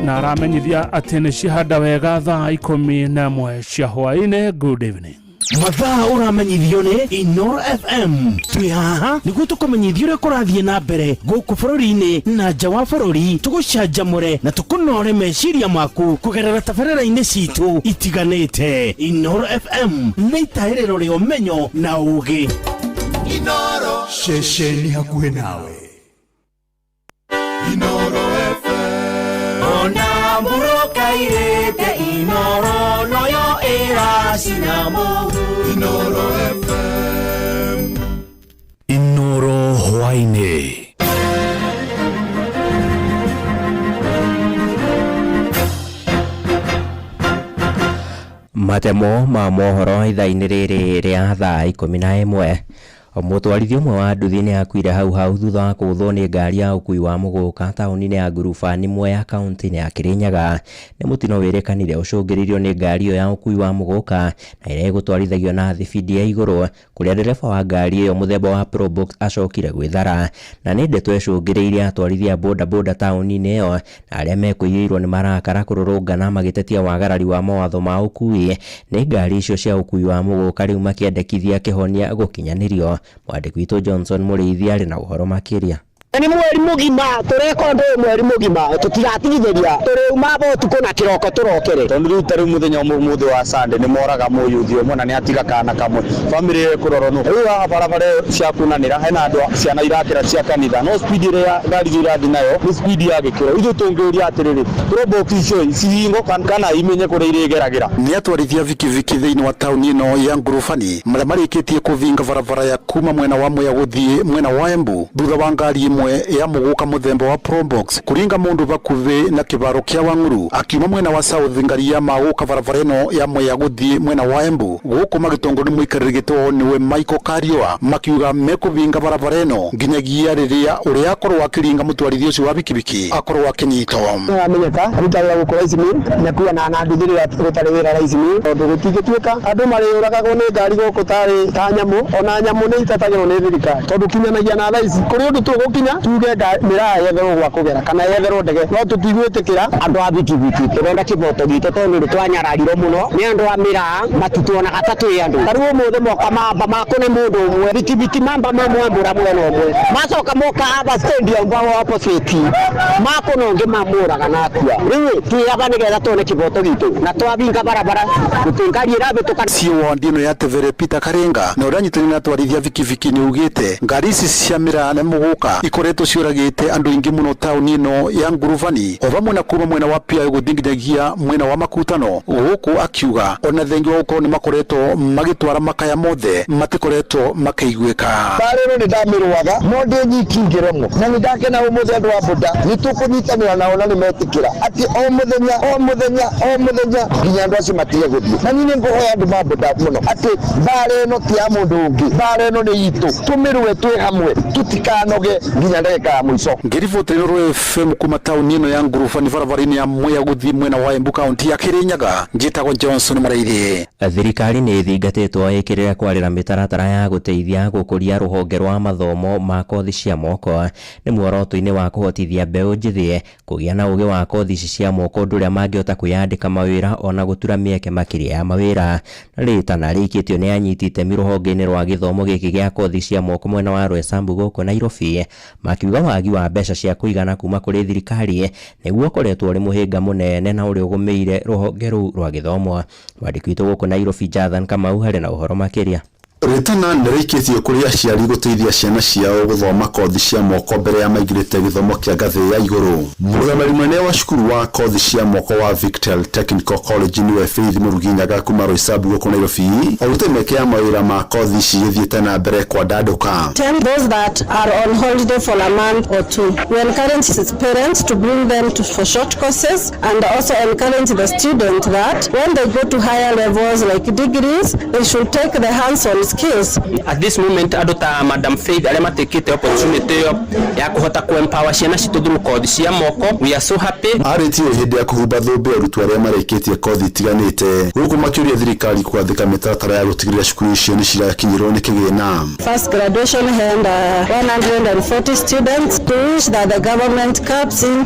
S1: na ramenyithia atene shihada wega thaa 11 cia hwaine. Good evening.
S2: Mathaa uramenyithio ni Inoro FM. Twi haha niguo tukumenyithia uria kurathie na mbere guku bururi-ini na nja wa bururi, tugucanjamure na tukunore meciria maku kugerera tabarĩra-inĩ citu itiganĩte. Inoro FM nĩ itaĩrĩro rĩa ũmenyo na ũũgĩ.
S18: Inoro ceceni hakuhĩ nawe. Inoro FM
S2: ona muroka irete Inoro noyo iracinamu.
S18: Inoro FM
S9: Inoro hwainĩ.
S22: Matemo ma mohoro ithaa-inĩ rĩrĩ rĩa thaa 11. Mũtwarithia ũmwe wa nduthi nĩ akuire hau thutha wa kũgũthwo nĩ ngari ya ũkui wa mũgũka taũni-inĩ ya Ngurubani imwe ya kaunti-inĩ ya Kirinyaga. Nĩ mũtino wĩrĩkanire ũcũngĩrĩirio nĩ ngari ĩyo ya ũkui wa mũgũka na ĩrĩa ĩgũtwarithagio na thibidi ya igũrũ, kũrĩa ndereba wa ngari ĩyo mũthemba wa Probox acokire gwĩthara. Na nĩ ndeto ĩcũngĩrĩirie atwarithia bodaboda taũni-inĩ ĩyo na arĩa mekũiyĩirwo nĩ marakara kũrũrũngana magĩtetia wagarari wa mawatho ma ũkui nĩ ngari icio cia ũkui wa mũgũka rĩu makĩendekithia kĩhonia gũkinyanĩrio. Mwandĩki witũ Johnson Mũrĩithi arĩ na ũhoro makĩria.
S14: Ni mweri mugima tureko ndo mweri mugima tutigatigithĩria turiuma botuko na kiroko turokere
S17: tondu riu tari muthenya umuthi wa Sunday ni moraga muyuthi umwe na ni atiga kana kamwe family kuroro no riu haha barabara cia kunanira hena andu ciana irakira cia kanitha no speed ya ngari irathi nayo ni speed ya gikiro ithu tungiuria atiriri Probox icio cihingo kana imenye kuria irigeragira.
S24: Ni atwarithia vikiviki thiini wa tauni ino ya Ngurubani maria marikitie kuvinga barabara ya kuma mwena wa Mwea guthii mwena wa Embu thutha wa ngari imwe ya muguka muthemba wa Probox kuringa mundu bakuthi na kibaro kia Wanguru akiuma mwena wa South ngaria maguka barabara ino ya mwe ya guthii mwena wa Embu guku magitongoni muikarigito niwe Michael Karioa makiuga mekuvinga barabara ino nginyagia riria uria akorwo akiringa mutwarithia ucio wa bikibiki akorwo akinyitwo
S14: amenyeka rutara gukora izimir na kuwa na anadithirira rutara wira ra izimir tondu gutigituika andu mariuragagwo ni ngari guku tari ta nyamu ona nyamu ni itatagirwo ni thirikari tondu kinyanagia na thaisi kuri undu tugukinya tuge miraa yetherwo gwa kugera kana yetherwo ndege no tutigwitikira andu a bikibiki turenda kiboto gitu tondu twanyararirwo muno ni andu a miraa matituona gatatu ya andu tari umuthe moka mamba makone mundu umwe bikibiki mamba mamwambura mwena umwe macoka moka aba stadium bawo opposite makononge mamuraga nakua riu tuyaga nigetha tuone kiboto gitu na twavinga barabara gutingari irabe tukana
S24: sio ndino ya Tevere Peter Karenga na uranyitani na twarithia bikibiki ni ugite ngari ici cia miraa na muguka ikoretwo ciuragite andu ingi muno tauni ino ya Nguruvani ovamwe na kuma mwena wa Pia guthinginyagia mwena wa Makutano guku akiuga ona thengi uko ni makoretwo magitwara makaya mothe matikoretwo makaiguika
S14: barero ni damirwaga mode nyikingiremo na ndakena umuthe andu wa boda nitukunyitanira nao na nimetikira ati o muthenya nginya andu acio matige guthii na nyine ngohoya andu ma boda muno ati bare no ti ya mundu ungi bare no ni itu tumirwe twi hamwe tutikanoge nginya ndeka ya mwiso
S24: ngirivoti ro FM kuma tauni ino ya Nguruvani barabara-ini ya mwe ya guthii mwena wa Embu kaunti ya Kirinyaga njitagwo Johnson Maraithie.
S22: Thirikari ni thingatitwo ikirira kwarira mitaratara ya guteithia gukuria ruhonge rwa mathomo ma kothi cia moko ni muoroto-ini wa kuhotithia mbeu njithi kugia na ugi wa kothi cia moko nduria mangiota kuyandika mawira ona gutura mieke makiria ya mawira na ritana rikitio ni anyitite miruhonge-ini rwa githomo giki gia kothi cia moko mwena wa Rwesambu guku Nairobi makiuga wagi wa mbeca cia kuigana kuma kuri thirikari niguo koretwo ri muhinga munene na uri ugumeire ruhonge ru rwa githomo mwandiki witu guku Nairobi Jathan Kamau hari na uhoro makiria
S19: Ritana nirikithio kuri aciari guteithia ciana ciao guthoma kothi cia moko mbere ya maigirite githomo kia ngathi ya iguru. Muruthamari munene wa cukuru wa kothi cia moko wa Victel Technical College niwe Faith Muruginyaga kuma Roysambu guku Nairobi arutemeke ya mawira ma kothi ici ithiete na mbere kwa daduka.
S20: Tell those that are on holiday for a month or two. We encourage parents to bring them for short courses and also encourage the student that when they go to higher levels like degrees, they should take the hands-on skills.
S21: At this moment adota Madam Faith alema tekete opportunity ya kuhota kuempower ciana citu through kothi cia moko. We are so happy.
S19: Areti hindi ya kuhuba thumbe arutwo aria mareketie kothi itiganite guku makiuria thirikari kwathika mitaratara ya gutigiria cukuru icio ni cirakinyirwo ni kigina.
S20: First graduation had 140 students to which that the government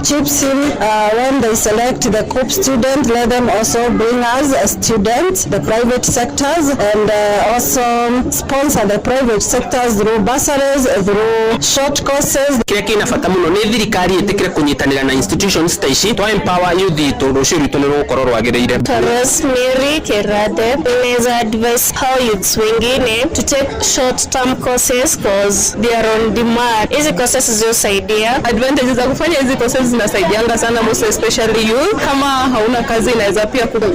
S20: chips in when they select the COOP student, let them also bring us as students, the private sectors, and also sponsor the private sectors through bursaries, through short courses.
S21: Kile kinafata muno ni thirikari itikire kunyitanira na institutions ta ici to empower youth to rucio ritu ni rukorwo rwagireire.
S23: Rosemary Kerade is advice how youths wengine to take short term courses because they are on demand. Hizi courses zisaidia. Advantages za kufanya hizi courses zinasaidianga sana most especially youth. Kama hauna kazi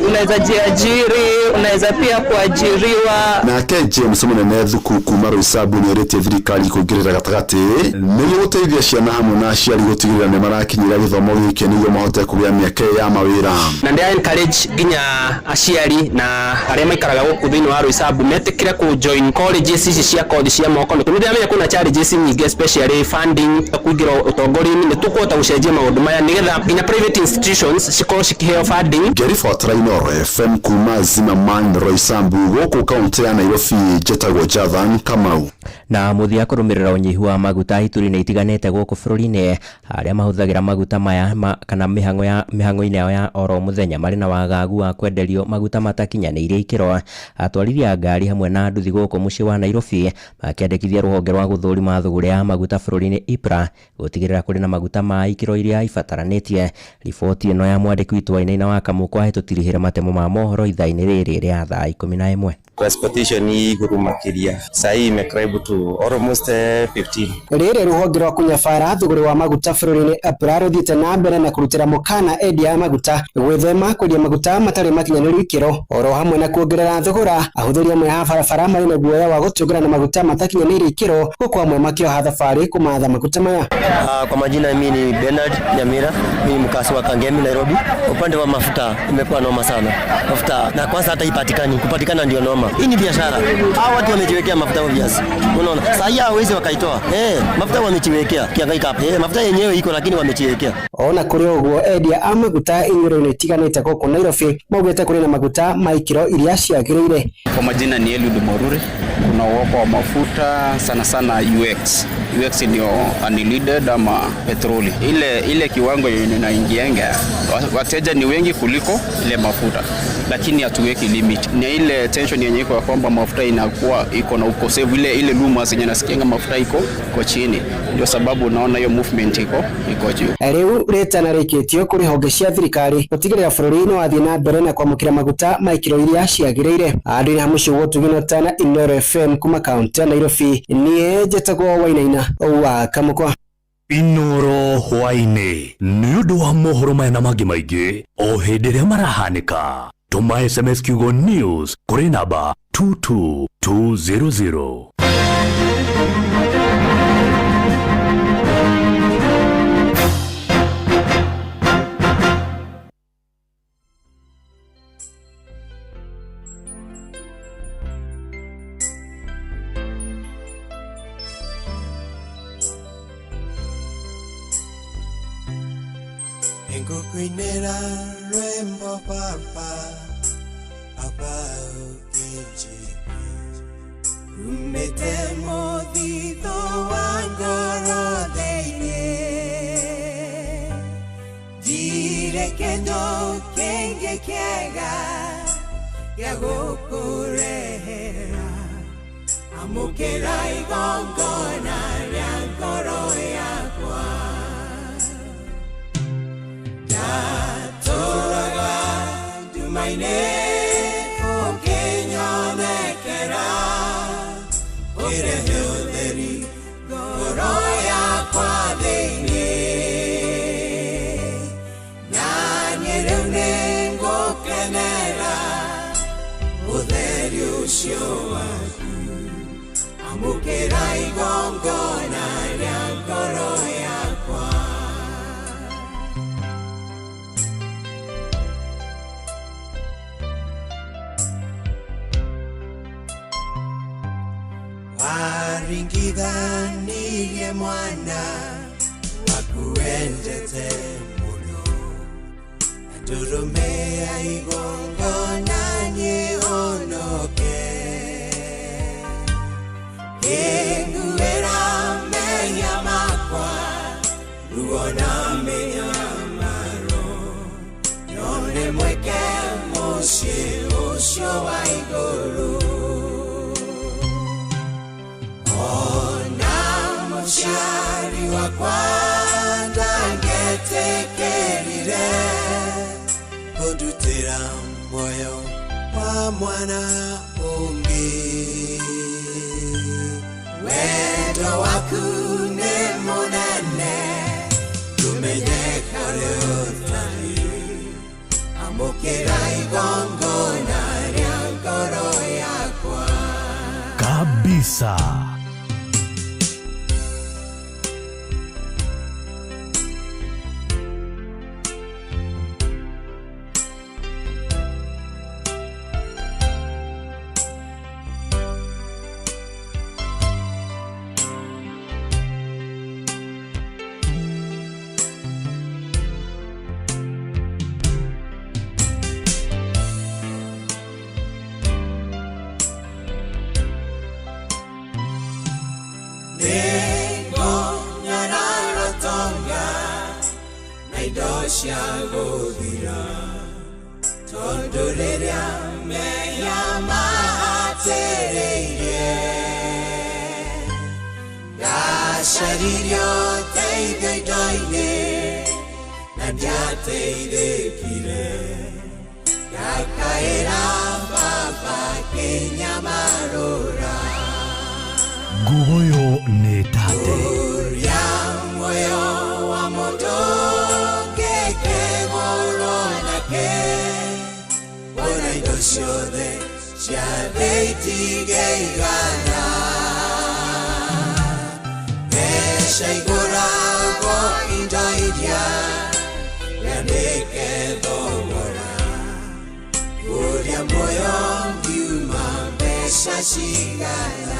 S23: unaweza jiajiri, unaweza pia kuajiriwa.
S19: Na James munene thukuru kuma Roysambu ni erete thirikari kuongerera gatagati niguo guteithia ciana hamwe na aciari gutigirira ni marakinyira githomo giki niguo mahote kugĩa mieke ya mawira.
S21: Na ndia encourage ginya aciari na aria maikaraga guku thiini wa Roysambu metikire ku join colleges ici cia kothi cia moko ni tundu amenya kuna challenges nyingi especially funding kuingira utongori-ini ni tukuhota gucenjia maundu maya nigetha ginya private institutions cikorwo cikiheo funding.
S19: Gary Fortrainor FM kuma Zimmerman Roysambu guku kaunti ya Nairobi jetagwo Jathan Kamau.
S22: Na muthia kurumirira unyihu wa maguta ituri-ini itiganite guku bururi-ini aria mahuthagira maguta maya kana mihango-ini yao ya oro muthenya mari na wagagu wa kwenderio maguta matakinyaniire ikiro atwarithia ngari hamwe na nduthi guku mucii wa Nairobi makiandikithia ruhonge rwa guthurima thuguri ya maguta bururi-ini IPRA gutigirira kuri na maguta ma ikiro iria ibataranitie. Riboti ino ya mwandiki witu wa Inaina wa Kamukwa hitutirihire matemo ma mohoro ithaa-ini riri ria thaa 11.
S25: Transportation
S6: iguru makiria sai imekaribu to almost 15.
S4: Rĩrĩ rũhonge rwa kũnyabara thogora wa maguta bũrũri-inĩ rũrathiĩte na mbere na kũrutĩra mũkana endia a maguta gwĩthema kwendia maguta matarĩ makinyanĩru ikĩro oro hamwe na kuongerera thogora ahũthĩri amwe a barabara marĩ na guoya wa gũtũngana na maguta matakinyanĩire ikĩro gũkũ amwe makĩoha thabarĩ kũmatha maguta maya.
S10: Kwa majina mimi ni Bernard Nyamira, mimi mkazi wa Kangemi Nairobi. Upande wa mafuta imekuwa noma sana. Mafuta na kwanza hata kupatikana ndio noma. Hii ni biashara. Hao watu wamejiwekea mafuta obvious. Unaona? Sasa hawezi wakaitoa. Mafuta wamejiwekea. Kiangaika hapa. Mafuta yenyewe iko lakini wamejiwekea.
S4: Ona kuri uguo endia a maguta inyuro-inĩ itiganĩte gũkũ Nairobi maugĩte kũrĩ na maguta ma ikĩro iria ciagĩrĩire.
S11: Kwa majina ni Eliud Morure. Kuna uwepo wa mafuta sana sana UX. UX ndio unleaded ama petroli. Ile kiwango inaingianga wateja ni wengi kuliko ile mafuta, lakini hatuweki limit. Ni ile tension yenye iko kwamba mafuta inakuwa iko na ukosefu, ile rumors yenye nasikianga mafuta iko chini, ndio sababu unaona hiyo movement iko juu.
S4: Rĩu retana rĩkĩtio kũrĩ honge cia thirikari gũtigĩrĩra bũrũri-inĩ wathiĩ na mbere na kwamũkĩra maguta ma ikĩro iria ciagĩrĩire. Andũ-inĩ hamũcio gũtugino tana Inoro FM kuma kaunti ya Nairobi niĩ njĩtagwo Wainaina wa Kamũkwa.
S9: Inoro hwainĩ nĩ ũndũ wa mohoro maya na mangĩ maingĩ o hĩndĩ ĩrĩa marahanĩka. Tũma SMS kiugo news kũrĩ namba 22200.
S7: Kuinera rembo papa ukinji umete modito wangoro deine dire kendo kenge kega yagokurehera amukera igongona ryangoro yakwa Toraga dumaine Kenya nekera Ire hilderi Goroya kwa deine Nanyere unengo kenera Udheri usio waku Amukera igongona Nyangoroya kwa Waringidhanie mwana wakuendete muno Adurumea igongona nyehonoke Inguera meya makwa Ruona meya maro Yone mweke moshe osho wa igoro Shari wa kwanda ngetekerire Kodutira moyo wa mwana ungi Wendo wakune monene Tumenyeka leo tani Amukira igongona ryangoro yakwa
S9: Kabisa.
S7: Shagodira Tondoleria meya matereye Gasharirio teide doine Nadiate de kire Gakaira baba Kenya marora
S9: Gogoyo ni tate.
S3: Uria moyo wa moto keke morona ke. Ona idosiode shade tigegana. Esha igora go indaidia. Yaneke domora. Uria moyo mbiuma besha shigana.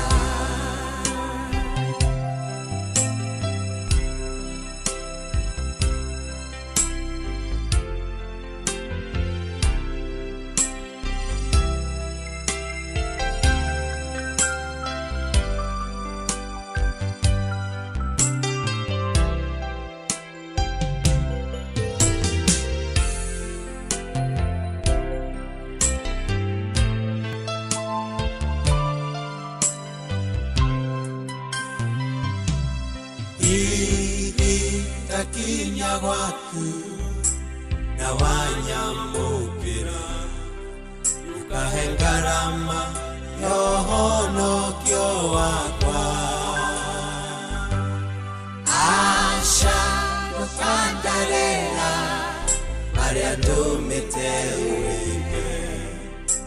S3: Kinya waku na wanyamukira ukahengarama yohono kyo wakwa asha kukandarera maria dumite uike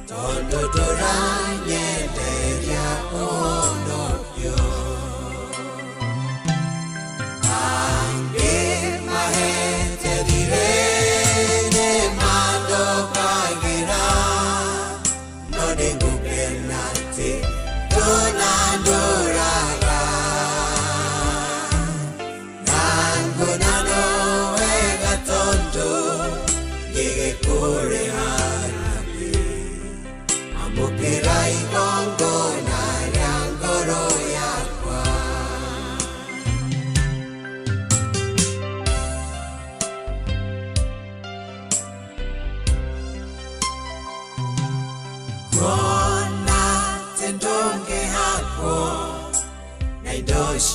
S3: tondo doranye deria ono kyo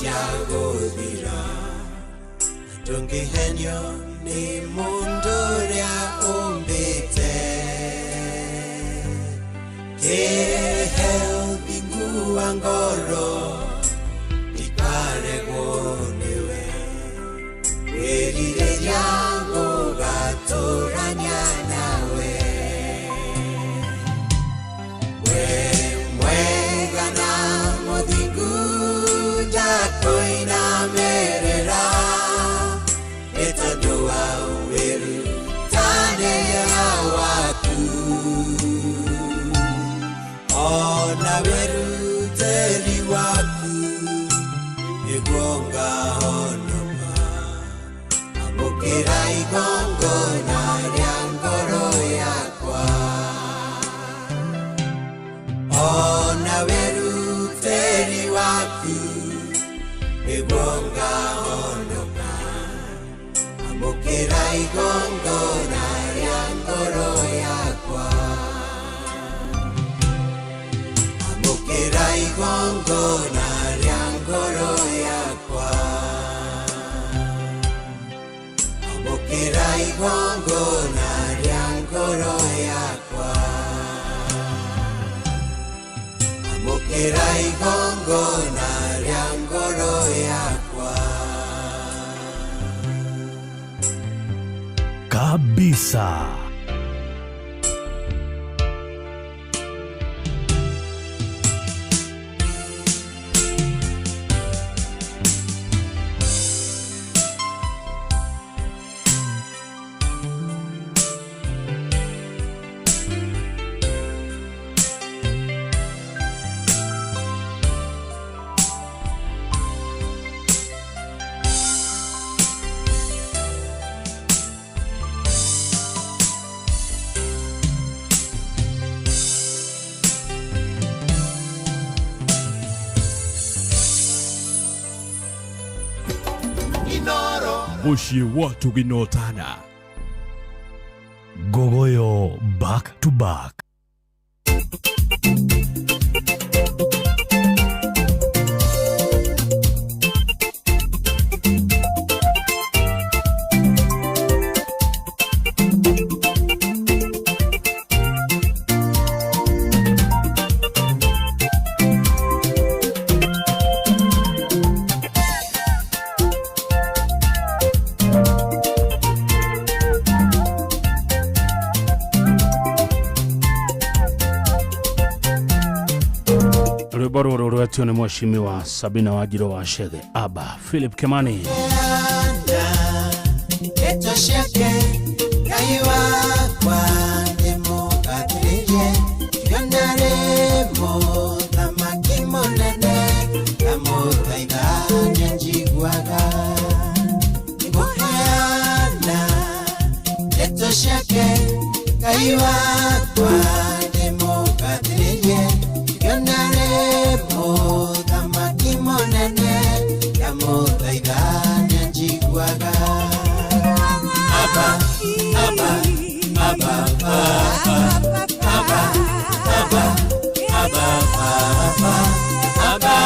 S3: Shagodira Tungi henyo ni munduria umbite Kehel bingu angoro Ikare gonewe Werire yango gatoranya nawe Mwega na modingu Koina merera eta doa weru tane ya watu ona weru teri watu igonga onoma amukira igongo na ryangoro yakwa ona weru teri watu Igonga onoka Amukira igongo na ryangoro yakwa Amukira igongo na ryangoro yakwa Amukira igongo na ryangoro yakwa Amukira igongo na ryangoro yakwa
S9: kabisa.
S8: Mushie watu ginotana.
S9: Gogoyo back to back.
S1: Rwibaro rwatio ni mheshimiwa Sabina Wajiro wa Shege Aba Philip Kimani
S3: Eto sheke Kaiwa kwa Nemo katrije Yonaremo Tamaki monene Kamo taida Nyanjiguaga Ibuheana Eto sheke Kaiwa kwa Nemo katrije Yonaremo Tamaki monene Kamo taida Nyanjiguaga Abba, Abba, Abba, Abba, Abba, Abba, Abba, Abba,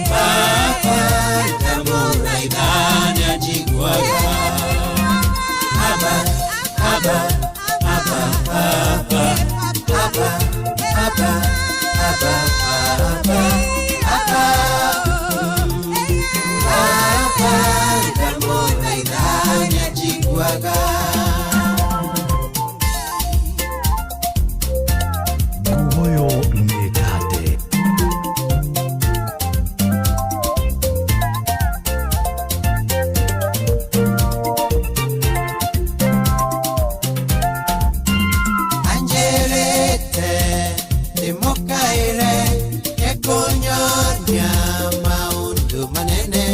S3: Papa, Tamona idania jiguaga. Abba, Abba, Abba, Abba, Abba, Abba, Abba, Abba, Abba.
S9: Goyo Metate.
S3: Angelete, de mocaire, que coño llama un manene,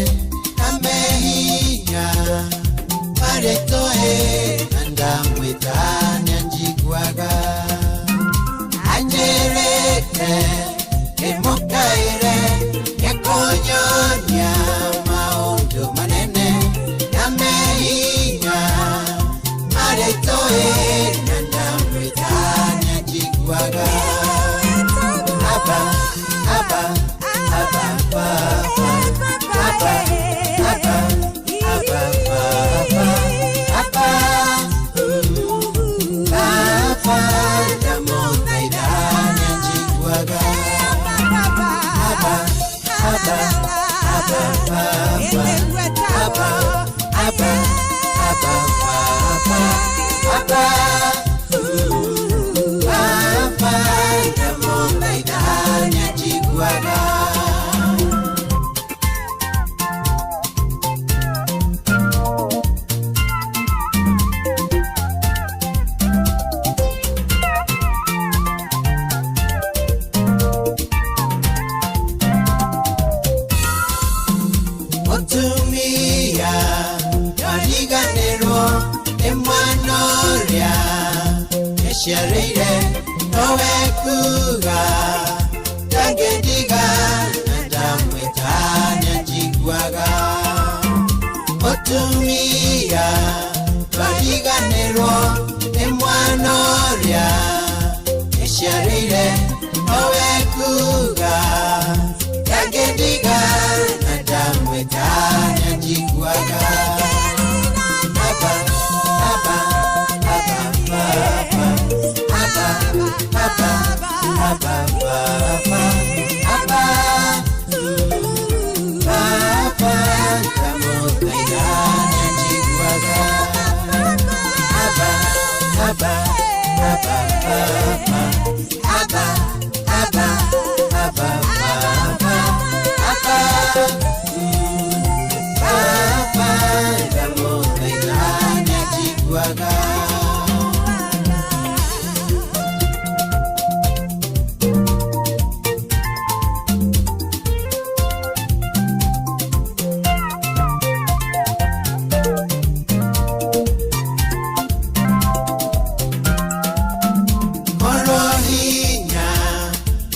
S3: amehiya, pareto anda mwitanya njiguaga. Angelete, de mocaire, que coño llama un manene, amehiya, pareto anda mwitanya njiguaga. Abba, Abba, Abba, Abba, Abba, Abba, Abba, Abba, Abba, Tamona idania jiguaga. Abba, Abba, Abba, Abba, Abba, Abba, Abba, Tamona idania jiguaga. Otumia Yariganero Emanoria Eshareire Noekuga Tangediga Nadamwetanya Jiguaga Otumia Yariganero Emanoria Eshareire Noekuga Tangediga Nadamwetanya Jiguaga. Abba, Abba, Abba, Abba, Abba, Abba, Abba, Abba, Abba, Tamona idania jiguaga. Abba, Abba, Abba, Abba, Abba, Abba, Abba, Abba, Papa, Tamona idania jiguaga. Morohinya,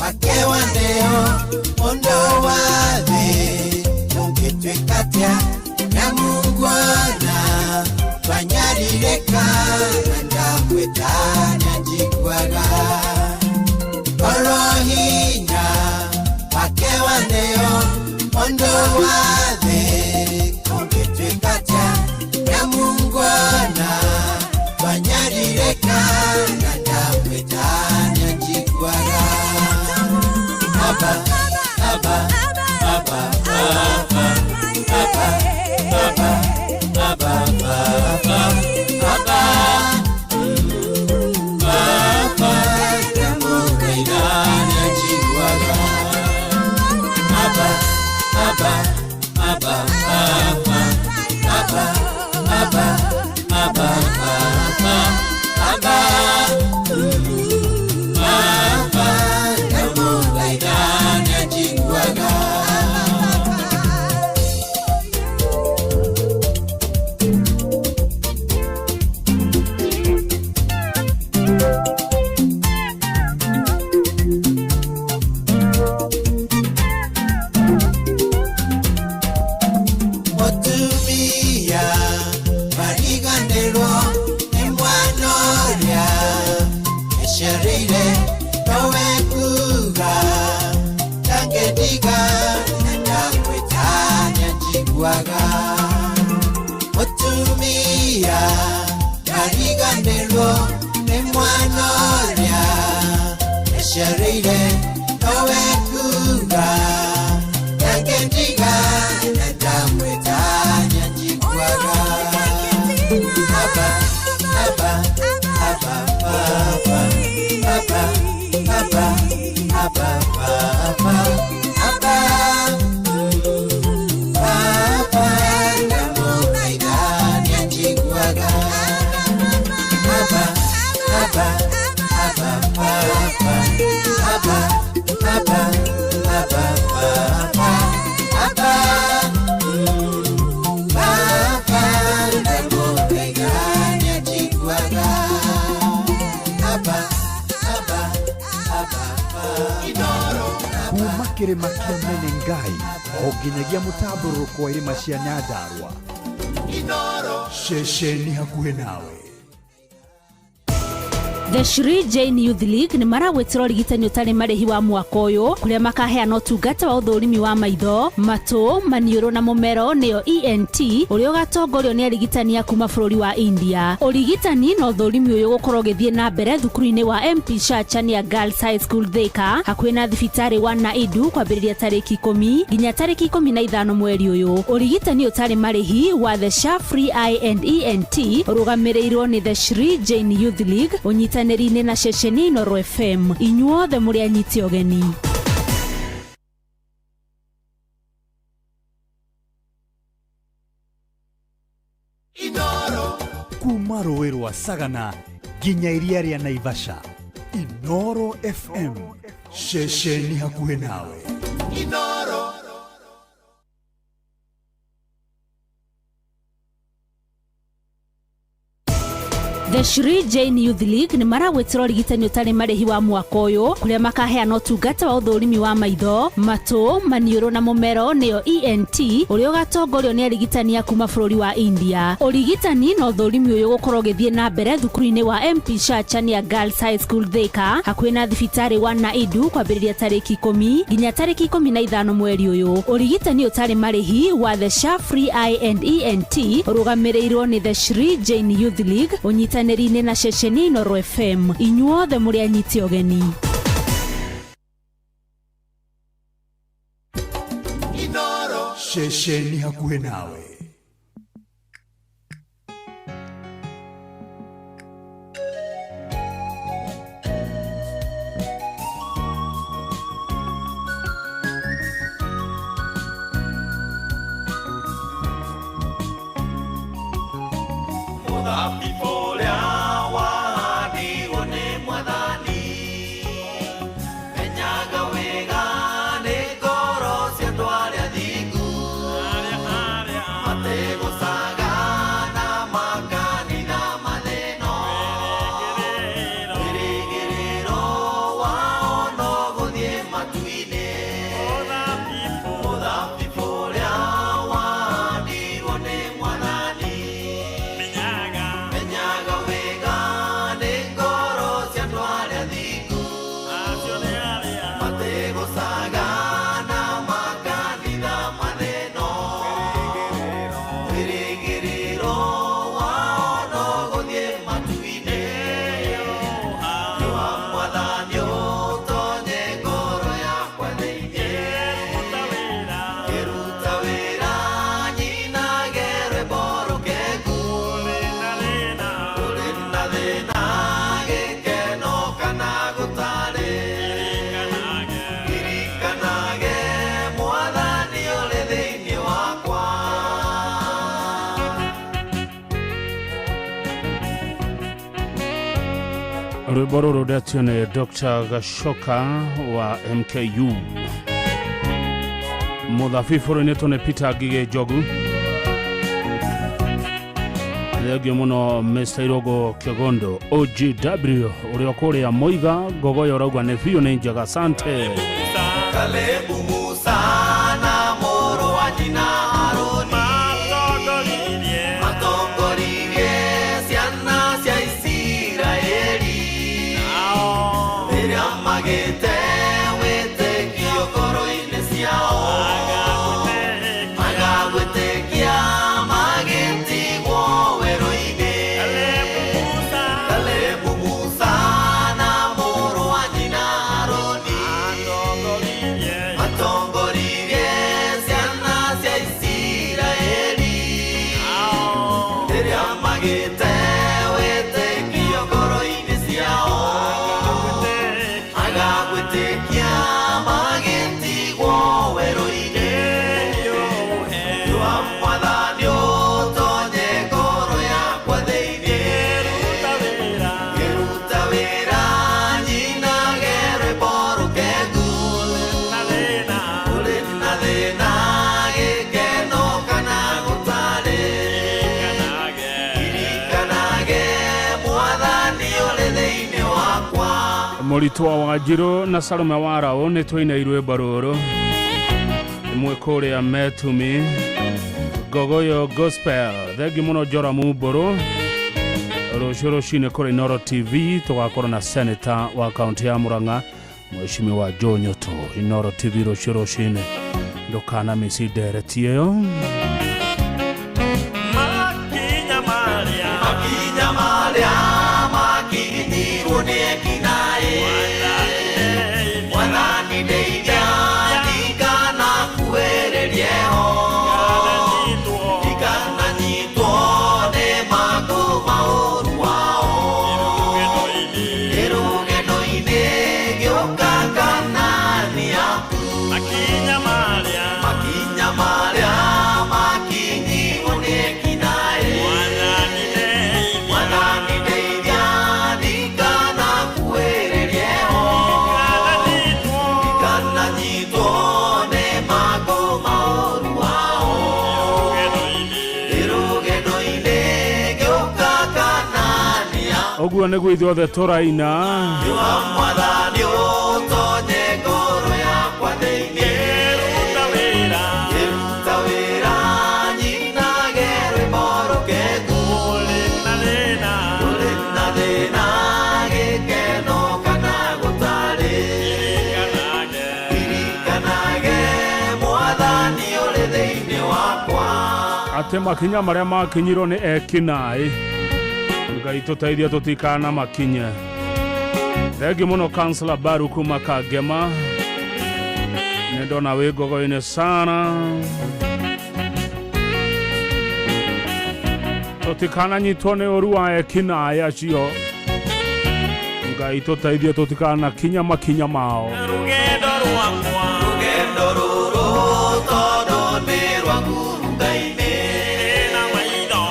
S3: wakewa neo, ondo wade, mungitwe katia, ya mungwana, twanyarireka, ndamwetanya jiguaga. Morohinya, wakewa neo, ondo wade, mungitwe katia, ya mungwana, twanyarireka, ndamwetanya jiguaga. Abba, Abba, Abba, Abba, Abba, Abba, Abba, Abba, Abba, Abba, Tamona idania jiguaga. njiguaga mutumia kariganirwo ni mwana ũrĩa ecereire nowe kuga yake ndiga na ndamwĩta njiguaga aba aba aba aba aba aba aba
S18: kuma kĩrĩma kĩa Menengai o nginyagia mũtambũrũko wa irĩma cia Nyandarua, ceceni hakuhĩ nawe.
S12: The Shri Jain Youth League ni maragwetera urigitani utari marihi wa mwaka uyu kuria makaheana utungata wa uthurimi wa maitho, matu, maniuru na mumero niyo ENT uria ugatongorio ni arigitani a kuma bururi wa India. Urigitani na uthurimi uyu gukorwo githie na mbere thukuru-ini wa MP Shachania Girls High School Thika hakuhi na thibitari wa Naidu kwambiriria tariki 10 nginya tariki 15 mweri uyu. Urigitani utari marihi wa The Sha Free Eye and ENT urugamirirwo ni The Shri Jain Youth League unyitanĩri-inĩ na ceceni Inoro FM. Inyuothe mũrĩ anyiti ũgeni.
S18: Kuma rũĩ rwa Sagana nginya iria rĩa Naivasha, Inoro FM, ceceni hakuhĩ nawe.
S3: Inoro.
S12: The Shri Jain Youth League ni maragwetera urigitani utari marihi wa mwaka uyu kuria makaheana utungata wa uthurimi wa maitho, matu, maniuru na mumero niyo ENT uria ugatongorio ni arigitani a kuma bururi wa India. Urigitani na uthurimi uyu gukorwo githie na mbere thukuru-ini wa MP Shachania Girls High School Thika hakuhi na thibitari wa Naidu kwambiriria tariki 10 nginya tariki 15 mweri uyu. Urigitani utari marihi wa The Sha Free Eye and ENT urugamirirwo ni The Shri Jain Youth League unyitanĩri-inĩ na ceceni Inoro FM. Inyuothe mũrĩ anyiti ũgeni.
S3: Inoro.
S18: Ceceni hakuhĩ nawe.
S1: Rwĩmbo rũrũ nĩ Dr. Gashoka wa MKU. Mũthabibu nĩ tũne Peter Ngige Njogu. Thengio mũno Mr. Irogo Kĩgondo OGW ũrĩa kũrĩa Moiga Ngogoyo rauga nĩ biũ nĩ njega sante.
S3: Kalebu Musa na mũrũ wa nyina Haruni matongoririe ciana cia Isiraeli rĩrĩa magĩte wĩtĩkio ngoro-inĩ ciao magagwĩtĩkia
S1: Mũritũ wa Wanjiru na Salome Warau nĩ twainairwe barũrũ imwe kũrĩa Metumi Gogoyo Gospel thengi mũno Joramu Mbũrũ rũciũ rũcinĩ kũrĩ Inoro TV tũgakorwo na senator wa kaunti ya Murang'a Mheshimiwa Joe Nyoto. Inoro TV rũciũ rũcinĩ ndũkana mĩci ndereti ĩyo. Oguo nĩguo ithuothe tũraina atĩ makinya marĩa makinyirwo nĩ ekinaĩ Ngai tũteithia tũtikana makinye. Thengi mũno Councillor Baruku Makangema nĩ ndona wĩ Gogoyo-inĩ sana. Tũtikananyitwo nĩ ũru wa ekinaĩ acio. Ngai tũteithia tũtikana kinya makinya mao.
S3: Rũgendo rwakwa rũgendo rũrũ tondũ nĩ rwaku Ngai-inĩ na maitho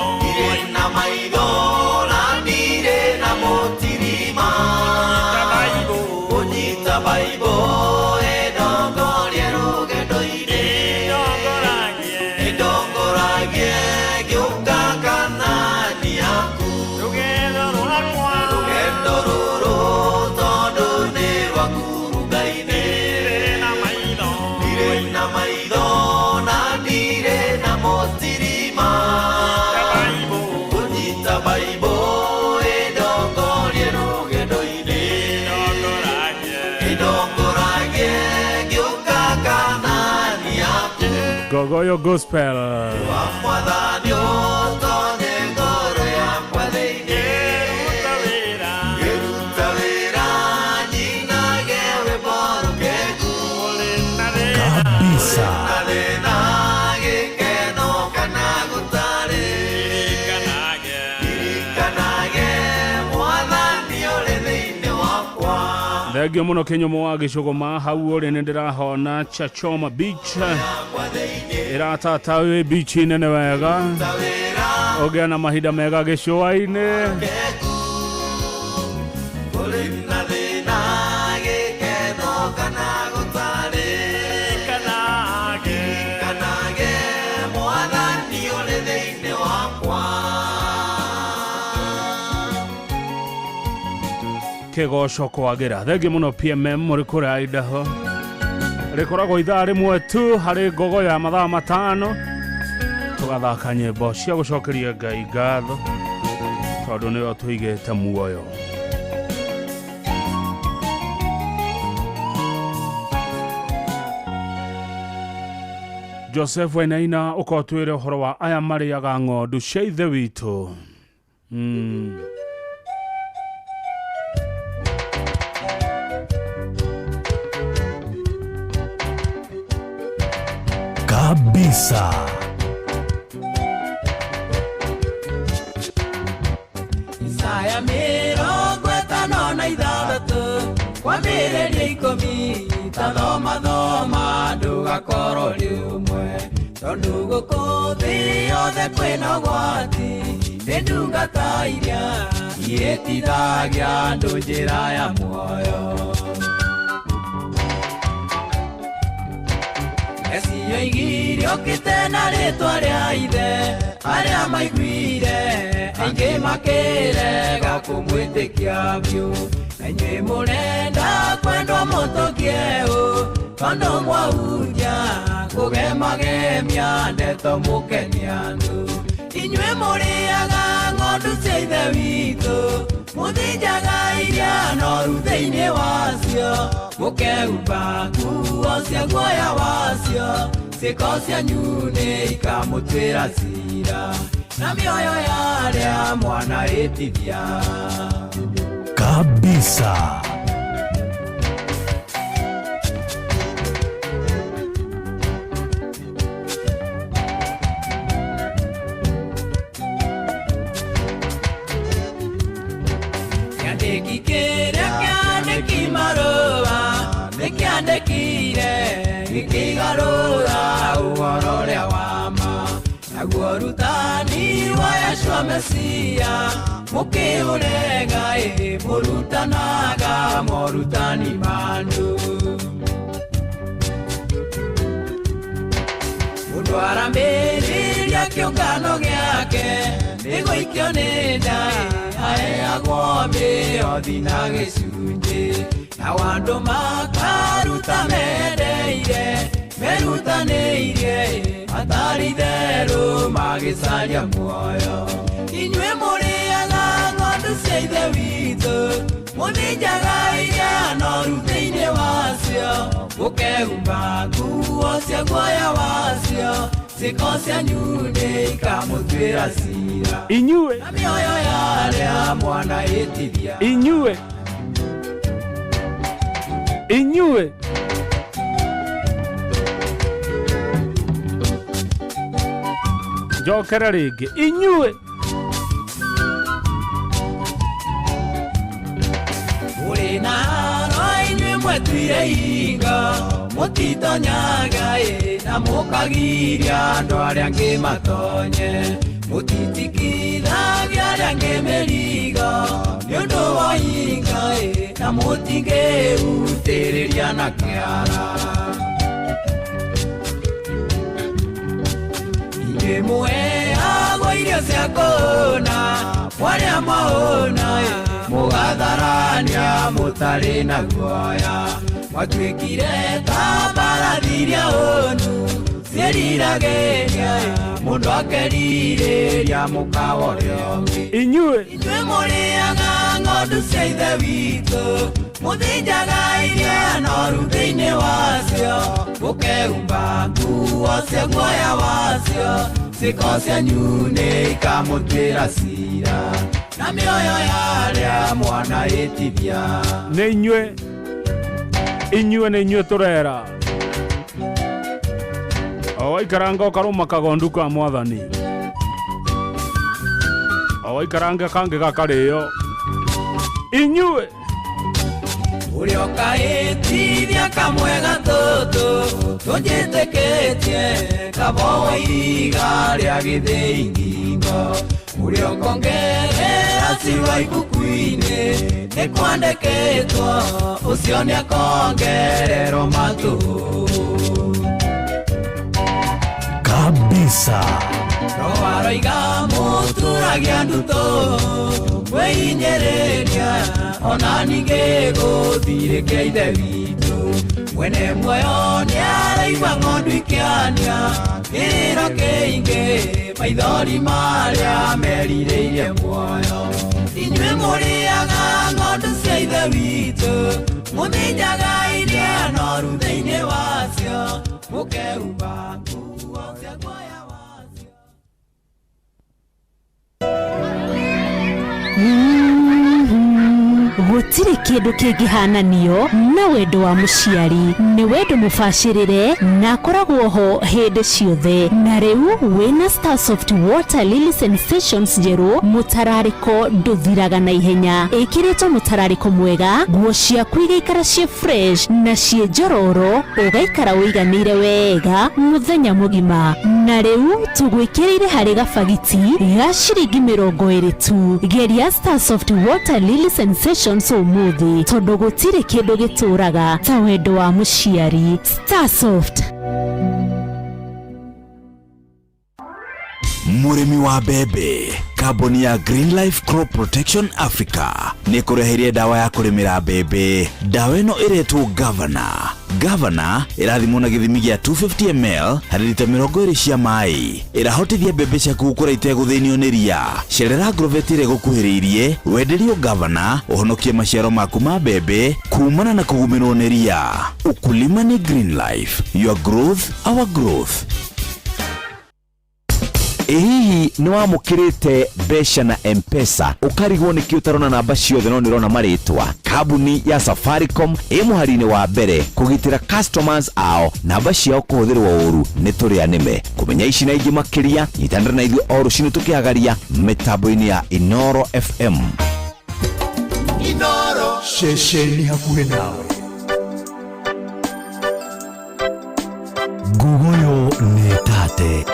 S1: Gogoyo Gospel
S9: kabisa.
S1: Thengi mũno Kĩnyumo wa Gĩcũgũma hau ũrĩ nĩ ndĩrahona Chachoma Beach ĩratata wĩ beach nene wega ũgĩa na mahinda mega gĩcũa-inĩ. Kĩgoco kwagĩra. Thengi mũno PMM mũrĩ kũrĩa Idaho rĩkoragwo ithaa rĩmwe tu harĩ Gogoyo ya mathaa matano tũgathaka nyĩmbo cia gũcokeria Ngai ngatho tondũ nĩyo tũigĩte muoyo. Joseph Wainaina ũkotwĩre ũhoro wa aya marĩaga ng'ondu cia ithe witũ.
S9: Kabisa.
S3: Isaya mĩrongo ĩtano na ithathatũ kwambĩrĩria ikũmi tathoma ndũgakorwo rĩmwe tondũ gũkũ thĩ yothe kwĩna ũgwati nĩ ndungata iria irĩtithagia andũ njĩra ya muoyo. Cio igiri okite na rĩtwa rĩa ithe arĩa maiguire ire aingi makirega kumwitikia biu enywe murenda kwendwa mutukieu tondu mwauja kugemagemia ndeto mukenia andu inywe muriaga ng'ondu cia ithe witũ muthinjaga iria noru thĩinĩ wacio mũkeumba nguo cia guoya wacio ciĩko cianyu nĩ ikamũtuĩra cira na mĩoyo ya arĩa mwana ĩtithia
S9: kabisa.
S3: Ikigarura uhoro ũrĩa wa ma naguo rutani wa Yeshua Mesia mũkĩũrega mũrutanaga morutani mandu mũndũ arambĩrĩria kĩũngano gĩake nĩgũikio nĩ nda aheagwo mĩothi na gĩcunjĩ na andũ makaruta merutanĩirie atari therũ magĩcaria muoyo inyuĩ mũrĩaga ng'ondu cia ithe witũ mũthinjaga iria noru thĩinĩ wacio mũkeumba nguo cia guoya wacio ciĩko cianyu nĩ ikamũtuĩra cira
S1: inyuĩ
S3: na mĩoyo ya arĩa mwana ĩtithia
S1: inyuĩ njokera rĩngĩ inyuĩ
S3: mũrĩ na haro inyuĩ mwetuire hingo mũtitonyaga na mũkagiria andũ arĩa angĩ matonye mũtitikithagia arĩa angĩ mĩrigo nĩ ũndũ wa hinga na mũtingĩrutĩrĩria na kĩara inyuĩ mũheagwo irio cia kũhũna mwarĩa mwahũna mũgatharania mũtarĩ na guoya mwatuĩkire ta mbarathi iria hũnu ciĩriragĩria mũndũ akerirĩria mũkawa ũrĩa ũngĩ
S1: inyuĩ
S3: mũrĩaga ng'ondu cia ithe witũ mũthinjaga iria noru thĩinĩ wacio mũkeumba nguo cia guoya wacio ciĩko cianyu nĩ ikamũtuĩra cira na mĩoyo ya arĩa mwana ĩtithia
S1: nĩ inyuĩ tũrera owaikaranga ũkarũma kagondu ka mwathani owaikaranga kange gakarĩo inyuĩ
S3: ũrĩa ũkaĩtithia kamwega tũtũ tũnjĩtĩkĩtie kaboa iga rĩa gĩthĩi ngingo ũrĩa ũkongerera ciugo ibuku-inĩ nĩ kwandĩkĩtwo ũcio nĩ akongererwo matũ
S9: kabisa.
S3: Roho aroiga mũturagia nduto kwĩhinyĩrĩria ona ningĩ gũthirĩkia ithe witũ mwene muoyo nĩ araigua ng'ondu ikĩania kĩrĩro kĩingĩ maithori marĩa merirĩirie muoyo inyuĩ mũrĩaga ng'ondu cia ithe witũ mũthinjaga iria noru thĩinĩ wacio mũkeumba nguo cia guoya wacio
S12: gũtirĩ kĩndũ kĩngĩhananio na wendo wa mũciari nĩ wendo mũbacĩrĩre na akoragwo ho hĩndĩ ciothe na rĩu wĩna Starsoft Water Lily Sensations njerũ mũtararĩko ndũthiraga na ihenya ĩkĩrĩtwo mũtararĩko mwega nguo ciaku igaikara ciĩ fresh na ciĩ njororo ũgaikara ũiganĩire wega mũthenya mũgima na rĩu tũgwĩkĩrĩire harĩ gabagiti ga ciringi 20 tu geria Starsoft Water Lily Sensations ũmũthĩ tondũ gũtirĩ kĩndũ gĩtũraga ta wendo wa mũciari. Starsoft.
S2: murimi wa bebe. Kambuni ya Green Life Crop Protection Africa nĩ kũreheria dawa ya kũrĩmĩra bebe. Dawa ĩno ĩretwo Governor ĩrathimwo na gĩthimi gĩa 250 ml harĩ lita 20 cia maĩ. Ĩrahotithia bebe ciaku gũkũra itegũthĩnio nĩ ria. Cerera agrovet ĩrĩa gũkuhĩrĩirie wenderio Governor ũhonokie maciaro maku ma bebe kumana na kũgũmĩrwo nĩ ria. Ukulima ni Green Life. Your growth, our growth. Hihi ni wamukirite besha na M-Pesa ukarigwo niki utarona namba ciothe no nirona maritwa. Kambuni ya Safaricom muharine wa mbere kugitira customers ao namba ciao kuhuthirwo uru ni turi anime. Kumenya ici na ingi makiria nyitandira na ithuĩ o rucini tukiagaria mitambo-ini ya Inoro FM.
S3: Inoro
S18: Shesheni hakuhe nawe.
S2: Gugoyo ni tate.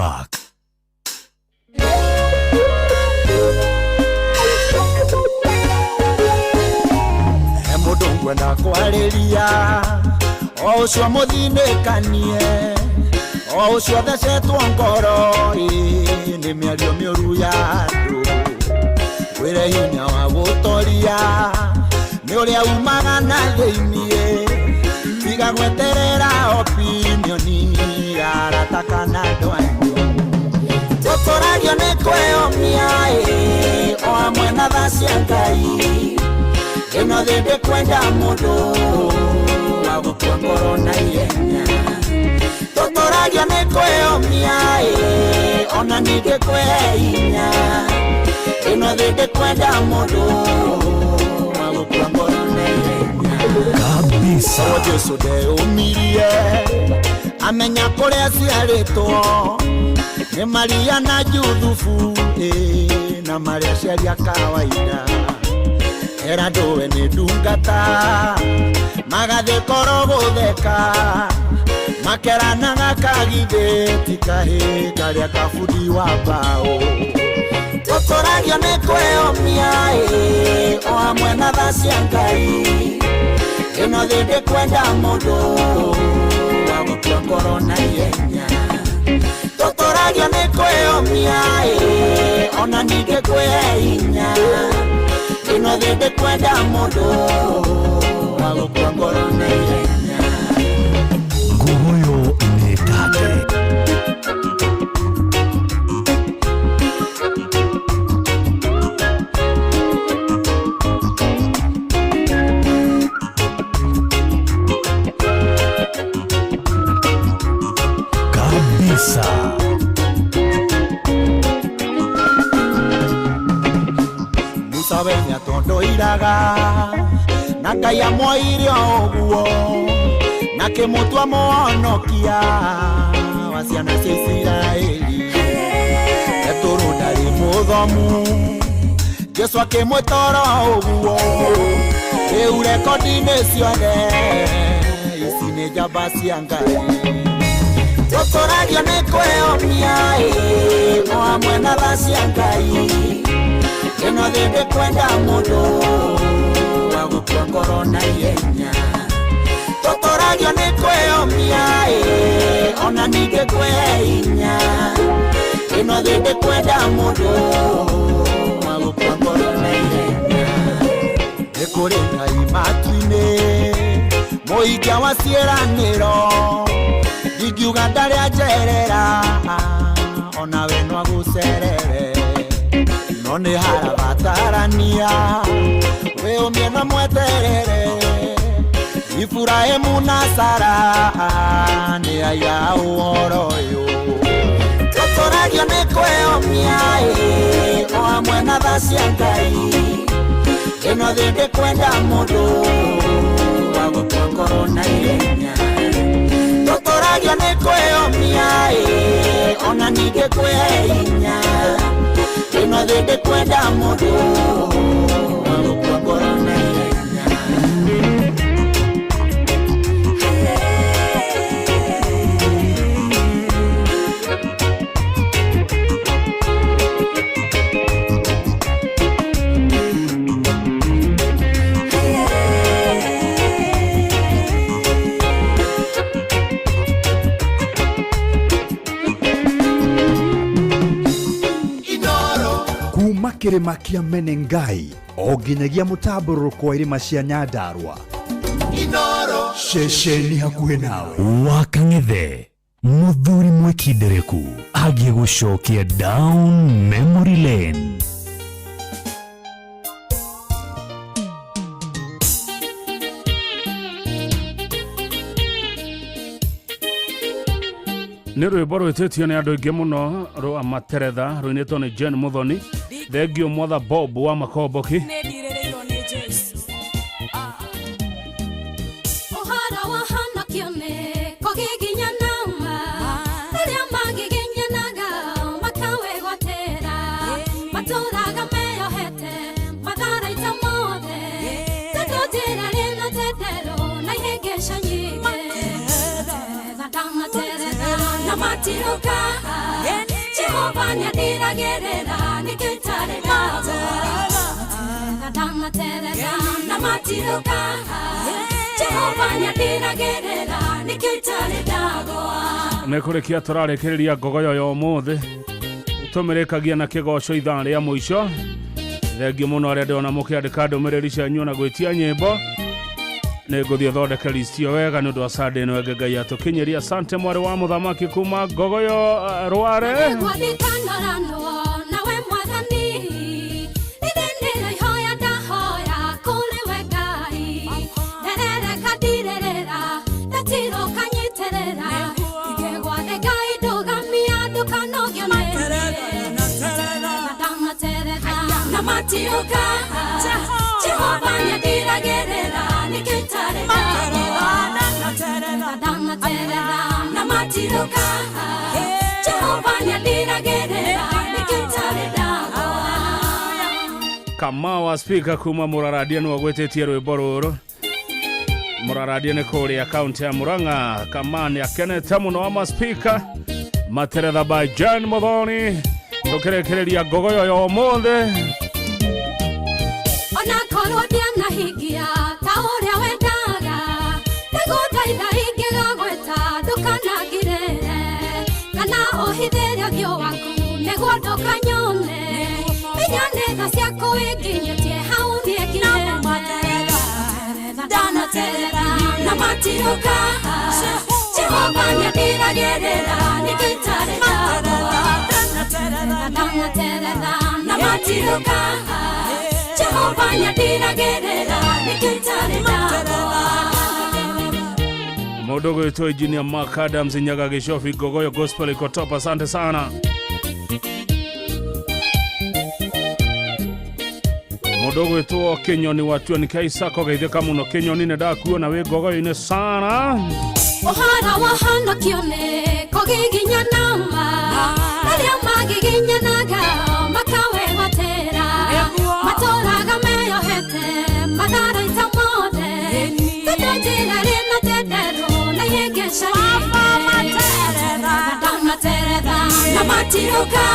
S9: Park.
S3: Kwenda kwariria o ucio muthinekanie o ucio thecetwo ngoro ni miario miuru ya andu wire hinya wa gutoria ni uria umaga na thiini tiga gweterera opinioni aratakana ndwanyu tutoragio ni kweyomia o amwe na tha cia Ngai ino thinde kwenda mundu wa gutua ngoro na ihenya tutoragio ni kweyomia ona ningĩ kwehinya ino thinde kwenda mundu wa gutua ngoro na ihenya
S9: kabisa
S3: Jesu ndeumirie amenya kuria ciarĩtwo ni Maria na Juthufu na Maria ciaria kawaida era ndowe ni ndungata magathe koro gutheka makeranaga kagithĩti kahĩ karĩa kabundi wa mbaũ tutoragio nĩ kweyomia o amwe na tha cia Ngai ĩno thĩ ndĩkwenda mũndũ wa gũtua ngoro na ihenya tutoragio nĩ kweyomia ona ningĩ kwĩhinya ino thĩ ndĩkwenda mũndũ wa gũkua ngoro na ihenya
S9: nguyo nĩ tate kabisa
S3: musabenya tondoiraga na Ngai amwoire ũguo na kĩmũtua mũhonokia wa ciana cia Isiraeli etũrũ ndarĩ mũthomu Jesu akĩmwĩtoro ũguo rĩu rekondi-inĩ ciothe ici nĩ njamba cia Ngai tutoragio nĩ kweyomia o amwe na tha cia Ngai ino thĩ ndĩkwenda mũndũ wa gũtua ngoro na ihenya tutoragio nĩ kweyomia ona ningĩ kwĩhinya ino thĩ ndĩkwenda mũndũ wa gũtua ngoro na ihenya nĩ kũrĩ Ngai matu-inĩ mũhingĩa wa ciĩranĩro ingiuga ndarĩ anjerera ona we no agũcerere no nĩ harabatarania wĩyũmie na mweterere Iburahĩmu na Sara nĩ aiga ũhoro ũyũ tutoragio nĩ kweyomia o amwe na tha cia Ngai ĩno thĩ ndĩkwenda mũndũ wa gũtua ngoro na ihenya tutoragio nĩ kweyomia ona ningĩ kwĩhinya ino thĩ ndĩkwenda mũndũ wa gũtua ngoro na ihenya
S18: kuma kĩrĩma kĩa Menengai o nginyagia mũtambũrũko wa irĩma cia Nyandarua ceceni hakuhĩ nawe
S9: wa Kang'ethe muthuri mwekindereku agie gũcokia down memory lane
S1: nĩ rwĩmbo rwĩtĩtio nĩ andũ aingĩ mũno rwa Materetha rũinĩtwo nĩ Jane Muthoni thengio Mwatha Bob wa Makomboki
S5: Nama
S3: matiruka Jehova nyadiragerera nikitare dago Damaterera na matiruka Jehova nyadiragerera nikitare dago
S1: Nekurikia turarekereria ngogoyo yo muthe tumirikagia na kigoco ithaa ria muico thengi muno aria ndona mukiandika ndumiriri cianyu na gwitia nyimbo niguthie thondeke list yo wega ni undu wa Sunday no ngai atukinyeria asante mwari wa muthamaki kuma ngogoyo Rware
S3: Matiruka Jehova nyadiragerera nikitare dago na matiruka Jehova nyadiragerera nikitare dago
S1: kama wa speaker kuma Muraradia no gwetetie rwimbo ruru Muraradia ne kuri account ya Muranga kama ni akenete muno wa speaker Materetha by John Muthoni tukirekereria ngogoyo yo mothe
S3: Ona korodia na higia tauria wendaga Tegutaitha ingiga gweta ndukanagirere Kana ohithĩria gio waku nĩguo ndũkanyone Inyone tha ciaku inginyetie hau niĩkire Ndanaterera na matiruka Jehova nyadiragerera nikitare dago Ndanaterera na matiruka Jehova nyadiragerera nikitare dago
S1: Mudogo yetu Engineer Mark Adams Nyaga Gishofi Ngogoyo Gospel iko top, asante sana. Mudogo yetu Kenyoni watu ni kaisa kwa gaitheka muno Kenyoni neda kuona we Ngogoyo ine sana.
S3: Ohara wahana kione kogiginya namba Naria magiginya naga makawe watera Matoraga meyo hete madara itamode Tedejira rina tedero na yegesha Damaterera na matiruka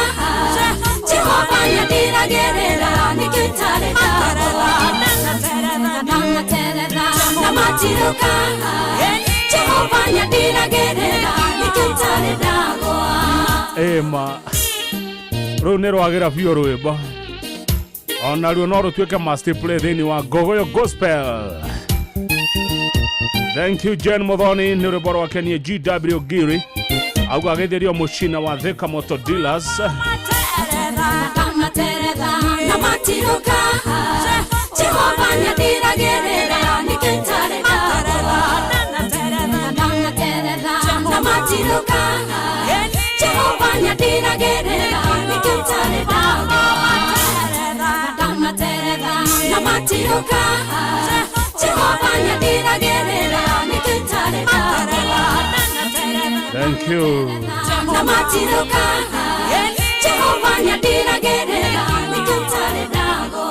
S3: Jehova nyadiragerera nikitare dago Damaterera na matiruka Jehova nyadiragerera nikitare dago
S1: Ema Rune rwagira biyo rwimbo Ona ruo no rutuike master play thini wa Ngogoyo Gospel. Thank you Jen Muthoni ni rwimbo rwa Kenya GW Giri auga agetherio mucina wa Thika Motor Dealers
S3: na matiruka Jehova nyadiragerera nikitare dago na matiruka Jehova nyadiragerera nikitare dago na matiruka Jehova nyadiragerera nikitare dago
S1: Thank you
S3: na matiruka Jehova nyadiragerera nikitare dago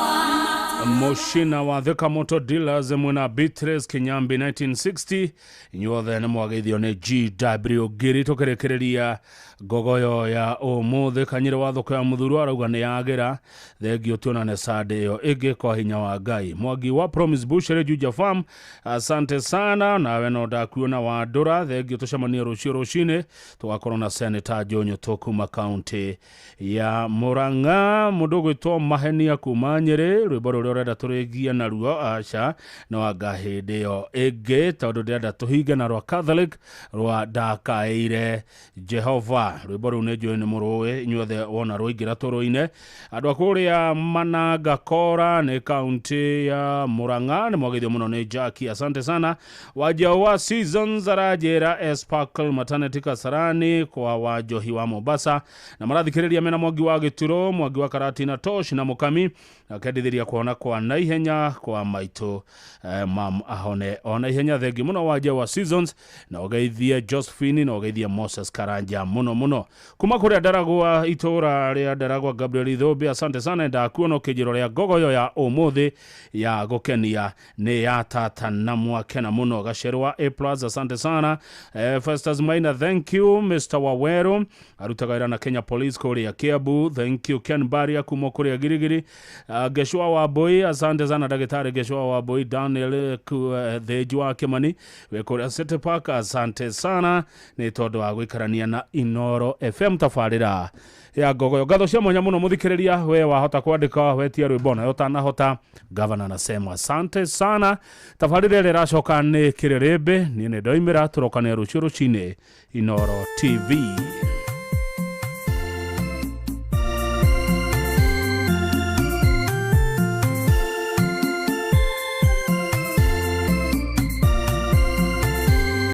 S1: mucina wa Thika Motor Dealers mwena Beatrice Kinyambi 1960 inyuothe nĩ mwageithio nĩ GW Giri tukirekereria Ngogoyo ya ũmũthĩ kanyĩre wa thoko ya Muthuru arauga nĩ yagira thengio tuonane Sunday yo ĩngĩ kwa hinya wa Ngai. Mwangi wa Promise Bushire Juja Farm asante sana nawe no ndakuona wa Ndũra thengio tucemanie rũciũ rũcinĩ tugakorwo na Senator Jonyo Tokuma County ya Murang'a mũndũ gwĩtwo Mahenia kuma Nyĩrĩ rwĩmbo rũrĩa ũrenda tũrĩgie naruo aca no anga hĩndĩ yo ĩngĩ tondũ ndĩrenda tũhinge na rwa Catholic rwa ndakaĩire Jehova rwĩmbo rũu nĩ njũĩ nĩ mũrũĩ inyuothe wona rũingĩra tũrũ-inĩ andũ a kũrĩa Mananga Kora nĩ kaunti ya Murang'a nĩ mwageithio mũno nĩ Jackie asante sana Wajawa Seasons arajĩra Esparkle Maternity Kasarani kwa Wajohi wa Mombasa na marathikĩrĩria mena Mwangi wa Gĩturo Mwangi wa Karatina Tosh na Mukami akendithĩria kuona kwa na ihenya kwa maito mam ahone ona ihenya thengi muno waja wa seasons na ogeithia Josephine na ogeithia Moses Karanja muno kuma kuria Ndaragwa itura ria Ndaragwa Gabriel Ithobi asante sana ndakuona kijiro ria Gogoyo ya umuthi ya gukenia ni ya tata na mwakena muno Gacherwa A+ asante sana Festus Maina thank you Mr. Waweru arutagaira na Kenya Police kuria Kiambu thank you Ken Baria kuma kuria Girigiri Geshwa wa boy asante sana Dagitari Geshwa wa boy Daniel Thejwa Kimani we kuria City Park asante sana ni tondu wa gwikarania na Inoro FM tafarira ya Gogoyo gatho cia mwanya muno muthikiriria we wahota kwandika wetia rwibona yotanahota governor nasema asante sana tafarira riracoka ni kirerebe ni ndoimira turokane rucuru chine Inoro TV